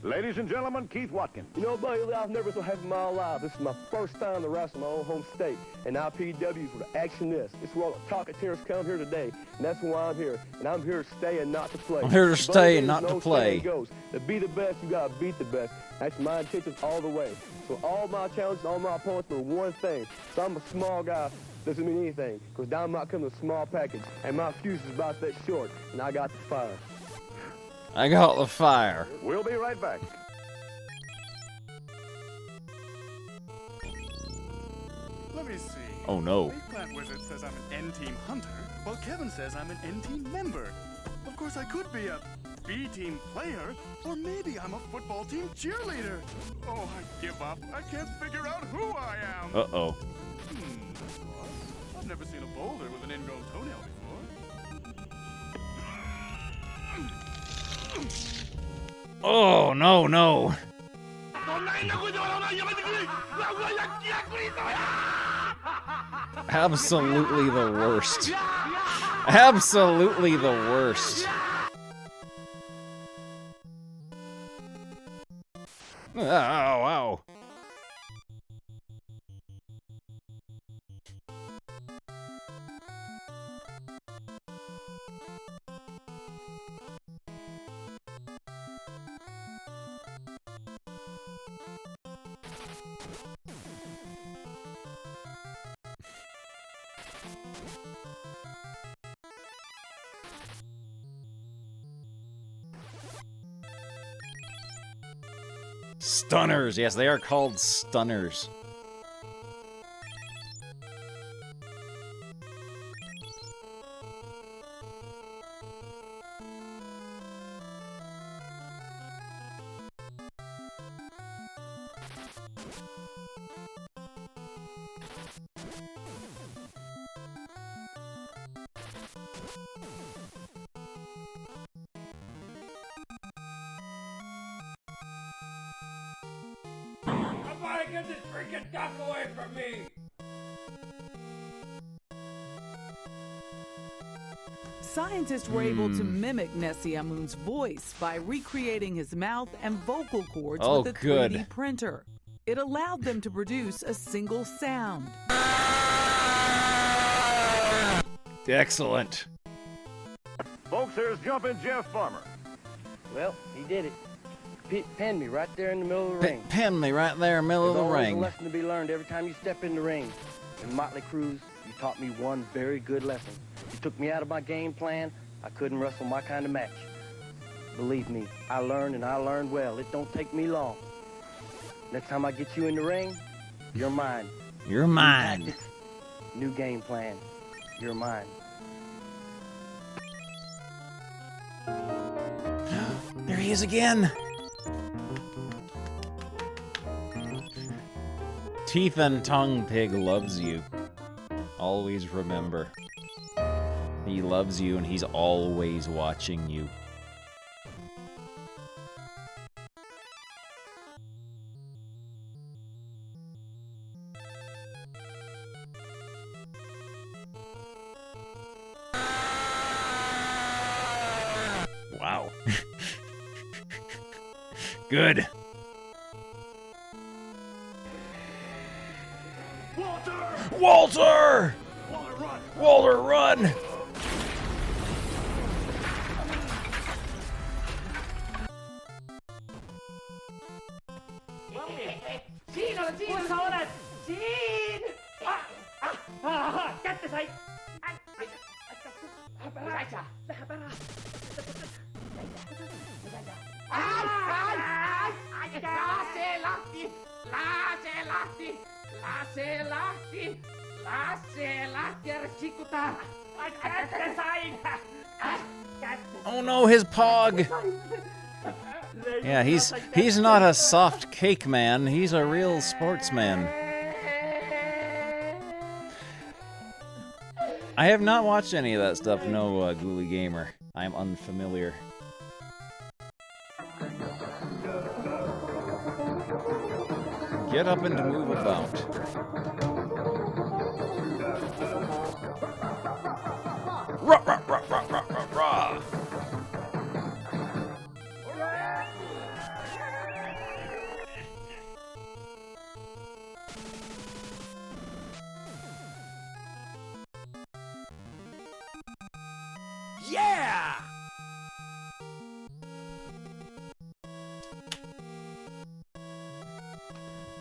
Ladies and gentlemen, Keith Watkins. You know, buddy, I've never been so happy in my life. This is my first time to wrestle in my own home state. And IPW is where the action is. This is where all the talkateers come here today. And that's why I'm here. And I'm here to stay and not to play. I'm here to stay and not to play. Goes. To be the best, you gotta beat the best. That's my intentions all the way. So all my challenges, all my opponents were one thing. So I'm a small guy. Doesn't mean anything. Because Dynamite comes in a small package. And my fuse is about that short. And I got the fire. I got the fire. We'll be right back. Let me see. Oh no. Plant Wizard says I'm an N-Team hunter, while Kevin says I'm an N-Team member. Of course, I could be a B-Team player, or maybe I'm a football team cheerleader. Oh, I give up. I can't figure out who I am. Uh-oh. That's odd. I've never seen a boulder with an ingrown toenail before. Oh, no, no. Absolutely the worst. Absolutely the worst. Oh, wow. Stunners. Yes, they are called stunners. Somebody get this freaking duck away from me! Scientists were able to mimic Nessiamun's voice by recreating his mouth and vocal cords with a 3D printer. It allowed them to produce a single sound. Excellent. Folks, here's Jumpin' Jeff Farmer. Well, he did it. Pinned me right there in the middle of the ring. Pin me right there in the middle of the There's always ring. a lesson to be learned every time you step in the ring. In Motley Cruz, you taught me one very good lesson. You took me out of my game plan. I couldn't wrestle my kind of match. Believe me, I learned and I learned well. It don't take me long. Next time I get you in the ring, you're mine. You're mine. New tactics, new game plan. You're mine. There he is again. Teeth and Tongue Pig loves you. Always remember. He loves you and he's always watching you. Wow. Good. Walter! Walter, run! Oh no, his pog! Yeah, he's not a soft cake man, he's a real sportsman. I have not watched any of that stuff, no, Ghoulie Gamer. I am unfamiliar. Get up and move about. Rah, rah, rah, rah, rah, rah, rah. Yeah!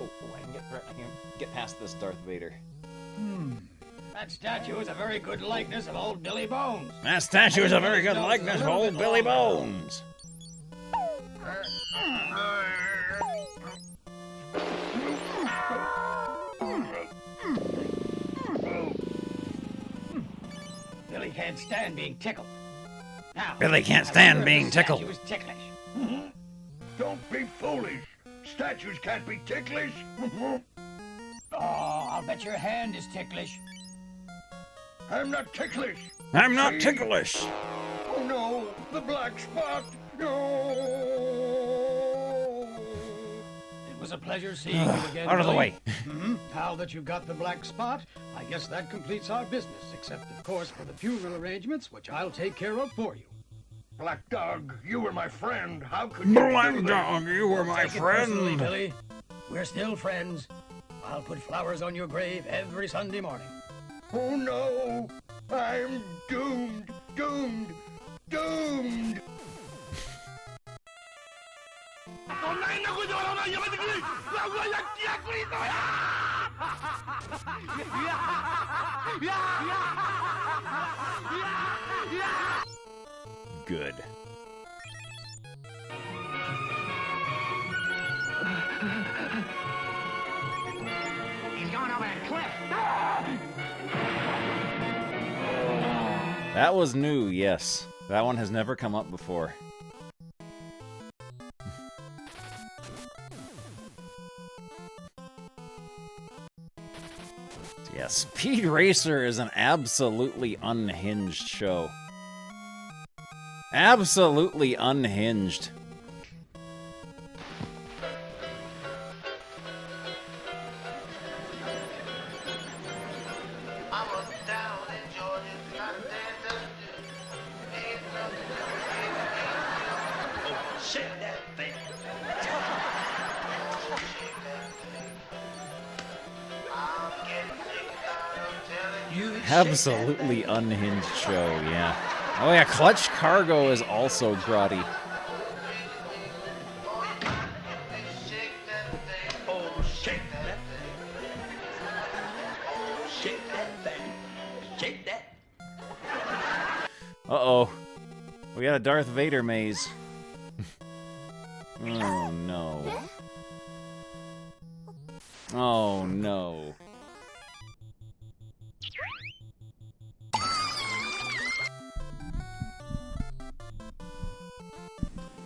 Oh, I can get past this Darth Vader. That statue is a very good likeness of old Billy Bones. That statue is a very good likeness of old Billy Bones. Billy can't stand being tickled. Now, Billy can't stand being tickled. Statue is ticklish. Don't be foolish. Statues can't be ticklish. Oh, I'll bet your hand is ticklish. I'm not ticklish. I'm not See? ticklish. Oh no, the black spot. No. It was a pleasure seeing you again. Out of the Billy. way. Now that you've got the black spot, I guess that completes our business, except of course for the funeral arrangements, which I'll take care of for you. Black Dog, you were my friend. How could you Black do this? Dog, you were my Take it personally, friend. Billy. We're still friends. I'll put flowers on your grave every Sunday morning. Oh no, I'm doomed, doomed, doomed. Good. He's going over that cliff. That was new, yes. That one has never come up before. Yeah, Speed Racer is an absolutely unhinged show. Absolutely unhinged. Shake that thing. Absolutely unhinged show, yeah. Oh yeah, Clutch Cargo is also grotty. Oh, shake that thing. Oh, shake that thing. Shake that. Uh-oh. We got a Darth Vader maze. Oh no. Oh no.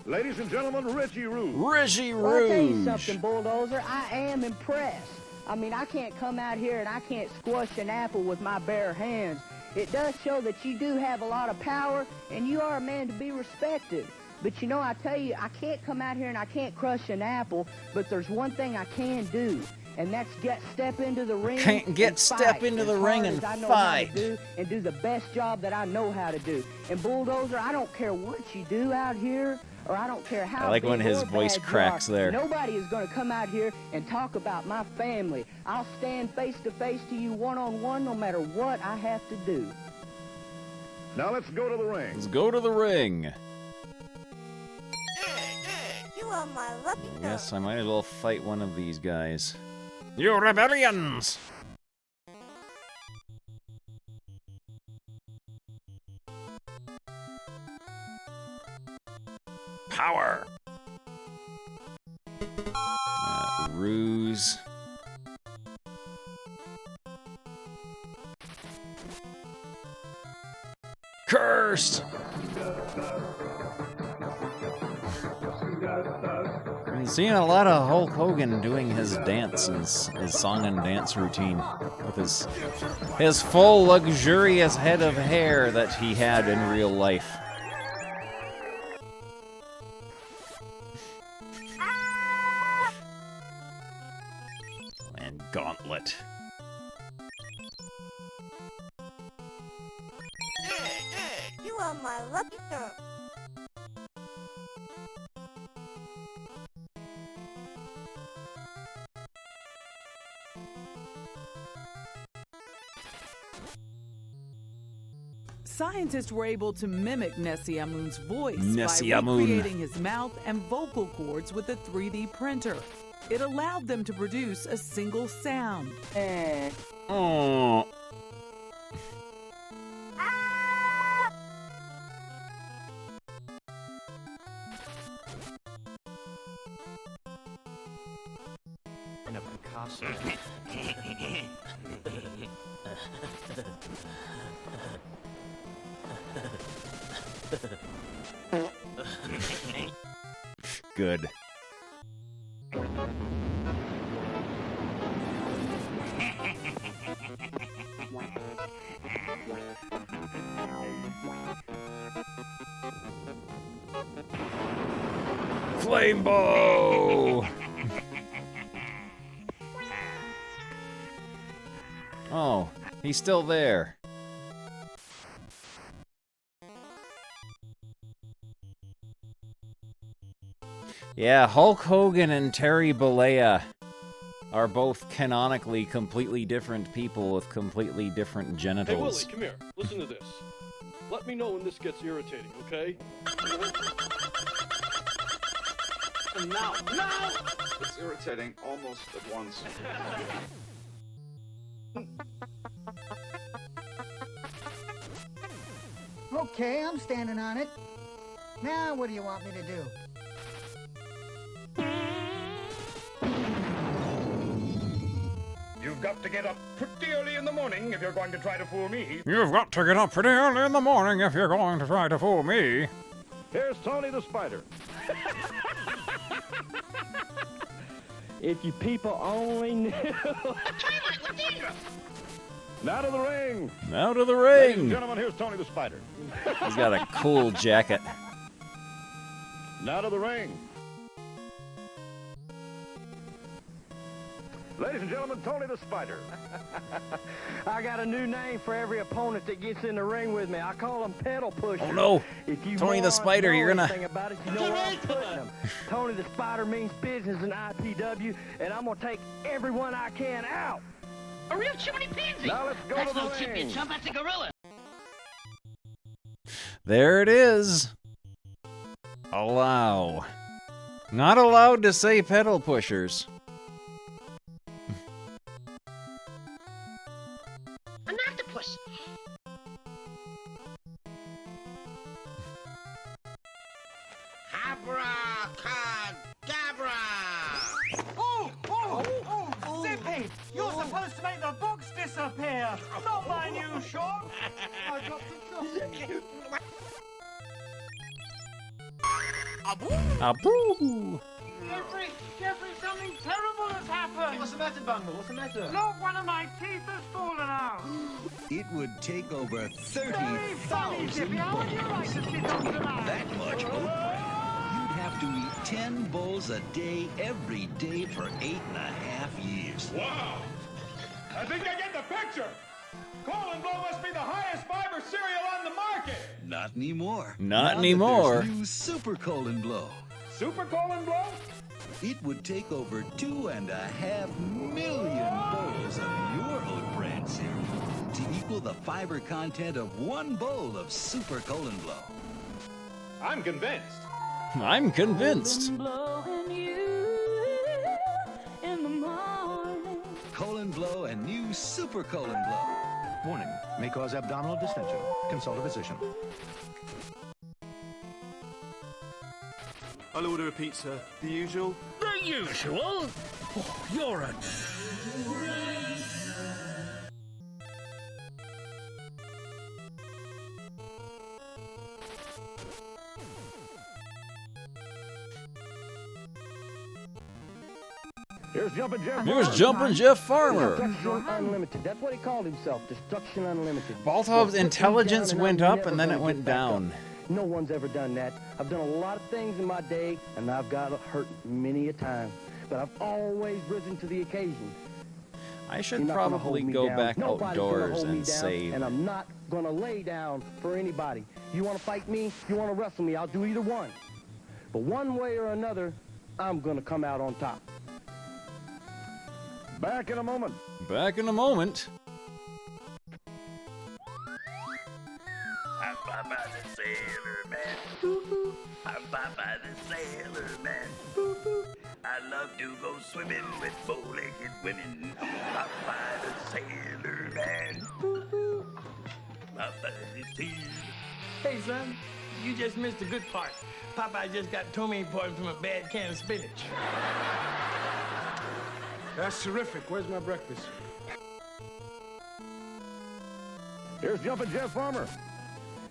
Ladies and gentlemen, Reggie Rouge. Reggie Well, I'll tell you Rouge. something, Bulldozer. I am impressed. I mean, I can't come out here and I can't squash an apple with my bare hands. It does show that you do have a lot of power, and you are a man to be respected. But you know, I tell you, I can't come out here and I can't crush an apple, but there's one thing I can do, and that's step into the ring. Step into the ring and fight. And do the best job that I know how to do. And Bulldozer, I don't care what you do out here, or I don't care how I like big when his or voice bad you cracks are. there. Nobody is going to come out here and talk about my family. I'll stand face to face to you one-on-one no matter what I have to do. Now let's go to the ring. Let's go to the ring. You are my lucky Yes, I might as well fight one of these guys. You rebellions! Power! shoes. Cursed! I'm seeing a lot of Hulk Hogan doing his dance, his song and dance routine with his full luxurious head of hair that he had in real life. And Gauntlet. You are my lucky girl. Scientists were able to mimic Nessie-Amun's voice Nessie by Amun. recreating his mouth and vocal cords with a 3D printer. It allowed them to produce a single sound. Oh. In a Picasso. Good. Flame bow! Oh, he's still there. Yeah, Hulk Hogan and Terry Bollea are both canonically completely different people with completely different Hey, genitals. Willie, come here. Listen to this. Let me know when this gets irritating, okay? Now! Now! It's irritating almost at once. Okay, I'm standing on it. Now, what do you want me to do? You've got to get up pretty early in the morning if you're going to try to fool me. You've got to get up pretty early in the morning if you're going to try to fool me. Here's Tony the Spider. If you people only knew. Now to the ring. Now to the Ladies and ring! gentlemen, here's Tony the Spider. He's got a cool jacket. Now to the ring. Ladies and gentlemen, Tony the Spider. I got a new name for every opponent that gets in the ring with me. I call them pedal pushers. Oh no! If you Tony the morons Spider, know you're gonna... anything about it, you know where I'm putting them. Tony the Spider means business in IPW, and I'm gonna take everyone I can out. A real chimney pansy. Now let's go That's to the no chip ring. you chump, that's a gorilla. There it is. Allow. Not allowed to say pedal pushers. An octopus. Abracadabra. Oh, Zippy! You're supposed to make the box disappear! Not my new shot! I dropped a shot. Aboo! Jeffrey, something terrible has happened! What's the matter, Bungle? What's the matter? Look, one of my teeth has fallen out! It would take over Very funny, 30,000 Zippy. How would you like to sit on tonight? That much oat. You'd have to eat 10 bowls a day every day for 8.5 years. Wow! I think I get the picture. Colin Blow must be the highest fiber cereal on the market. Not anymore. Not Now anymore. That there's new Super Colon Blow. Super Colin Blow? It would take over 2.5 million bowls of your oat bran cereal to equal the fiber content of one bowl of Super Colon Blow. I'm convinced. I'm convinced. Colon Blow and new Super Colon Blow. Warning, may cause abdominal distension. Consult a physician. I'll order a pizza. The usual? The usual? Oh, you're a... Here's Jumpin' Jeff. Here's Jumpin' Jeff Farmer. Destruction Unlimited. That's what he called himself. Destruction Unlimited. Baltov's intelligence went up and then it went down. No one's ever done that. I've done a lot of things in my day, and I've got hurt many a time. But I've always risen to the occasion. I should probably go back outdoors and save. And I'm not gonna lay down for anybody. You wanna fight me? You wanna wrestle me? I'll do either one. But one way or another, I'm gonna come out on top. Back in a moment. Back in a moment. I'm Papa the Sailor Man. I'm Papa the Sailor Man. I love to go swimming with bow-legged women. Papa the Sailor Man. Papa is here. Hey, son, you just missed a good part. Popeye just got tummy poison from a bad can of spinach. That's terrific. Where's my breakfast? Here's Jumpin' Jeff Farmer.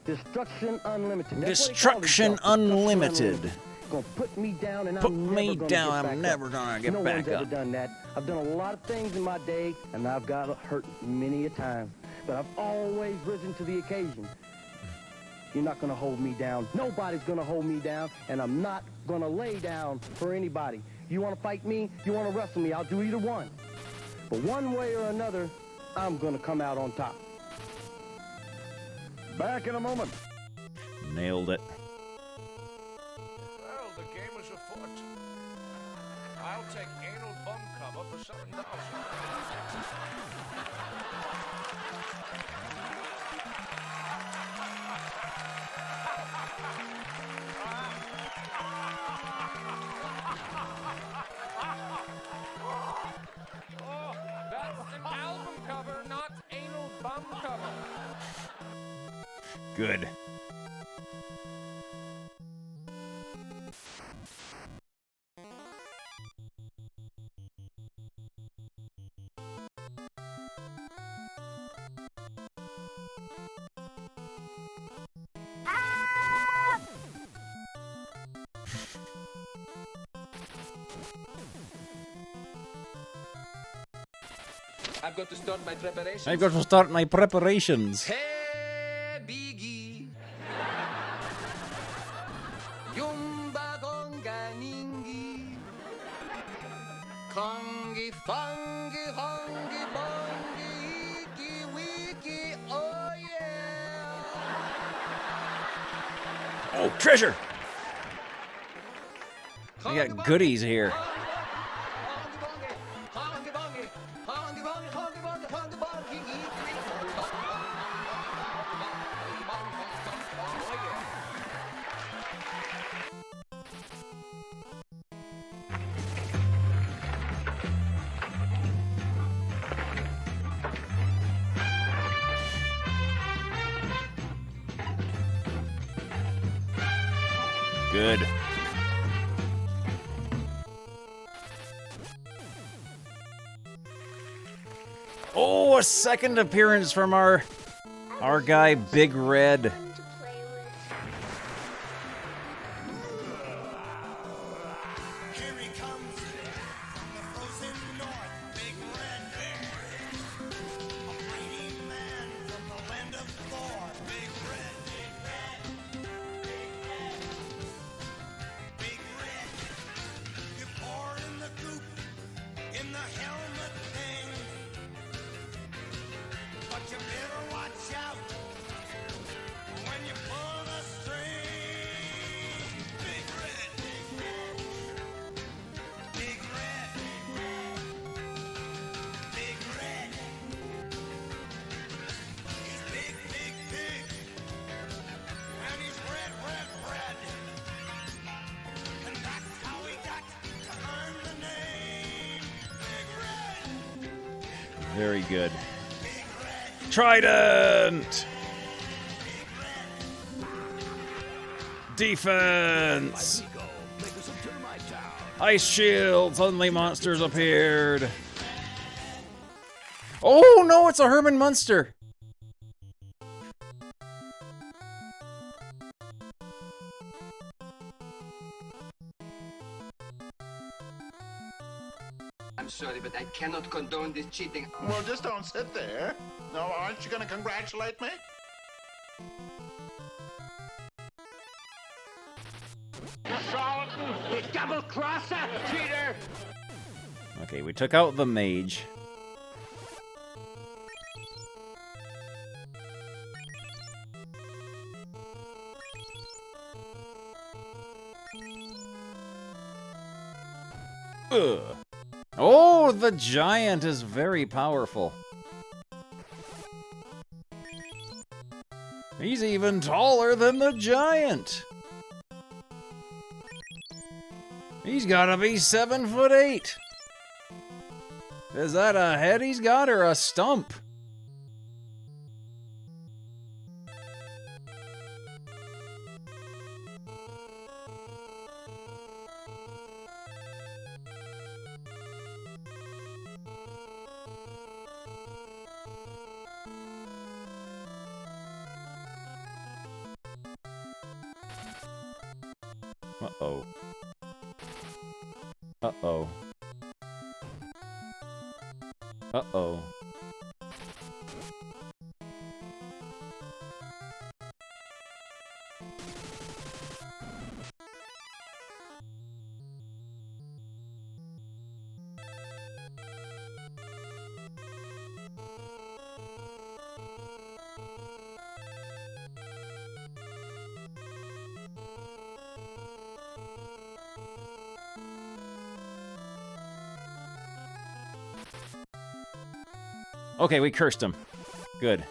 Destruction Unlimited. Destruction Unlimited. Gonna put me down and Put me down. I'm never gonna get back up. back No one's ever up. done that. I've done a lot of things in my day, and I've got hurt many a time. But I've always risen to the occasion. You're not gonna hold me down. Nobody's gonna hold me down, and I'm not gonna lay down for anybody. You wanna fight me? You wanna wrestle me? I'll do either one. But one way or another, I'm gonna come out on top. Back in a moment. Nailed it. Well, the game is afoot. I'll take anal bum cover for $7. Oh, that's an album cover, not anal bum cover. Good. I've got to start my preparations. I've got to start my preparations. Hey, Biggie. Yumba gonga ningi. Kongi fongi hongi bongi iki wiki. Oh yeah. Oh, treasure! We got goodies here. Good. Oh, a second appearance from our guy, Big Red. Very good. Trident! Defense! Ice shield! Suddenly monsters appeared! Oh no, it's a Herman Munster! I'm sorry, but I cannot condone this cheating. Well, just don't sit there. No, aren't you going to congratulate me? Charlatan! Double-crosser! Cheater! Okay, we took out the mage. Ugh. Oh, the giant is very powerful. He's even taller than the giant. He's gotta be 7'8". Is that a head he's got or a stump? Uh-oh. Uh-oh. Uh-oh. Okay, we cursed him. Good.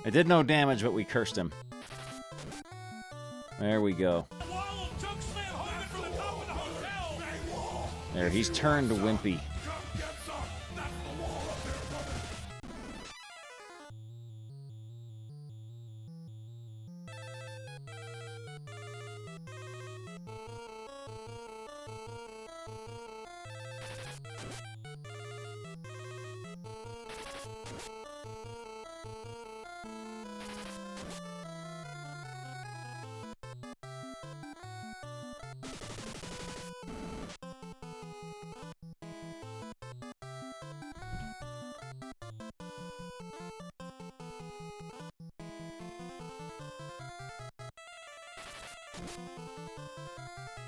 I did no damage, but we cursed him. There we go. There, he's turned wimpy.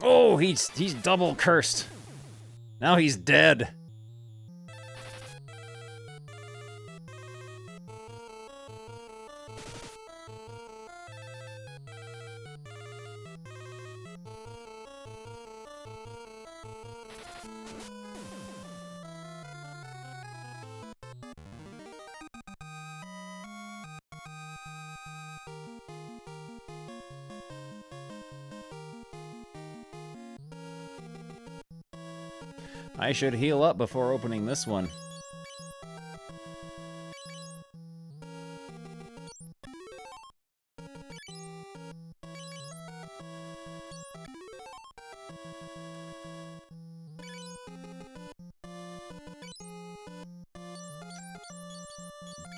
Oh, he's double cursed. Now he's dead. I should heal up before opening this one.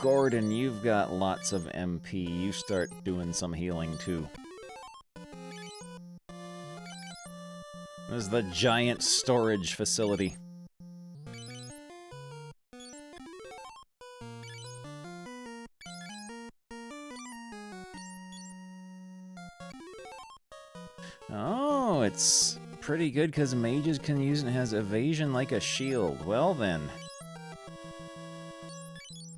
Gordon, you've got lots of MP. You start doing some healing too. This is the giant storage facility. Oh, it's pretty good because mages can use it and has evasion like a shield. Well then.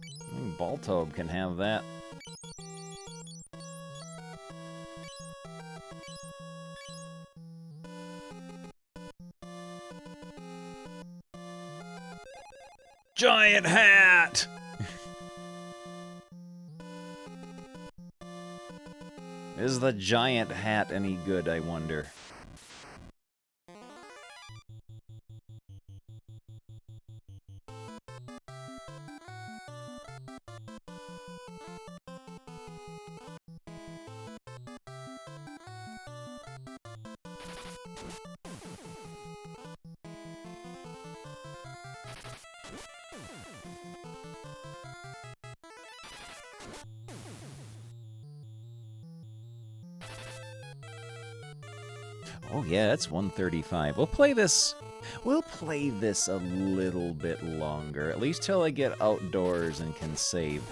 I think Baltob can have that. Giant hat! Is the giant hat any good, I wonder? Oh yeah, it's 1:35. We'll play this a little bit longer, at least till I get outdoors and can save.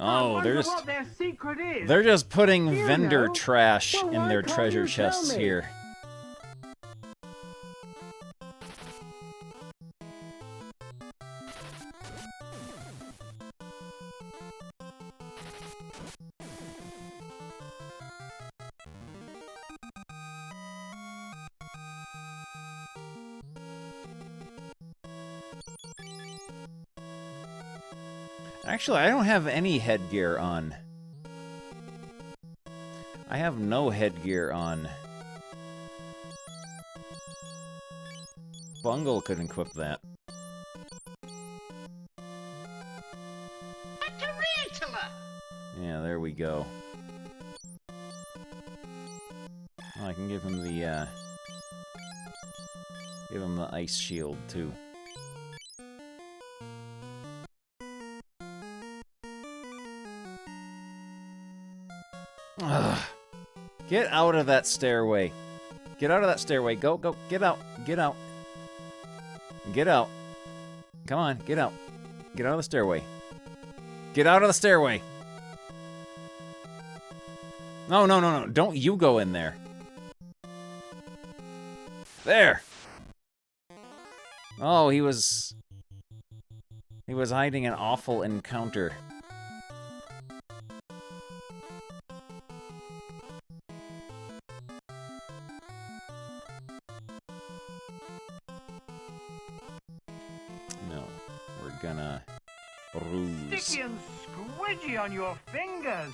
Oh, they're just what their secret is. they're just putting You vendor know. trash Well, in why their can't treasure you tell chests me? here. Actually, I don't have any headgear on. I have no headgear on. Bungle could equip that. A tarantula! Yeah, there we go. Oh, I can give him the ice shield too. Ugh. Get out of that stairway. Get out of that stairway. Go, go, get out. Get out. Get out. Come on, get out. Get out of the stairway. Get out of the stairway. No, no, no, no. Don't you go in there. There. Oh, he was hiding an awful encounter. No, we're gonna ruse. Sticky and squidgy on your fingers.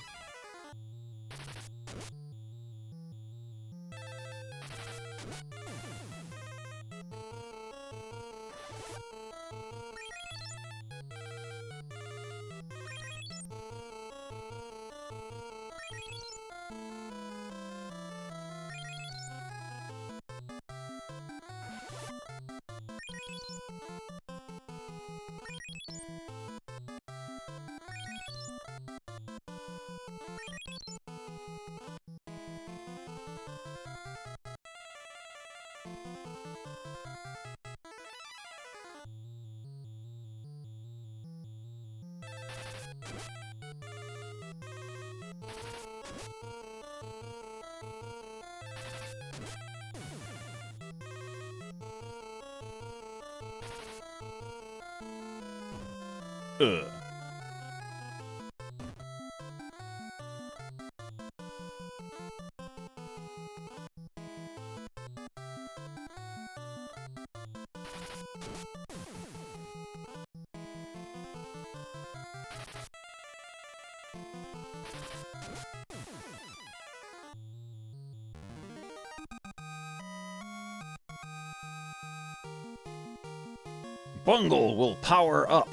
Ugh. Bungle will power up.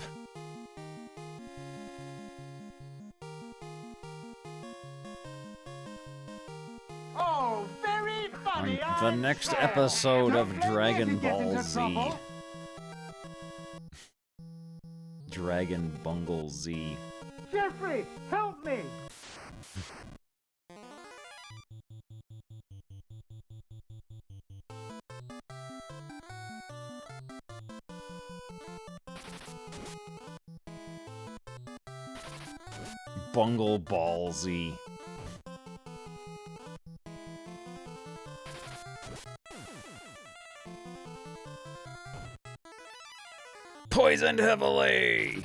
Oh, very funny. On the next episode of Dragon Ball Z. Dragon Bungle Z. Jeffrey, help me. Bungle Ball Z. Poisoned heavily!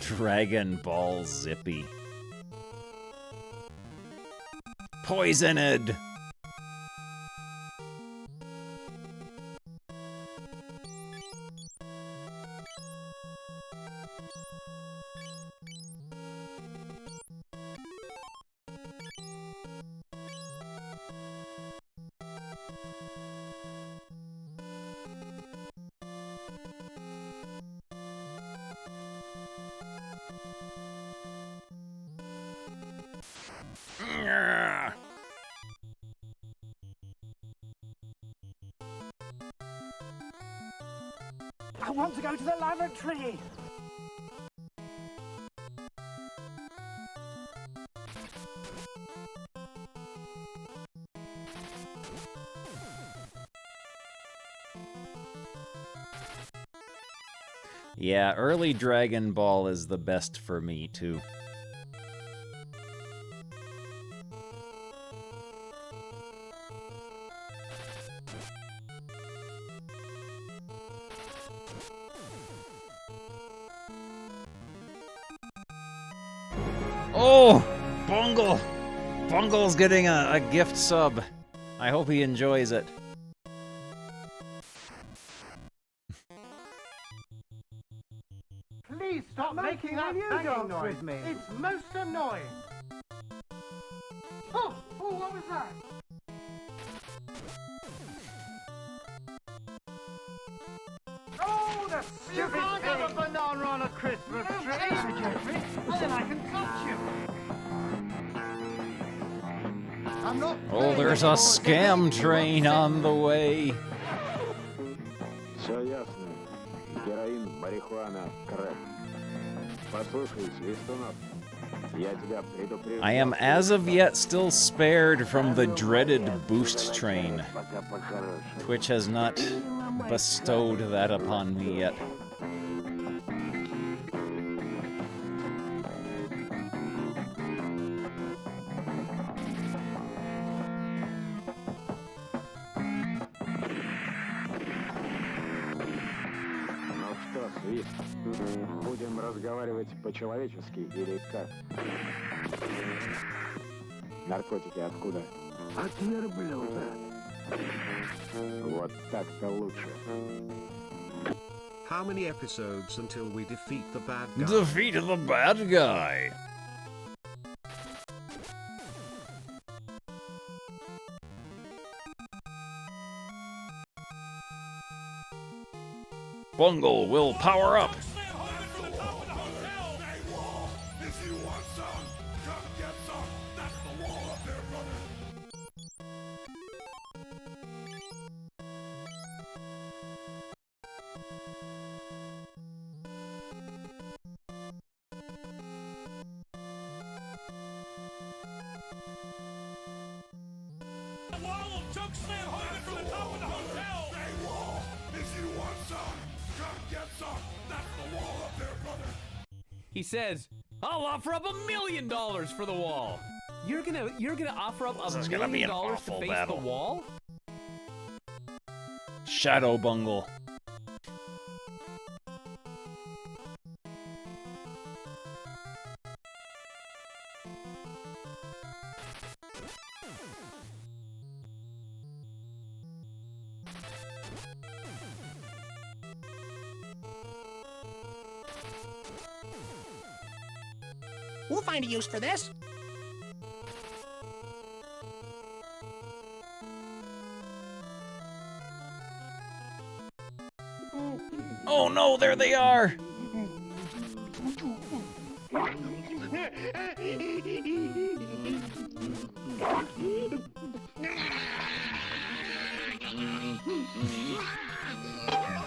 Dragon Ball Zippy. Poisoned! I want to go to the lavatory. Yeah, early Dragon Ball is the best for me, too. Oh! Bungle! Bungle's getting a gift sub. I hope he enjoys it. Please stop making that banging noise with me. It's most annoying. Oh, what was that? Oh, the stupid You can't have a banana on a Christmas tree. Jeffrey, and then I can touch you. I'm not. Oh, there's a scam train on the way. Все ясно. Героин, марихуана, крэк. Послушай, Свистунов, я тебя предупреждал. I am as of yet still spared from the dreaded boost train. Twitch has not bestowed that upon me yet. Будем разговаривать по-человечески или как? Наркотики откуда? От верблюда. Вот так-то лучше. How many episodes until we defeat the bad guy? Defeat the bad guy! Bungle will power up. Wallow took Sam Harden from the top of the hotel. Hey, Wall, if you want some, come get some. That's the wall up there, brother. He says, "I'll offer up $1 million for the wall." You're gonna offer up $1 million to face battle. the wall? Shadow Bungle. We'll find a use for this. Oh no, there they are!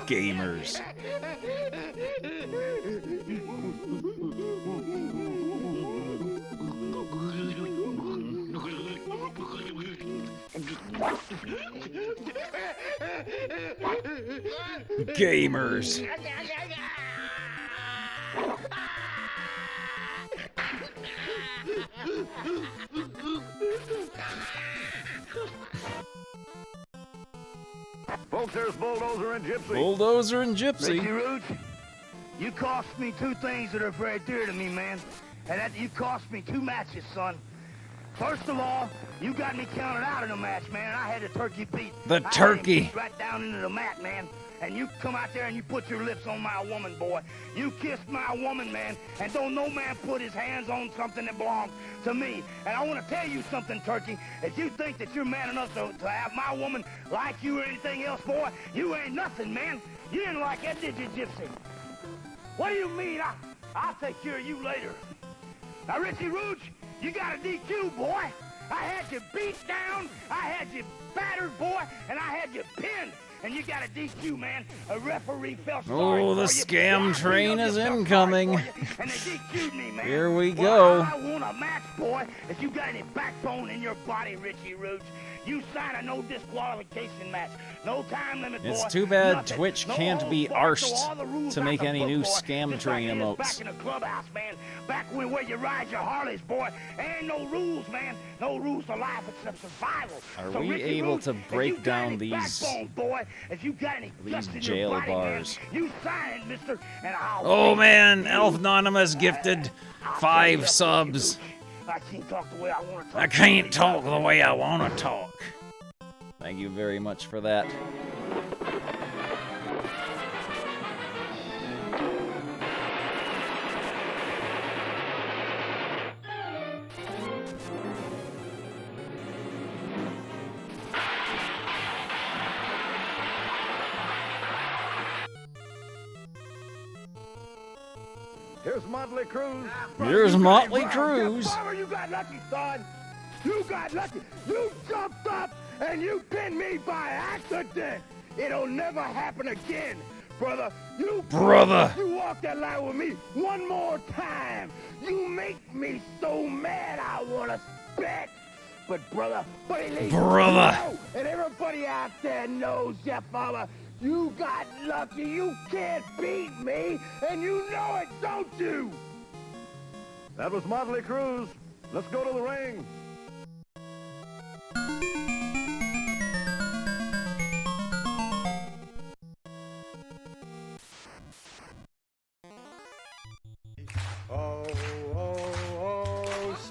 Gamers. Gamers. Folks, there's Bulldozer and Gypsy. Bulldozer and Gypsy. Mickey Root, you cost me two things that are very dear to me, man. And that you cost me 2 matches, son. First of all, you got me counted out in the match, man. I had the turkey beat. The turkey. I had him right down into the mat, man. And you come out there and you put your lips on my woman, boy. You kissed my woman, man. And don't no man put his hands on something that belongs to me. And I want to tell you something, Turkey. If you think that you're man enough to have my woman like you or anything else, boy, you ain't nothing, man. You didn't like that, did you, Gypsy? What do you mean? I'll take care of you later. Now, Richie Rouge, you got a DQ, boy. I had you beat down, I had you battered, boy, and I had you pinned. And you got a DQ, man. A referee felt sorry Oh, the for you. scam train is incoming. And they DQ'd me, man. Here we Well, go. I want a match, boy. If you got any backbone in your body, Richie Rouge, you sign a no disqualification match. No time limit, boy. It's too bad Nothing. Twitch No can't holds be barred, so arsed all the rules to out make the any book, new boy. scam Just train like it is emotes. back in the clubhouse, man. Back when where you ride your Harleys, boy. Ain't no rules, man. No rules to life except survival. Are So we Richie able Rouge, to if you break got down any these backbone, boy, if you got any guts in your jail body, bars? Man, you sign it, mister, and I'll Oh take man, you. Elfnonymous gifted 5 subs. I can't talk the way I want to talk. I can't talk the way I want to talk. Thank you very much for that. Here's Motley Crue. Here's Motley Crue. You got lucky, son. You got lucky. You jumped up and you pinned me by accident. It'll never happen again, brother. You walk that line with me one more time. You make me so mad I want to spit. But brother, and everybody out there knows, Jeff Farmer, you got lucky. You can't beat me, and you know it, don't you? That was Motley Crue. Let's go to the ring.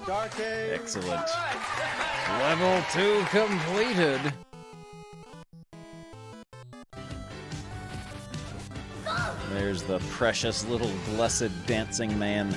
Starting. Excellent. Level 2 completed. There's the precious little blessed dancing man.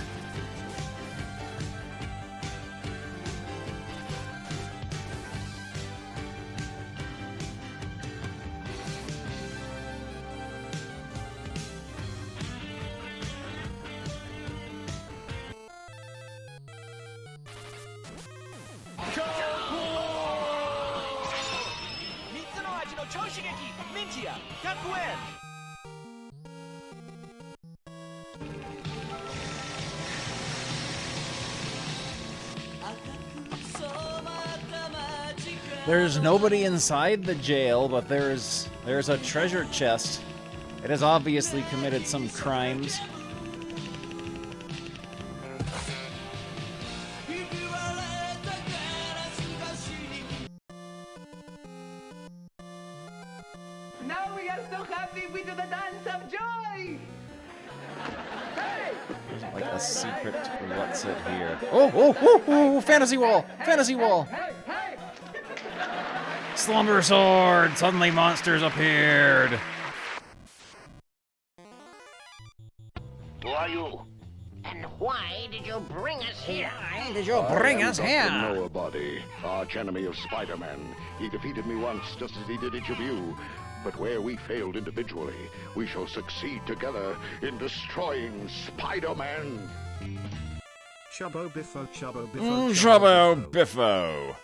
There's nobody inside the jail, but there's a treasure chest. It has obviously committed some crimes. Now we are so happy we do the dance of joy! Hey! There's like a secret what's it here. Oh, fantasy wall! Fantasy wall! Slumber sword! Suddenly monsters appeared! Who are you? And why did you bring us here? Why did you bring us here? Nobody, arch enemy of Spider-Man. He defeated me once, just as he did each of you. But where we failed individually, we shall succeed together in destroying Spider-Man. Chubbo Biffo, Chubbo Biffo, Chubbo Biffo.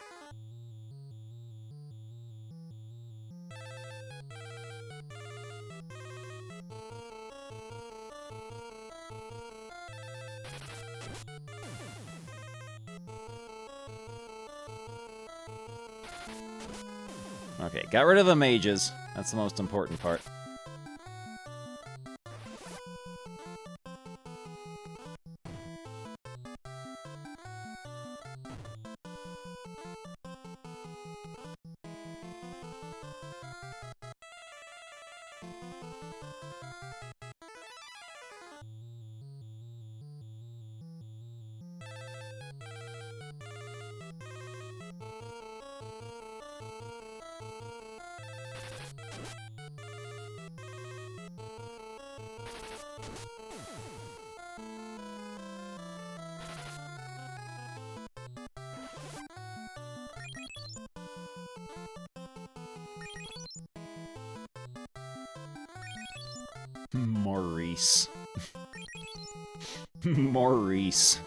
Okay, got rid of the mages. That's the most important part. Maurice. Maurice.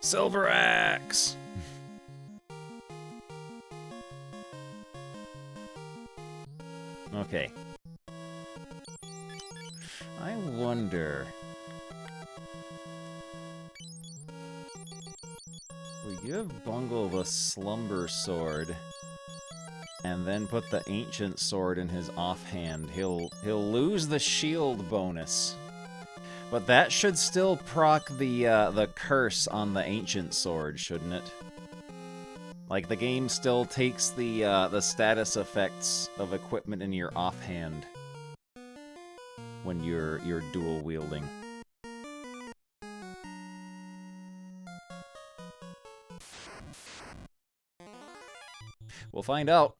Silver Axe! Okay. I wonder... We give Bungle the Slumber Sword, and then put the Ancient Sword in his offhand. He'll lose the shield bonus. But that should still proc the curse on the Ancient Sword, shouldn't it? Like, the game still takes the status effects of equipment in your offhand when you're dual wielding. We'll find out.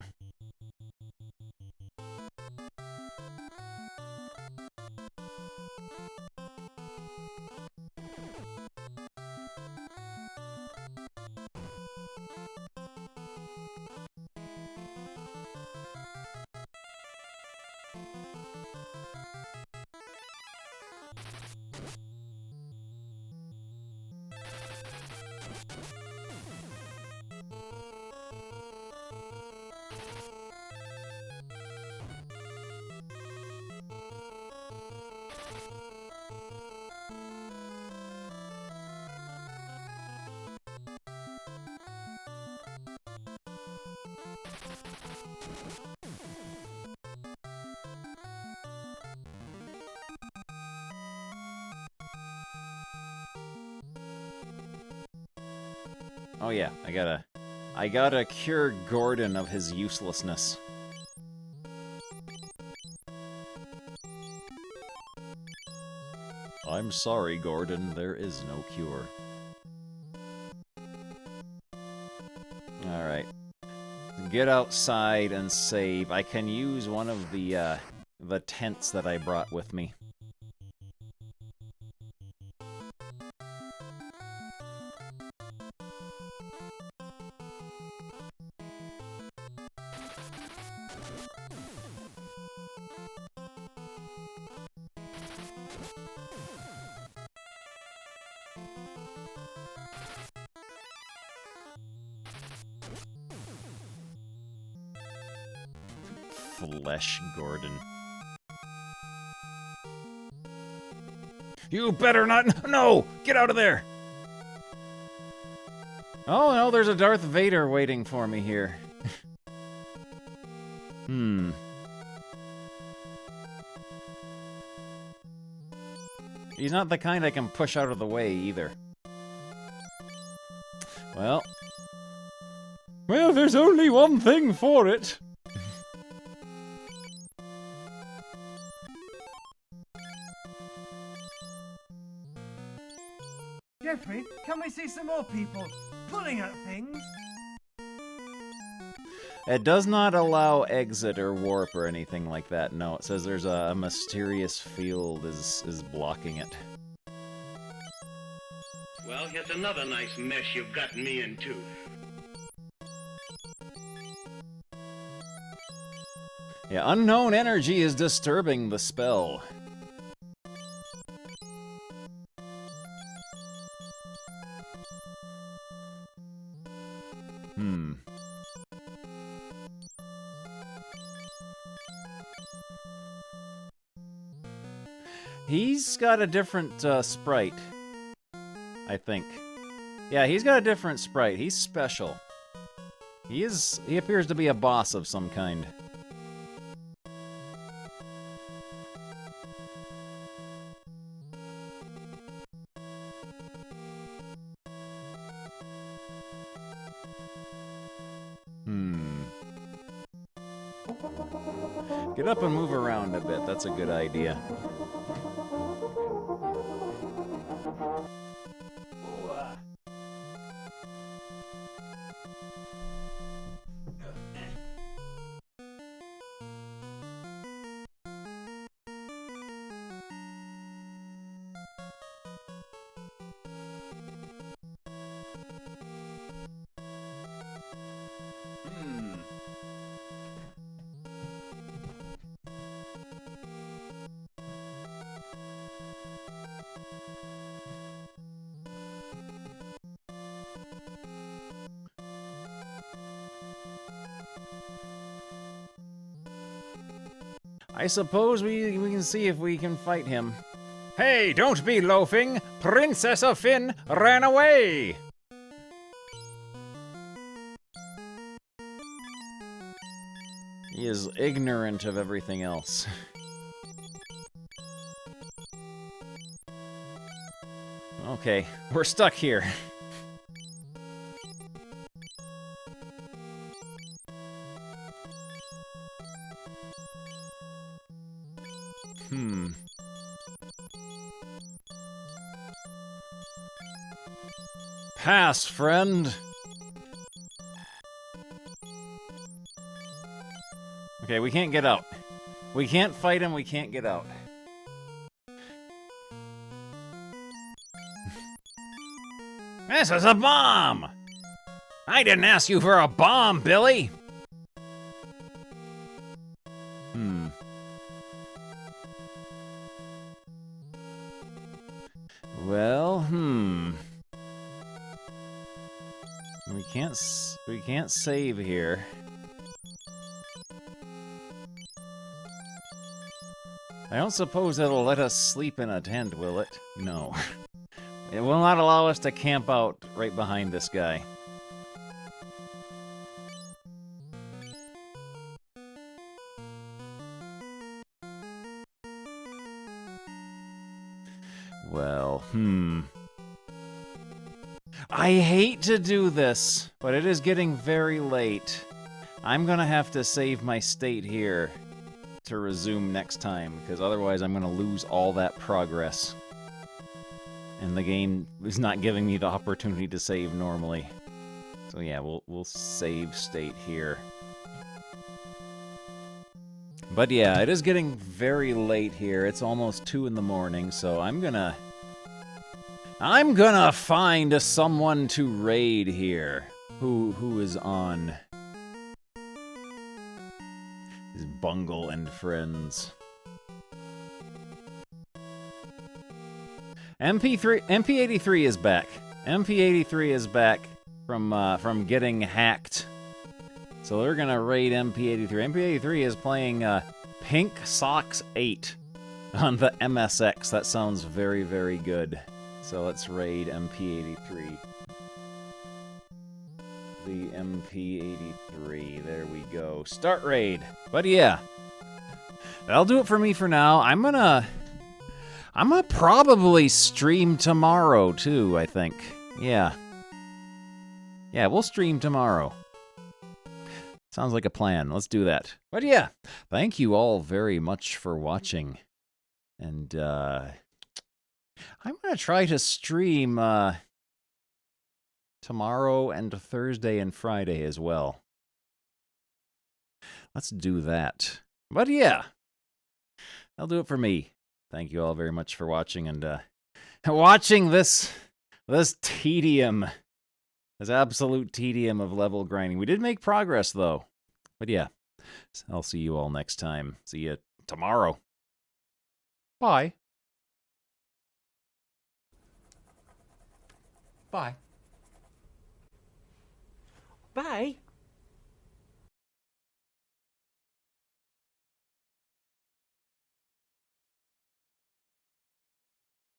Oh yeah, I gotta cure Gordon of his uselessness. I'm sorry, Gordon, there is no cure. Alright. Get outside and save. I can use one of the tents that I brought with me. Flesh Gordon. You better not. No! Get out of there! Oh no, there's a Darth Vader waiting for me here. He's not the kind I can push out of the way either. Well, there's only one thing for it. Jeffrey, can we see some more people pulling at things? It does not allow exit or warp or anything like that. No, it says there's a mysterious field is blocking it. Well, here's another nice mess you've gotten me into. Yeah, unknown energy is disturbing the spell. He's got a different sprite, I think. Yeah, he's got a different sprite. He's special. He appears to be a boss of some kind. Get up and move around a bit. That's a good idea. I suppose we can see if we can fight him. Hey, don't be loafing! Princess of Finn ran away! He is ignorant of everything else. Okay, we're stuck here. Pass, friend. Okay, we can't get out. We can't fight him, we can't get out. This is a bomb! I didn't ask you for a bomb, Billy! Well, We can't save here. I don't suppose it'll let us sleep in a tent, will it? No. It will not allow us to camp out right behind this guy. Well, I hate to do this, but it is getting very late. I'm gonna have to save my state here to resume next time, because otherwise I'm gonna lose all that progress. And the game is not giving me the opportunity to save normally. So yeah, we'll save state here. But yeah, it is getting very late here. It's almost 2 in the morning, so I'm gonna find someone to raid here. Who is on is Bungle and Friends. MP83 is back. MP83 is back from getting hacked. So they're gonna raid MP83. MP83 is playing Pink Socks 8 on the MSX. That sounds very, very good. So let's raid MP83. The MP83. There we go. Start raid. But yeah, that'll do it for me for now. I'm gonna probably stream tomorrow too, I think. Yeah. Yeah, we'll stream tomorrow. Sounds like a plan. Let's do that. But yeah, thank you all very much for watching. And I'm going to try to stream tomorrow and Thursday and Friday as well. Let's do that. But yeah, that'll do it for me. Thank you all very much for watching and watching this tedium. This absolute tedium of level grinding. We did make progress, though. But yeah, I'll see you all next time. See you tomorrow. Bye. Bye. Bye.